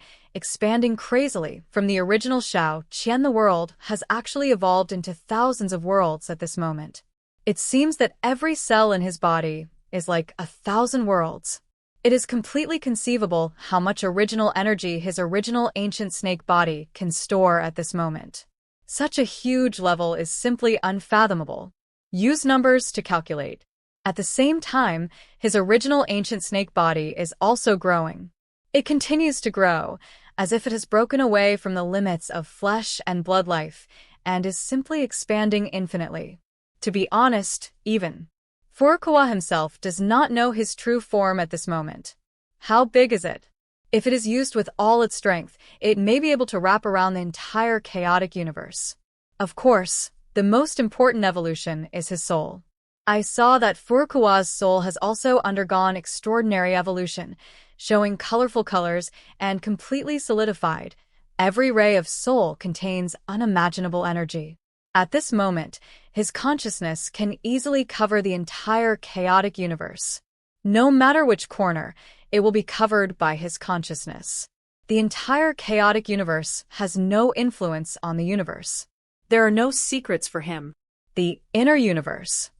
crazily. From the original Xianxia, the world has actually evolved into thousands of worlds at this moment. It seems that every cell in his body is like 1,000 worlds. It is completely conceivable how much original energy his original ancient snake body can store at this moment. Such a huge level is simply unfathomable. Use numbers to calculate. At the same time, his original ancient snake body is also growing. It continues to grow, as if it has broken away from the limits of flesh and blood life, and is simply expanding infinitely. To be honest, even Furukawa himself does not know his true form at this moment. How big is it? If it is used with all its strength, it may be able to wrap around the entire chaotic universe. Of course, the most important evolution is his soul. I saw that Furukawa's soul has also undergone extraordinary evolution, showing colorful colors and completely solidified. Every ray of soul contains unimaginable energy. At this moment, his consciousness can easily cover the entire chaotic universe. No matter which corner, it will be covered by his consciousness. The entire chaotic universe has no influence on the universe. There are no secrets for him. The inner universe.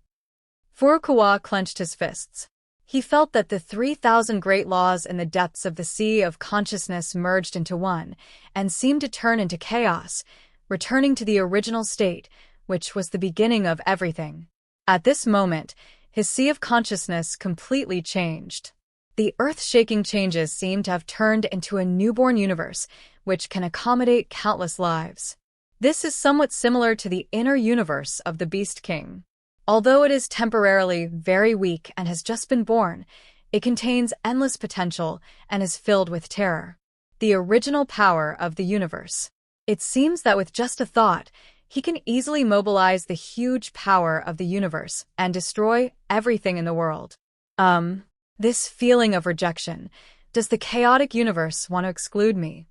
Furukawa clenched his fists. He felt that the 3,000 great laws in the depths of the sea of consciousness merged into one, and seemed to turn into chaos, returning to the original state, which was the beginning of everything. At this moment, his sea of consciousness completely changed. The earth-shaking changes seemed to have turned into a newborn universe, which can accommodate countless lives. This is somewhat similar to the inner universe of the Beast King. Although it is temporarily very weak and has just been born, it contains endless potential and is filled with terror. The original power of the universe. It seems that with just a thought, he can easily mobilize the huge power of the universe and destroy everything in the world. This feeling of rejection. Does the chaotic universe want to exclude me?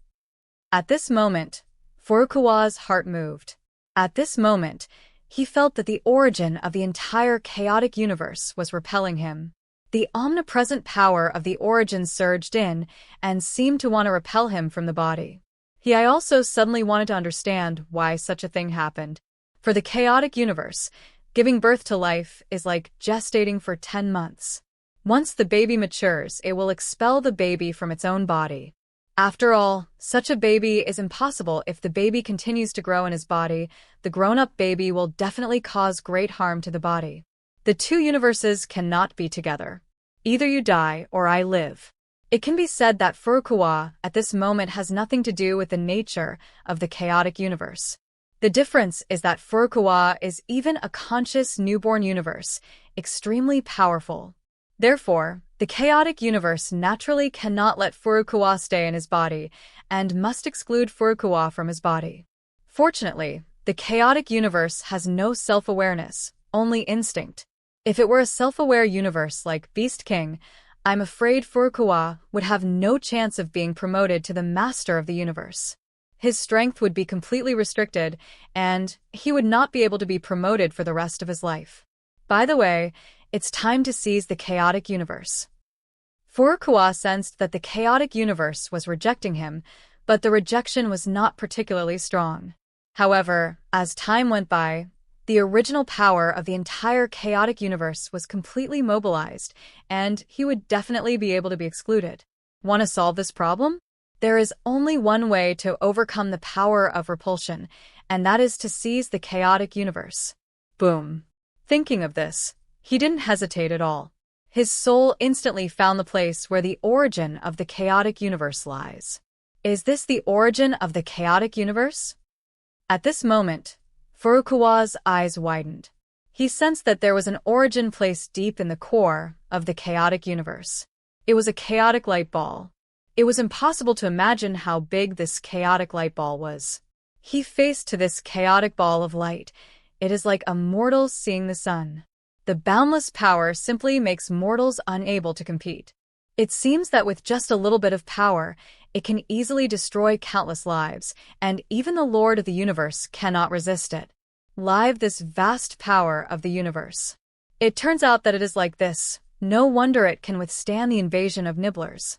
At this moment, Furukawa's heart moved. At this moment, he felt that the origin of the entire chaotic universe was repelling him. The omnipresent power of the origin surged in and seemed to want to repel him from the body. I also suddenly wanted to understand why such a thing happened. For the chaotic universe, giving birth to life is like gestating for 10 months. Once the baby matures, it will expel the baby from its own body. After all, such a baby is impossible. If the baby continues to grow in his body, the grown-up baby will definitely cause great harm to the body. The two universes cannot be together. Either you die or I live. It can be said that Furukawa at this moment has nothing to do with the nature of the chaotic universe. The difference is that Furukawa is even a conscious newborn universe, extremely powerful. Therefore, the chaotic universe naturally cannot let Furukawa stay in his body and must exclude Furukawa from his body. Fortunately, the chaotic universe has no self-awareness, only instinct. If it were a self-aware universe like Beast King, I'm afraid Furukawa would have no chance of being promoted to the master of the universe. His strength would be completely restricted, and he would not be able to be promoted for the rest of his life. By the way, it's time to seize the chaotic universe. Furukawa sensed that the chaotic universe was rejecting him, but the rejection was not particularly strong. However, as time went by, the original power of the entire chaotic universe was completely mobilized, and he would definitely be able to be excluded. Want to solve this problem? There is only one way to overcome the power of repulsion, and that is to seize the chaotic universe. Boom. Thinking of this, he didn't hesitate at all. His soul instantly found the place where the origin of the chaotic universe lies. Is this the origin of the chaotic universe? At this moment, Furukawa's eyes widened. He sensed that there was an origin placed deep in the core of the chaotic universe. It was a chaotic light ball. It was impossible to imagine how big this chaotic light ball was. He faced to this chaotic ball of light. It is like a mortal seeing the sun. The boundless power simply makes mortals unable to compete. It seems that with just a little bit of power, it can easily destroy countless lives, and even the Lord of the Universe cannot resist it. Live this vast power of the universe. It turns out that it is like this. No wonder it can withstand the invasion of nibblers.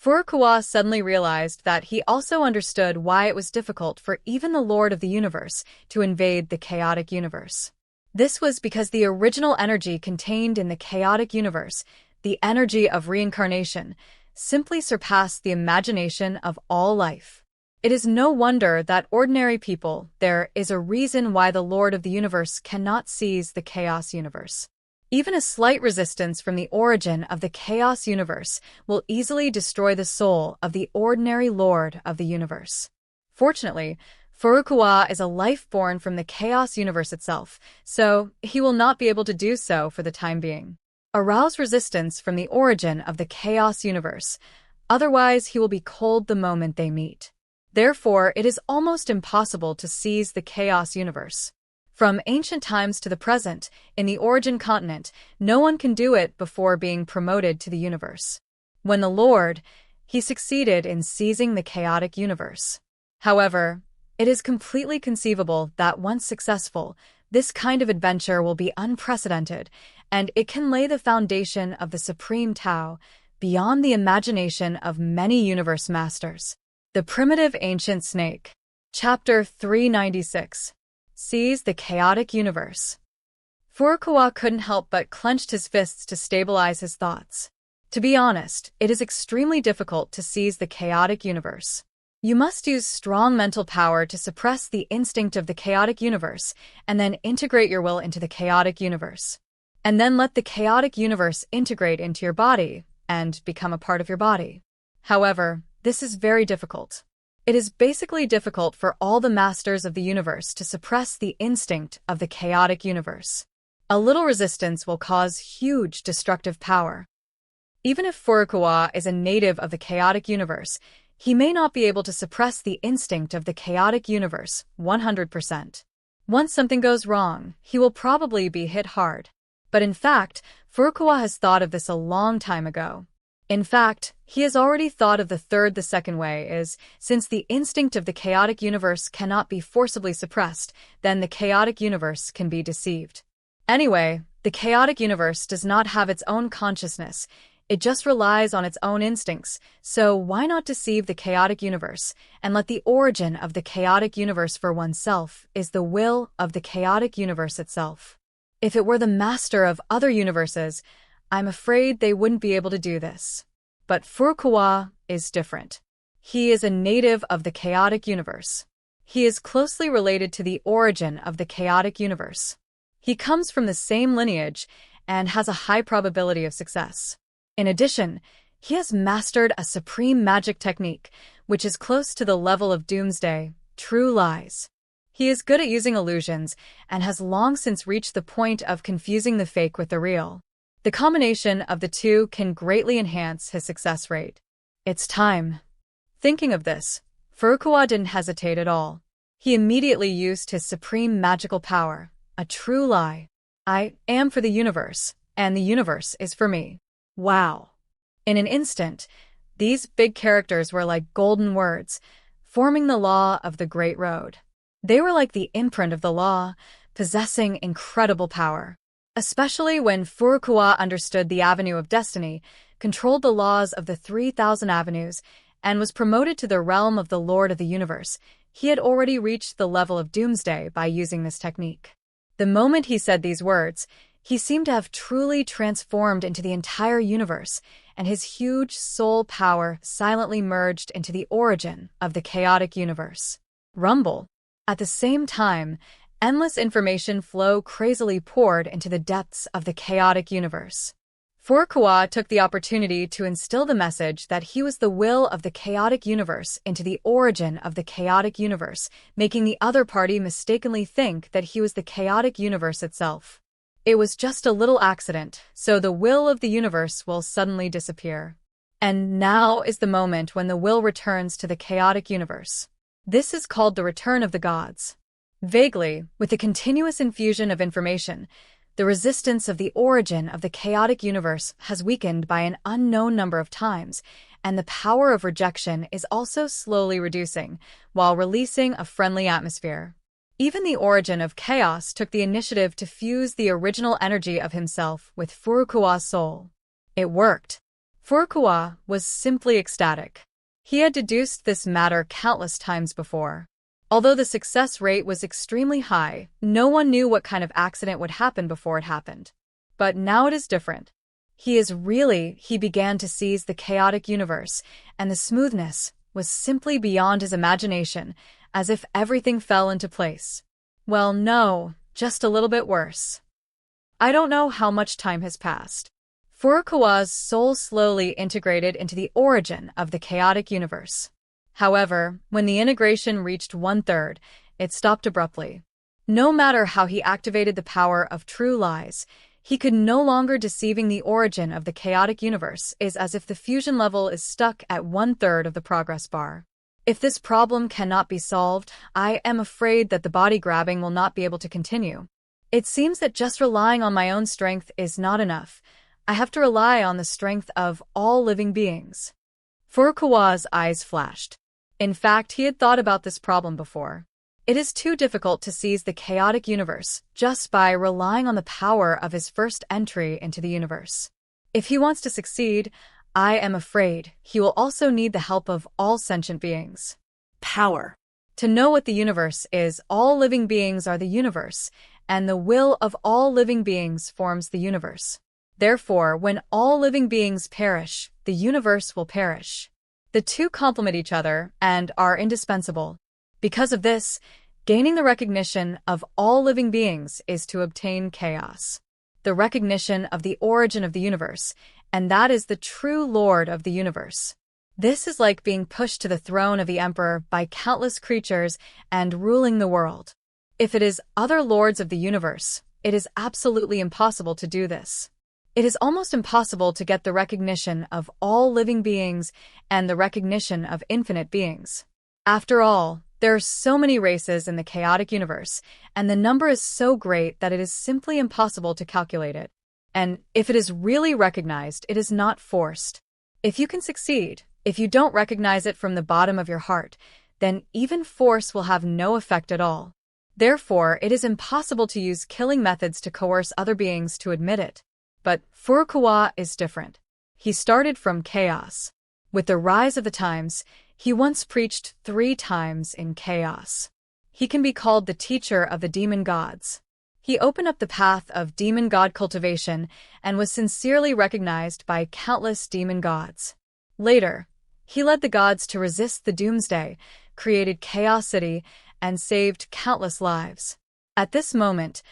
Furukawa suddenly realized that he also understood why it was difficult for even the Lord of the Universe to invade the chaotic universe. This was because the original energy contained in the chaotic universe, the energy of reincarnation, simply surpassed the imagination of all life. It is no wonder that ordinary people, there is a reason why the Lord of the Universe cannot seize the chaos universe. Even a slight resistance from the origin of the chaos universe will easily destroy the soul of the ordinary Lord of the Universe. Fortunately, Furukawa is a life born from the chaos universe itself, so he will not be able to do so for the time being. Arouse resistance from the origin of the chaos universe, otherwise he will be cold the moment they meet. Therefore, it is almost impossible to seize the chaos universe. From ancient times to the present, in the origin continent, no one can do it before being promoted to the universe. When the Lord, he succeeded in seizing the chaotic universe. However, it is completely conceivable that once successful, this kind of adventure will be unprecedented, and it can lay the foundation of the Supreme Tao beyond the imagination of many universe masters. The Primitive Ancient Snake. Chapter 396. Seize the chaotic universe. Furukawa couldn't help but clenched his fists to stabilize his thoughts. To be honest, it is extremely difficult to seize the chaotic universe. You must use strong mental power to suppress the instinct of the chaotic universe, and then integrate your will into the chaotic universe. And then let the chaotic universe integrate into your body, and become a part of your body. However, this is very difficult. It is basically difficult for all the masters of the universe to suppress the instinct of the chaotic universe. A little resistance will cause huge destructive power. Even if Furukawa is a native of the chaotic universe, he may not be able to suppress the instinct of the chaotic universe 100%. Once something goes wrong, he will probably be hit hard. But in fact, Furukawa has thought of this a long time ago. In fact, he has already thought of the second way is, since the instinct of the chaotic universe cannot be forcibly suppressed, then the chaotic universe can be deceived. Anyway, the chaotic universe does not have its own consciousness, it just relies on its own instincts, so why not deceive the chaotic universe, and let the origin of the chaotic universe for oneself is the will of the chaotic universe itself. If it were the master of other universes, I'm afraid they wouldn't be able to do this. But Furukawa is different. He is a native of the chaotic universe. He is closely related to the origin of the chaotic universe. He comes from the same lineage and has a high probability of success. In addition, he has mastered a supreme magic technique, which is close to the level of doomsday, true lies. He is good at using illusions and has long since reached the point of confusing the fake with the real. The combination of the two can greatly enhance his success rate. It's time. Thinking of this, Furukawa didn't hesitate at all. He immediately used his supreme magical power, a true lie. I am for the universe, and the universe is for me. Wow. In an instant, these big characters were like golden words, forming the law of the Great Road. They were like the imprint of the law, possessing incredible power. Especially when Furukawa understood the Avenue of Destiny, controlled the laws of the 3,000 avenues, and was promoted to the realm of the Lord of the Universe, he had already reached the level of doomsday by using this technique. The moment he said these words, he seemed to have truly transformed into the entire universe, and his huge soul power silently merged into the origin of the chaotic universe. Rumble. At the same time, endless information flow crazily poured into the depths of the chaotic universe. Furukawa took the opportunity to instill the message that he was the will of the chaotic universe into the origin of the chaotic universe, making the other party mistakenly think that he was the chaotic universe itself. It was just a little accident, so the will of the universe will suddenly disappear. And now is the moment when the will returns to the chaotic universe. This is called the return of the gods. Vaguely, with the continuous infusion of information, the resistance of the origin of the chaotic universe has weakened by an unknown number of times, and the power of rejection is also slowly reducing, while releasing a friendly atmosphere. Even the origin of chaos took the initiative to fuse the original energy of himself with Furukawa's soul. It worked. Furukawa was simply ecstatic. He had deduced this matter countless times before. Although the success rate was extremely high, no one knew what kind of accident would happen before it happened. But now it is different. He began to seize the chaotic universe, and the smoothness was simply beyond his imagination, as if everything fell into place. Well, no, just a little bit worse. I don't know how much time has passed. Furukawa's soul slowly integrated into the origin of the chaotic universe. However, when the integration reached 1/3, it stopped abruptly. No matter how he activated the power of true lies, he could no longer deceiving the origin of the chaotic universe is as if the fusion level is stuck at 1/3 of the progress bar. If this problem cannot be solved, I am afraid that the body grabbing will not be able to continue. It seems that just relying on my own strength is not enough. I have to rely on the strength of all living beings. Furukawa's eyes flashed. In fact, he had thought about this problem before. It is too difficult to seize the chaotic universe just by relying on the power of his first entry into the universe. If he wants to succeed, I am afraid he will also need the help of all sentient beings. Power. To know what the universe is, all living beings are the universe, and the will of all living beings forms the universe. Therefore, when all living beings perish, the universe will perish. The two complement each other and are indispensable. Because of this, gaining the recognition of all living beings is to obtain chaos. The recognition of the origin of the universe, and that is the true Lord of the universe. This is like being pushed to the throne of the Emperor by countless creatures and ruling the world. If it is other lords of the universe, it is absolutely impossible to do this. It is almost impossible to get the recognition of all living beings and the recognition of infinite beings. After all, there are so many races in the chaotic universe, and the number is so great that it is simply impossible to calculate it. And if it is really recognized, it is not forced. If you can succeed, if you don't recognize it from the bottom of your heart, then even force will have no effect at all. Therefore, it is impossible to use killing methods to coerce other beings to admit it. But Furukawa is different. He started from chaos. With the rise of the times, he once preached 3 times in chaos. He can be called the teacher of the demon gods. He opened up the path of demon god cultivation and was sincerely recognized by countless demon gods. Later, he led the gods to resist the doomsday, created Chaos City, and saved countless lives. At this moment,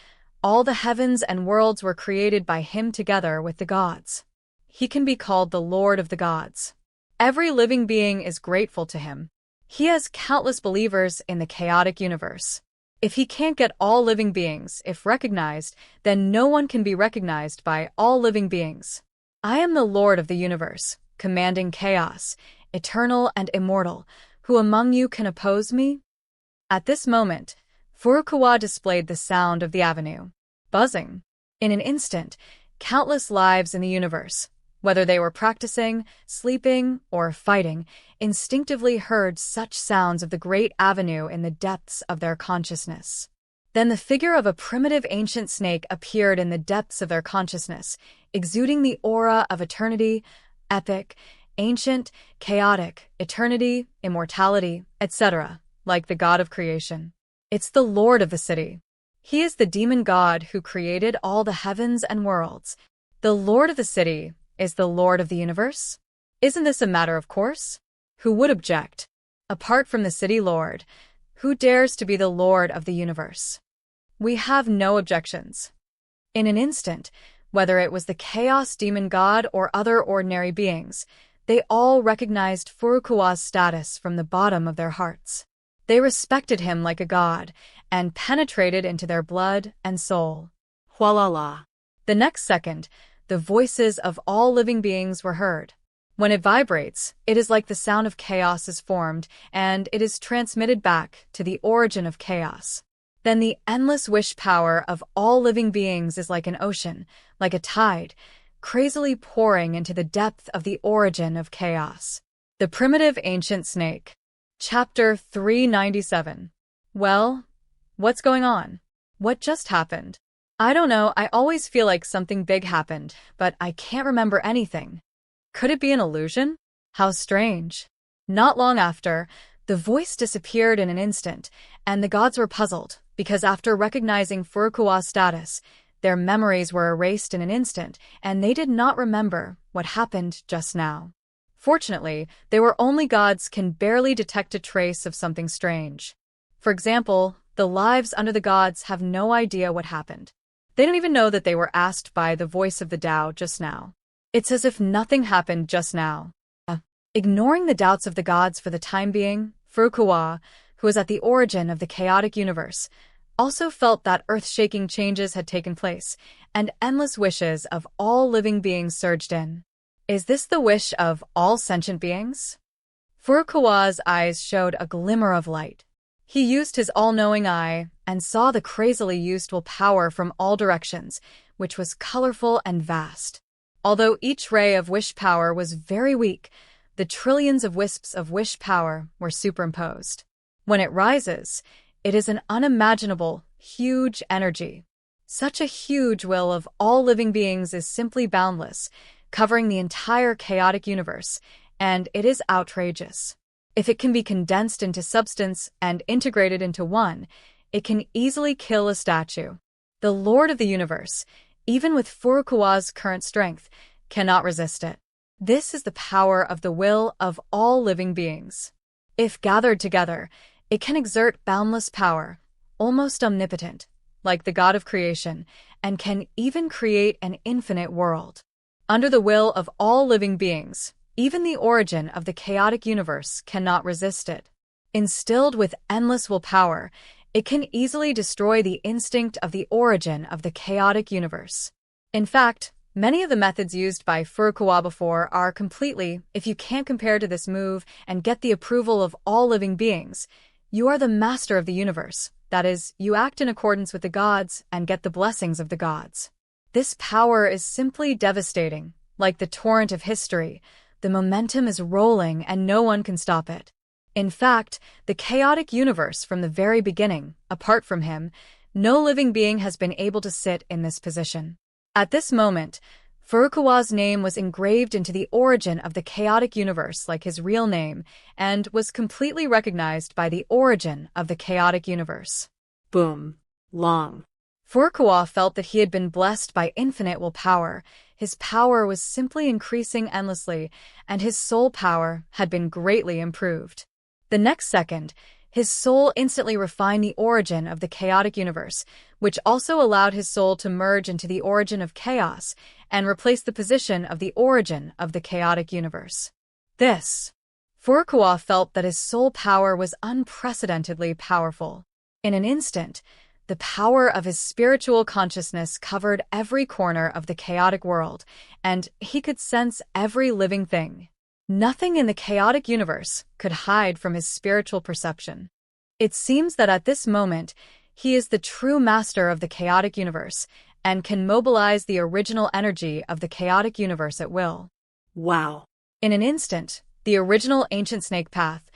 all the heavens and worlds were created by him together with the gods. He can be called the Lord of the gods. Every living being is grateful to him. He has countless believers in the chaotic universe. If he can't get all living beings, if recognized, then no one can be recognized by all living beings. I am the Lord of the universe, commanding chaos, eternal and immortal. Who among you can oppose me? At this moment, Furukawa displayed the sound of the avenue. Buzzing. In an instant, countless lives in the universe, whether they were practicing, sleeping, or fighting, instinctively heard such sounds of the great avenue in the depths of their consciousness. Then the figure of a primitive ancient snake appeared in the depths of their consciousness, exuding the aura of eternity, epic, ancient, chaotic, eternity, immortality, etc., like the god of creation. It's the Lord of the city. He is the demon god who created all the heavens and worlds. The Lord of the city is the Lord of the universe? Isn't this a matter of course? Who would object? Apart from the city lord, who dares to be the Lord of the universe? We have no objections. In an instant, whether it was the chaos demon god or other ordinary beings, they all recognized Furukawa's status from the bottom of their hearts. They respected him like a god, and penetrated into their blood and soul. Hualala. The next second, the voices of all living beings were heard. When it vibrates, it is like the sound of chaos is formed, and it is transmitted back to the origin of chaos. Then the endless wish power of all living beings is like an ocean, like a tide, crazily pouring into the depth of the origin of chaos. The Primitive Ancient Snake. Chapter 397. Well, what's going on? What just happened? I don't know, I always feel like something big happened, but I can't remember anything. Could it be an illusion? How strange. Not long after, the voice disappeared in an instant, and the gods were puzzled, because after recognizing Furukawa's status, their memories were erased in an instant, and they did not remember what happened just now. Fortunately, they were only gods can barely detect a trace of something strange. For example, the lives under the gods have no idea what happened. They don't even know that they were asked by the voice of the Tao just now. It's as if nothing happened just now. Ignoring the doubts of the gods for the time being, Furukawa, who was at the origin of the chaotic universe, also felt that earth-shaking changes had taken place, and endless wishes of all living beings surged in. Is this the wish of all sentient beings? Furukawa's eyes showed a glimmer of light. He used his all-knowing eye and saw the crazily useful power from all directions, which was colorful and vast. Although each ray of wish power was very weak, the trillions of wisps of wish power were superimposed. When it rises, it is an unimaginable, huge energy. Such a huge will of all living beings is simply boundless, covering the entire chaotic universe, and it is outrageous. If it can be condensed into substance and integrated into one, it can easily kill a statue. The Lord of the Universe, even with Furukawa's current strength, cannot resist it. This is the power of the will of all living beings. If gathered together, it can exert boundless power, almost omnipotent, like the God of creation, and can even create an infinite world. Under the will of all living beings, even the origin of the chaotic universe cannot resist it. Instilled with endless willpower, it can easily destroy the instinct of the origin of the chaotic universe. In fact, many of the methods used by Furukawa before are completely, if you can't compare to this move and get the approval of all living beings, you are the master of the universe. That is, you act in accordance with the gods and get the blessings of the gods. This power is simply devastating. Like the torrent of history, the momentum is rolling and no one can stop it. In fact, the chaotic universe from the very beginning, apart from him, no living being has been able to sit in this position. At this moment, Furukawa's name was engraved into the origin of the chaotic universe like his real name, and was completely recognized by the origin of the chaotic universe. Boom. Long. Furukawa felt that he had been blessed by infinite willpower. His power was simply increasing endlessly, and his soul power had been greatly improved. The next second, his soul instantly refined the origin of the chaotic universe, which also allowed his soul to merge into the origin of chaos and replace the position of the origin of the chaotic universe. Furukawa felt that his soul power was unprecedentedly powerful. In an instant, the power of his spiritual consciousness covered every corner of the chaotic world, and he could sense every living thing. Nothing in the chaotic universe could hide from his spiritual perception. It seems that at this moment, he is the true master of the chaotic universe and can mobilize the original energy of the chaotic universe at will. Wow. In an instant, the original ancient snake path,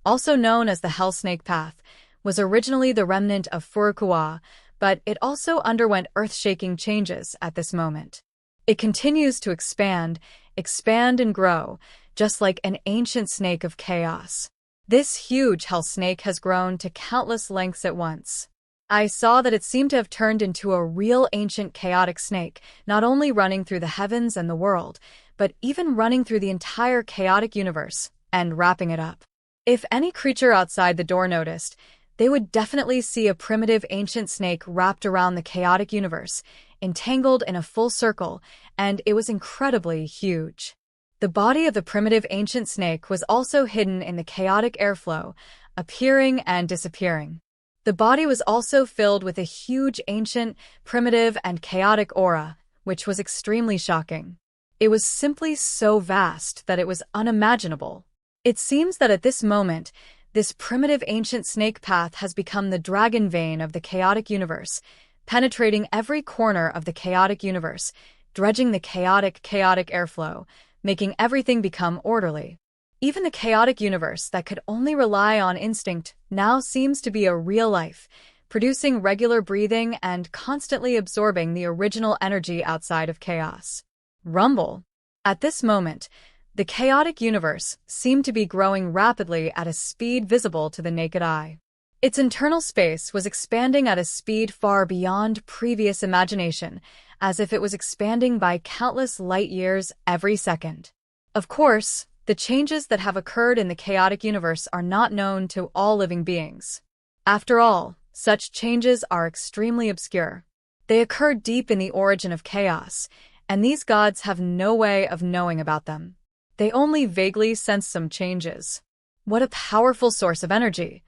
also known as the Hell Snake Path, was originally the remnant of Furukawa, but it also underwent earth-shaking changes at this moment. It continues to expand and grow, just like an ancient snake of chaos. This huge hell snake has grown to countless lengths at once. I saw that it seemed to have turned into a real ancient chaotic snake, not only running through the heavens and the world, but even running through the entire chaotic universe and wrapping it up. If any creature outside the door noticed, they would definitely see a primitive ancient snake wrapped around the chaotic universe, entangled in a full circle, and it was incredibly huge. The body of the primitive ancient snake was also hidden in the chaotic airflow, appearing and disappearing. The body was also filled with a huge ancient, primitive, and chaotic aura, which was extremely shocking. It was simply so vast that it was unimaginable. It seems that at this moment, this primitive ancient snake path has become the dragon vein of the chaotic universe, penetrating every corner of the chaotic universe, dredging the chaotic airflow, making everything become orderly. Even the chaotic universe that could only rely on instinct now seems to be a real life, producing regular breathing and constantly absorbing the original energy outside of chaos. Rumble. At this moment, the chaotic universe seemed to be growing rapidly at a speed visible to the naked eye. Its internal space was expanding at a speed far beyond previous imagination, as if it was expanding by countless light years every second. Of course, the changes that have occurred in the chaotic universe are not known to all living beings. After all, such changes are extremely obscure. They occur deep in the origin of chaos, and these gods have no way of knowing about them. They only vaguely sense some changes. What a powerful source of energy!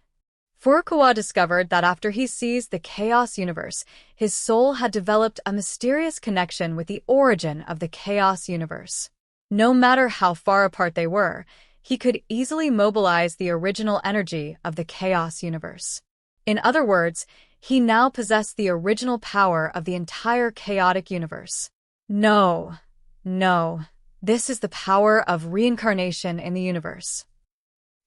Furukawa discovered that after he seized the chaos universe, his soul had developed a mysterious connection with the origin of the chaos universe. No matter how far apart they were, he could easily mobilize the original energy of the chaos universe. In other words, he now possessed the original power of the entire chaotic universe. No, this is the power of reincarnation in the universe.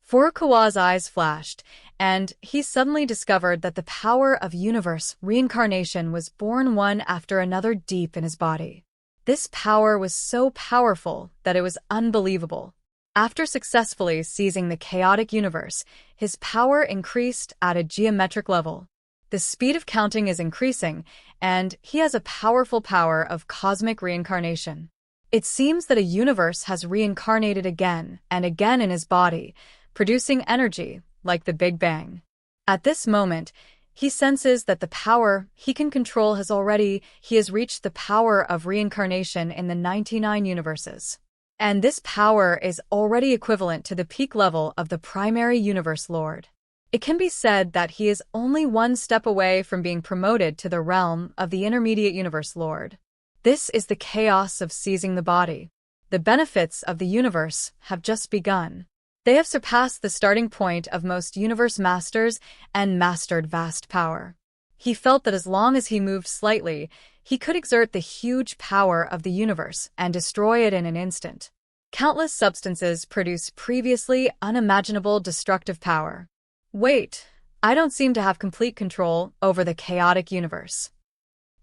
Furukawa's eyes flashed, and he suddenly discovered that the power of universe reincarnation was born one after another deep in his body. This power was so powerful that it was unbelievable. After successfully seizing the chaotic universe, his power increased at a geometric level. The speed of counting is increasing, and he has a powerful power of cosmic reincarnation. It seems that a universe has reincarnated again and again in his body, producing energy like the Big Bang. At this moment, he senses that the power he can control he has reached the power of reincarnation in the 99 universes. And this power is already equivalent to the peak level of the primary universe lord. It can be said that he is only one step away from being promoted to the realm of the intermediate universe lord. This is the chaos of seizing the body. The benefits of the universe have just begun. They have surpassed the starting point of most universe masters and mastered vast power. He felt that as long as he moved slightly, he could exert the huge power of the universe and destroy it in an instant. Countless substances produce previously unimaginable destructive power. Wait, I don't seem to have complete control over the chaotic universe.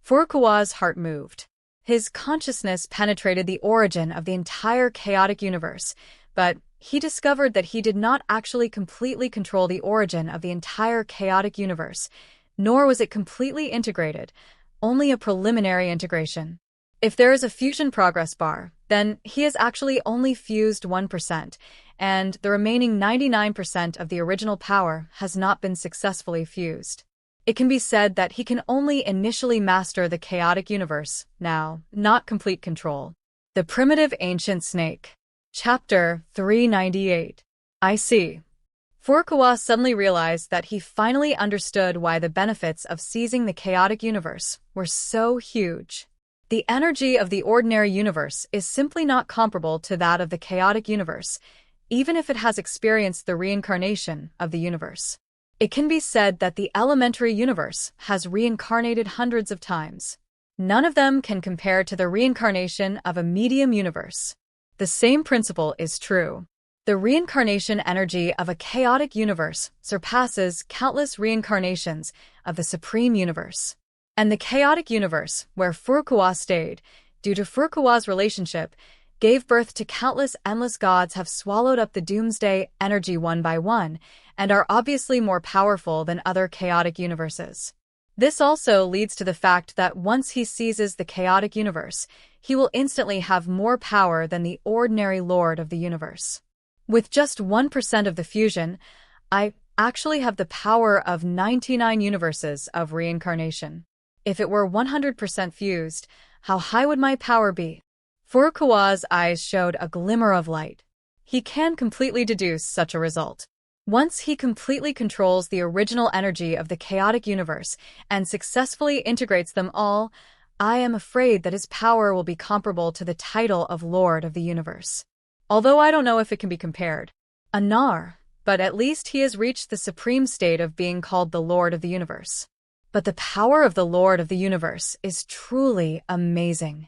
Furukawa's heart moved. His consciousness penetrated the origin of the entire chaotic universe, but he discovered that he did not actually completely control the origin of the entire chaotic universe, nor was it completely integrated, only a preliminary integration. If there is a fusion progress bar, then he has actually only fused 1%, and the remaining 99% of the original power has not been successfully fused. It can be said that he can only initially master the chaotic universe now, not complete control. The Primitive Ancient Snake. Chapter 398. I see. Furukawa suddenly realized that he finally understood why the benefits of seizing the chaotic universe were so huge. The energy of the ordinary universe is simply not comparable to that of the chaotic universe, even if it has experienced the reincarnation of the universe. It can be said that the elementary universe has reincarnated hundreds of times. None of them can compare to the reincarnation of a medium universe. The same principle is true. The reincarnation energy of a chaotic universe surpasses countless reincarnations of the supreme universe. And the chaotic universe, where Furukawa stayed, due to Furukawa's relationship, gave birth to countless endless gods have swallowed up the doomsday energy one by one, and are obviously more powerful than other chaotic universes. This also leads to the fact that once he seizes the chaotic universe, he will instantly have more power than the ordinary lord of the universe. With just 1% of the fusion, I actually have the power of 99 universes of reincarnation. If it were 100% fused, how high would my power be? Furukawa's eyes showed a glimmer of light. He can completely deduce such a result. Once he completely controls the original energy of the chaotic universe and successfully integrates them all, I am afraid that his power will be comparable to the title of Lord of the Universe. Although I don't know if it can be compared. A Nar, but at least he has reached the supreme state of being called the Lord of the Universe. But the power of the Lord of the Universe is truly amazing.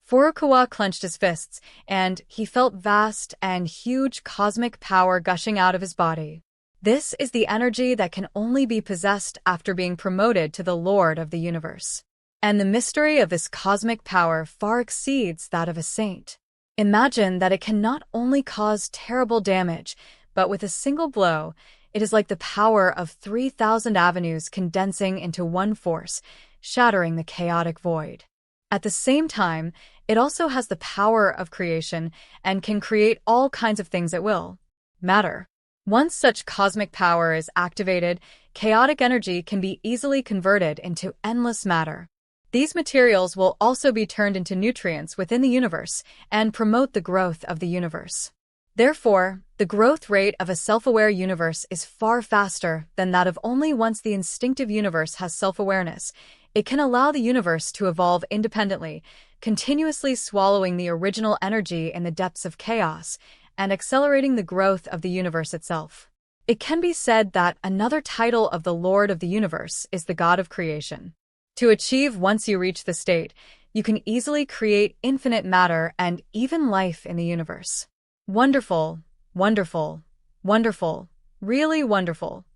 Furukawa clenched his fists, and he felt vast and huge cosmic power gushing out of his body. This is the energy that can only be possessed after being promoted to the Lord of the Universe. And the mystery of this cosmic power far exceeds that of a saint. Imagine that it can not only cause terrible damage, but with a single blow, it is like the power of 3,000 avenues condensing into one force, shattering the chaotic void. At the same time, it also has the power of creation and can create all kinds of things at will. Matter. Once such cosmic power is activated, chaotic energy can be easily converted into endless matter. These materials will also be turned into nutrients within the universe and promote the growth of the universe. Therefore, the growth rate of a self-aware universe is far faster than that of only once the instinctive universe has self-awareness. It can allow the universe to evolve independently, continuously swallowing the original energy in the depths of chaos and accelerating the growth of the universe itself. It can be said that another title of the Lord of the Universe is the God of Creation. To achieve once you reach the state, you can easily create infinite matter and even life in the universe. Wonderful, wonderful, wonderful, really wonderful.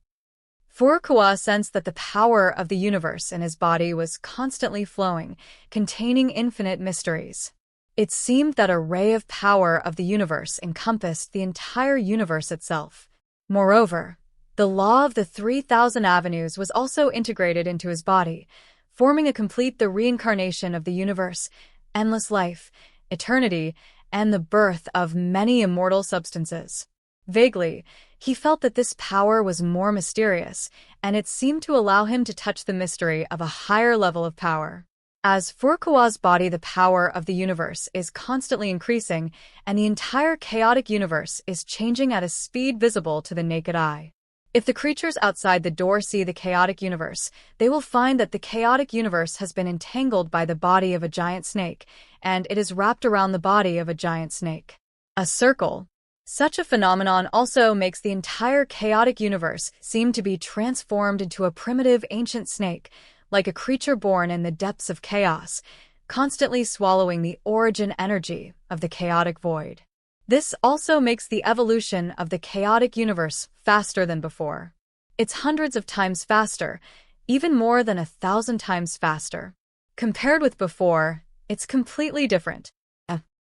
Furukawa sensed that the power of the universe in his body was constantly flowing, containing infinite mysteries. It seemed that a ray of power of the universe encompassed the entire universe itself. Moreover, the law of the 3,000 avenues was also integrated into his body, forming a complete the reincarnation of the universe, endless life, eternity, and the birth of many immortal substances. Vaguely, he felt that this power was more mysterious, and it seemed to allow him to touch the mystery of a higher level of power. As Furukawa's body, the power of the universe is constantly increasing, and the entire chaotic universe is changing at a speed visible to the naked eye. If the creatures outside the door see the chaotic universe, they will find that the chaotic universe has been entangled by the body of a giant snake, and it is wrapped around the body of a giant snake. A circle. Such a phenomenon also makes the entire chaotic universe seem to be transformed into a primitive ancient snake, like a creature born in the depths of chaos, constantly swallowing the origin energy of the chaotic void. This also makes the evolution of the chaotic universe faster than before. It's hundreds of times faster, even more than 1,000 times faster. Compared with before, it's completely different.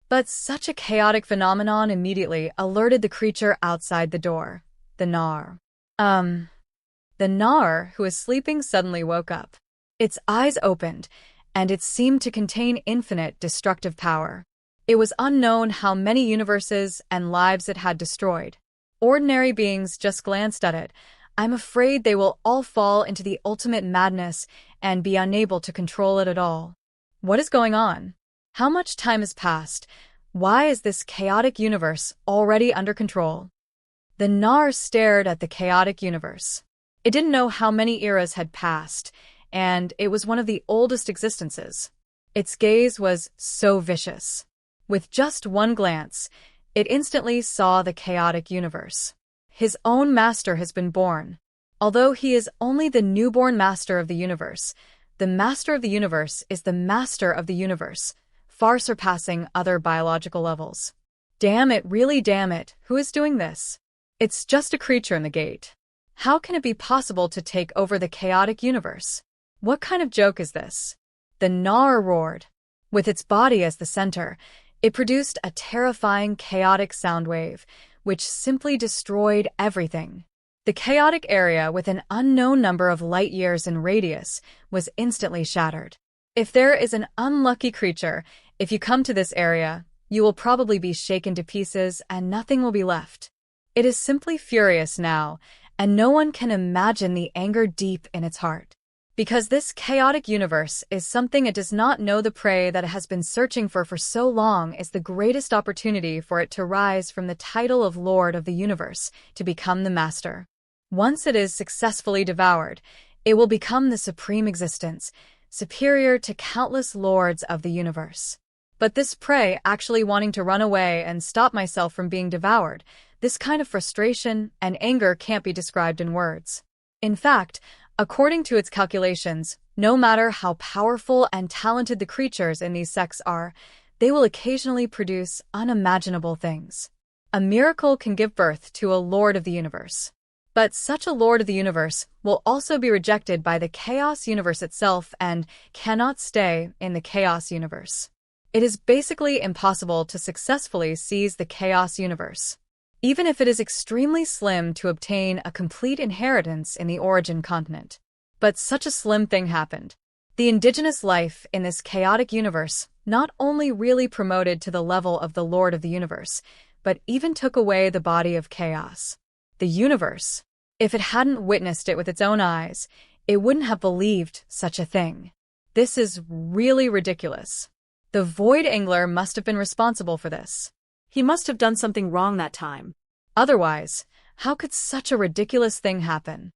But such a chaotic phenomenon immediately alerted the creature outside the door, the Nar. The Nar, who was sleeping, suddenly woke up. Its eyes opened, and it seemed to contain infinite destructive power. It was unknown how many universes and lives it had destroyed. Ordinary beings just glanced at it. I'm afraid they will all fall into the ultimate madness and be unable to control it at all. What is going on? How much time has passed? Why is this chaotic universe already under control? The Nar stared at the chaotic universe. It didn't know how many eras had passed, and it was one of the oldest existences. Its gaze was so vicious. With just one glance, it instantly saw the chaotic universe. His own master has been born. Although he is only the newborn master of the universe, the master of the universe is the master of the universe, far surpassing other biological levels. Damn it, really damn it, who is doing this? It's just a creature in the gate. How can it be possible to take over the chaotic universe? What kind of joke is this? The Nar roared. With its body as the center, it produced a terrifying chaotic sound wave, which simply destroyed everything. The chaotic area, with an unknown number of light years in radius, was instantly shattered. If there is an unlucky creature, if you come to this area, you will probably be shaken to pieces and nothing will be left. It is simply furious now, and no one can imagine the anger deep in its heart. Because this chaotic universe is something it does not know, the prey that it has been searching for so long is the greatest opportunity for it to rise from the title of Lord of the Universe to become the Master. Once it is successfully devoured, it will become the supreme existence, superior to countless lords of the universe. But this prey actually wanting to run away and stop myself from being devoured, this kind of frustration and anger can't be described in words. In fact, according to its calculations, no matter how powerful and talented the creatures in these sects are, they will occasionally produce unimaginable things. A miracle can give birth to a Lord of the Universe. But such a Lord of the Universe will also be rejected by the Chaos Universe itself and cannot stay in the Chaos Universe. It is basically impossible to successfully seize the Chaos Universe, even if it is extremely slim to obtain a complete inheritance in the origin continent. But such a slim thing happened. The indigenous life in this chaotic universe not only really promoted to the level of the Lord of the Universe, but even took away the body of chaos. The universe, if it hadn't witnessed it with its own eyes, it wouldn't have believed such a thing. This is really ridiculous. The Void Angler must have been responsible for this. He must have done something wrong that time. Otherwise, how could such a ridiculous thing happen?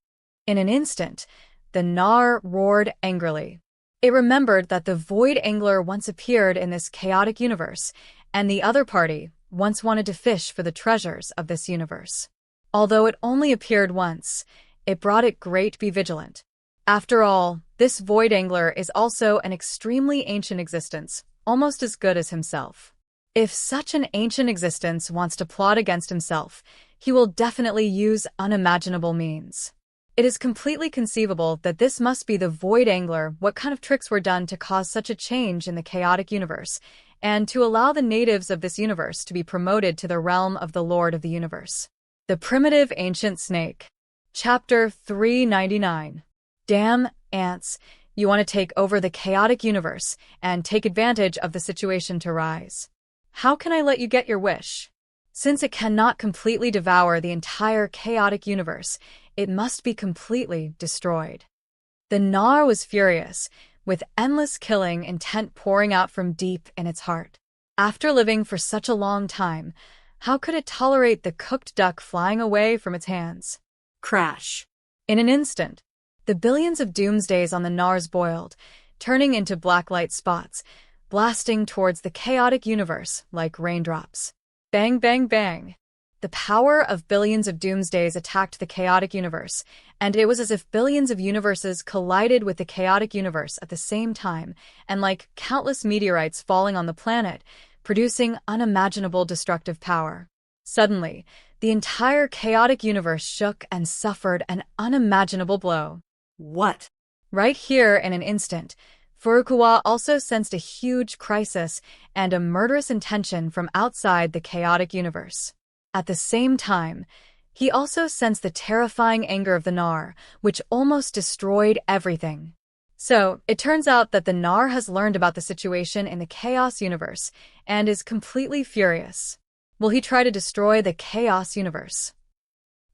In an instant, the Nar roared angrily. It remembered that the Void Angler once appeared in this chaotic universe, and the other party once wanted to fish for the treasures of this universe. Although it only appeared once, it brought it great be vigilant. After all, this Void Angler is also an extremely ancient existence, almost as good as himself. If such an ancient existence wants to plot against himself, he will definitely use unimaginable means. It is completely conceivable that this must be the Void Angler. What kind of tricks were done to cause such a change in the chaotic universe, and to allow the natives of this universe to be promoted to the realm of the Lord of the Universe? The Primitive Ancient Snake. Chapter 399. Damn, ants, you want to take over the chaotic universe and take advantage of the situation to rise. How can I let you get your wish? Since it cannot completely devour the entire chaotic universe, it must be completely destroyed. The Nar was furious, with endless killing intent pouring out from deep in its heart. After living for such a long time, how could it tolerate the cooked duck flying away from its hands? Crash. In an instant, the billions of doomsdays on the Nars boiled, turning into black-light spots, blasting towards the chaotic universe like raindrops. Bang, bang, bang. The power of billions of doomsdays attacked the chaotic universe, and it was as if billions of universes collided with the chaotic universe at the same time, and like countless meteorites falling on the planet, producing unimaginable destructive power. Suddenly, the entire chaotic universe shook and suffered an unimaginable blow. What? Right here in an instant, Furukawa also sensed a huge crisis and a murderous intention from outside the chaotic universe. At the same time, he also sensed the terrifying anger of the Nar, which almost destroyed everything. So, it turns out that the Nar has learned about the situation in the Chaos Universe and is completely furious. Will he try to destroy the Chaos Universe?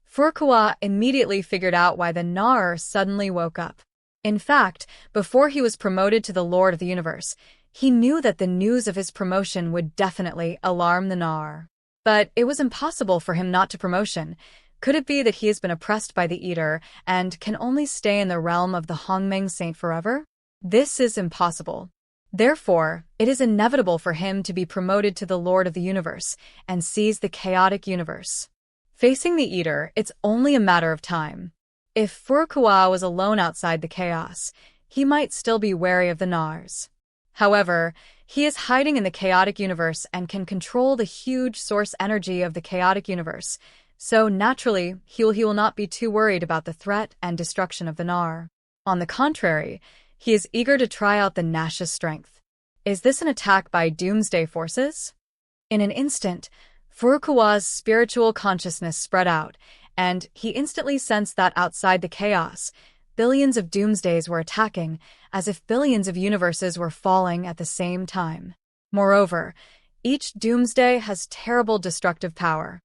Furukawa immediately figured out why the Nar suddenly woke up. In fact, before he was promoted to the Lord of the Universe, he knew that the news of his promotion would definitely alarm the Nar. But it was impossible for him not to promotion. Could it be that he has been oppressed by the Eater and can only stay in the realm of the Hongmeng Saint forever? This is impossible. Therefore, it is inevitable for him to be promoted to the Lord of the Universe and seize the chaotic universe. Facing the Eater, it's only a matter of time. If Furukawa was alone outside the chaos, he might still be wary of the Nars. However, he is hiding in the chaotic universe and can control the huge source energy of the chaotic universe, so naturally, he will not be too worried about the threat and destruction of the Nar. On the contrary, he is eager to try out the Nash's strength. Is this an attack by doomsday forces? In an instant, Furukawa's spiritual consciousness spread out, and he instantly sensed that outside the chaos, billions of doomsdays were attacking, as if billions of universes were falling at the same time. Moreover, each doomsday has terrible destructive power.